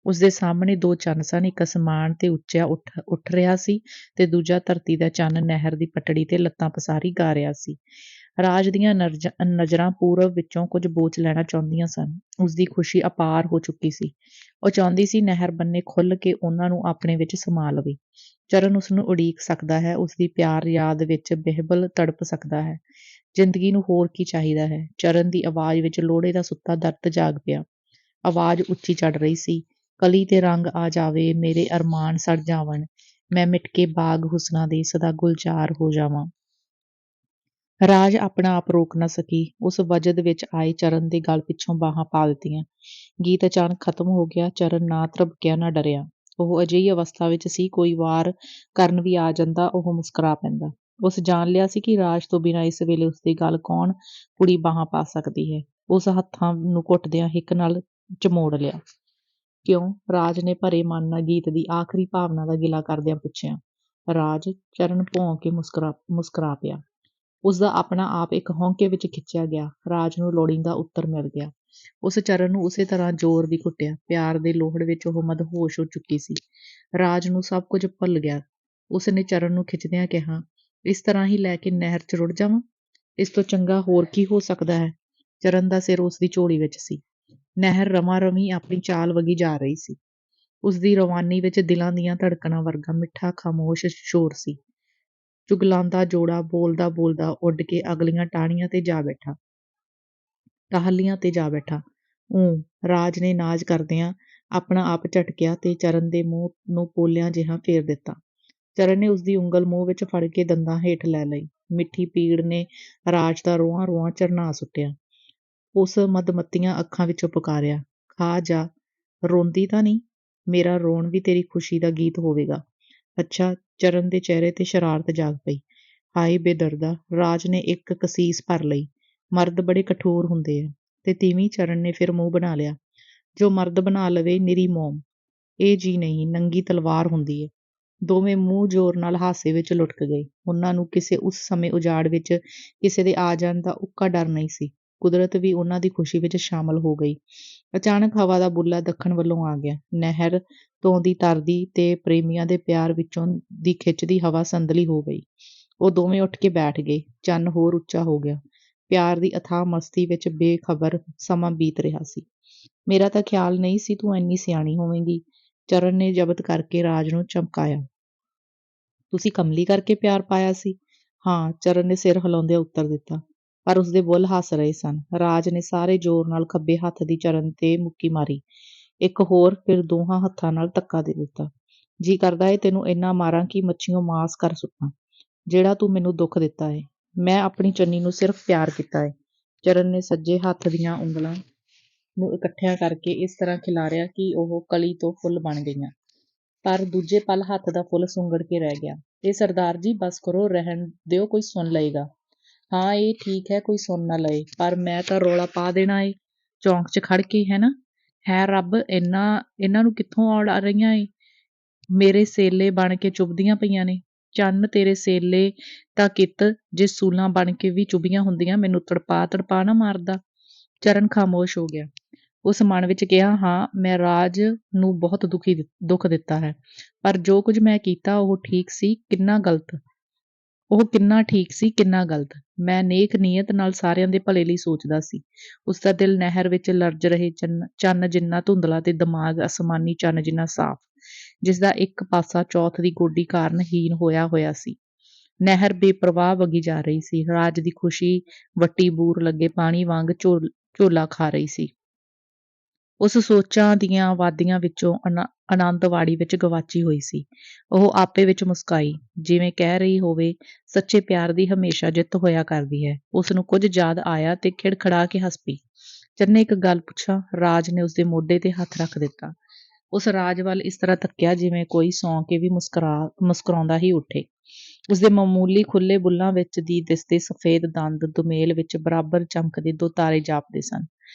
ਉਸ ਦੇ ਸਾਹਮਣੇ ਦੋ ਚੰਨ ਸਨ, ਇੱਕ ਅਸਮਾਨ ਤੇ ਉੱਚਾ ਉੱਠ ਰਿਹਾ ਸੀ ਤੇ ਦੂਜਾ ਧਰਤੀ ਦਾ ਚੰਨ ਨਹਿਰ ਦੀ ਪਟੜੀ ਤੇ ਲੱਤਾਂ ਪਸਾਰੀ ਗਾ ਰਿਹਾ ਸੀ। ਰਾਜ ਦੀਆਂ ਨਜ਼ਰਾਂ ਪੂਰਬ ਵਿੱਚੋਂ ਕੁਝ ਬੋਚ ਲੈਣਾ ਚਾਹੁੰਦੀਆਂ ਸਨ। ਉਸ ਦੀ ਖੁਸ਼ੀ ਅਪਾਰ ਹੋ ਚੁੱਕੀ ਸੀ। ਉਹ ਚਾਹੁੰਦੀ ਸੀ ਨਹਿਰ ਬੰਨੇ ਖੁੱਲ੍ਹ ਕੇ ਉਹਨਾਂ ਨੂੰ ਆਪਣੇ ਵਿੱਚ ਸਮਾ ਲਵੇ। ਚਰਨ ਉਸ ਨੂੰ ਉਡੀਕ ਸਕਦਾ ਹੈ, ਉਸ ਦੀ ਪਿਆਰ ਯਾਦ ਵਿੱਚ ਬਿਹਬਲ ਤੜਪ ਸਕਦਾ ਹੈ। ਜ਼ਿੰਦਗੀ ਨੂੰ ਹੋਰ ਕੀ ਚਾਹੀਦਾ ਹੈ? ਚਰਨ ਦੀ ਆਵਾਜ਼ ਵਿੱਚ ਲੋਹੜੇ ਦਾ ਸੁੱਤਾ ਦਰਦ ਜਾਗ ਪਿਆ। ਆਵਾਜ਼ ਉੱਚੀ ਚੜ੍ਹ ਰਹੀ ਸੀ। ਕਲੀ ਤੇ ਰੰਗ ਆ ਜਾਵੇ, ਮੇਰੇ ਅਰਮਾਨ ਸੜ ਜਾਵਣ, ਮੈਂ ਮਿਟ ਕੇ ਬਾਗ ਹੁਸਨਾਂ ਦੇ ਸਦਾ ਗੁਲਜ਼ਾਰ ਹੋ ਜਾਵਾਂ। ਰਾਜ ਆਪਣਾ ਆਪ ਰੋਕ ਨਾ ਸਕੀ। ਉਸ ਵਜਦ ਵਿੱਚ ਆਏ ਚਰਨ ਦੇ ਗਲ ਪਿੱਛੋਂ ਬਾਹਾਂ ਪਾ ਦਿੱਤੀਆਂ। ਗੀਤ ਅਚਾਨਕ ਖਤਮ ਹੋ ਗਿਆ। ਚਰਨ ਨਾ ਤ੍ਰਭਕਿਆ ਨਾ ਡਰਿਆ। ਉਹ ਅਜਿਹੀ ਅਵਸਥਾ ਵਿੱਚ ਸੀ, ਕੋਈ ਵਾਰ ਕਰਨ ਵੀ ਆ ਜਾਂਦਾ, ਉਹ ਮੁਸਕਰਾ ਪੈਂਦਾ। ਉਸ ਜਾਣ ਲਿਆ ਸੀ ਕਿ ਰਾਜ ਤੋਂ ਬਿਨਾਂ ਇਸ ਵੇਲੇ ਉਸ ਦੇ ਗਲ ਕੌਣ ਕੁੜੀ ਬਾਹਾਂ ਪਾ ਸਕਦੀ ਹੈ। ਉਸ ਹੱਥਾਂ ਨੂੰ ਘੁੱਟਦਿਆਂ ਹਿੱਕ ਨਾਲ ਚਮੋੜ ਲਿਆ। ਕਿਉਂ? ਰਾਜ ਨੇ ਭਰੇ ਮਨ ਨਾਲ ਗੀਤ ਦੀ ਆਖਰੀ ਭਾਵਨਾ ਦਾ ਗਿਲਾ ਕਰਦਿਆਂ ਪੁੱਛਿਆ। ਰਾਜ? ਚਰਨ ਭੌਂ ਕੇ ਮੁਸਕਰਾ ਪਿਆ। ਉਸ ਦਾ ਆਪਣਾ ਆਪ ਇੱਕ ਹੌਂਕੇ ਵਿੱਚ ਖਿੱਚਿਆ ਗਿਆ। ਰਾਜ ਨੂੰ ਲੋੜੀਂਦਾ ਉੱਤਰ ਮਿਲ ਗਿਆ। ਉਸ ਚਰਨ ਨੂੰ ਉਸੇ ਤਰ੍ਹਾਂ ਜ਼ੋਰ ਦੀ ਘੁੱਟਿਆ। ਪਿਆਰ ਦੇ ਲੋਹੜ ਵਿੱਚ ਉਹ ਮਦਹੋਸ਼ ਹੋ ਚੁੱਕੀ ਸੀ। ਰਾਜ ਨੂੰ ਸਭ ਕੁਝ ਭੁੱਲ ਗਿਆ। ਉਸ ਨੇ ਚਰਨ ਨੂੰ ਖਿੱਚਦਿਆਂ ਕਿਹਾ, ਇਸ ਤਰ੍ਹਾਂ ਹੀ ਲੈ ਕੇ ਨਹਿਰ 'ਚ ਰੁੜ ਜਾਵਾਂ? ਇਸ ਤੋਂ ਚੰਗਾ ਹੋਰ ਕੀ ਹੋ ਸਕਦਾ ਹੈ? ਚਰਨ ਦਾ ਸਿਰ ਉਸ ਦੀ ਝੋਲੀ ਵਿੱਚ ਸੀ। ਨਹਿਰ ਰਵਾਂ-ਰਵੀਂ ਆਪਣੀ ਚਾਲ ਵਗੀ ਜਾ ਰਹੀ ਸੀ। ਉਸ ਦੀ ਰਵਾਨੀ ਵਿੱਚ ਦਿਲਾਂ ਦੀਆਂ ਧੜਕਣਾਂ ਵਰਗਾ ਮਿੱਠਾ ਖਾਮੋਸ਼ ਸ਼ੋਰ ਸੀ। ਚੁਗਲਾਂਦਾ ਜੋੜਾ ਬੋਲਦਾ-ਬੋਲਦਾ ਉੱਡ ਕੇ ਅਗਲੀਆਂ ਟਾਹਣੀਆਂ ਤੇ ਜਾ ਬੈਠਾ। ਟਾਹਲੀਆਂ ਤੇ ਜਾ ਬੈਠਾ। ਰਾਜ ਨੇ ਨਾਜ਼ ਕਰਦਿਆਂ ਆਪਣਾ ਆਪ ਝਟਕਿਆ ਤੇ ਚਰਨ ਦੇ ਮੂੰਹ ਨੂੰ ਪੋਲਿਆਂ ਜਿਹਾ ਫੇਰ ਦਿੱਤਾ। ਚਰਨ ਨੇ ਉਸ ਦੀ ਉਂਗਲ ਮੂੰਹ ਵਿੱਚ ਫੜ ਕੇ ਦੰਦਾਂ ਹੇਠ ਲੈ ਲਈ। ਮਿੱਠੀ ਪੀੜ ਨੇ ਰਾਜ ਦਾ ਰੋਆਂ-ਰੋਆਂ ਝਰਨਾ ਸੁੱਟਿਆ। ਉਸ ਮਦਮੱਤੀਆਂ ਅੱਖਾਂ ਵਿੱਚੋਂ ਪੁਕਾਰਿਆ, ਖਾ ਜਾ, ਰੋਂਦੀ ਤਾਂ ਨਹੀਂ? ਮੇਰਾ ਰੋਣ ਵੀ ਤੇਰੀ ਖੁਸ਼ੀ ਦਾ ਗੀਤ ਹੋਵੇਗਾ। ਅੱਛਾ। ਚਰਨ ਦੇ ਚਿਹਰੇ ਤੇ ਸ਼ਰਾਰਤ ਜਾਗ ਪਈ। ਹਾਏ ਬੇਦਰਦਾ! ਰਾਜ ਨੇ ਇੱਕ ਕਸੀਸ ਭਰ ਲਈ। ਮਰਦ ਬੜੇ ਕਠੋਰ ਹੁੰਦੇ ਆ। ਤੇ ਤੀਵੀਂ? ਚਰਨ ਨੇ ਫਿਰ ਮੂੰਹ ਬਣਾ ਲਿਆ। ਜੋ ਮਰਦ ਬਣਾ ਲਵੇ ਨਿਰੀ ਮੋਮ। ਇਹ ਜੀ ਨਹੀਂ, ਨੰਗੀ ਤਲਵਾਰ ਹੁੰਦੀ ਏ। ਦੋਵੇਂ ਮੂੰਹ ਜ਼ੋਰ ਨਾਲ ਹਾਸੇ ਵਿੱਚ ਲੁਟਕ ਗਏ। ਉਹਨਾਂ ਨੂੰ ਕਿਸੇ ਉਸ ਸਮੇਂ ਉਜਾੜ ਵਿੱਚ ਕਿਸੇ ਦੇ ਆ ਜਾਣ ਦਾ ਉੱਕਾ ਡਰ ਨਹੀਂ ਸੀ। ਕੁਦਰਤ ਵੀ ਉਹਨਾਂ ਦੀ ਖੁਸ਼ੀ ਵਿੱਚ ਸ਼ਾਮਲ ਹੋ ਗਈ। ਅਚਾਨਕ ਹਵਾ ਦਾ ਬੁੱਲਾ ਦੱਖਣ ਵੱਲੋਂ ਆ ਗਿਆ। ਨਹਿਰ ਤੋਂ ਦੀ ਤਰਦੀ ਤੇ ਪ੍ਰੇਮੀਆਂ ਦੇ ਪਿਆਰ ਵਿੱਚੋਂ ਦੀ ਖਿੱਚਦੀ ਹਵਾ ਸੰਦਲੀ ਹੋ ਗਈ। ਉਹ ਦੋਵੇਂ ਉੱਠ ਕੇ ਬੈਠ ਗਏ। ਚੰਨ ਹੋਰ ਉੱਚਾ ਹੋ ਗਿਆ। ਪਿਆਰ ਦੀ ਅਥਾਹ ਮਸਤੀ ਵਿੱਚ ਬੇਖਬਰ ਸਮਾਂ ਬੀਤ ਰਿਹਾ ਸੀ। ਮੇਰਾ ਤਾਂ ਖਿਆਲ ਨਹੀਂ ਸੀ ਤੂੰ ਇੰਨੀ ਸਿਆਣੀ ਹੋਵੇਂਗੀ। ਚਰਨ ਨੇ ਜ਼ਬਤ ਕਰਕੇ ਰਾਜ ਨੂੰ ਚਮਕਾਇਆ। ਤੁਸੀਂ ਕਮਲੀ ਕਰਕੇ ਪਿਆਰ ਪਾਇਆ ਸੀ? ਹਾਂ, ਚਰਨ ਨੇ ਸਿਰ ਹਿਲਾਉਂਦਿਆਂ ਉੱਤਰ ਦਿੱਤਾ। ਪਰ ਉਸਦੇ ਬੁੱਲ੍ਹ ਹੱਸ ਰਹੇ ਸਨ। ਰਾਜ ਨੇ ਸਾਰੇ ਜ਼ੋਰ ਨਾਲ ਖੱਬੇ ਹੱਥ ਦੀ ਚਰਨ ਤੇ ਮੁੱਕੀ ਮਾਰੀ। ਇੱਕ ਹੋਰ, ਫਿਰ ਦੋਹਾਂ ਹੱਥਾਂ ਨਾਲ ਧੱਕਾ ਦੇ ਦਿੱਤਾ। ਜੀ ਕਰਦਾ ਏ ਤੈਨੂੰ ਇੰਨਾ ਮਾਰਾਂ ਕਿ ਮੱਛੀਓਂ ਮਾਸ ਕਰ ਸੁੱਟਾਂ, ਜਿਹੜਾ ਤੂੰ ਮੈਨੂੰ ਦੁੱਖ ਦਿੱਤਾ ਏ। ਮੈਂ ਆਪਣੀ ਚੰਨੀ ਨੂੰ ਸਿਰਫ ਪਿਆਰ ਕੀਤਾ ਏ। ਚਰਨ ਨੇ ਸੱਜੇ ਹੱਥ ਦੀਆਂ ਉਂਗਲਾਂ ਨੂੰ ਇਕੱਠਿਆਂ ਕਰਕੇ ਇਸ ਤਰ੍ਹਾਂ ਖਿਲਾਰਿਆ ਕਿ ਉਹ ਕਲੀ ਤੋਂ ਫੁੱਲ ਬਣ ਗਈਆਂ। ਪਰ ਦੂਜੇ ਪਲ ਹੱਥ ਦਾ ਫੁੱਲ ਸੁੰਗੜ ਕੇ ਰਹਿ ਗਿਆ। ਇਹ ਸਰਦਾਰ ਜੀ, ਬਸ ਕਰੋ, ਰਹਿਣ ਦਿਓ, ਕੋਈ ਸੁਣ ਲਏਗਾ। ਹਾਂ, ਇਹ ਠੀਕ ਹੈ, ਕੋਈ ਸੁਣ ਨਾ ਲਏ, ਪਰ ਮੈਂ ਤਾਂ ਰੌਲਾ ਪਾ ਦੇਣਾ ਏ ਚੌਂਕ 'ਚ ਖੜ ਕੇ, ਹੈ ਨਾ? ਹੈ ਰੱਬ, ਇਹਨਾਂ ਨੂੰ ਕਿੱਥੋਂ ਆ ਰਹੀਆਂ ਏ? ਮੇਰੇ ਸੇਲੇ ਬਣ ਕੇ ਚੁਭਦੀਆਂ ਪਈਆਂ ਨੇ। ਚੰਨ ਤੇਰੇ ਸੇਲੇ ਤਾਂ ਕਿਤ, ਜੇ ਸੂਲਾਂ ਬਣ ਕੇ ਵੀ ਚੁਭੀਆਂ ਹੁੰਦੀਆਂ, ਮੈਨੂੰ ਤੜਪਾ ਨਾ ਮਾਰਦਾ। ਚਰਨ ਖਾਮੋਸ਼ ਹੋ ਗਿਆ। ਉਸ ਮਨ ਵਿੱਚ ਕਿਹਾ, ਹਾਂ, ਮੈਂ ਰਾਜ ਨੂੰ ਬਹੁਤ ਦੁੱਖ ਦਿੱਤਾ ਹੈ, ਪਰ ਜੋ ਕੁਝ ਮੈਂ ਕੀਤਾ ਉਹ ਠੀਕ ਸੀ, ਕਿੰਨਾ ਗਲਤ। ਉਹ ਕਿੰਨਾ ਠੀਕ ਸੀ, ਕਿੰਨਾ ਗਲਤ। ਮੈਂ ਨੇਕ ਨੀਅਤ ਨਾਲ ਸਾਰਿਆਂ ਦੇ ਭਲੇ ਲਈ ਸੋਚਦਾ ਸੀ। ਉਸਦਾ ਦਿਲ ਨਹਿਰ ਵਿੱਚ ਲਰਜ਼ ਰਹੇ ਚੰਨ ਜਿੰਨਾ ਧੁੰਦਲਾ ਤੇ ਦਿਮਾਗ ਅਸਮਾਨੀ ਚੰਨ ਜਿੰਨਾ ਸਾਫ਼, ਜਿਸਦਾ ਇੱਕ ਪਾਸਾ ਚੌਥ ਦੀ ਗੋਡੀ ਕਾਰਨ ਹੀਨ ਹੋਇਆ ਹੋਇਆ ਸੀ। ਨਹਿਰ ਬੇਪਰਵਾਹ ਵਗੀ ਜਾ ਰਹੀ ਸੀ। ਰਾਜ ਦੀ ਖੁਸ਼ੀ ਵੱਟੀ ਬੂਰ ਲੱਗੇ ਪਾਣੀ ਵਾਂਗ ਝੋਲਾ ਖਾ ਰਹੀ ਸੀ। ਉਸ ਸੋਚਾਂ ਦੀਆਂ ਵਾਦੀਆਂ ਵਿੱਚੋਂ ਆਨੰਦਵਾੜੀ ਵਿੱਚ ਗਵਾਚੀ ਹੋਈ ਸੀ। ਉਹ ਆਪੇ ਵਿੱਚ ਮੁਸਕਾਈ, ਜਿਵੇਂ ਕਹਿ ਰਹੀ ਹੋਵੇ, ਸੱਚੇ ਪਿਆਰ ਦੀ ਹਮੇਸ਼ਾ ਜਿੱਤ ਹੋਇਆ ਕਰਦੀ ਹੈ। ਉਸ ਨੂੰ ਕੁਝ ਯਾਦ ਆਇਆ ਤੇ ਖਿੜਖੜਾ ਕੇ ਹੱਸ ਪਈ। ਚੰਨੇ, ਇੱਕ ਗੱਲ ਪੁੱਛਾਂ? ਰਾਜ ਨੇ ਉਸਦੇ ਮੋਢੇ ਤੇ ਹੱਥ ਰੱਖ ਦਿੱਤਾ। ਉਸ ਰਾਜ ਵੱਲ ਇਸ ਤਰ੍ਹਾਂ ਤੱਕਿਆ ਜਿਵੇਂ ਕੋਈ ਸੌਂ ਕੇ ਵੀ ਮੁਸਕਰਾਉਂਦਾ ਹੀ ਉੱਠੇ। ਉਸਦੇ ਮਾਮੂਲੀ ਖੁੱਲ੍ਹੇ ਬੁੱਲ੍ਹਾਂ ਵਿੱਚ ਦੀ ਦਿਸਦੇ ਸਫੇਦ ਦੰਦ ਦੁਮੇਲ ਵਿੱਚ ਬਰਾਬਰ ਚਮਕਦੇ ਦੋ ਤਾਰੇ ਜਾਪਦੇ ਸਨ।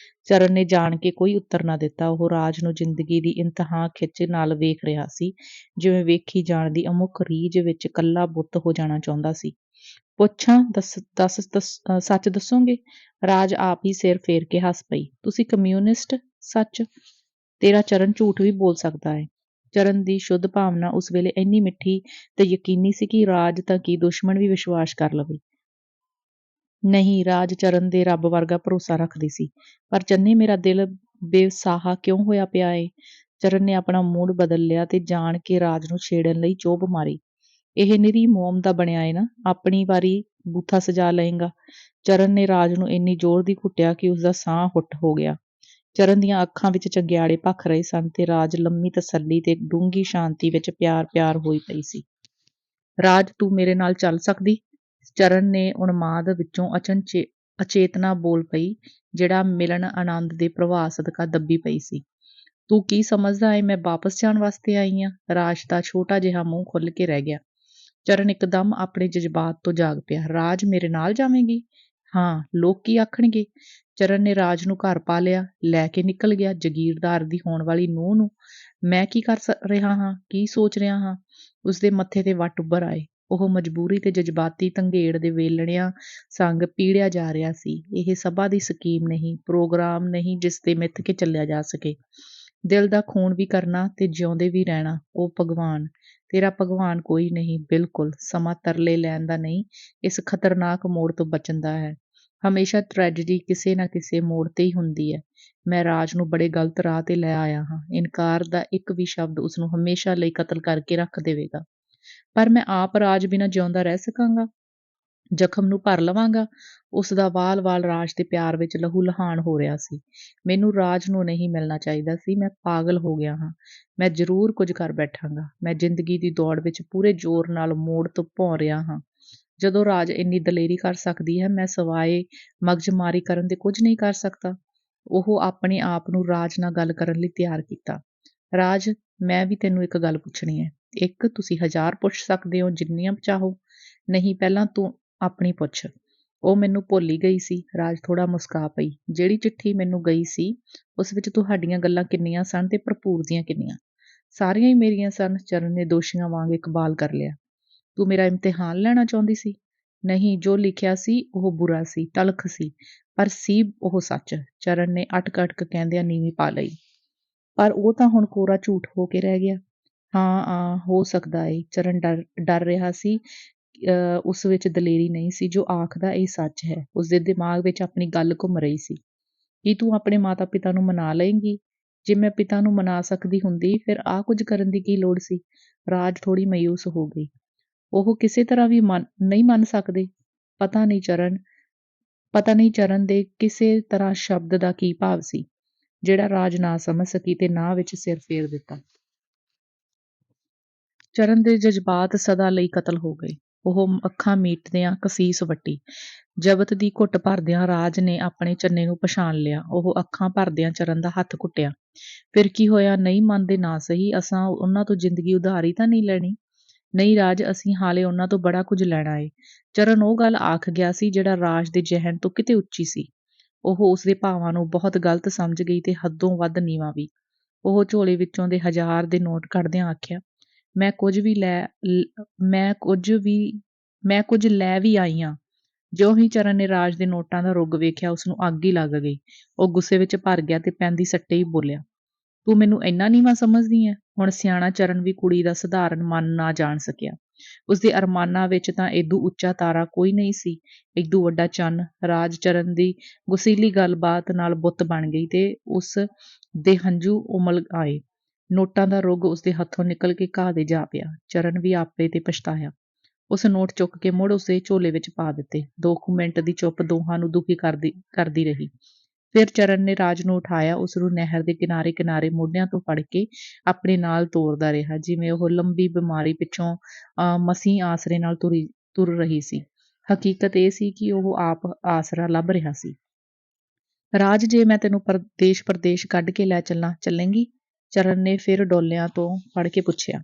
ਚਰਨ ਨੇ ਜਾਣ ਕੇ ਕੋਈ ਉੱਤਰ ਨਾ ਦਿੱਤਾ। ਉਹ ਰਾਜ ਨੂੰ ਜ਼ਿੰਦਗੀ ਦੀ ਇੰਤਹਾ ਖਿੱਚ ਨਾਲ ਵੇਖ ਰਿਹਾ ਸੀ, ਜਿਵੇਂ ਵੇਖੀ ਜਾਣ ਦੀ ਅਮੁੱਕ ਰੀਝ ਵਿੱਚ ਕੱਲਾ ਬੁੱਤ ਹੋ ਜਾਣਾ ਚਾਹੁੰਦਾ ਸੀ। ਪੁੱਛਾਂ? ਸੱਚ ਦੱਸੋਗੇ? ਰਾਜ ਆਪ ਹੀ ਸਿਰ ਫੇਰ ਕੇ ਹੱਸ ਪਈ। ਤੁਸੀਂ ਕਮਿਊਨਿਸਟ? ਸੱਚ? ਤੇਰਾ ਚਰਨ ਝੂਠ ਵੀ ਬੋਲ ਸਕਦਾ ਹੈ। ਚਰਨ ਦੀ ਸ਼ੁੱਧ ਭਾਵਨਾ ਉਸ ਵੇਲੇ ਇੰਨੀ ਮਿੱਠੀ ਤੇ ਯਕੀਨੀ ਸੀ ਕਿ ਰਾਜ ਤਾਂ ਕੀ ਦੁਸ਼ਮਣ ਵੀ ਵਿਸ਼ਵਾਸ ਕਰ ਲਵੇ। ਨਹੀਂ, ਰਾਜ ਚਰਨ ਦੇ ਰੱਬ ਵਰਗਾ ਭਰੋਸਾ ਰੱਖਦੀ ਸੀ। ਪਰ ਚੰਨੇ, ਮੇਰਾ ਦਿਲ ਬੇਸਾਹਾ ਕਿਉਂ ਹੋਇਆ ਪਿਆ ਏ? ਚਰਨ ਨੇ ਆਪਣਾ ਮੂਡ ਬਦਲ ਲਿਆ ਤੇ ਜਾਣ ਕੇ ਰਾਜ ਨੂੰ ਛੇੜਨ ਲਈ ਚੋਭ ਮਾਰੀ। ਇਹ ਨਿਰੀ ਮੋਮ ਦਾ ਬਣਿਆ ਏ ਨਾ, ਆਪਣੀ ਵਾਰੀ ਬੂਥਾ ਸਜਾ ਲਏਗਾ। ਚਰਨ ਨੇ ਰਾਜ ਨੂੰ ਇੰਨੀ ਜ਼ੋਰ ਦੀ ਘੁੱਟਿਆ ਕਿ ਉਸਦਾ ਸਾਹ ਹੁੱਟ ਹੋ ਗਿਆ। ਚਰਨ ਦੀਆਂ ਅੱਖਾਂ ਵਿੱਚ ਚੰਗਿਆੜੇ ਭਖ ਰਹੇ ਸਨ ਤੇ ਰਾਜ ਲੰਮੀ ਤਸੱਲੀ ਤੇ ਡੂੰਘੀ ਸ਼ਾਂਤੀ ਵਿੱਚ ਪਿਆਰ ਹੋਈ ਪਈ ਸੀ। ਰਾਜ, ਤੂੰ ਮੇਰੇ ਨਾਲ ਚੱਲ ਸਕਦੀ? ਚਰਨ ਨੇ ਉਨਮਾਦ ਵਿੱਚੋਂ ਅਚੇਤਨਾ ਬੋਲ ਪਈ, ਜਿਹੜਾ ਮਿਲਣ ਆਨੰਦ ਦੇ ਪ੍ਰਵਾਹ ਸਦਕਾ ਦੱਬੀ ਪਈ ਸੀ। ਤੂੰ ਕੀ ਸਮਝਦਾ ਏ, ਮੈਂ ਵਾਪਸ ਜਾਣ ਵਾਸਤੇ ਆਈ ਆਂ? ਰਾਜ ਦਾ ਛੋਟਾ ਜਿਹਾ ਮੂੰਹ ਖੁੱਲ੍ਹ ਕੇ ਰਹਿ ਗਿਆ। ਚਰਨ ਇੱਕਦਮ ਆਪਣੇ ਜਜ਼ਬਾਤ ਤੋਂ ਜਾਗ ਪਿਆ। ਰਾਜ, ਮੇਰੇ ਨਾਲ ਜਾਵੇਂਗੀ? ਹਾਂ, ਲੋਕ ਕੀ ਆਖਣਗੇ? ਚਰਨ ਨੇ ਰਾਜ ਨੂੰ ਘਰ ਪਾ ਲਿਆ, ਲੈ ਕੇ ਨਿਕਲ ਗਿਆ। ਜਗੀਰਦਾਰ ਦੀ ਹੋਣ ਵਾਲੀ ਨੂੰਹ ਨੂੰ ਮੈਂ ਕੀ ਕਰ ਰਿਹਾ ਹਾਂ, ਕੀ ਸੋਚ ਰਿਹਾ ਹਾਂ? ਉਸਦੇ ਮੱਥੇ ਤੇ ਵੱਟ ਉੱਭਰ ਆਏ। ਉਹ ਮਜਬੂਰੀ ਤੇ ਜਜ਼ਬਾਤੀ ਧੰਗੇੜ ਦੇ ਵੇਲਣਿਆਂ ਸੰਗ ਪੀੜਿਆ ਜਾ ਰਿਹਾ ਸੀ। ਇਹ ਸਭਾ ਦੀ ਸਕੀਮ ਨਹੀਂ, ਪ੍ਰੋਗਰਾਮ ਨਹੀਂ, ਜਿਸ ਤੇ ਮਿੱਥ ਕੇ ਚੱਲਿਆ ਜਾ ਸਕੇ। ਦਿਲ ਦਾ ਖੂਨ ਵੀ ਕਰਨਾ ਤੇ ਜਿਉਂਦੇ ਵੀ ਰਹਿਣਾ। ਉਹ ਭਗਵਾਨ, ਤੇਰਾ ਭਗਵਾਨ ਕੋਈ ਨਹੀਂ। ਬਿਲਕੁਲ, ਸਮਾਂ ਤਰਲੇ ਲੈਣ ਦਾ ਨਹੀਂ, ਇਸ ਖਤਰਨਾਕ ਮੋੜ ਤੋਂ ਬਚਣ ਦਾ ਹੈ। ਹਮੇਸ਼ਾ ਟ੍ਰੈਜਡੀ ਕਿਸੇ ਨਾ ਕਿਸੇ ਮੋੜ ਤੇ ਹੀ ਹੁੰਦੀ ਹੈ। ਮੈਂ ਰਾਜ ਨੂੰ ਬੜੇ ਗਲਤ ਰਾਹ ਤੇ ਲੈ ਆਇਆ ਹਾਂ। ਇਨਕਾਰ ਦਾ ਇੱਕ ਵੀ ਸ਼ਬਦ ਉਸਨੂੰ ਹਮੇਸ਼ਾ ਲਈ ਕਤਲ ਕਰਕੇ ਰੱਖ ਦੇਵੇਗਾ। ਪਰ ਮੈਂ ਆਪ ਰਾਜ ਬਿਨਾਂ ਜਿਉਂਦਾ ਰਹਿ ਸਕਾਂਗਾ? ਜ਼ਖਮ ਨੂੰ ਭਰ ਲਵਾਂਗਾ? ਉਸ ਦਾ ਵਾਲ-ਵਾਲ ਰਾਜ ਦੇ ਪਿਆਰ ਵਿੱਚ ਲਹੂ ਲਹਾਨ ਹੋ ਰਿਹਾ ਸੀ। ਮੈਨੂੰ ਰਾਜ ਨੂੰ ਨਹੀਂ ਮਿਲਣਾ ਚਾਹੀਦਾ ਸੀ। ਮੈਂ ਪਾਗਲ ਹੋ ਗਿਆ ਹਾਂ। ਮੈਂ ਜ਼ਰੂਰ ਕੁਝ ਕਰ ਬੈਠਾਂਗਾ। ਮੈਂ ਜ਼ਿੰਦਗੀ ਦੀ ਦੌੜ ਵਿੱਚ ਪੂਰੇ ਜ਼ੋਰ ਨਾਲ ਮੋੜ ਤੋਂ ਭੌਂ ਰਿਹਾ ਹਾਂ। ਜਦੋਂ ਰਾਜ ਇੰਨੀ ਦਲੇਰੀ ਕਰ ਸਕਦੀ ਹੈ, ਮੈਂ ਸਿਵਾਏ ਮਗਜ਼ਮਾਰੀ ਕਰਨ ਦੇ ਕੁਝ ਨਹੀਂ ਕਰ ਸਕਦਾ। ਉਹ ਆਪਣੇ ਆਪ ਨੂੰ ਰਾਜ ਨਾਲ ਗੱਲ ਕਰਨ ਲਈ ਤਿਆਰ ਕੀਤਾ। ਰਾਜ, ਮੈਂ ਵੀ ਤੈਨੂੰ ਇੱਕ ਗੱਲ ਪੁੱਛਣੀ ਹੈ। ਇੱਕ? ਤੁਸੀਂ 1000 ਪੁੱਛ ਸਕਦੇ ਹੋ, ਜਿੰਨੀਆਂ ਚਾਹੋ। ਨਹੀਂ, ਪਹਿਲਾਂ ਤੂੰ ਆਪਣੀ ਪੁੱਛ। ਉਹ ਮੈਨੂੰ ਭੁੱਲ ਹੀ ਗਈ ਸੀ। ਰਾਜ ਥੋੜਾ ਮੁਸਕਾ ਪਈ। ਜਿਹੜੀ ਚਿੱਠੀ ਮੈਨੂੰ ਗਈ ਸੀ, ਉਸ ਵਿੱਚ ਤੁਹਾਡੀਆਂ ਗੱਲਾਂ ਕਿੰਨੀਆਂ ਸਨ ਤੇ ਭਰਪੂਰ ਦੀਆਂ ਕਿੰਨੀਆਂ? ਸਾਰੀਆਂ ਹੀ ਮੇਰੀਆਂ ਸਨ। ਚਰਨ ਨੇ ਦੋਸ਼ੀਆਂ ਵਾਂਗ ਇਕਬਾਲ ਕਰ ਲਿਆ। ਤੂੰ ਮੇਰਾ ਇਮਤਿਹਾਨ ਲੈਣਾ ਚਾਹੁੰਦੀ ਸੀ? ਨਹੀਂ, ਜੋ ਲਿਖਿਆ ਸੀ ਉਹ ਬੁਰਾ ਸੀ, ਤਲਖ ਸੀ, ਪਰ ਸੀ ਉਹ ਸੱਚ। ਚਰਨ ਨੇ ਅਟਕ ਕਹਿੰਦਿਆਂ ਨੀਵੀਂ ਪਾ ਲਈ। ਪਰ ਉਹ ਤਾਂ ਹੁਣ ਕੋਰਾ ਝੂਠ ਹੋ ਕੇ ਰਹਿ ਗਿਆ। ਹਾਂ, ਹੋ ਸਕਦਾ ਏ। ਚਰਨ ਡਰ ਰਿਹਾ ਸੀ। ਉਸ ਵਿੱਚ ਦਲੇਰੀ ਨਹੀਂ ਸੀ ਜੋ ਆਖਦਾ ਇਹ ਸੱਚ ਹੈ। ਉਸਦੇ ਦਿਮਾਗ ਵਿੱਚ ਆਪਣੀ ਗੱਲ ਘੁੰਮ ਰਹੀ ਸੀ। ਕੀ ਤੂੰ ਆਪਣੇ ਮਾਤਾ-ਪਿਤਾ ਨੂੰ ਮਨਾ ਲਏਂਗੀ? ਜੇ ਮੈਂ ਪਿਤਾ ਨੂੰ ਮਨਾ ਸਕਦੀ ਹੁੰਦੀ, ਫਿਰ ਆਹ ਕੁਝ ਕਰਨ ਦੀ ਕੀ ਲੋੜ ਸੀ? ਰਾਜ ਥੋੜੀ ਮਾਯੂਸ ਹੋ ਗਈ। ਉਹ ਕਿਸੇ ਤਰ੍ਹਾਂ ਵੀ ਨਹੀਂ ਮੰਨ ਸਕਦੇ। ਪਤਾ ਨਹੀਂ ਚਰਨ ਦੇ ਕਿਸੇ ਤਰ੍ਹਾਂ ਸ਼ਬਦ ਦਾ ਕੀ ਭਾਵ ਸੀ, ਜਿਹੜਾ ਰਾਜ ਨਾ ਸਮਝ ਸਕੀ ਤੇ ਨਾ ਵਿੱਚ ਸਿਰ ਫੇਰ ਦਿੱਤਾ। ਚਰਨ ਦੇ ਜਜ਼ਬਾਤ ਸਦਾ ਲਈ ਕਤਲ ਹੋ ਗਏ। ਉਹ ਅੱਖਾਂ ਮੀਟਦਿਆਂ ਕਸੀਸ ਵੱਟੀ। ਜ਼ਬਤ ਦੀ ਘੁੱਟ ਭਰਦਿਆਂ ਰਾਜ ਨੇ ਆਪਣੇ ਚੰਨੇ ਨੂੰ ਪਛਾਣ ਲਿਆ। ਉਹ ਅੱਖਾਂ ਭਰਦਿਆਂ ਚਰਨ ਦਾ ਹੱਥ ਘੁੱਟਿਆ। ਫਿਰ ਕੀ ਹੋਇਆ? ਨਹੀਂ ਮੰਨਦੇ ਨਾ ਸਹੀ, ਅਸਾਂ ਉਹਨਾਂ ਤੋਂ ਜ਼ਿੰਦਗੀ ਉਧਾਰੀ ਤਾਂ ਨਹੀਂ ਲੈਣੀ? ਨਹੀਂ ਰਾਜ, ਅਸੀਂ ਹਾਲੇ ਉਹਨਾਂ ਤੋਂ ਬੜਾ ਕੁਝ ਲੈਣਾ ਏ। ਚਰਨ ਉਹ ਗੱਲ ਆਖ ਗਿਆ ਸੀ ਜਿਹੜਾ ਰਾਜ ਦੇ ਜ਼ਿਹਨ ਤੋਂ ਕਿਤੇ ਉੱਚੀ ਸੀ। ਉਹ ਉਸਦੇ ਭਾਵਾਂ ਨੂੰ ਬਹੁਤ ਗਲਤ ਸਮਝ ਗਈ ਤੇ ਹੱਦੋਂ ਵੱਧ ਨੀਵਾਂ ਵੀ। ਉਹ ਝੋਲੇ ਵਿੱਚੋਂ ਦੇ 1000 ਦੇ ਨੋਟ ਕੱਢਦਿਆਂ ਆਖਿਆ, ਮੈਂ ਕੁਝ ਲੈ ਵੀ ਆਈ ਆਂ। ਜਿਉਂ ਹੀ ਚਰਨ ਨੇ ਰਾਜ ਦੇ ਨੋਟਾਂ ਦਾ ਰੁੱਗ ਵੇਖਿਆ, ਉਸਨੂੰ ਅੱਗ ਹੀ ਲੱਗ ਗਈ। ਉਹ ਗੁੱਸੇ ਵਿੱਚ ਭਰ ਗਿਆ ਤੇ ਪੈਂਦੀ ਸੱਟੇ ਹੀ ਬੋਲਿਆ, ਤੂੰ ਮੈਨੂੰ ਇੰਨਾ ਨੀਵਾਂ ਸਮਝਦੀ ਐ? ਹੁਣ ਸਿਆਣਾ ਚਰਨ ਵੀ ਕੁੜੀ ਦਾ ਸਧਾਰਨ ਮਨ ਨਾ ਜਾਣ ਸਕਿਆ। ਉਸਦੇ ਅਰਮਾਨਾਂ ਵਿੱਚ ਤਾਂ ਏਦੂ ਉੱਚਾ ਤਾਰਾ ਕੋਈ ਨਹੀਂ ਸੀ, ਏਦੂ ਵੱਡਾ ਚੰਨ। ਰਾਜ ਚਰਨ ਦੀ ਗੁਸੀਲੀ ਗੱਲਬਾਤ ਨਾਲ ਬੁੱਤ ਬਣ ਗਈ ਤੇ ਉਸ ਦੇ ਹੰਝੂ ਉਮਲ ਆਏ। ਨੋਟਾਂ ਦਾ ਰੁੱਗ ਉਸਦੇ ਹੱਥੋਂ ਨਿਕਲ ਕੇ ਘਾਹ ਦੇ ਜਾ ਪਿਆ। ਚਰਨ ਵੀ ਆਪੇ ਤੇ ਪਛਤਾਇਆ। ਉਸ ਨੋਟ ਚੁੱਕ ਕੇ ਮੁੜ ਉਸਦੇ ਝੋਲੇ ਵਿੱਚ ਪਾ ਦਿੱਤੇ। 2 ਕੁ ਮਿੰਟ ਦੀ ਚੁੱਪ ਦੋਹਾਂ ਨੂੰ ਦੁਖੀ ਕਰਦੀ ਰਹੀ। ਫਿਰ ਚਰਨ ਨੇ ਰਾਜ ਨੂੰ ਉਠਾਇਆ, ਉਸ ਨੂੰ ਨਹਿਰ ਦੇ ਕਿਨਾਰੇ ਮੋਢਿਆਂ ਤੋਂ ਫੜ ਕੇ ਆਪਣੇ ਨਾਲ ਤੋਰਦਾ ਰਿਹਾ, ਜਿਵੇਂ ਉਹ ਲੰਬੀ ਬਿਮਾਰੀ ਪਿੱਛੋਂ ਮਸੀਂ ਆਸਰੇ ਨਾਲ ਤੁਰ ਰਹੀ ਸੀ। ਹਕੀਕਤ ਇਹ ਸੀ ਕਿ ਉਹ ਆਪ ਆਸਰਾ ਲੱਭ ਰਿਹਾ ਸੀ। ਰਾਜ, ਜੇ ਮੈਂ ਤੈਨੂੰ ਪਰਦੇਸ਼ ਕੱਢ ਕੇ ਲੈ ਚੱਲਾਂ, ਚੱਲੇਂਗੀ? ਚਰਨ ਨੇ ਫਿਰ ਡੋਲਿਆਂ ਤੋਂ ਫੜ ਕੇ ਪੁੱਛਿਆ।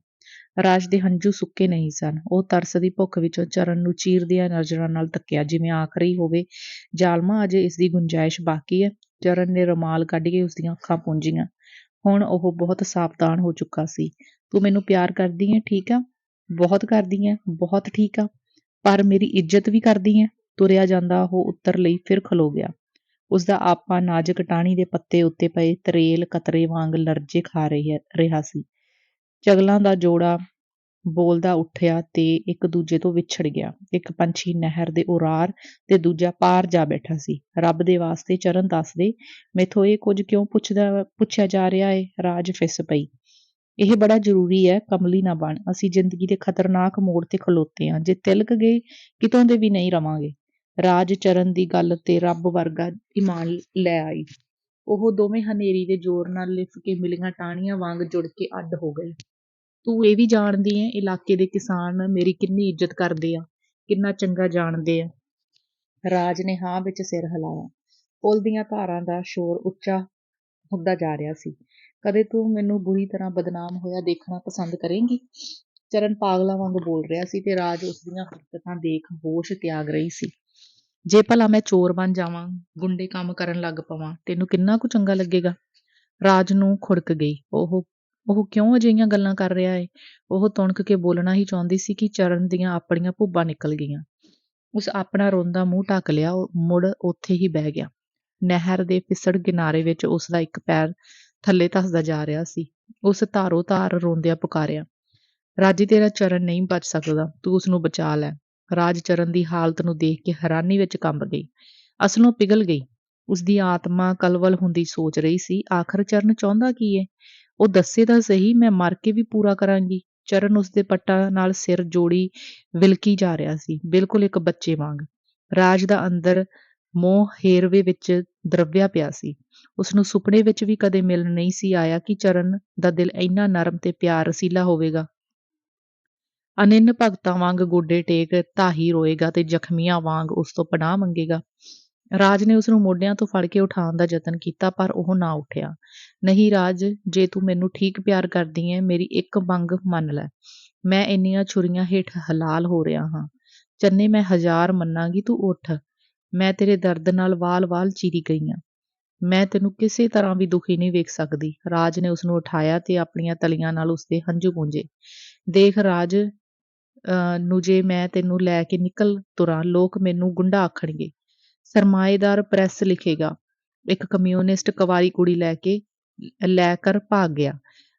ਰਾਜ ਦੇ ਹੰਝੂ ਸੁੱਕੇ ਨਹੀਂ ਸਨ। ਉਹ ਤਰਸ ਦੀ ਭੁੱਖ ਵਿੱਚੋਂ ਚਰਨ ਨੂੰ ਚੀਰਦੀਆਂ ਨਜ਼ਰਾਂ ਨਾਲ ਤੱਕਿਆ, ਜਿਵੇਂ ਆਖ ਰਹੀ ਹੋਵੇ, ਜ਼ਾਲਮਾ, ਅਜੇ ਇਸ ਦੀ ਗੁੰਜਾਇਸ਼ ਬਾਕੀ ਹੈ। ਚਰਨ ਨੇ ਰੁਮਾਲ ਕੱਢ ਕੇ ਉਸਦੀਆਂ ਅੱਖਾਂ ਪੂੰਝੀਆਂ। ਹੁਣ ਉਹ ਬਹੁਤ ਸਾਵਧਾਨ ਹੋ ਚੁੱਕਾ ਸੀ। ਤੂੰ ਮੈਨੂੰ ਪਿਆਰ ਕਰਦੀ ਹੈ, ਠੀਕ ਆ? ਬਹੁਤ ਕਰਦੀ ਹੈ, ਬਹੁਤ ਠੀਕ ਆ। ਪਰ ਮੇਰੀ ਇੱਜ਼ਤ ਵੀ ਕਰਦੀ ਹੈ? ਤੁਰਿਆ ਜਾਂਦਾ ਉਹ ਉੱਤਰ ਲਈ ਫਿਰ ਖਲੋ ਗਿਆ। ਉਸਦਾ ਆਪਾ ਨਾਜ਼ੁਕ ਟਾਹਣੀ ਦੇ ਪੱਤੇ ਉੱਤੇ ਪਏ ਤਰੇਲ ਕਤਰੇ ਵਾਂਗ ਲਰਜ਼ੇ ਖਾ ਰਿਹਾ ਸੀ। ਚਗਲਾਂ ਦਾ ਜੋੜਾ ਬੋਲਦਾ ਉੱਠਿਆ ਤੇ ਇੱਕ ਦੂਜੇ ਤੋਂ ਵਿਛੜ ਗਿਆ। ਇੱਕ ਪੰਛੀ ਨਹਿਰ ਦੇ ਉਰਾਰ ਤੇ ਦੂਜਾ ਪਾਰ ਜਾ ਬੈਠਾ ਸੀ। ਰੱਬ ਦੇ ਵਾਸਤੇ ਚਰਨ ਦੱਸ ਦੇ, ਮੈਥੋਂ ਇਹ ਕੁਝ ਕਿਉਂ ਪੁੱਛਿਆ ਜਾ ਰਿਹਾ ਏ? ਰਾਜ ਫਿੱਸ ਪਈ। ਇਹ ਬੜਾ ਜ਼ਰੂਰੀ ਹੈ, ਕਮਲੀ ਨਾ ਬਣ। ਅਸੀਂ ਜ਼ਿੰਦਗੀ ਦੇ ਖਤਰਨਾਕ ਮੋੜ ਤੇ ਖਲੋਤੇ ਹਾਂ। ਜੇ ਤਿਲਕ ਗਏ, ਕਿਤੋਂ ਦੇ ਵੀ ਨਹੀਂ ਰਵਾਂਗੇ। ਰਾਜ ਚਰਨ ਦੀ ਗੱਲ ਤੇ ਰੱਬ ਵਰਗਾ ਈਮਾਨ ਲੈ ਆਈ। ਉਹ ਦੋਵੇਂ ਹਨੇਰੀ ਦੇ ਜ਼ੋਰ ਨਾਲ ਲਿਫ ਕੇ ਮਿਲੀਆਂ ਟਾਹਣੀਆਂ ਵਾਂਗ ਜੁੜ ਕੇ ਅੱਡ ਹੋ ਗਏ। ਤੂੰ ਇਹ ਵੀ ਜਾਣਦੀ ਏ, ਇਲਾਕੇ ਦੇ ਕਿਸਾਨ ਮੇਰੀ ਕਿੰਨੀ ਇੱਜ਼ਤ ਕਰਦੇ ਆ, ਕਿੰਨਾ ਚੰਗਾ ਜਾਣਦੇ ਆ। ਰਾਜ ਨੇ ਹਾਂ ਵਿੱਚ ਸਿਰ ਹਿਲਾਇਆ। ਪੁੱਲ ਦੀਆਂ ਧਾਰਾਂ ਦਾ ਸ਼ੋਰ ਉੱਚਾ ਹੁੰਦਾ ਜਾ ਰਿਹਾ ਸੀ। ਕਦੇ ਤੂੰ ਮੈਨੂੰ ਬੁਰੀ ਤਰ੍ਹਾਂ ਬਦਨਾਮ ਹੋਇਆ ਦੇਖਣਾ ਪਸੰਦ ਕਰੇਂਗੀ? ਚਰਨ ਪਾਗਲਾਂ ਵਾਂਗ ਬੋਲ ਰਿਹਾ ਸੀ ਤੇ ਰਾਜ ਉਸਦੀਆਂ ਹਰਕਤਾਂ ਦੇਖ ਹੋਸ਼ ਤਿਆਗ ਰਹੀ ਸੀ। ਜੇ ਭਲਾ ਮੈਂ ਚੋਰ ਬਣ ਜਾਵਾਂ, ਗੁੰਡੇ ਕੰਮ ਕਰਨ ਲੱਗ ਪਵਾਂ, ਤੈਨੂੰ ਕਿੰਨਾ ਕੁ ਚੰਗਾ ਲੱਗੇਗਾ? ਰਾਜ ਨੂੰ ਖੁੜਕ ਗਈ। ਉਹ ਕਿਉਂ ਅਜਿਹੀਆਂ ਗੱਲਾਂ ਕਰ ਰਿਹਾ ਏ? ਉਹ ਤੁਣਕ ਕੇ ਬੋਲਣਾ ਹੀ ਚਾਹੁੰਦੀ ਸੀ ਕਿ ਚਰਨ ਦੀਆਂ ਆਪਣੀਆਂ ਭੁੱਬਾਂ ਨਿਕਲ ਗਈਆਂ। ਉਸ ਆਪਣਾ ਰੋਂਦਾ ਮੂੰਹ ਢੱਕ ਲਿਆ, ਮੁੜ ਉੱਥੇ ਹੀ ਬਹਿ ਗਿਆ। ਨਹਿਰ ਦੇ ਫਿਸੜ ਕਿਨਾਰੇ ਵਿੱਚ ਉਸਦਾ ਇੱਕ ਪੈਰ ਥੱਲੇ ਧੱਸਦਾ ਜਾ ਰਿਹਾ ਸੀ। ਉਸ ਧਾਰੋ ਧਾਰ ਰੋਂਦਿਆਂ ਪੁਕਾਰਿਆ, ਰਾਜੀ, ਤੇਰਾ ਚਰਨ ਨਹੀਂ ਬਚ ਸਕਦਾ, ਤੂੰ ਉਸਨੂੰ ਬਚਾ ਲੈ। ਰਾਜ ਚਰਨ ਦੀ ਹਾਲਤ ਨੂੰ ਦੇਖ ਕੇ ਹੈਰਾਨੀ ਵਿੱਚ ਕੰਬ ਗਈ। ਅਸਲੋਂ ਪਿਘਲ ਗਈ। ਉਸਦੀ ਆਤਮਾ ਕਲਵਲ ਹੁੰਦੀ ਸੋਚ ਰਹੀ ਸੀ, ਆਖਰ ਚਰਨ ਚਾਹੁੰਦਾ ਕੀ ਏ? ਉਹ ਦੱਸੇ ਤਾਂ ਸਹੀ, ਮੈਂ ਮਰ ਕੇ ਵੀ ਪੂਰਾ ਕਰਾਂਗੀ। ਚਰਨ ਉਸਦੇ ਪੱਟਾਂ ਨਾਲ ਸਿਰ ਜੋੜੀ ਵਿਲਕੀ ਜਾ ਰਿਹਾ ਸੀ, ਬਿਲਕੁਲ ਇੱਕ ਬੱਚੇ ਵਾਂਗ। ਰਾਜ ਦਾ ਅੰਦਰ ਮੋਹ ਹੇਰਵੇ ਵਿੱਚ ਦਰਵਿਆ ਪਿਆ ਸੀ। ਉਸਨੂੰ ਸੁਪਨੇ ਵਿੱਚ ਵੀ ਕਦੇ ਮਿਲਣ ਨਹੀਂ ਸੀ ਆਇਆ ਕਿ ਚਰਨ ਦਾ ਦਿਲ ਇੰਨਾ ਨਰਮ ਤੇ ਪਿਆਰ ਰਸੀਲਾ ਹੋਵੇਗਾ। ਅਨਿੰਨ ਭਗਤਾਂ ਵਾਂਗ ਗੋਡੇ ਟੇਕ ਧਾਹੀ ਰੋਏਗਾ ਤੇ ਜ਼ਖਮੀਆਂ ਵਾਂਗ ਉਸ ਤੋਂ ਪਨਾਹ ਮੰਗੇਗਾ। ਰਾਜ ਨੇ ਉਸਨੂੰ ਮੋਢਿਆਂ ਤੋਂ ਫੜ ਕੇ ਉਠਾਉਣ ਦਾ ਯਤਨ ਕੀਤਾ, ਪਰ ਉਹ ਨਾ ਉੱਠਿਆ। ਨਹੀਂ ਰਾਜ, ਜੇ ਤੂੰ ਮੈਨੂੰ ਠੀਕ ਪਿਆਰ ਕਰਦੀ ਏਂ, ਮੇਰੀ ਇੱਕ ਮੰਗ ਮੰਨ ਲੈ। ਮੈਂ ਇੰਨੀਆਂ ਛੁਰੀਆਂ ਹੇਠ ਹਲਾਲ ਹੋ ਰਿਹਾ ਹਾਂ। ਚੰਨੇ, ਮੈਂ 1000 ਮੰਨਾਂਗੀ, ਤੂੰ ਉੱਠ। ਮੈਂ ਤੇਰੇ ਦਰਦ ਨਾਲ ਵਾਲ-ਵਾਲ ਚੀਰੀ ਗਈ ਆਂ। ਮੈਂ ਤੈਨੂੰ ਕਿਸੇ ਤਰ੍ਹਾਂ ਵੀ ਦੁਖੀ ਨਹੀਂ ਵੇਖ ਸਕਦੀ। ਰਾਜ ਨੇ ਉਸਨੂੰ ਉਠਾਇਆ ਤੇ ਆਪਣੀਆਂ ਤਲੀਆਂ ਨਾਲ ਉਸਦੇ ਹੰਝੂ ਪੂੰਝੇ। ਦੇਖ ਰਾਜ, ਨੂੰ ਜੇ ਮੈਂ ਤੈਨੂੰ ਲੈ ਕੇ ਨਿਕਲ ਤੁਰਾਂ, ਲੋਕ ਮੈਨੂੰ ਗੁੰਡਾ ਆਖਣਗੇ। ਸਰਮਾਏਦਾਰ ਪ੍ਰੈਸ ਲਿਖੇਗਾ, ਇੱਕ ਕਮਿਊਨਿਸਟ ਕੁਆਰੀ ਕੁੜੀ ਲੈ ਕਰ ਭਾਗ ਗਿਆ।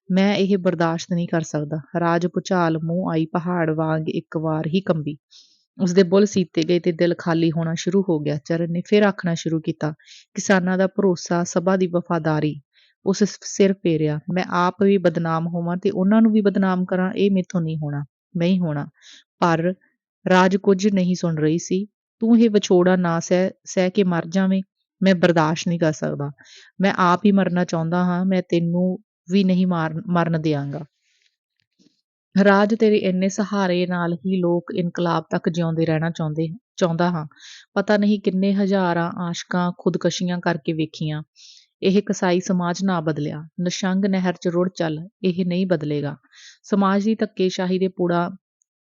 ਮੈਂ ਇਹ ਬਰਦਾਸ਼ਤ ਨਹੀਂ ਕਰ ਸਕਦਾ। ਰਾਜ ਭੁਚਾਲ ਮੂੰਹ ਆਈ ਪਹਾੜ ਵਾਂਗ ਇੱਕ ਵਾਰ ਹੀ ਕੰਬੀ। ਉਸਦੇ ਬੁੱਲ੍ਹ ਸੀਤੇ ਗਏ ਤੇ ਦਿਲ ਖਾਲੀ ਹੋਣਾ ਸ਼ੁਰੂ ਹੋ ਗਿਆ। ਚਰਨ ਨੇ ਫਿਰ ਆਖਣਾ ਸ਼ੁਰੂ ਕੀਤਾ, ਕਿਸਾਨਾਂ ਦਾ ਭਰੋਸਾ, ਸਭਾ ਦੀ ਵਫ਼ਾਦਾਰੀ। ਉਸ ਸਿਰ ਫੇਰਿਆ। ਮੈਂ ਆਪ ਵੀ ਬਦਨਾਮ ਹੋਵਾਂ ਤੇ ਉਹਨਾਂ ਨੂੰ ਵੀ ਬਦਨਾਮ ਕਰਾਂ, ਇਹ ਮੈਥੋਂ ਨਹੀਂ ਹੋਣਾ। ਪਰ ਰਾਜ ਕੁਝ ਨਹੀਂ ਸੁਣ ਰਹੀ ਸੀ। ਤੂੰ ਇਹ ਵਿਛੋੜਾ ਨਾ ਸਹਿ ਕੇ ਮਰ ਜਾਵੇਂ, ਮੈਂ ਬਰਦਾਸ਼ਤ ਨਹੀਂ ਕਰ ਸਕਦਾ। ਮੈਂ ਆਪ ਹੀ ਮਰਨਾ ਚਾਹੁੰਦਾ ਹਾਂ। ਮੈਂ ਤੈਨੂੰ ਵੀ ਨਹੀਂ ਮਰਨ ਦਿਆਂਗਾ। ਰਾਜ, ਤੇਰੇ ਇੰਨੇ ਸਹਾਰੇ ਨਾਲ ਹੀ ਲੋਕ ਇਨਕਲਾਬ ਤੱਕ ਜਿਉਂਦੇ ਰਹਿਣਾ ਚਾਹੁੰਦਾ ਹਾਂ। ਪਤਾ ਨਹੀਂ ਕਿੰਨੇ ਹਜ਼ਾਰਾਂ ਆਸ਼ਕਾਂ ਖੁਦਕਸ਼ੀਆਂ ਕਰਕੇ ਵੇਖੀਆਂ। ਇਹ ਕਸਾਈ ਸਮਾਜ ਨਾ ਬਦਲਿਆ। ਨਸ਼ੰਗ ਨਹਿਰ 'ਚ ਰੁੜ ਚੱਲ, ਇਹ ਨਹੀਂ ਬਦਲੇਗਾ। ਸਮਾਜ ਦੀ ਧੱਕੇਸ਼ਾਹੀ ਦੇ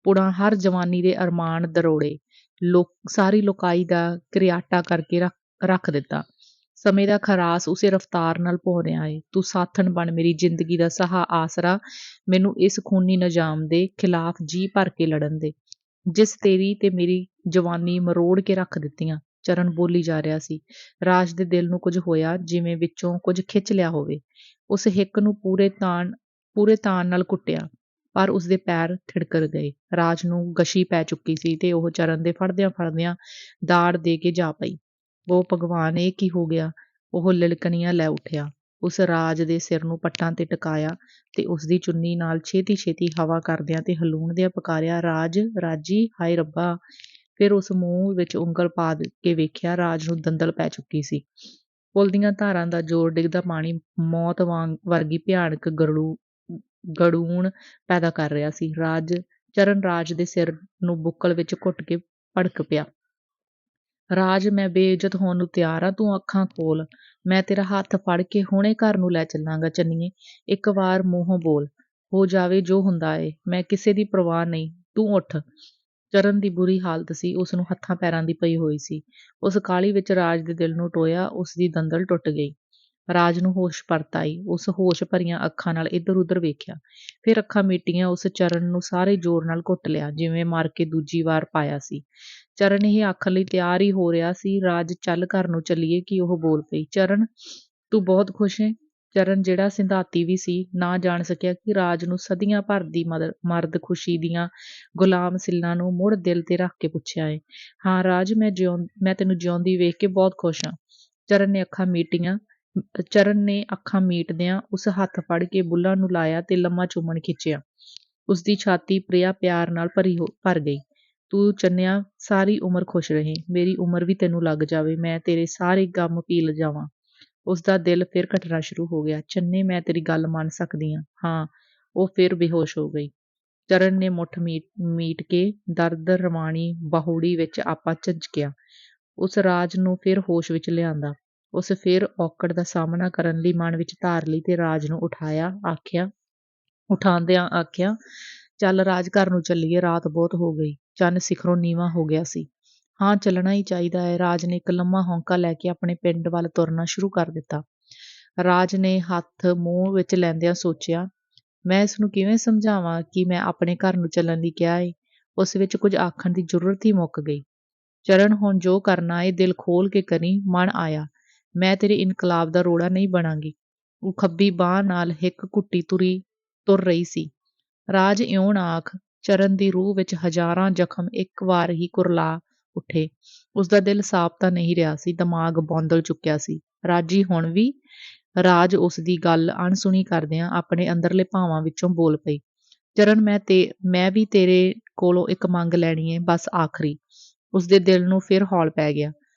ਪੁੜਾਂ ਹਰ ਜਵਾਨੀ ਦੇ ਅਰਮਾਨ ਦਰੋੜੇ, ਸਾਰੀ ਲੋਕਾਈ ਦਾ ਕਰਿਆਟਾ ਕਰਕੇ ਰੱਖ ਦਿੱਤਾ। ਸਮੇਂ ਦਾ ਖਰਾਸ ਉਸੇ ਰਫ਼ਤਾਰ ਨਾਲ ਭੌਂ ਰਿਹਾ ਏ। ਤੂੰ ਸਾਥਣ ਬਣ, ਮੇਰੀ ਜ਼ਿੰਦਗੀ ਦਾ ਆਸਰਾ। ਮੈਨੂੰ ਇਸ ਖੂਨੀ ਨਿਜ਼ਾਮ ਦੇ ਖਿਲਾਫ ਜੀ ਭਰ ਕੇ ਲੜਨ ਦੇ, ਜਿਸ ਤੇਰੀ ਤੇ ਮੇਰੀ ਜਵਾਨੀ ਮਰੋੜ ਕੇ ਰੱਖ ਦਿੱਤੀਆਂ। ਚਰਨ ਬੋਲੀ ਜਾ ਰਿਹਾ ਸੀ। ਰਾਜ ਦੇ ਦਿਲ ਨੂੰ ਕੁਝ ਹੋਇਆ, ਜਿਵੇਂ ਵਿੱਚੋਂ ਕੁਝ ਖਿੱਚ ਲਿਆ ਹੋਵੇ। ਉਸ ਹਿੱਕ ਨੂੰ ਪੂਰੇ ਤਾਣ ਨਾਲ ਕੁੱਟਿਆ, ਪਰ ਉਸਦੇ ਪੈਰ ਥਿੜਕਰ ਗਏ। ਰਾਜ ਨੂੰ ਗਸ਼ੀ ਪੈ ਚੁੱਕੀ ਸੀ ਤੇ ਉਹ ਚਰਨ ਦੇ ਫੜਦਿਆਂ ਦਾੜ ਦੇ ਕੇ ਜਾ ਪਈ। ਉਹ ਭਗਵਾਨ, ਇਹ ਕੀ ਹੋ ਗਿਆ? ਉਹ ਲਿਲਕਣੀਆਂ ਲੈ ਉੱਠਿਆ। ਉਸ ਰਾਜ ਦੇ ਸਿਰ ਨੂੰ ਪੱਟਾਂ ਤੇ ਟਿਕਾਇਆ ਤੇ ਉਸਦੀ ਚੁੰਨੀ ਨਾਲ ਛੇਤੀ ਹਵਾ ਕਰਦਿਆਂ ਤੇ ਹਲੂਣਦਿਆਂ ਪੁਕਾਰਿਆ, ਰਾਜ, ਰਾਜੀ, ਹਾਏ ਰੱਬਾ! ਫਿਰ ਉਸ ਮੂੰਹ ਵਿੱਚ ਉਂਗਲ ਪਾ ਕੇ ਵੇਖਿਆ, ਰਾਜ ਨੂੰ ਦੰਦਲ ਪੈ ਚੁੱਕੀ ਸੀ। ਪੁਲ ਦੀਆਂ ਧਾਰਾਂ ਦਾ ਜ਼ੋਰ ਡਿੱਗਦਾ ਪਾਣੀ ਮੌਤ ਵਰਗੀ ਭਿਆਨਕ ਗੜੂਣ ਪੈਦਾ ਕਰ ਰਿਹਾ ਸੀ। ਚਰਨ ਰਾਜ ਦੇ ਸਿਰ ਨੂੰ ਬੁੱਕਲ ਵਿੱਚ ਘੁੱਟ ਕੇ ਭੜਕ ਪਿਆ। ਰਾਜ, ਮੈਂ ਬੇਇੱਜ਼ਤ ਹੋਣ ਨੂੰ ਤਿਆਰ ਹਾਂ, ਤੂੰ ਅੱਖਾਂ ਖੋਲ। ਮੈਂ ਤੇਰਾ ਹੱਥ ਫੜ ਕੇ ਹੁਣੇ ਘਰ ਨੂੰ ਲੈ ਚੱਲਾਂਗਾ। ਚੰਨੀਏ, ਇੱਕ ਵਾਰ ਮੂੰਹੋਂ ਬੋਲ। ਹੋ ਜਾਵੇ ਜੋ ਹੁੰਦਾ ਏ, ਮੈਂ ਕਿਸੇ ਦੀ ਪਰਵਾਹ ਨਹੀਂ, ਤੂੰ ਉੱਠ। ਚਰਨ ਦੀ ਬੁਰੀ ਹਾਲਤ ਸੀ, ਉਸਨੂੰ ਹੱਥਾਂ ਪੈਰਾਂ ਦੀ ਪਈ ਹੋਈ ਸੀ। ਉਸ ਕਾਹਲੀ ਵਿੱਚ ਰਾਜ ਦੇ ਦਿਲ ਨੂੰ ਟੋਇਆ, ਉਸਦੀ ਦੰਦਲ ਟੁੱਟ ਗਈ। ਰਾਜ ਨੂੰ ਹੋਸ਼ ਪਰਤ ਆਈ। ਉਸ ਹੋਸ਼ ਭਰੀਆਂ ਅੱਖਾਂ ਨਾਲ ਇੱਧਰ ਉੱਧਰ ਵੇਖਿਆ, ਫਿਰ ਅੱਖਾਂ ਮੀਟੀਆਂ। ਉਸ ਚਰਨ ਨੂੰ ਸਾਰੇ ਜ਼ੋਰ ਨਾਲ ਘੁੱਟ ਲਿਆ, ਜਿਵੇਂ ਮਾਰ ਕੇ ਦੂਜੀ ਵਾਰ ਪਾਇਆ ਸੀ। ਚਰਨ ਇਹ ਆਖਣ ਲਈ ਤਿਆਰ ਹੀ ਹੋ ਰਿਹਾ ਸੀ, ਰਾਜ, ਚੱਲ ਘਰ ਨੂੰ ਚੱਲੀਏ, ਕਿ ਉਹ ਬੋਲ ਪਈ, ਚਰਨ, ਤੂੰ ਬਹੁਤ ਖੁਸ਼ ਏਂ? ਚਰਨ, ਜਿਹੜਾ ਸਿੰਧਾਤੀ ਵੀ ਸੀ, ਨਾ ਜਾਣ ਸਕਿਆ ਕਿ ਰਾਜ ਨੂੰ ਸਦੀਆਂ ਭਰ ਦੀ ਮਰਦ ਖੁਸ਼ੀ ਦੀਆਂ ਗੁਲਾਮ ਸਿੱਲਾਂ ਨੂੰ ਮੁੜ ਦਿਲ ਤੇ ਰੱਖ ਕੇ ਪੁੱਛਿਆ ਏ। ਹਾਂ ਰਾਜ, ਮੈਂ ਤੈਨੂੰ ਜਿਉਂਦੀ ਵੇਖ ਕੇ ਬਹੁਤ ਖੁਸ਼ ਹਾਂ। ਚਰਨ ਨੇ ਅੱਖਾਂ ਮੀਟਦਿਆਂ ਉਸ ਹੱਥ ਫੜ ਕੇ ਬੁੱਲ੍ਹਾਂ ਨੂੰ ਲਾਇਆ ਤੇ ਲੰਮਾ ਚੁੰਮਣ ਖਿੱਚਿਆ। ਉਸਦੀ ਛਾਤੀ ਪ੍ਰਿਆ ਪਿਆਰ ਨਾਲ ਭਰ ਗਈ। ਤੂੰ ਚੰਨਿਆ ਸਾਰੀ ਉਮਰ ਖੁਸ਼ ਰਹੇ, ਮੇਰੀ ਉਮਰ ਵੀ ਤੈਨੂੰ ਲੱਗ ਜਾਵੇ, ਮੈਂ ਤੇਰੇ ਸਾਰੇ ਗਮ ਪੀ ਜਾਵਾਂ। ਉਸਦਾ ਦਿਲ ਫਿਰ ਘਟਣਾ ਸ਼ੁਰੂ ਹੋ ਗਿਆ। ਚੰਨੇ, ਮੈਂ ਤੇਰੀ ਗੱਲ ਮੰਨ ਸਕਦੀ ਹਾਂ। ਹਾਂ। ਉਹ ਫਿਰ ਬੇਹੋਸ਼ ਹੋ ਗਈ। ਚਰਨ ਨੇ ਮੁੱਠ ਮੀਟ ਕੇ ਦਰਦ ਰਵਾਣੀ ਬਾਹੁੜੀ ਵਿੱਚ ਆਪਾ ਝੰਜਕਿਆ। ਉਸ ਰਾਜ ਨੂੰ ਫਿਰ ਹੋਸ਼ ਵਿੱਚ ਲਿਆਂਦਾ। ਉਸ ਫਿਰ ਔਕੜ ਦਾ ਸਾਹਮਣਾ ਕਰਨ ਲਈ ਮਨ ਵਿੱਚ ਧਾਰ ਲਈ ਤੇ ਰਾਜ ਨੂੰ ਉਠਾਉਂਦਿਆਂ ਆਖਿਆ, ਚੱਲ ਰਾਜ, ਘਰ ਨੂੰ ਚੱਲੀਏ, ਰਾਤ ਬਹੁਤ ਹੋ ਗਈ। ਚੰਨ ਸਿਖਰੋਂ ਨੀਵਾਂ ਹੋ ਗਿਆ ਸੀ। ਹਾਂ, ਚੱਲਣਾ ਹੀ ਚਾਹੀਦਾ ਹੈ। ਰਾਜ ਨੇ ਇੱਕ ਲੰਮਾ ਹੌਂਕਾ ਲੈ ਕੇ ਆਪਣੇ ਪਿੰਡ ਵੱਲ ਤੁਰਨਾ ਸ਼ੁਰੂ ਕਰ ਦਿੱਤਾ। ਰਾਜ ਨੇ ਹੱਥ ਮੂੰਹ ਵਿੱਚ ਲੈਂਦਿਆਂ ਸੋਚਿਆ, ਮੈਂ ਇਸ ਨੂੰ ਕਿਵੇਂ ਸਮਝਾਵਾਂ ਕਿ ਮੈਂ ਆਪਣੇ ਘਰ ਨੂੰ ਚੱਲਣ ਲਈ ਕਿਹਾ ਏ। ਉਸ ਵਿੱਚ ਕੁਝ ਆਖਣ ਦੀ ਜ਼ਰੂਰਤ ਹੀ ਮੁੱਕ ਗਈ। ਚਰਨ, ਹੁਣ ਜੋ ਕਰਨਾ ਏ ਦਿਲ ਖੋਲ ਕੇ ਕਰੀ, ਮਨ ਆਇਆ। ਮੈਂ ਤੇਰੇ ਇਨਕਲਾਬ ਦਾ ਰੋੜਾ ਨਹੀਂ ਬਣਾਂਗੀ। ਉਹ ਖੱਬੀ ਬਾਂਹ ਨਾਲ ਹਿੱਕ ਘੁੱਟੀ ਤੁਰ ਰਹੀ ਸੀ। ਰਾਜ, ਇਉਂ ਨਾ ਆਖ। ਚਰਨ ਦੀ ਰੂਹ ਵਿੱਚ ਹਜ਼ਾਰਾਂ ਜ਼ਖਮ ਇੱਕ ਵਾਰ ਹੀ ਕੁਰਲਾ ਉੱਠੇ। ਉਸਦਾ ਦਿਲ ਸਾਫ਼ ਤਾਂ ਨਹੀਂ ਰਿਹਾ ਸੀ, ਦਿਮਾਗ ਬੌਂਦਲ ਚੁੱਕਿਆ ਸੀ। ਰਾਜੀ, ਹੁਣ ਵੀ? ਰਾਜ ਉਸ ਦੀ ਗੱਲ ਅਣਸੁਣੀ ਕਰਦਿਆਂ ਆਪਣੇ ਅੰਦਰਲੇ ਭਾਵਾਂ ਵਿੱਚੋਂ ਬੋਲ ਪਈ, ਚਰਨ, ਮੈਂ ਵੀ ਤੇਰੇ ਕੋਲੋਂ ਇੱਕ ਮੰਗ ਲੈਣੀ ਏ, ਬਸ ਆਖਰੀ। ਉਸਦੇ ਦਿਲ ਨੂੰ ਫਿਰ ਹੌਲ ਪੈ ਗਿਆ।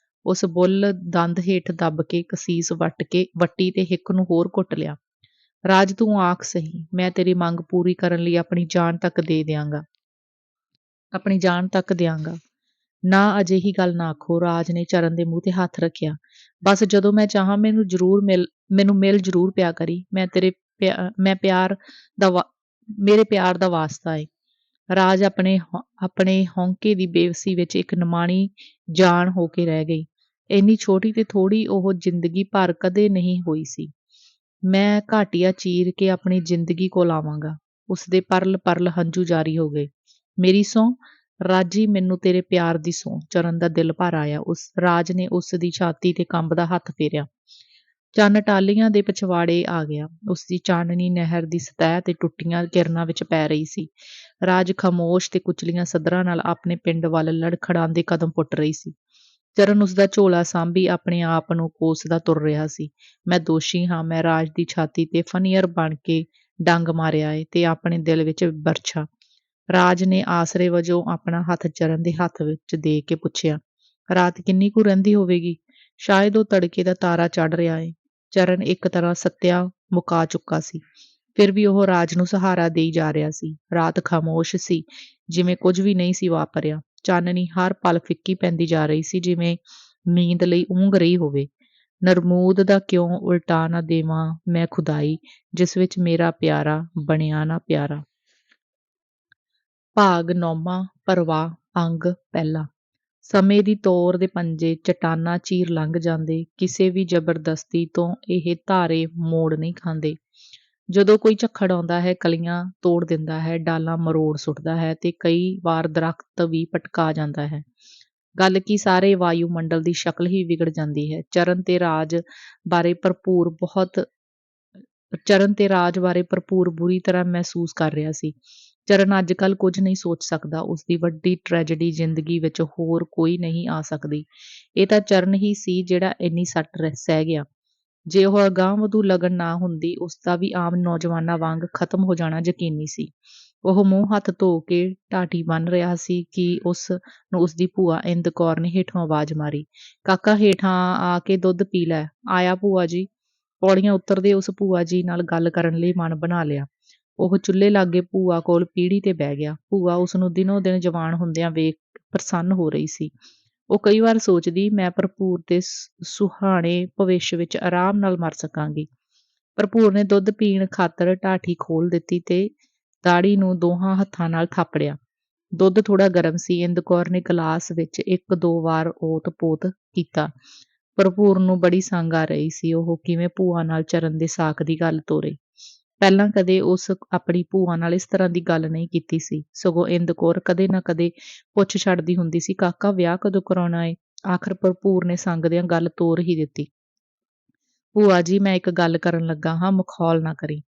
ਉਸ ਬੁੱਲ ਦੰਦ ਹੇਠ ਦੱਬ ਕੇ ਕਸੀਸ ਵੱਟੀ ਤੇ ਹਿੱਕ ਨੂੰ ਹੋਰ ਘੁੱਟ ਲਿਆ। ਰਾਜ, ਤੂੰ ਆਖ ਸਹੀ, ਮੈਂ ਤੇਰੀ ਮੰਗ ਪੂਰੀ ਕਰਨ ਲਈ ਆਪਣੀ ਜਾਨ ਤੱਕ ਦਿਆਂਗਾ। ਨਾ, ਅਜਿਹੀ ਗੱਲ ਨਾ ਆਖੋ। ਰਾਜ ਨੇ ਚਰਨ ਦੇ ਮੂੰਹ ਤੇ ਹੱਥ ਰੱਖਿਆ। ਬਸ ਜਦੋਂ ਮੈਂ ਚਾਹਾਂ ਮੈਨੂੰ ਮਿਲ ਜ਼ਰੂਰ ਪਿਆ ਕਰੀ। ਮੇਰੇ ਪਿਆਰ ਦਾ ਵਾਸਤਾ ਏ। ਰਾਜ ਆਪਣੇ ਹੌਂਕੇ ਦੀ ਬੇਵਸੀ ਵਿੱਚ ਇੱਕ ਨਿਮਾਣੀ ਜਾਨ ਹੋ ਕੇ ਰਹਿ ਗਈ। ਇੰਨੀ ਛੋਟੀ ਤੇ ਥੋੜੀ ਉਹ ਜ਼ਿੰਦਗੀ ਭਰ ਕਦੇ ਨਹੀਂ ਹੋਈ ਸੀ। ਮੈਂ ਘਾਟੀਆਂ ਚੀਰ ਕੇ ਆਪਣੀ ਜ਼ਿੰਦਗੀ ਕੋਲ ਆਵਾਂਗਾ। ਉਸਦੇ ਪਰਲ ਹੰਝੂ ਜਾਰੀ ਹੋ ਗਏ। ਮੇਰੀ ਸਹੁੰ? ਰਾਜੀ, ਮੈਨੂੰ ਤੇਰੇ ਪਿਆਰ ਦੀ ਸਹੁੰ। ਚਰਨ ਦਾ ਦਿਲ ਭਰ ਆਇਆ। ਰਾਜ ਨੇ ਉਸ ਦੀ ਛਾਤੀ ਤੇ ਕੰਬਦਾ ਹੱਥ ਫੇਰਿਆ। ਚੰਨ ਟਾਹਲੀਆਂ ਦੇ ਪਿਛਵਾੜੇ ਆ ਗਿਆ। ਉਸਦੀ ਚਾਨਣੀ ਨਹਿਰ ਦੀ ਸਤਹ ਤੇ ਟੁੱਟੀਆਂ ਕਿਰਨਾਂ ਵਿੱਚ ਪੈ ਰਹੀ ਸੀ। ਰਾਜ ਖਾਮੋਸ਼ ਤੇ ਕੁਚਲੀਆਂ ਸੱਧਰਾਂ ਨਾਲ ਆਪਣੇ ਪਿੰਡ ਵੱਲ ਲੜਖੜਾਉਂਦੇ ਕਦਮ ਪੁੱਟ ਰਹੀ ਸੀ। ਚਰਨ ਉਸਦਾ ਝੋਲਾ ਸਾਂਭੀ ਆਪਣੇ ਆਪ ਨੂੰ ਕੋਸਦਾ ਤੁਰ ਰਿਹਾ ਸੀ। ਮੈਂ ਦੋਸ਼ੀ ਹਾਂ, ਮੈਂ ਰਾਜ ਦੀ ਛਾਤੀ ਤੇ ਫਨੀਅਰ ਬਣ ਕੇ ਡੰਗ ਮਾਰਿਆ ਏ ਤੇ ਆਪਣੇ ਦਿਲ ਵਿੱਚ ਬਰਛਾ। ਰਾਜ ਨੇ ਆਸਰੇ ਵਜੋਂ ਆਪਣਾ ਹੱਥ ਚਰਨ ਦੇ ਹੱਥ ਵਿੱਚ ਦੇ ਕੇ ਪੁੱਛਿਆ, ਰਾਤ ਕਿੰਨੀ ਕੁ ਰਹਿੰਦੀ ਹੋਵੇਗੀ? ਸ਼ਾਇਦ ਉਹ ਤੜਕੇ ਦਾ ਤਾਰਾ ਚੜ੍ਹ ਰਿਹਾ ਏ। ਚਰਨ ਇੱਕ ਤਰ੍ਹਾਂ ਸੱਤਿਆ ਮੁਕਾ ਚੁੱਕਾ ਸੀ, ਫਿਰ ਵੀ ਉਹ ਰਾਜ ਨੂੰ ਸਹਾਰਾ ਦੇਈ ਜਾ ਰਿਹਾ ਸੀ। ਰਾਤ ਖਾਮੋਸ਼ ਸੀ, ਜਿਵੇਂ ਕੁਝ ਵੀ ਨਹੀਂ ਸੀ ਵਾਪਰਿਆ। ਚਾਨਣੀ ਹਰ ਪਲ ਫਿੱਕੀ ਪੈਂਦੀ ਜਾ ਰਹੀ ਸੀ, ਜਿਵੇਂ ਨੀਂਦ ਲਈ ਊਂਘ ਰਹੀ ਹੋਵੇ। ਨਰਮੂਦ ਦਾ ਕਿਉਂ ਉਲਟਾ ਨਾ ਦੇਵਾਂ ਮੈਂ ਖੁਦਾਈ, ਜਿਸ ਵਿੱਚ ਮੇਰਾ ਪਿਆਰਾ ਬਣਿਆ ਨਾ ਪਿਆਰਾ। ਭਾਗ 9ਵਾਂ। ਪਰਵਾਹ। ਅੰਗ ਪਹਿਲਾ। ਸਮੇਂ ਦੀ ਤੋਰ ਦੇ ਪੰਜੇ ਚਟਾਨਾਂ ਚੀਰ ਲੰਘ ਜਾਂਦੇ, ਕਿਸੇ ਵੀ ਜ਼ਬਰਦਸਤੀ ਤੋਂ ਇਹ ਧਾਰੇ ਮੋੜ ਨਹੀਂ ਖਾਂਦੇ। ਜਦੋਂ ਕੋਈ ਝੱਖੜ ਆਉਂਦਾ ਹੈ, ਕਲੀਆਂ ਤੋੜ ਦਿੰਦਾ ਹੈ, ਡਾਲਾਂ ਮਰੋੜ ਸੁੱਟਦਾ ਹੈ ਤੇ ਕਈ ਵਾਰ ਦਰਖਤ ਵੀ ਪਟਕਾ ਜਾਂਦਾ ਹੈ। ਗੱਲ ਕੀ ਸਾਰੇ ਵਾਯੂਮੰਡਲ ਦੀ ਸ਼ਕਲ ਹੀ ਵਿਗੜ ਜਾਂਦੀ ਹੈ। ਬਾਰੇ ਭਰਪੂਰ ਬਹੁਤ ਚਰਨ ਤੇ ਰਾਜ ਬਾਰੇ ਭਰਪੂਰ ਬੁਰੀ ਤਰ੍ਹਾਂ ਮਹਿਸੂਸ ਕਰ ਰਿਹਾ ਸੀ। ਚਰਨ ਅੱਜ ਕੱਲ੍ਹ ਕੁਝ ਨਹੀਂ ਸੋਚ ਸਕਦਾ। ਉਸਦੀ ਵੱਡੀ ਟ੍ਰੈਜੇਡੀ ਜ਼ਿੰਦਗੀ ਵਿੱਚ ਹੋਰ ਕੋਈ ਨਹੀਂ ਆ ਸਕਦੀ। ਇਹ ਤਾਂ ਚਰਨ ਹੀ ਸੀ ਜਿਹੜਾ ਇੰਨੀ ਸੱਟ ਸਹਿ ਗਿਆ। ਜੇ ਉਹ ਅਗਾਂਹ-ਵਧੂ ਲਗਨ ਨਾ ਹੁੰਦੀ, ਉਸਦਾ ਵੀ ਆਮ ਨੌਜਵਾਨਾਂ ਵਾਂਗ ਖਤਮ ਹੋ ਜਾਣਾ ਯਕੀਨੀ ਸੀ। ਉਹ ਮੂੰਹ-ਹੱਥ ਧੋ ਕੇ ਢਾਠੀ ਬੰਨ੍ਹ ਰਿਹਾ ਸੀ ਕਿ ਉਸ ਨੂੰ ਉਸਦੀ ਭੂਆ ਇੰਦ ਕੌਰ ਨੇ ਹੇਠੋਂ ਆਵਾਜ਼ ਮਾਰੀ, "ਕਾਕਾ ਹੇਠਾਂ ਆ ਕੇ ਦੁੱਧ ਪੀ ਲੈ।" "ਆਇਆ ਭੂਆ ਜੀ।" ਪੌੜੀਆਂ ਉਤਰਦੇ ਉਸ ਭੂਆ ਜੀ ਨਾਲ ਗੱਲ ਕਰਨ ਲਈ ਮਨ ਬਣਾ ਲਿਆ। ਉਹ ਚੁੱਲ੍ਹੇ ਲਾਗੇ ਭੂਆ ਕੋਲ ਪੀੜ੍ਹੀ ਤੇ ਬਹਿ ਗਿਆ। ਭੂਆ ਉਸਨੂੰ ਦਿਨੋਂ-ਦਿਨ ਜਵਾਨ ਹੁੰਦਿਆਂ ਵੇਖ ਪ੍ਰਸੰਨ ਹੋ ਰਹੀ ਸੀ। ਉਹ ਕਈ ਵਾਰ ਸੋਚਦੀ, ਮੈਂ ਭਰਪੂਰ ਦੇ ਸੁਹਾਣੇ ਭਵਿੱਖ ਵਿੱਚ ਆਰਾਮ ਨਾਲ ਮਰ ਸਕਾਂਗੀ। ਭਰਪੂਰ ਨੇ ਦੁੱਧ ਪੀਣ ਖਾਤਰ ਢਾਠੀ ਖੋਲ੍ਹ ਦਿੱਤੀ ਤੇ ਦਾੜੀ ਨੂੰ ਦੋਹਾਂ ਹੱਥਾਂ ਨਾਲ ਥਾਪੜਿਆ। ਦੁੱਧ ਥੋੜ੍ਹਾ ਗਰਮ ਸੀ। ਇੰਦ ਕੌਰ ਨੇ ਗਲਾਸ ਵਿੱਚ 1-2 ਵਾਰ ਓਤ-ਪੋਤ ਕੀਤਾ। ਭਰਪੂਰ ਨੂੰ ਬੜੀ ਸੰਗ ਆ ਰਹੀ ਸੀ। ਉਹ ਕਿਵੇਂ ਭੂਆ ਨਾਲ ਚਰਨ ਦੇ ਸਾਕ ਦੀ ਗੱਲ ਤੋਰੇ। ਪਹਿਲਾਂ ਕਦੇ ਉਸ ਆਪਣੀ ਭੂਆ ਨਾਲ ਇਸ ਤਰ੍ਹਾਂ ਦੀ ਗੱਲ ਨਹੀਂ ਕੀਤੀ ਸੀ। ਸਗੋਂ ਇੰਦ ਕੌਰ ਕਦੇ ਨਾ ਕਦੇ ਪੁੱਛ ਛੱਡਦੀ ਹੁੰਦੀ ਸੀ, "ਕਾਕਾ ਵਿਆਹ ਕਦੋਂ ਕਰਾਉਣਾ ਏ?" ਆਖਰ ਭਰਪੂਰ ਨੇ ਸੰਗਦਿਆਂ ਗੱਲ ਤੋਰ ਹੀ ਦਿੱਤੀ। "ਭੂਆ ਜੀ, ਮੈਂ ਇੱਕ ਗੱਲ ਕਰਨ ਲੱਗਾ ਹਾਂ, ਮਖੌਲ ਨਾ ਕਰੀਂ।"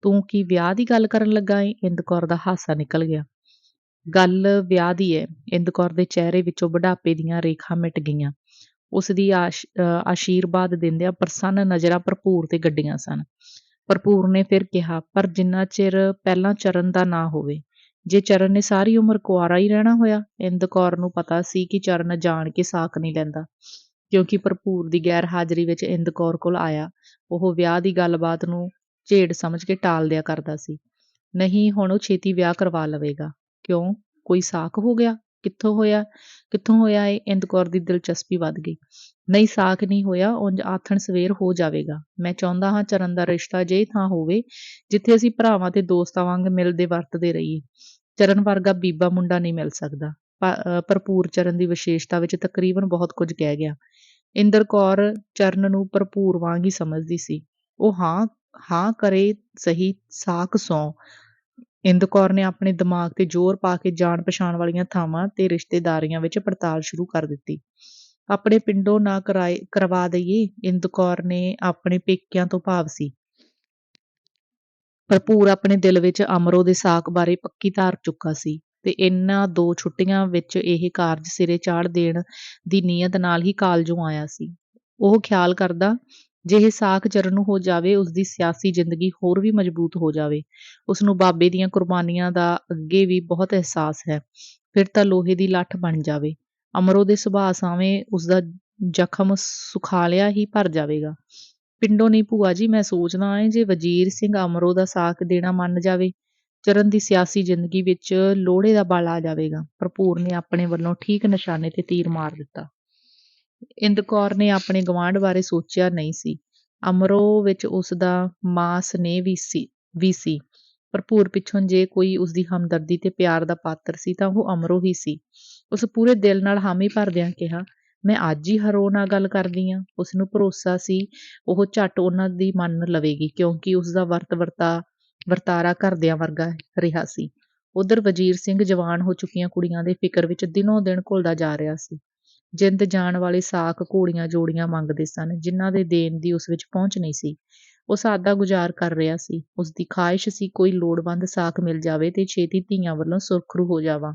"ਤੂੰ ਕੀ ਵਿਆਹ ਦੀ ਗੱਲ ਕਰਨ ਲੱਗਾ ਏਂ?" ਇੰਦ ਕੌਰ ਦਾ ਹਾਸਾ ਨਿਕਲ ਗਿਆ। "ਗੱਲ ਵਿਆਹ ਦੀ ਏ।" ਇੰਦ ਕੌਰ ਦੇ ਚਿਹਰੇ ਵਿੱਚੋਂ ਬੁਢਾਪੇ ਦੀਆਂ ਰੇਖਾਂ ਮਿਟ ਗਈਆਂ। ਉਸਦੀ ਆਸ਼ੀਰਵਾਦ ਦਿੰਦਿਆਂ ਪ੍ਰਸੰਨ ਨਜ਼ਰਾਂ ਭਰਪੂਰ ਤੇ ਗੱਡੀਆਂ ਸਨ। ਭਰਪੂਰ ਨੇ ਫਿਰ ਕਿਹਾ, "ਪਰ ਜਿੰਨਾ ਚਿਰ ਪਹਿਲਾਂ ਚਰਨ ਦਾ ਨਾ ਹੋਵੇ। ਜੇ ਚਰਨ ਨੇ ਸਾਰੀ ਉਮਰ ਕੁਆਰਾ ਹੀ ਰਹਿਣਾ ਹੋਇਆ?" ਇੰਦ ਕੌਰ ਨੂੰ ਪਤਾ ਸੀ ਕਿ ਚਰਨ ਜਾਣ ਕੇ ਸਾਕ ਨਹੀਂ ਲੈਂਦਾ। ਕਿਉਂਕਿ ਭਰਪੂਰ ਦੀ ਗੈਰ ਹਾਜ਼ਰੀ ਵਿੱਚ ਇੰਦ ਕੌਰ ਕੋਲ ਆਇਆ, ਉਹ ਵਿਆਹ ਦੀ ਗੱਲਬਾਤ ਨੂੰ ਝੇੜ ਸਮਝ ਕੇ ਟਾਲ ਦਿਆ ਕਰਦਾ ਸੀ। ਨਹੀਂ, ਹੁਣ ਉਹ ਛੇਤੀ ਵਿਆਹ ਕਰਵਾ ਲਵੇਗਾ। "ਕਿਉਂ? ਕੋਈ ਸਾਕ ਹੋ ਗਿਆ?" ਕਿੱਥੋਂ ਹੋਇਆ ਏ?" ਇੰਦ ਕੌਰ ਦੀ ਦਿਲਚਸਪੀ ਵੱਧ ਗਈ। "ਨਹੀਂ, ਸਾਕ ਨਹੀਂ ਹੋਇਆ, ਉਂਝ ਆਥਣ ਸਵੇਰ ਹੋ ਜਾਵੇਗਾ। ਮੈਂ ਚਾਹੁੰਦਾ ਹਾਂ ਚਰਨ ਦਾ ਰਿਸ਼ਤਾ ਅਜਿਹੀ ਥਾਂ ਹੋਵੇ ਜਿੱਥੇ ਅਸੀਂ ਭਰਾਵਾਂ ਤੇ ਦੋਸਤਾਂ ਵਾਂਗ ਮਿਲਦੇ ਵਰਤਦੇ ਰਹੀਏ। ਚਰਨ ਵਰਗਾ ਬੀਬਾ ਮੁੰਡਾ ਨਹੀਂ ਮਿਲ ਸਕਦਾ।" ਭਰਪੂਰ ਚਰਨ ਦੀ ਵਿਸ਼ੇਸ਼ਤਾ ਵਿੱਚ ਤਕਰੀਬਨ ਬਹੁਤ ਕੁਝ ਕਹਿ ਗਿਆ। ਇੰਦਰ ਕੌਰ ਚਰਨ ਨੂੰ ਭਰਪੂਰ ਵਾਂਗ ਹੀ ਸਮਝਦੀ ਸੀ। ਉਹ ਹਾਂ ਕਰੇ ਸਹੀ, ਸਾਕ ਸਹੁੰ। ਇੰਦ ਕੌਰ ਨੇ ਆਪਣੇ ਦਿਮਾਗ ਤੇ ਜ਼ੋਰ ਪਾ ਕੇ ਜਾਣ-ਪਛਾਣ ਵਾਲੀਆਂ ਥਾਵਾਂ ਤੇ ਰਿਸ਼ਤੇਦਾਰੀਆਂ ਵਿੱਚ ਪੜਤਾਲ ਸ਼ੁਰੂ ਕਰ ਦਿੱਤੀ। "ਆਪਣੇ ਪਿੰਡੋਂ ਨਾ ਕਰਵਾ ਦਈਏ?" ਇੰਦ ਕੌਰ ਨੇ ਆਪਣੇ ਪੇਕਿਆਂ ਤੋਂ ਭਾਵ ਸੀ। ਭਰਪੂਰ ਆਪਣੇ ਦਿਲ ਵਿੱਚ ਅਮਰੋ ਦੇ ਸਾਕ ਬਾਰੇ ਪੱਕੀ ਧਾਰ ਚੁੱਕਾ ਸੀ ਤੇ ਇਹਨਾਂ 2 ਛੁੱਟੀਆਂ ਵਿੱਚ ਇਹ ਕਾਰਜ ਸਿਰੇ ਚਾੜ੍ਹ ਦੇਣ ਦੀ ਨੀਅਤ ਨਾਲ ਹੀ ਕਾਲਜੋਂ ਆਇਆ ਸੀ। ਉਹ ਖਿਆਲ ਕਰਦਾ, ਜੇ ਇਹ ਸਾਕ ਚਰਨ ਨੂੰ ਹੋ ਜਾਵੇ, ਉਸਦੀ ਸਿਆਸੀ ਜ਼ਿੰਦਗੀ ਹੋਰ ਵੀ ਮਜ਼ਬੂਤ ਹੋ ਜਾਵੇ। ਉਸਨੂੰ ਬਾਬੇ ਦੀਆਂ ਕੁਰਬਾਨੀਆਂ ਦਾ ਅੱਗੇ ਵੀ ਬਹੁਤ ਅਹਿਸਾਸ ਹੈ। ਫਿਰ ਤਾਂ ਲੋਹੇ ਦੀ ਲੱਠ ਬਣ ਜਾਵੇ। ਅਮਰੋ ਦੇ ਸੁਭਾਅ ਸਾਵੇਂ ਉਸਦਾ ਜ਼ਖਮ ਸੁਖਾਲਿਆ ਹੀ ਭਰ ਜਾਵੇਗਾ। "ਪਿੰਡੋਂ ਨਹੀਂ ਭੂਆ ਜੀ, ਮੈਂ ਸੋਚਦਾ ਏਂ ਜੇ ਵਜ਼ੀਰ ਸਿੰਘ ਅਮਰੋ ਦਾ ਸਾਕ ਦੇਣਾ ਮੰਨ ਜਾਵੇ, ਚਰਨ ਦੀ ਸਿਆਸੀ ਜ਼ਿੰਦਗੀ ਵਿੱਚ ਲੋਹੜੇ ਦਾ ਬਲ ਆ ਜਾਵੇਗਾ।" ਭਰਪੂਰ ਨੇ ਆਪਣੇ ਵੱਲੋਂ ਠੀਕ ਨਿਸ਼ਾਨੇ ਤੇ ਤੀਰ ਮਾਰ ਦਿੱਤਾ। ਇੰਦ ਕੌਰ ਨੇ ਆਪਣੇ ਗੁਆਂਢ ਬਾਰੇ ਸੋਚਿਆ ਨਹੀਂ ਸੀ। ਅਮਰੋ ਵਿੱਚ ਉਸਦਾ ਮਾਂ ਸਨੇਹ ਵੀ ਸੀ। ਭਰਪੂਰ ਪਿੱਛੋਂ ਜੇ ਕੋਈ ਉਸਦੀ ਹਮਦਰਦੀ ਤੇ ਪਿਆਰ ਦਾ ਪਾਤਰ ਸੀ ਤਾਂ ਉਹ ਅਮਰੋ ਹੀ ਸੀ। ਉਸ ਪੂਰੇ ਦਿਲ ਨਾਲ ਹਾਮੀ ਭਰਦਿਆਂ ਕਿਹਾ, "ਮੈਂ ਅੱਜ ਹੀ ਹਰੋ ਨਾਲ ਗੱਲ ਕਰਦੀ ਆਂ।" ਉਸਨੂੰ ਭਰੋਸਾ ਸੀ ਉਹ ਝੱਟ ਉਹਨਾਂ ਦੀ ਮੰਨ ਲਵੇਗੀ, ਕਿਉਂਕਿ ਉਸਦਾ ਵਰਤਾਰਾ ਘਰਦਿਆਂ ਵਰਗਾ ਰਿਹਾ ਸੀ। ਉਧਰ ਵਜ਼ੀਰ ਸਿੰਘ ਜਵਾਨ ਹੋ ਚੁੱਕੀਆਂ ਕੁੜੀਆਂ ਦੇ ਫਿਕਰ ਵਿੱਚ ਦਿਨੋਂ-ਦਿਨ ਘੁਲਦਾ ਜਾ ਰਿਹਾ ਸੀ। ਜਿੰਦ ਜਾਨ ਵਾਲੇ ਸਾਕ ਘੋੜੀਆਂ-ਜੋੜੀਆਂ ਮੰਗਦੇ ਸਨ, ਜਿਨ੍ਹਾਂ ਦੇ ਦੇਣ ਦੀ ਉਸ ਵਿੱਚ ਪਹੁੰਚ ਨਹੀਂ ਸੀ। ਉਹ ਸਾਦਾ ਗੁਜ਼ਾਰ ਕਰ ਰਿਹਾ ਸੀ। ਉਸਦੀ ਖਾਹਿਸ਼ ਸੀ ਕੋਈ ਲੋੜਵੰਦ ਸਾਕ ਮਿਲ ਜਾਵੇ ਤੇ ਛੇਤੀ ਧੀਆਂ ਵੱਲੋਂ ਸੁਰਖਰੂ ਹੋ ਜਾਵਾਂ।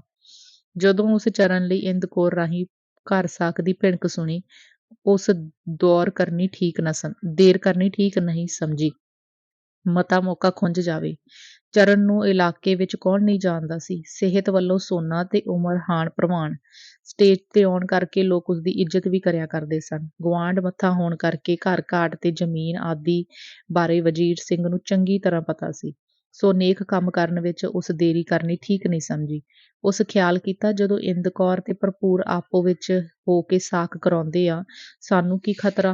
ਜਦੋਂ ਉਸ ਚਰਨ ਲਈ ਇੰਦ ਕੌਰ ਰਾਹੀਂ ਘਰ ਸਾਕ ਦੀ ਭਿਣਕ ਸੁਣੀ, ਉਸ ਦੇਰ ਕਰਨੀ ਠੀਕ ਨਹੀਂ ਸਮਝੀ। ਮਤਾ ਮੌਕਾ ਖੁੰਝ ਜਾਵੇ। ਚਰਨ ਨੂੰ ਇਲਾਕੇ ਵਿੱਚ ਕੌਣ ਨਹੀਂ ਜਾਣਦਾ ਸੀ। ਸਿਹਤ ਵੱਲੋਂ ਸੋਨਾ ਤੇ ਉਮਰ ਹਾਣ ਪ੍ਰਵਾਨ। ਸਟੇਜ ਤੇ ਆਉਣ ਕਰਕੇ ਲੋਕ ਉਸਦੀ ਇੱਜ਼ਤ ਵੀ ਕਰਿਆ ਕਰਦੇ ਸਨ। ਗੁਆਂਢ ਮੱਥਾ ਹੋਣ ਕਰਕੇ ਘਰ-ਘਾਟ ਤੇ ਜ਼ਮੀਨ ਆਦਿ ਬਾਰੇ ਵਜ਼ੀਰ ਸਿੰਘ ਨੂੰ ਚੰਗੀ ਤਰ੍ਹਾਂ ਪਤਾ ਸੀ। ਸੋ ਨੇਕ ਕੰਮ ਕਰਨ ਵਿੱਚ ਉਸ ਦੇਰੀ ਕਰਨੀ ਠੀਕ ਨਹੀਂ ਸਮਝੀ। ਉਸ ਖਿਆਲ ਕੀਤਾ, ਜਦੋਂ ਇੰਦ ਕੌਰ ਤੇ ਭਰਪੂਰ ਆਪੋ ਵਿੱਚ ਹੋ ਕੇ ਸਾਕ ਕਰਾਉਂਦੇ ਆ, ਸਾਨੂੰ ਕੀ ਖਤਰਾ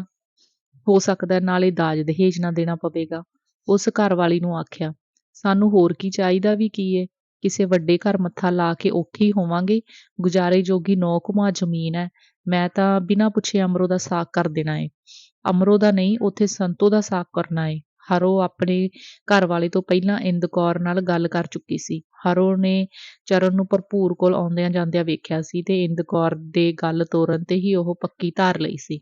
ਹੋ ਸਕਦਾ, ਨਾਲੇ ਦਾਜ ਦਹੇਜ ਨਾ ਦੇਣਾ ਪਵੇਗਾ। ਉਸ ਘਰਵਾਲੀ ਨੂੰ ਆਖਿਆ, "ਸਾਨੂੰ ਹੋਰ ਕੀ ਚਾਹੀਦਾ ਵੀ ਕੀ ਏ? ਕਿਸੇ ਵੱਡੇ ਘਰ ਮੱਥਾ ਲਾ ਕੇ ਔਖੇ ਹੀ ਹੋਵਾਂਗੇ। ਗੁਜ਼ਾਰੇ ਜੋਗੀ 9 ਕੁ ਜ਼ਮੀਨ ਐ। ਮੈਂ ਤਾਂ ਬਿਨਾਂ ਪੁੱਛੇ ਅਮਰੋ ਦਾ ਸਾਕ ਕਰ ਦੇਣਾ ਏ।" ਅਮਰੋ ਦਾ ਨਹੀਂ, ਉੱਥੇ ਸੰਤੋ ਦਾ ਸਾਕ ਕਰਨਾ ਏ। ਹਰੋ ਆਪਣੇ ਘਰਵਾਲੇ ਤੋਂ ਪਹਿਲਾਂ ਇੰਦ ਕੌਰ ਨਾਲ ਗੱਲ ਕਰ ਚੁੱਕੀ ਸੀ। ਹਰੋ ਨੇ ਚਰਨ ਨੂੰ ਭਰਪੂਰ ਕੋਲ ਆਉਂਦਿਆਂ ਜਾਂਦਿਆਂ ਵੇਖਿਆ ਸੀ ਤੇ ਇੰਦ ਕੌਰ ਦੇ ਗੱਲ ਤੋਰਨ ਤੇ ਹੀ ਉਹ ਪੱਕੀ ਧਾਰ ਲਈ ਸੀ।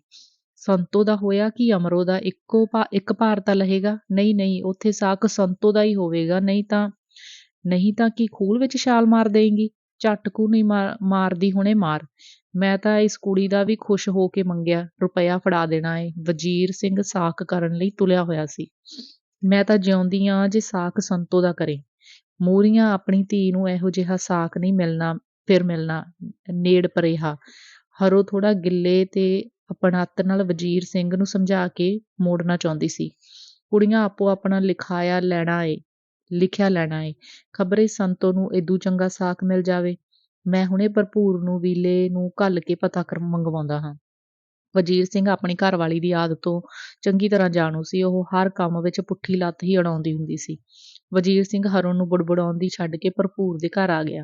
ਸੰਤੋ ਦਾ ਹੋਇਆ ਕਿ ਅਮਰੋ ਦਾ ਇੱਕ ਭਾਰ ਤਾਂ ਲਹੇਗਾ? ਨਹੀਂ ਨਹੀਂ, ਉੱਥੇ ਸਾਕ ਸੰਤੋ ਦਾ ਹੀ ਹੋਵੇਗਾ। ਨਹੀਂ ਤਾਂ ਕੀ ਖੂਲ ਵਿੱਚ ਛਾਲ ਮਾਰ ਦੇਂਗੀ? ਝਟਕੂ ਨਹੀਂ ਮਾਰਦੀ ਹੁਣੇ ਮਾਰ। ਮੈਂ ਤਾਂ ਇਸ ਕੁੜੀ ਦਾ ਵੀ ਖੁਸ਼ ਹੋ ਕੇ ਮੰਗਿਆ ਰੁਪਇਆ ਫੜਾ ਦੇਣਾ ਏ। ਵਜ਼ੀਰ ਸਿੰਘ ਸਾਕ ਕਰਨ ਲਈ ਤੁਲਿਆ ਹੋਇਆ ਸੀ। ਮੈਂ ਤਾਂ ਜਿਉਂਦੀ ਆ ਜੇ ਸਾਕ ਸੰਤੋ ਦਾ ਕਰੇ। ਮੂਹਰੀਆਂ ਆਪਣੀ ਧੀ ਨੂੰ ਇਹੋ ਜਿਹਾ ਸਾਕ ਨਹੀਂ ਮਿਲਣਾ ਨੇੜ ਪਰੇਹਾ। ਹਰੋ ਥੋੜਾ ਗਿੱਲੇ ਤੇ ਆਪਣੱਤ ਨਾਲ ਵਜ਼ੀਰ ਸਿੰਘ ਨੂੰ ਸਮਝਾ ਕੇ ਮੋੜਨਾ ਚਾਹੁੰਦੀ ਸੀ। ਕੁੜੀਆਂ ਆਪੋ ਆਪਣਾ ਲਿਖਿਆ ਲੈਣਾ ਏ। ਖਬਰੇ ਸੰਤੋ ਨੂੰ ਏਦੂ ਚੰਗਾ ਸਾਕ ਮਿਲ ਜਾਵੇ। ਮੈਂ ਹੁਣੇ ਭਰਪੂਰ ਨੂੰ ਵੀਲੇ ਨੂੰ ਘੱਲ ਕੇ ਪਤਾ ਮੰਗਵਾਉਂਦਾ ਹਾਂ। ਵਜ਼ੀਰ ਸਿੰਘ ਆਪਣੀ ਘਰਵਾਲੀ ਦੀ ਆਦਤ ਤੋਂ ਚੰਗੀ ਤਰ੍ਹਾਂ ਜਾਣੂ ਸੀ। ਉਹ ਹਰ ਕੰਮ ਵਿੱਚ ਪੁੱਠੀ ਲੱਤ ਹੀ ਅੜਾਉਂਦੀ ਹੁੰਦੀ ਸੀ। ਵਜ਼ੀਰ ਸਿੰਘ ਹਰੋ ਨੂੰ ਬੁੜਬੁੜਾਉਂਦੀ ਛੱਡ ਕੇ ਭਰਪੂਰ ਦੇ ਘਰ ਆ ਗਿਆ।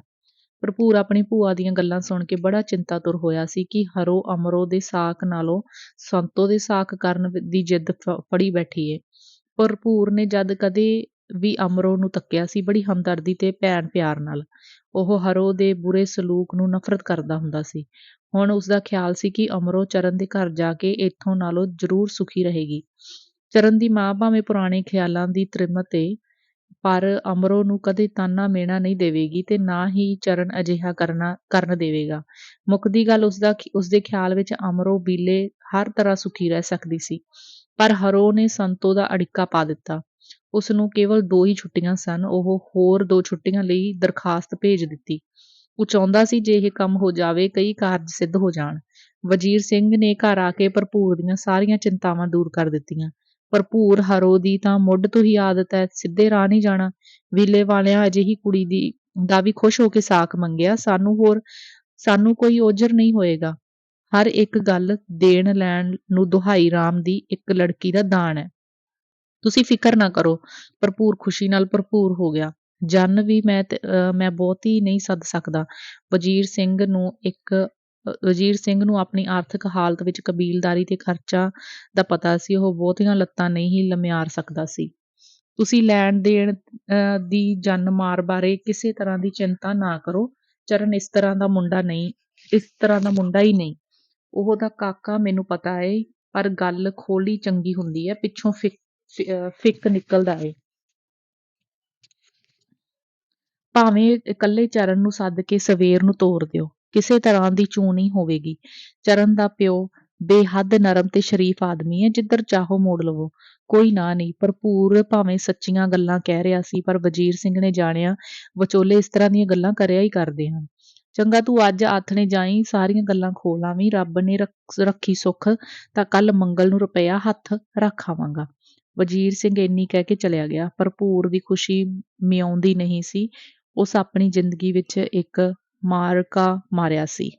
ਭਰਪੂਰ ਆਪਣੀ ਭੂਆ ਦੀਆਂ ਗੱਲਾਂ ਸੁਣ ਕੇ ਬੜਾ ਚਿੰਤਾਤੁਰ ਹੋਇਆ ਸੀ ਕਿ ਹਰੋ ਅਮਰੋ ਦੇ ਸਾਕ ਨਾਲੋਂ ਸੰਤੋ ਦੇ ਸਾਕ ਕਰਨ ਦੀ ਜਿੱਦ ਫੜੀ ਬੈਠੀ ਏ। ਭਰਪੂਰ ਨੇ ਜਦ ਕਦੇ ਵੀ ਅਮਰੋ ਨੂੰ ਤੱਕਿਆ ਸੀ ਬੜੀ ਹਮਦਰਦੀ ਤੇ ਭੈਣ ਪਿਆਰ ਨਾਲ। ਉਹ ਹਰੋ ਦੇ ਬੁਰੇ ਸਲੂਕ ਨੂੰ ਨਫ਼ਰਤ ਕਰਦਾ ਹੁੰਦਾ ਸੀ। ਹੁਣ ਉਸਦਾ ਖਿਆਲ ਸੀ ਕਿ ਅਮਰੋ ਚਰਨ ਦੇ ਘਰ ਜਾ ਕੇ ਇੱਥੋਂ ਨਾਲੋਂ ਜ਼ਰੂਰ ਸੁਖੀ ਰਹੇਗੀ। ਚਰਨ ਦੀ ਮਾਂ ਭਾਵੇਂ ਪੁਰਾਣੇ ਖਿਆਲਾਂ ਦੀ ਤ੍ਰਿਮਤ ਏ, ਪਰ ਅਮਰੋ ਨੂੰ ਕਦੇ ਤਾਨਾ ਮਿਹਣਾ ਨਹੀਂ ਦੇਵੇਗੀ ਤੇ ਨਾ ਹੀ ਚਰਨ ਅਜਿਹਾ ਕਰਨ ਦੇਵੇਗਾ। ਮੁੱਕਦੀ ਗੱਲ ਉਸਦੇ ਖਿਆਲ ਵਿੱਚ ਅਮਰੋ ਬੀਲੇ ਹਰ ਤਰ੍ਹਾਂ ਸੁਖੀ ਰਹਿ ਸਕਦੀ ਸੀ। ਪਰ ਹਰੋ ਨੇ ਸੰਤੋ ਦਾ ਅੜਿੱਕਾ ਪਾ ਦਿੱਤਾ। ਉਸ ਨੂੰ ਕੇਵਲ 2 ਹੀ ਛੁੱਟੀਆਂ ਸਨ। ਉਹ ਹੋਰ 2 ਛੁੱਟੀਆਂ ਲਈ ਦਰਖਾਸਤ ਭੇਜ ਦਿੱਤੀ। ਉਹ ਚਾਹੁੰਦਾ ਸੀ ਜੇ ਇਹ ਕੰਮ ਹੋ ਜਾਵੇ ਕਈ ਕਾਰਜ ਸਿੱਧ ਹੋ ਜਾਣ। ਵਜ਼ੀਰ ਸਿੰਘ ਨੇ ਘਰ ਆ ਕੇ ਭਰਪੂਰ ਦੀਆਂ ਸਾਰੀਆਂ ਚਿੰਤਾਵਾਂ ਦੂਰ ਕਰ ਦਿੱਤੀਆਂ। ਭਰਪੂਰ ਹਰੋ ਦੀ ਤਾਂ ਮੁੱਢ ਤੋਂ ਹੀ ਆਦਤ ਹੈ ਸਿੱਧੇ ਰਾਹ ਨਹੀਂ ਜਾਣਾ। ਵੀਲੇ ਵਾਲਿਆਂ ਅਜਿਹੀ ਕੁੜੀ ਦਾ ਵੀ ਖੁਸ਼ ਹੋ ਕੇ ਸਾਕ ਮੰਗਿਆ। ਸਾਨੂੰ ਕੋਈ ਓਜਰ ਨਹੀਂ ਹੋਏਗਾ। ਹਰ ਇੱਕ ਗੱਲ ਦੇਣ ਲੈਣ ਨੂੰ ਦੁਹਾਈ ਰਾਮ ਦੀ ਇੱਕ ਲੜਕੀ ਦਾ ਦਾਨ ਹੈ। ਤੁਸੀਂ ਫਿਕਰ ਨਾ ਕਰੋ। ਭਰਪੂਰ ਖੁਸ਼ੀ ਨਾਲ ਭਰਪੂਰ ਹੋ ਗਿਆ। ਜਨ ਵੀ ਮੈਂ ਬਹੁਤੀ ਨਹੀਂ ਸੱਦ ਸਕਦਾ। ਵਜ਼ੀਰ ਸਿੰਘ ਨੂੰ ਆਪਣੀ ਆਰਥਿਕ ਹਾਲਤ ਵਿੱਚ ਕਬੀਲਦਾਰੀ ਤੇ ਖਰਚਾ ਦਾ ਪਤਾ ਸੀ। ਉਹ ਬਹੁਤੀਆਂ ਲੱਤਾਂ ਨਹੀਂ ਹੀ ਲਮਿਆਰ ਸਕਦਾ ਸੀ। ਤੁਸੀਂ ਲੈਣ ਦੇਣ ਦੀ ਜਨ ਮਾਰ ਬਾਰੇ ਕਿਸੇ ਤਰ੍ਹਾਂ ਦੀ ਚਿੰਤਾ ਨਾ ਕਰੋ। ਚਰਨ ਇਸ ਤਰ੍ਹਾਂ ਦਾ ਮੁੰਡਾ ਹੀ ਨਹੀਂ। ਉਹ ਦਾ ਕਾਕਾ ਮੈਨੂੰ ਪਤਾ ਏ, ਪਰ ਗੱਲ ਖੋਲੀ ਚੰਗੀ ਹੁੰਦੀ ਹੈ, ਪਿੱਛੋਂ ਫਿੱਕ ਨਿਕਲਦਾ ਏ। ਭਾਵੇਂ ਇਕੱਲੇ ਚਰਨ ਨੂੰ ਸੱਦ ਕੇ ਸਵੇਰ ਨੂੰ ਤੋਰ ਦਿਓ, ਕਿਸੇ ਤਰ੍ਹਾਂ ਦੀ ਚੂੰ ਨਹੀਂ ਹੋਵੇਗੀ। ਚਰਨ ਦਾ ਪਿਓ ਬੇਹੱਦ ਨਰਮ ਤੇ ਸ਼ਰੀਫ ਆਦਮੀ ਹੈ, ਜਿੱਧਰ ਚਾਹੋ ਮੋੜ ਲਵੋ, ਕੋਈ ਨਾ ਨਹੀਂ। ਭਰਪੂਰ ਭਾਵੇਂ ਸੱਚੀਆਂ ਗੱਲਾਂ ਕਹਿ ਰਿਹਾ ਸੀ, ਪਰ ਵਜ਼ੀਰ ਸਿੰਘ ਨੇ ਜਾਣਿਆ ਵਿਚੋਲੇ ਇਸ ਤਰ੍ਹਾਂ ਦੀਆਂ ਗੱਲਾਂ ਕਰਿਆ ਹੀ ਕਰਦੇ ਹਨ। ਚੰਗਾ ਤੂੰ ਅੱਜ ਆਥਣੇ ਜਾਈ, ਸਾਰੀਆਂ ਗੱਲਾਂ ਖੋਲ ਆਵੀਂ। ਰੱਬ ਨੇ ਰੱਖੀ ਸੁੱਖ ਤਾਂ ਕੱਲ ਮੰਗਲ ਨੂੰ ਰੁਪਇਆ ਹੱਥ ਰੱਖ ਆਵਾਂਗਾ। ਵਜ਼ੀਰ ਸਿੰਘ ਇੰਨੀ ਕਹਿ ਕੇ ਚਲਿਆ ਗਿਆ। ਭਰਪੂਰ ਦੀ ਖੁਸ਼ੀ ਮਿਆਉਂਦੀ ਨਹੀਂ ਸੀ। ਉਸ ਆਪਣੀ ਜ਼ਿੰਦਗੀ ਵਿੱਚ ਇੱਕ ਮਾਰਕਾ ਮਾਰਿਆ ਸੀ।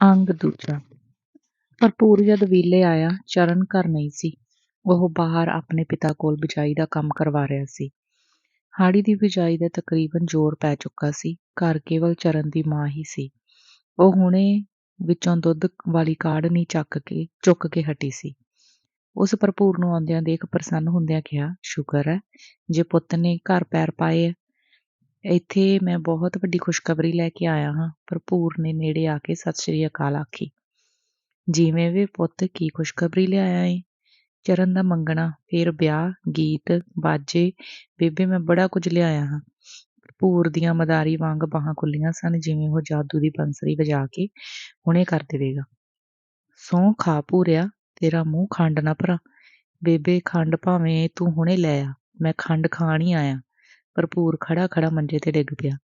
ਅੰਗ ਦੂਜਾ। ਭਰਪੂਰ ਜਦ ਵੀਲੇ ਆਇਆ, ਚਰਨ ਘਰ ਨਹੀਂ ਸੀ। ਉਹ ਬਾਹਰ ਆਪਣੇ ਪਿਤਾ ਕੋਲ ਬਿਜਾਈ ਦਾ ਕੰਮ ਕਰਵਾ ਰਿਹਾ ਸੀ। ਹਾੜੀ ਦੀ ਬਿਜਾਈ ਦਾ ਤਕਰੀਬਨ ਜ਼ੋਰ ਪੈ ਚੁੱਕਾ ਸੀ। ਘਰ ਕੇਵਲ ਚਰਨ ਦੀ ਮਾਂ ਹੀ ਸੀ। ਉਹ ਹੁਣੇ ਵਿੱਚੋਂ ਦੁੱਧ ਵਾਲੀ ਕਾੜ੍ਹਨੀ ਚੁੱਕ ਕੇ ਹਟੀ ਸੀ। ਉਸ ਭਰਪੂਰ ਨੂੰ ਆਉਂਦਿਆਂ ਦੇਖ ਪ੍ਰਸੰਨ ਹੁੰਦਿਆਂ ਕਿਹਾ, ਸ਼ੁਕਰ ਹੈ ਜੇ ਪੁੱਤ ਨੇ ਘਰ ਪੈਰ ਪਾਏ ਐ। ਇੱਥੇ ਮੈਂ ਬਹੁਤ ਵੱਡੀ ਖੁਸ਼ਖਬਰੀ ਲੈ ਕੇ ਆਇਆ ਹਾਂ। ਭਰਪੂਰ ਨੇ ਨੇੜੇ ਆ ਕੇ ਸਤਿ ਸ੍ਰੀ ਅਕਾਲ ਆਖੀ। ਜਿਵੇਂ ਵੇ ਪੁੱਤ, ਕੀ ਖੁਸ਼ਖਬਰੀ ਲਿਆਇਆ ਏ? ਚਰਨ ਦਾ ਮੰਗਣਾ, ਫੇਰ ਵਿਆਹ, ਗੀਤ ਬਾਜੇ। ਬੇਬੇ ਮੈਂ ਬੜਾ ਕੁਝ ਲਿਆਇਆ ਹਾਂ। ਭਰਪੂਰ ਦੀਆਂ ਮਦਾਰੀ ਵਾਂਗ ਬਾਹਾਂ ਖੁੱਲੀਆਂ ਸਨ, ਜਿਵੇਂ ਉਹ ਜਾਦੂ ਦੀ ਬੰਸਰੀ ਵਜਾ ਕੇ ਹੁਣੇ ਕਰ ਦੇਵੇਗਾ। ਸਹੁੰ ਖਾ ਭੂਰਿਆ, ਤੇਰਾ ਮੂੰਹ ਖੰਡ ਨਾ ਭਰਾ। ਬੇਬੇ ਖੰਡ ਭਾਵੇਂ ਤੂੰ ਹੁਣੇ ਲੈ ਆ, ਮੈਂ ਖੰਡ ਖਾਣ ਹੀ ਆਇਆ। ਭਰਪੂਰ ਖੜਾ ਖੜਾ ਮੰਜੇ ਤੇ ਡਿੱਗ ਪਿਆ।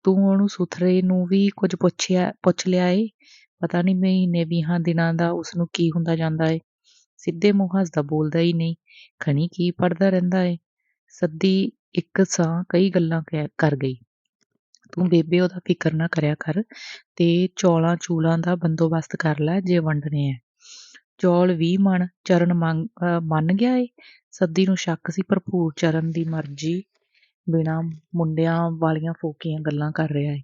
ਤੂੰ ਉਹਨੂੰ ਸੁਥਰੇ ਨੂੰ ਵੀ ਕੁਝ ਪੁੱਛ ਲਿਆ ਏ? ਪਤਾ ਨਹੀਂ ਮਹੀਨੇ 20 ਦਿਨਾਂ ਦਾ ਉਸਨੂੰ ਕੀ ਹੁੰਦਾ ਜਾਂਦਾ ਏ। ਸਿੱਧੇ ਮੂੰਹ ਹੱਸਦਾ ਬੋਲਦਾ ਹੀ ਨਹੀਂ, ਖਣੀ ਕੀ ਪੜ੍ਹਦਾ ਰਹਿੰਦਾ ਏ। ਸੱਦੀ ਇੱਕ ਸਾਂ ਕਈ ਗੱਲਾਂ ਕਰ ਗਈ। ਤੂੰ ਬੇਬੇ ਉਹਦਾ ਫਿਕਰ ਨਾ ਕਰਿਆ ਕਰ ਤੇ ਚੌਲਾਂ ਚੂਲਾਂ ਦਾ ਬੰਦੋਬਸਤ ਕਰ ਲੈ ਜੇ ਵੰਡਣੇ ਐ। ਚੌਲ 20 ਮਣ। ਚਰਨ ਮੰਨ ਗਿਆ ਏ? ਸੱਦੀ ਨੂੰ ਸ਼ੱਕ ਸੀ ਭਰਪੂਰ ਚਰਨ ਦੀ ਮਰਜ਼ੀ ਬਿਨਾਂ ਮੁੰਡਿਆਂ ਵਾਲੀਆਂ ਫੋਕੀਆਂ ਗੱਲਾਂ ਕਰ ਰਿਹਾ ਏ।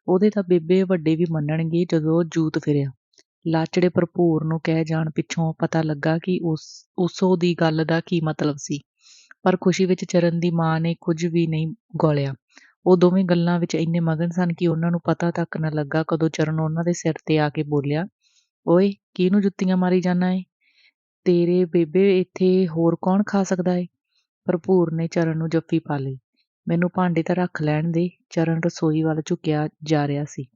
ਉਹਦੇ ਤਾਂ ਬੇਬੇ ਵੱਡੇ ਵੀ ਮੰਨਣਗੇ ਜਦੋਂ ਜੂਤ ਫਿਰਿਆ। ਲਾਚੜੇ ਭਰਪੂਰ ਨੂੰ ਕਹਿ ਜਾਣ ਪਿੱਛੋਂ ਪਤਾ ਲੱਗਾ ਕਿ ਉਸੋ ਦੀ ਗੱਲ ਦਾ ਕੀ ਮਤਲਬ ਸੀ। ਪਰ ਖੁਸ਼ੀ ਵਿੱਚ ਚਰਨ ਦੀ ਮਾਂ ਨੇ ਕੁਝ ਵੀ ਨਹੀਂ ਗੋਲਿਆ। ਉਹ ਦੋਵੇਂ ਗੱਲਾਂ ਵਿੱਚ ਇੰਨੇ ਮਗਨ ਸਨ ਕਿ ਉਹਨਾਂ ਨੂੰ ਪਤਾ ਤੱਕ ਨਾ ਲੱਗਾ ਕਦੋਂ ਚਰਨ ਉਹਨਾਂ ਦੇ ਸਿਰ ਤੇ ਆ ਕੇ ਬੋਲਿਆ, ਓਏ ਕਿਹਨੂੰ ਜੁੱਤੀਆਂ ਮਾਰੀ ਜਾਨਾ ਏ? ਤੇਰੇ ਬੇਬੇ ਇੱਥੇ ਹੋਰ ਕੌਣ ਖਾ ਸਕਦਾ ਏ? ਭਰਪੂਰ ਨੇ ਚਰਨ ਨੂੰ ਜੱਫੀ ਪਾ ਲਈ। ਮੈਨੂੰ ਭਾਂਡੇ ਤਾਂ ਰੱਖ ਲੈਣ ਦੇ। ਚਰਨ ਰਸੋਈ ਵੱਲ ਝੁਕਿਆ ਜਾ ਰਿਹਾ ਸੀ।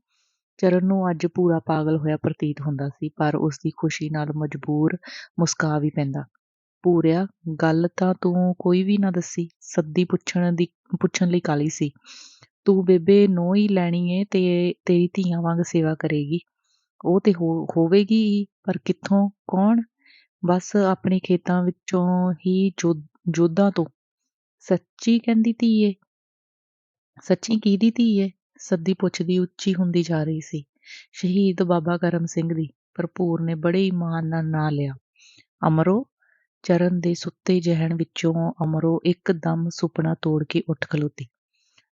ਚਰਨ ਨੂੰ ਅੱਜ ਪੂਰਾ ਪਾਗਲ ਹੋਇਆ ਪ੍ਰਤੀਤ ਹੁੰਦਾ ਸੀ, ਪਰ ਉਸਦੀ ਖੁਸ਼ੀ ਨਾਲ ਮਜਬੂਰ ਮੁਸਕਾ ਵੀ ਪੈਂਦਾ। ਪੂਰਿਆ, ਗੱਲ ਤਾਂ ਤੂੰ ਕੋਈ ਵੀ ਨਾ ਦੱਸੀ। ਸੱਦੀ ਪੁੱਛਣ ਲਈ ਕਾਹਲੀ ਸੀ। ਤੂੰ ਬੇਬੇ ਨਹੁੰ ਹੀ ਲੈਣੀ ਏ ਤੇ ਤੇਰੀ ਧੀਆਂ ਵਾਂਗ ਸੇਵਾ ਕਰੇਗੀ। ਉਹ ਤੇ ਹੋਵੇਗੀ ਹੀ, ਪਰ ਕਿੱਥੋਂ? ਕੌਣ? ਬਸ ਆਪਣੇ ਖੇਤਾਂ ਵਿੱਚੋਂ ਹੀ ਜੋਧਾਂ ਤੋਂ। ਸੱਚੀ ਕਹਿੰਦੀ ਧੀਏ? ਸੱਚੀ ਕਿਹਦੀ ਧੀ ਏ? ਸੱਦੀ ਪੁੱਛਦੀ ਉੱਚੀ ਹੁੰਦੀ ਜਾ ਰਹੀ ਸੀ। ਸ਼ਹੀਦ ਬਾਬਾ ਕਰਮ ਸਿੰਘ ਦੀ। ਭਰਪੂਰ ਨੇ ਬੜੇ ਇਮਾਨ ਨਾਲ ਨਾਂ ਲਿਆ। ਅਮਰੋ? ਚਰਨ ਦੇ ਸੁੱਤੇ ਜਿਹਣ ਵਿੱਚੋਂ ਅਮਰੋ ਇੱਕਦਮ ਸੁਪਨਾ ਤੋੜ ਕੇ ਉੱਠ ਖਲੋਤੀ।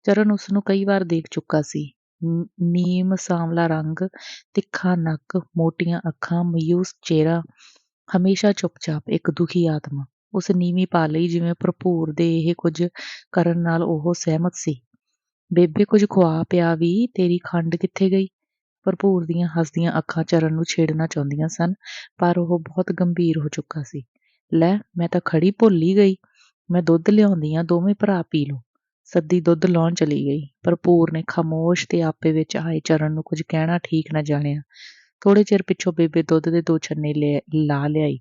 ਚਰਨ ਉਸਨੂੰ ਕਈ ਵਾਰ ਦੇਖ ਚੁੱਕਾ ਸੀ। ਨੀਮ ਸਾਂਵਲਾ ਰੰਗ, ਤਿੱਖਾ ਨੱਕ, ਮੋਟੀਆਂ ਅੱਖਾਂ, ਮਾਯੂਸ ਚਿਹਰਾ, ਹਮੇਸ਼ਾ ਚੁੱਪਚਾਪ, ਇੱਕ ਦੁਖੀ ਆਤਮਾ। ਉਸ ਨੀਵੀਂ ਪਾ ਲਈ ਜਿਵੇਂ ਭਰਪੂਰ ਦੇ ਇਹ ਕੁਝ ਕਰਨ ਨਾਲ ਉਹ ਸਹਿਮਤ ਸੀ। ਬੇਬੇ ਕੁਝ ਖਵਾ ਪਿਆ ਵੀ, ਤੇਰੀ ਖੰਡ ਕਿੱਥੇ ਗਈ? ਭਰਪੂਰ ਦੀਆਂ ਹੱਸਦੀਆਂ ਅੱਖਾਂ ਚਰਨ ਨੂੰ ਛੇੜਨਾ ਚਾਹੁੰਦੀਆਂ ਸਨ, ਪਰ ਉਹ ਬਹੁਤ ਗੰਭੀਰ ਹੋ ਚੁੱਕਾ ਸੀ। ਲੈ, ਮੈਂ ਤਾਂ ਖੜੀ ਭੁੱਲ ਹੀ ਗਈ। ਮੈਂ ਦੁੱਧ ਲਿਆਉਂਦੀ ਆ, ਦੋਵੇਂ ਭਰਾ ਪੀ ਲਓ। ਸੱਦੀ ਦੁੱਧ ਲਾਉਣ ਚਲੀ ਗਈ। ਭਰਪੂਰ ਨੇ ਖਾਮੋਸ਼ ਤੇ ਆਪੇ ਵਿੱਚ ਆਏ ਚਰਨ ਨੂੰ ਕੁਝ ਕਹਿਣਾ ਠੀਕ ਨਾ ਜਾਣਿਆ। ਥੋੜੇ ਚਿਰ ਪਿੱਛੋਂ ਬੇਬੇ ਦੁੱਧ ਦੇ 2 ਛੰਨੇ ਲਾ ਲਿਆਈ।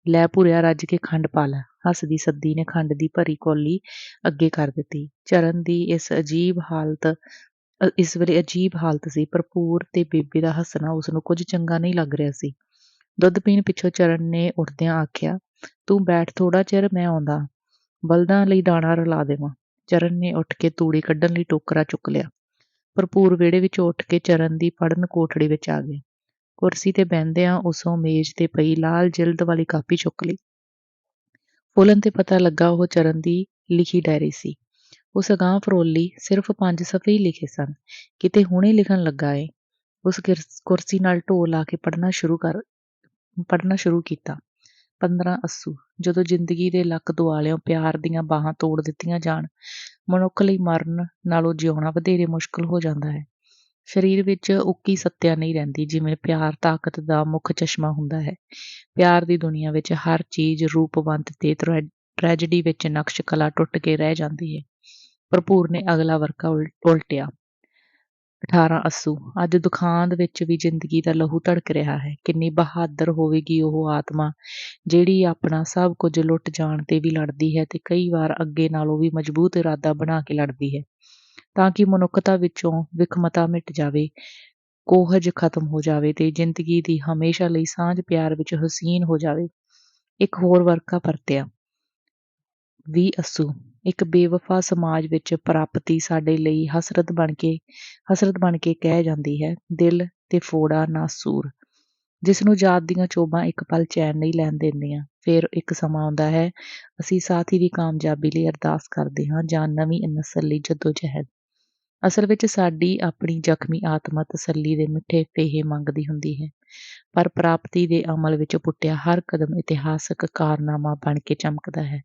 ਲੈ ਭੁਰਿਆ, ਰੱਜ ਕੇ ਖੰਡ ਪਾ ਲੈ। ਹੱਸਦੀ ਸੱਦੀ ਨੇ ਖੰਡ ਦੀ ਭਰੀ ਕੌਲੀ ਅੱਗੇ ਕਰ ਦਿੱਤੀ। ਚਰਨ ਦੀ ਇਸ ਵੇਲੇ ਅਜੀਬ ਹਾਲਤ ਸੀ। ਭਰਪੂਰ ਤੇ ਬੇਬੇ ਦਾ ਹੱਸਣਾ ਉਸਨੂੰ ਕੁਝ ਚੰਗਾ ਨਹੀਂ ਲੱਗ ਰਿਹਾ ਸੀ। ਦੁੱਧ ਪੀਣ ਪਿੱਛੋਂ ਚਰਨ ਨੇ ਉੱਠਦਿਆਂ ਆਖਿਆ, ਤੂੰ ਬੈਠ ਥੋੜਾ ਚਿਰ, ਮੈਂ ਆਉਂਦਾ। ਬਲਦਾਂ ਲਈ ਦਾਣਾ ਰਲਾ ਦੇਵਾਂ। ਚਰਨ ਨੇ ਉੱਠ ਕੇ ਤੂੜੀ ਕੱਢਣ ਲਈ ਟੋਕਰਾ ਚੁੱਕ ਲਿਆ। ਭਰਪੂਰ ਵਿਹੜੇ ਵਿੱਚੋਂ ਉੱਠ ਕੇ ਚਰਨ ਦੀ ਪੜ੍ਹਨ ਕੋਠੜੀ ਵਿੱਚ ਆ ਗਿਆ। ਕੁਰਸੀ ਤੇ ਬਹਿੰਦਿਆਂ ਉਸੋਂ ਮੇਜ਼ ਤੇ ਪਈ ਲਾਲ ਜਿਲਦ ਵਾਲੀ ਕਾਪੀ ਚੁੱਕ ਲਈ। ਫੋਲਨ ਤੇ ਪਤਾ ਲੱਗਾ ਉਹ ਚਰਨ ਦੀ ਲਿਖੀ ਡਾਇਰੀ ਸੀ। ਉਸ ਅਗਾਂਹ ਫਰੋਲੀ, ਸਿਰਫ 5 ਸਫ਼ੇ ਹੀ ਲਿਖੇ ਸਨ। ਕਿਤੇ ਹੁਣੇ ਲਿਖਣ ਲੱਗਾ ਏ। ਉਸ ਕੁਰਸੀ ਨਾਲ ਢੋ ਲਾ ਕੇ ਪੜ੍ਹਨਾ ਸ਼ੁਰੂ ਕੀਤਾ। 15 ਅੱਸੂ। ਜਦੋਂ ਜ਼ਿੰਦਗੀ ਦੇ ਲੱਕ ਦੁਆਲਿਓਂ ਪਿਆਰ ਦੀਆਂ ਬਾਹਾਂ ਤੋੜ ਦਿੱਤੀਆਂ ਜਾਣ, ਮਨੁੱਖ ਲਈ ਮਰਨ ਨਾਲੋਂ ਜਿਉਣਾ ਵਧੇਰੇ ਮੁਸ਼ਕਲ ਹੋ ਜਾਂਦਾ ਹੈ। ਸਰੀਰ ਵਿੱਚ ਉੱਕੀ ਸੱਤਿਆ ਨਹੀਂ ਰਹਿੰਦੀ, ਜਿਵੇਂ ਪਿਆਰ ਤਾਕਤ ਦਾ ਮੁੱਖ ਚਸ਼ਮਾ ਹੁੰਦਾ ਹੈ। ਪਿਆਰ ਦੀ ਦੁਨੀਆ ਵਿੱਚ ਹਰ ਚੀਜ਼ ਰੂਪਵੰਤ ਤੇ ਟ੍ਰੈਜਡੀ ਵਿੱਚ ਨਕਸ਼ ਕਲਾ ਟੁੱਟ ਕੇ ਰਹਿ ਜਾਂਦੀ ਹੈ। ਭਰਪੂਰ ਨੇ ਅਗਲਾ ਵਰਕਾ ਉਲਟਿਆ। 18 ਅੱਸੂ। ਅੱਜ ਦੁਖਾਂਤ ਵਿੱਚ ਵੀ ਜ਼ਿੰਦਗੀ ਦਾ ਲਹੂ ਧੜਕ ਰਿਹਾ ਹੈ। ਕਿੰਨੀ ਬਹਾਦਰ ਹੋਵੇਗੀ ਉਹ ਆਤਮਾ ਜਿਹੜੀ ਆਪਣਾ ਸਭ ਕੁਝ ਲੁੱਟ ਜਾਣ ਤੇ ਵੀ ਲੜਦੀ ਹੈ, ਤੇ ਕਈ ਵਾਰ ਅੱਗੇ ਨਾਲੋਂ ਵੀ ਮਜ਼ਬੂਤ ਇਰਾਦਾ ਬਣਾ ਕੇ ਲੜਦੀ ਹੈ, ਤਾਂ ਕਿ ਮਨੁੱਖਤਾ ਵਿੱਚੋਂ ਵਿਖਮਤਾ ਮਿਟ ਜਾਵੇ, ਕੋਹਜ ਖਤਮ ਹੋ ਜਾਵੇ ਤੇ ਜ਼ਿੰਦਗੀ ਦੀ ਹਮੇਸ਼ਾ ਲਈ ਸਾਂਝ ਪਿਆਰ ਵਿੱਚ ਹਸੀਨ ਹੋ ਜਾਵੇ। ਇੱਕ ਹੋਰ ਵਰਕਾ ਪਰਤਿਆ। 20 ਅੱਸੂ। ਇੱਕ ਬੇਵਫਾ ਸਮਾਜ ਵਿੱਚ ਪ੍ਰਾਪਤੀ ਸਾਡੇ ਲਈ ਹਸਰਤ ਬਣ ਕੇ ਕਹਿ ਜਾਂਦੀ ਹੈ, ਦਿਲ ਤੇ ਫੋੜਾ ਨਾਸੂਰ, ਜਿਸ ਨੂੰ ਜਾਤ ਦੀਆਂ ਚੋਭਾਂ ਇੱਕ ਪਲ ਚੈਨ ਨਹੀਂ ਲੈਣ ਦਿੰਦੀਆਂ। ਫਿਰ ਇੱਕ ਸਮਾਂ ਆਉਂਦਾ ਹੈ, ਅਸੀਂ ਸਾਥੀ ਦੀ ਕਾਮਯਾਬੀ ਲਈ ਅਰਦਾਸ ਕਰਦੇ ਹਾਂ ਜਾਂ ਨਵੀਂ ਨਸਲ ਲਈ ਜੱਦੋ-ਜਹਿਦ। ਅਸਲ ਵਿੱਚ ਸਾਡੀ ਆਪਣੀ ਜ਼ਖਮੀ ਆਤਮਾ ਤਸੱਲੀ ਦੇ ਮਿੱਠੇ ਫੇਹੇ ਮੰਗਦੀ ਹੁੰਦੀ ਹੈ, ਪਰ ਪ੍ਰਾਪਤੀ ਦੇ ਅਮਲ ਵਿੱਚ ਪੁੱਟਿਆ ਹਰ ਕਦਮ ਇਤਿਹਾਸਕ ਕਾਰਨਾਮਾ ਬਣ ਕੇ ਚਮਕਦਾ ਹੈ।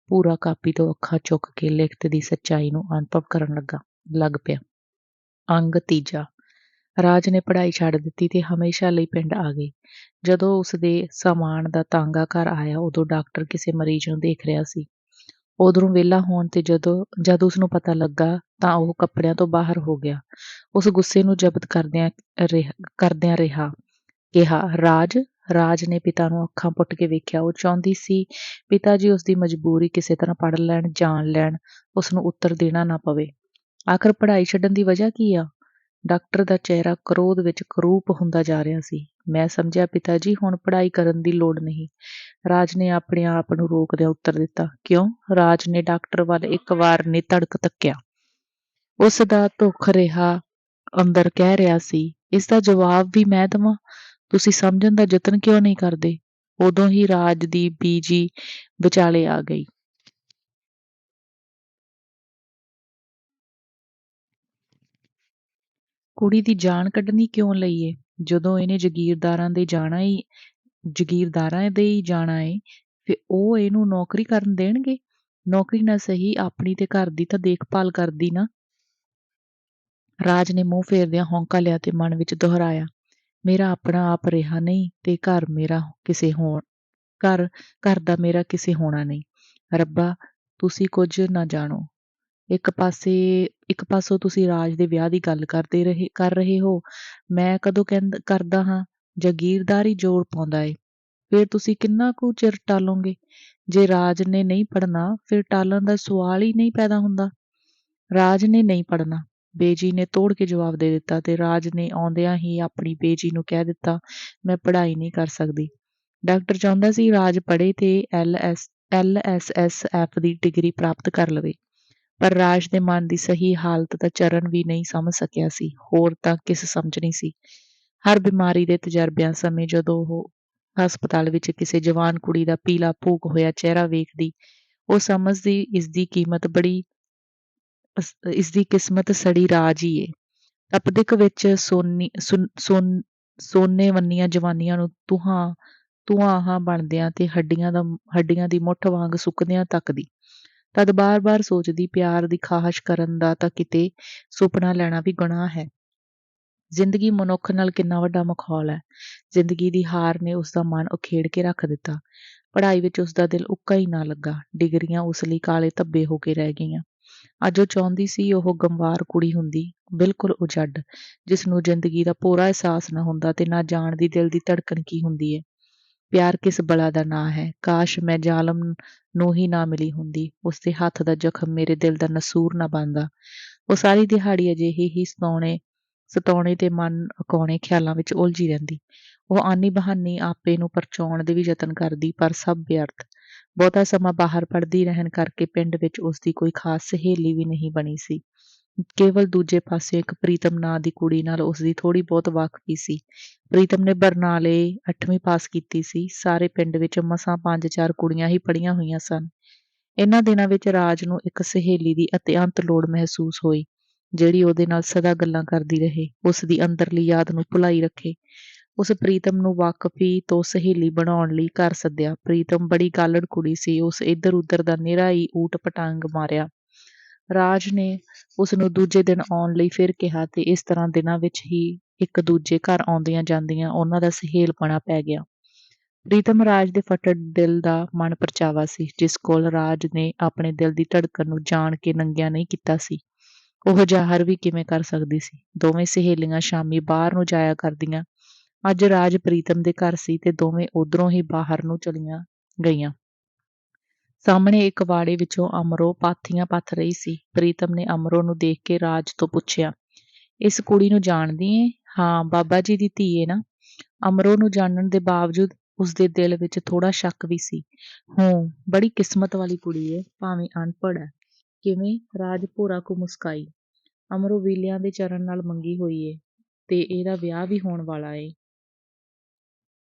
ਪੂਰਾ ਕਾਪੀ ਤੋਂ ਅੱਖਾਂ ਚੁੱਕ ਕੇ ਲਿਖਤ ਦੀ ਸੱਚਾਈ ਨੂੰ ਅਨੁਭਵ ਕਰਨ ਲੱਗ ਪਿਆ। ਅੰਗ ਤੀਜਾ। ਰਾਜ ਨੇ ਪੜ੍ਹਾਈ ਛੱਡ ਦਿੱਤੀ ਤੇ ਹਮੇਸ਼ਾ ਲਈ ਪਿੰਡ ਆ ਗਈ। ਜਦੋਂ ਉਸਦੇ ਸਾਮਾਨ ਦਾ ਤਾਂਗਾ ਘਰ ਆਇਆ, ਉਦੋਂ ਡਾਕਟਰ ਕਿਸੇ ਮਰੀਜ਼ ਨੂੰ ਦੇਖ ਰਿਹਾ ਸੀ। ਉਧਰੋਂ ਵਿਹਲਾ ਹੋਣ ਤੇ ਜਦ ਉਸਨੂੰ ਪਤਾ ਲੱਗਾ ਤਾਂ ਉਹ ਕੱਪੜਿਆਂ ਤੋਂ ਬਾਹਰ ਹੋ ਗਿਆ। ਉਸ ਗੁੱਸੇ ਨੂੰ ਜ਼ਬਤ ਕਰਦਿਆਂ ਕਿਹਾ, ਰਾਜ ਨੇ ਪਿਤਾ ਨੂੰ ਅੱਖਾਂ ਪੁੱਟ ਕੇ ਵੇਖਿਆ। ਉਹ ਚਾਹੁੰਦੀ ਸੀ ਪਿਤਾ ਜੀ ਉਸਦੀ ਮਜਬੂਰੀ ਕਿਸੇ ਤਰ੍ਹਾਂ ਪੜ੍ਹ ਲੈਣ, ਜਾਣ ਲੈਣ, ਉਸਨੂੰ ਉੱਤਰ ਦੇਣਾ ਨਾ ਪਵੇ। ਆਖਰ ਪੜ੍ਹਾਈ ਛੱਡਣ ਦੀ ਵਜ੍ਹਾ ਕੀ ਆ? ਡਾਕਟਰ ਦਾ ਚਿਹਰਾ ਕਰੋਧ ਵਿੱਚ ਕਰੂਪ ਹੁੰਦਾ ਜਾ ਰਿਹਾ ਸੀ। ਮੈਂ ਸਮਝਿਆ ਪਿਤਾ ਜੀ ਹੁਣ ਪੜ੍ਹਾਈ ਕਰਨ ਦੀ ਲੋੜ ਨਹੀਂ। ਰਾਜ ਨੇ ਆਪਣੇ ਆਪ ਨੂੰ ਰੋਕਦਿਆਂ ਉੱਤਰ ਦਿੱਤਾ। ਕਿਉਂ? ਰਾਜ ਨੇ ਡਾਕਟਰ ਵੱਲ ਇੱਕ ਵਾਰ ਨਿਧੜਕ ਤੱਕਿਆ। ਉਸ ਦਾ ਧੁਖ ਰਿਹਾ ਅੰਦਰ ਕਹਿ ਰਿਹਾ ਸੀ, ਇਸ ਦਾ ਜਵਾਬ ਵੀ ਮੈਂ ਦੇਵਾਂ? ਤੁਸੀਂ ਸਮਝਣ ਦਾ ਯਤਨ ਕਿਉਂ ਨਹੀਂ ਕਰਦੇ? ਉਦੋਂ ਹੀ ਰਾਜ ਦੀ ਬੀਜੀ ਵਿਚਾਲੇ ਆ ਗਈ। ਕੁੜੀ ਦੀ ਜਾਨ ਕੱਢਣੀ ਕਿਉਂ ਲਈ ਏ? ਜਦੋਂ ਇਹਨੇ ਜਗੀਰਦਾਰਾਂ ਦੇ ਹੀ ਜਾਣਾ ਏ, ਫਿਰ ਉਹ ਇਹਨੂੰ ਨੌਕਰੀ ਕਰਨ ਦੇਣਗੇ? ਨੌਕਰੀ ਨਾ ਸਹੀ ਆਪਣੀ ਤੇ ਘਰ ਦੀ ਤਾਂ ਦੇਖਭਾਲ ਕਰਦੀ ਨਾ। ਰਾਜ ਨੇ ਮੂੰਹ ਫੇਰਦਿਆਂ ਹੌਂਕਾ ਲਿਆ ਤੇ ਮਨ ਵਿੱਚ ਦੁਹਰਾਇਆ, ਮੇਰਾ ਆਪਣਾ ਆਪ ਰਿਹਾ ਨਹੀਂ ਤੇ ਘਰ ਘਰ ਦਾ ਮੇਰਾ ਕਿਸੇ ਹੋਣਾ ਨਹੀਂ। ਰੱਬਾ, ਤੁਸੀਂ ਕੁਝ ਨਾ ਜਾਣੋ। ਇੱਕ ਪਾਸੇ ਇੱਕ ਪਾਸੋਂ ਤੁਸੀਂ ਰਾਜ ਦੇ ਵਿਆਹ ਦੀ ਗੱਲ ਕਰ ਰਹੇ ਹੋ। ਮੈਂ ਕਦੋਂ ਕਰਦਾ ਹਾਂ। ਜਾਗੀਰਦਾਰੀ ਜ਼ੋਰ ਪਾਉਂਦਾ ਏ। ਫਿਰ ਤੁਸੀਂ ਕਿੰਨਾ ਕੁ ਚਿਰ ਟਾਲੋਗੇ? ਜੇ ਰਾਜ ਨੇ ਨਹੀਂ ਪੜ੍ਹਨਾ ਫਿਰ ਟਾਲਣ ਦਾ ਸਵਾਲ ਹੀ ਨਹੀਂ ਪੈਦਾ ਹੁੰਦਾ। ਰਾਜ ਨੇ ਨਹੀਂ ਪੜ੍ਹਨਾ, ਬੇਜੀ ਨੇ ਤੋੜ ਕੇ ਜਵਾਬ ਦੇ ਦਿੱਤਾ ਤੇ ਰਾਜ ਨੇ ਆਉਂਦਿਆਂ ਹੀ ਆਪਣੀ ਬੇਜੀ ਨੂੰ ਕਹਿ ਦਿੱਤਾ, ਮੈਂ ਪੜ੍ਹਾਈ ਨਹੀਂ ਕਰ ਸਕਦੀ। ਡਾਕਟਰ ਚਾਹੁੰਦਾ ਸੀ ਰਾਜ ਪੜ੍ਹੇ ਤੇ LSSF ਦੀ ਡਿਗਰੀ ਪ੍ਰਾਪਤ ਕਰ ਲਵੇ। ਪਰ ਰਾਜ ਦੇ ਮਨ ਦੀ ਸਹੀ ਹਾਲਤ ਤਾਂ ਚਰਨ ਵੀ ਨਹੀਂ ਸਮਝ ਸਕਿਆ ਸੀ, ਹੋਰ ਤਾਂ ਕਿਸ ਸਮਝਣੀ ਸੀ। ਹਰ ਬਿਮਾਰੀ ਦੇ ਤਜਰਬਿਆਂ ਸਮੇਂ ਜਦੋਂ ਉਹ ਹਸਪਤਾਲ ਵਿੱਚ ਕਿਸੇ ਜਵਾਨ ਕੁੜੀ ਦਾ ਪੀਲਾ ਭੂਕ ਹੋਇਆ ਚਿਹਰਾ ਵੇਖਦੀ, ਉਹ ਸਮਝਦੀ ਇਸਦੀ ਕਿਸਮਤ ਸੜੀ ਰਾਜ ਹੀ ਏ। ਤਪਦਿਕ ਵਿੱਚ ਸੋਨੇ ਵੰਨੀਆਂ ਜਵਾਨੀਆਂ ਨੂੰ ਧੂੰਆਂ ਬਣਦਿਆਂ ਤੇ ਹੱਡੀਆਂ ਦੀ ਮੁੱਠ ਵਾਂਗ ਸੁੱਕਦਿਆਂ ਤੱਕਦੀ। ਤਦ ਬਾਰ-ਬਾਰ ਸੋਚਦੀ, ਪਿਆਰ ਦੀ ਖਾਹਸ਼ ਕਰਨ ਦਾ ਤਾਂ ਕਿਤੇ ਸੁਪਨਾ ਲੈਣਾ ਵੀ ਗੁਨਾਹ ਹੈ। ਜ਼ਿੰਦਗੀ ਮਨੁੱਖ ਨਾਲ ਕਿੰਨਾ ਵੱਡਾ ਮਖੌਲ ਹੈ। ਜ਼ਿੰਦਗੀ ਦੀ ਹਾਰ ਨੇ ਉਸਦਾ ਮਨ ਉਖੇੜ ਕੇ ਰੱਖ ਦਿੱਤਾ। ਪੜ੍ਹਾਈ ਵਿੱਚ ਉਸਦਾ ਦਿਲ ਉੱਕਾ ਹੀ ਨਾ ਲੱਗਾ। ਡਿਗਰੀਆਂ ਉਸ ਲਈ ਕਾਲੇ ਧੱਬੇ ਹੋ ਕੇ ਰਹਿ ਗਈਆਂ। ਅੱਜ ਉਹ ਚਾਹੁੰਦੀ ਸੀ ਉਹ ਗੰਵਾਰ ਕੁੜੀ ਹੁੰਦੀ, ਬਿਲਕੁਲ ਉਜੱਡ, ਜਿਸ ਨੂੰ ਜ਼ਿੰਦਗੀ ਦਾ ਭੋਰਾ ਅਹਿਸਾਸ ਨਾ ਹੁੰਦਾ ਤੇ ਨਾ ਜਾਣਦੀ ਦਿਲ ਦੀ ਧੜਕਣ ਕੀ ਹੁੰਦੀ ਹੈ। ਪਿਆਰ ਕਿਸ ਬਲਾ ਦਾ ਨਾਂ ਹੈ। ਕਾਸ਼ ਮੈਂ ਜ਼ਾਲਮ ਨੂੰ ਹੀ ਨਾ ਮਿਲੀ ਹੁੰਦੀ। ਉਸਦੇ ਹੱਥ ਦਾ ਜ਼ਖਮ ਮੇਰੇ ਦਿਲ ਦਾ ਨਸੂਰ ਨਾ ਬਣਦਾ। ਉਹ ਸਾਰੀ ਦਿਹਾੜੀ ਅਜਿਹੇ ਹੀ ਸਤਾਉਣੇ ਤੇ ਮਨ ਉਕਾਉਣੇ ਖਿਆਲਾਂ ਵਿੱਚ ਉਲਝੀ ਰਹਿੰਦੀ। ਉਹ ਆਨੀ ਬਹਾਨੀ ਆਪੇ ਨੂੰ ਪਰਚਾਉਣ ਦੇ ਵੀ ਯਤਨ ਕਰਦੀ, ਪਰ ਸਭ ਵਿਅਰਥ। ਬਹੁਤਾ ਸਮਾਂ ਬਾਹਰ ਪੜ੍ਹਦੀ ਰਹਿਣ ਕਰਕੇ ਪਿੰਡ ਵਿੱਚ ਉਸਦੀ ਕੋਈ ਖਾਸ ਸਹੇਲੀ ਵੀ ਨਹੀਂ ਬਣੀ ਸੀ। ਕੇਵਲ ਦੂਜੇ ਪਾਸੇ ਇੱਕ ਪ੍ਰੀਤਮ ਨਾਂ ਦੀ ਕੁੜੀ ਨਾਲ ਉਸਦੀ ਥੋੜ੍ਹੀ ਬਹੁਤ ਵਾਕਫੀ ਸੀ। ਪ੍ਰੀਤਮ ਨੇ ਬਰਨਾਲੇ 8ਵੀਂ ਪਾਸ ਕੀਤੀ ਸੀ। ਸਾਰੇ ਪਿੰਡ ਵਿੱਚ ਮਸਾਂ 5-4 ਕੁੜੀਆਂ ਹੀ ਪੜ੍ਹੀਆਂ ਹੋਈਆਂ ਸਨ। ਇਹਨਾਂ ਦਿਨਾਂ ਵਿੱਚ ਰਾਜ ਨੂੰ ਇੱਕ ਸਹੇਲੀ ਦੀ ਅਤਿਅੰਤ ਲੋੜ ਮਹਿਸੂਸ ਹੋਈ, ਜਿਹੜੀ ਉਹਦੇ ਨਾਲ ਸਦਾ ਗੱਲਾਂ ਕਰਦੀ ਰਹੇ, ਉਸ ਦੀ ਅੰਦਰਲੀ ਯਾਦ ਨੂੰ ਭੁਲਾਈ ਰੱਖੇ। ਉਸ ਪ੍ਰੀਤਮ ਨੂੰ ਵਾਕਫੀ ਤੋਂ ਸਹੇਲੀ ਬਣਾਉਣ ਲਈ ਘਰ ਸੱਦਿਆ। ਪ੍ਰੀਤਮ ਬੜੀ ਗਾਲੜ ਕੁੜੀ ਸੀ। ਉਸ ਇੱਧਰ ਉੱਧਰ ਦਾ ਨਿਰਾ ਹੀ ਊਟ ਪਟਾਂਗ ਮਾਰਿਆ। ਰਾਜ ਨੇ ਉਸ ਨੂੰ ਦੂਜੇ ਦਿਨ ਆਉਣ ਲਈ ਫਿਰ ਕਿਹਾ ਤੇ ਇਸ ਤਰ੍ਹਾਂ ਦਿਨਾਂ ਵਿੱਚ ਹੀ ਇੱਕ ਦੂਜੇ ਘਰ ਆਉਂਦੀਆਂ ਜਾਂਦੀਆਂ ਉਹਨਾਂ ਦਾ ਸਹੇਲਪਣਾ ਪੈ ਗਿਆ। ਪ੍ਰੀਤਮ ਰਾਜ ਦੇ ਫਟੜ ਦਿਲ ਦਾ ਮਨ ਪਰਚਾਵਾ ਸੀ, ਜਿਸ ਕੋਲ ਰਾਜ ਨੇ ਆਪਣੇ ਦਿਲ ਦੀ ਧੜਕਣ ਨੂੰ ਜਾਣ ਕੇ ਨੰਗਿਆ ਨਹੀਂ ਕੀਤਾ ਸੀ। ਉਹ ਜ਼ਾਹਰ ਵੀ ਕਿਵੇਂ ਕਰ ਸਕਦੀ ਸੀ। ਦੋਵੇਂ ਸਹੇਲੀਆਂ ਸ਼ਾਮੀ ਬਾਹਰ ਨੂੰ ਜਾਇਆ ਕਰਦੀਆਂ। ਅੱਜ ਰਾਜ ਪ੍ਰੀਤਮ ਦੇ ਘਰ ਸੀ ਤੇ ਦੋਵੇਂ ਉਧਰੋਂ ਹੀ ਬਾਹਰ ਨੂੰ ਚਲੀਆਂ ਗਈਆਂ। ਸਾਹਮਣੇ ਇੱਕ ਵਾੜੇ ਵਿੱਚੋਂ ਅਮਰੋ ਪਾਥੀਆਂ ਪੱਥ ਰਹੀ ਸੀ। ਪ੍ਰੀਤਮ ਨੇ ਅਮਰੋ ਨੂੰ ਦੇਖ ਕੇ ਰਾਜ ਤੋਂ ਪੁੱਛਿਆ, ਇਸ ਕੁੜੀ ਨੂੰ ਜਾਣਦੀ ਏ? ਹਾਂ, ਬਾਬਾ ਜੀ ਦੀ ਧੀ ਏ ਨਾ? ਅਮਰੋ ਨੂੰ ਜਾਣਨ ਦੇ ਬਾਵਜੂਦ ਉਸਦੇ ਦਿਲ ਵਿੱਚ ਥੋੜਾ ਸ਼ੱਕ ਵੀ ਸੀ। ਬੜੀ ਕਿਸਮਤ ਵਾਲੀ ਕੁੜੀ ਏ, ਭਾਵੇਂ ਅਨਪੜ੍ਹ ਹੈ। ਕਿਵੇਂ? ਰਾਜ ਭੋਰਾ ਕੁ ਮੁਸਕਾਈ। ਅਮਰੋ ਵੀਲਿਆਂ ਦੇ ਚਰਨ ਨਾਲ ਮੰਗੀ ਹੋਈ ਏ ਤੇ ਇਹਦਾ ਵਿਆਹ ਵੀ ਹੋਣ ਵਾਲਾ ਏ।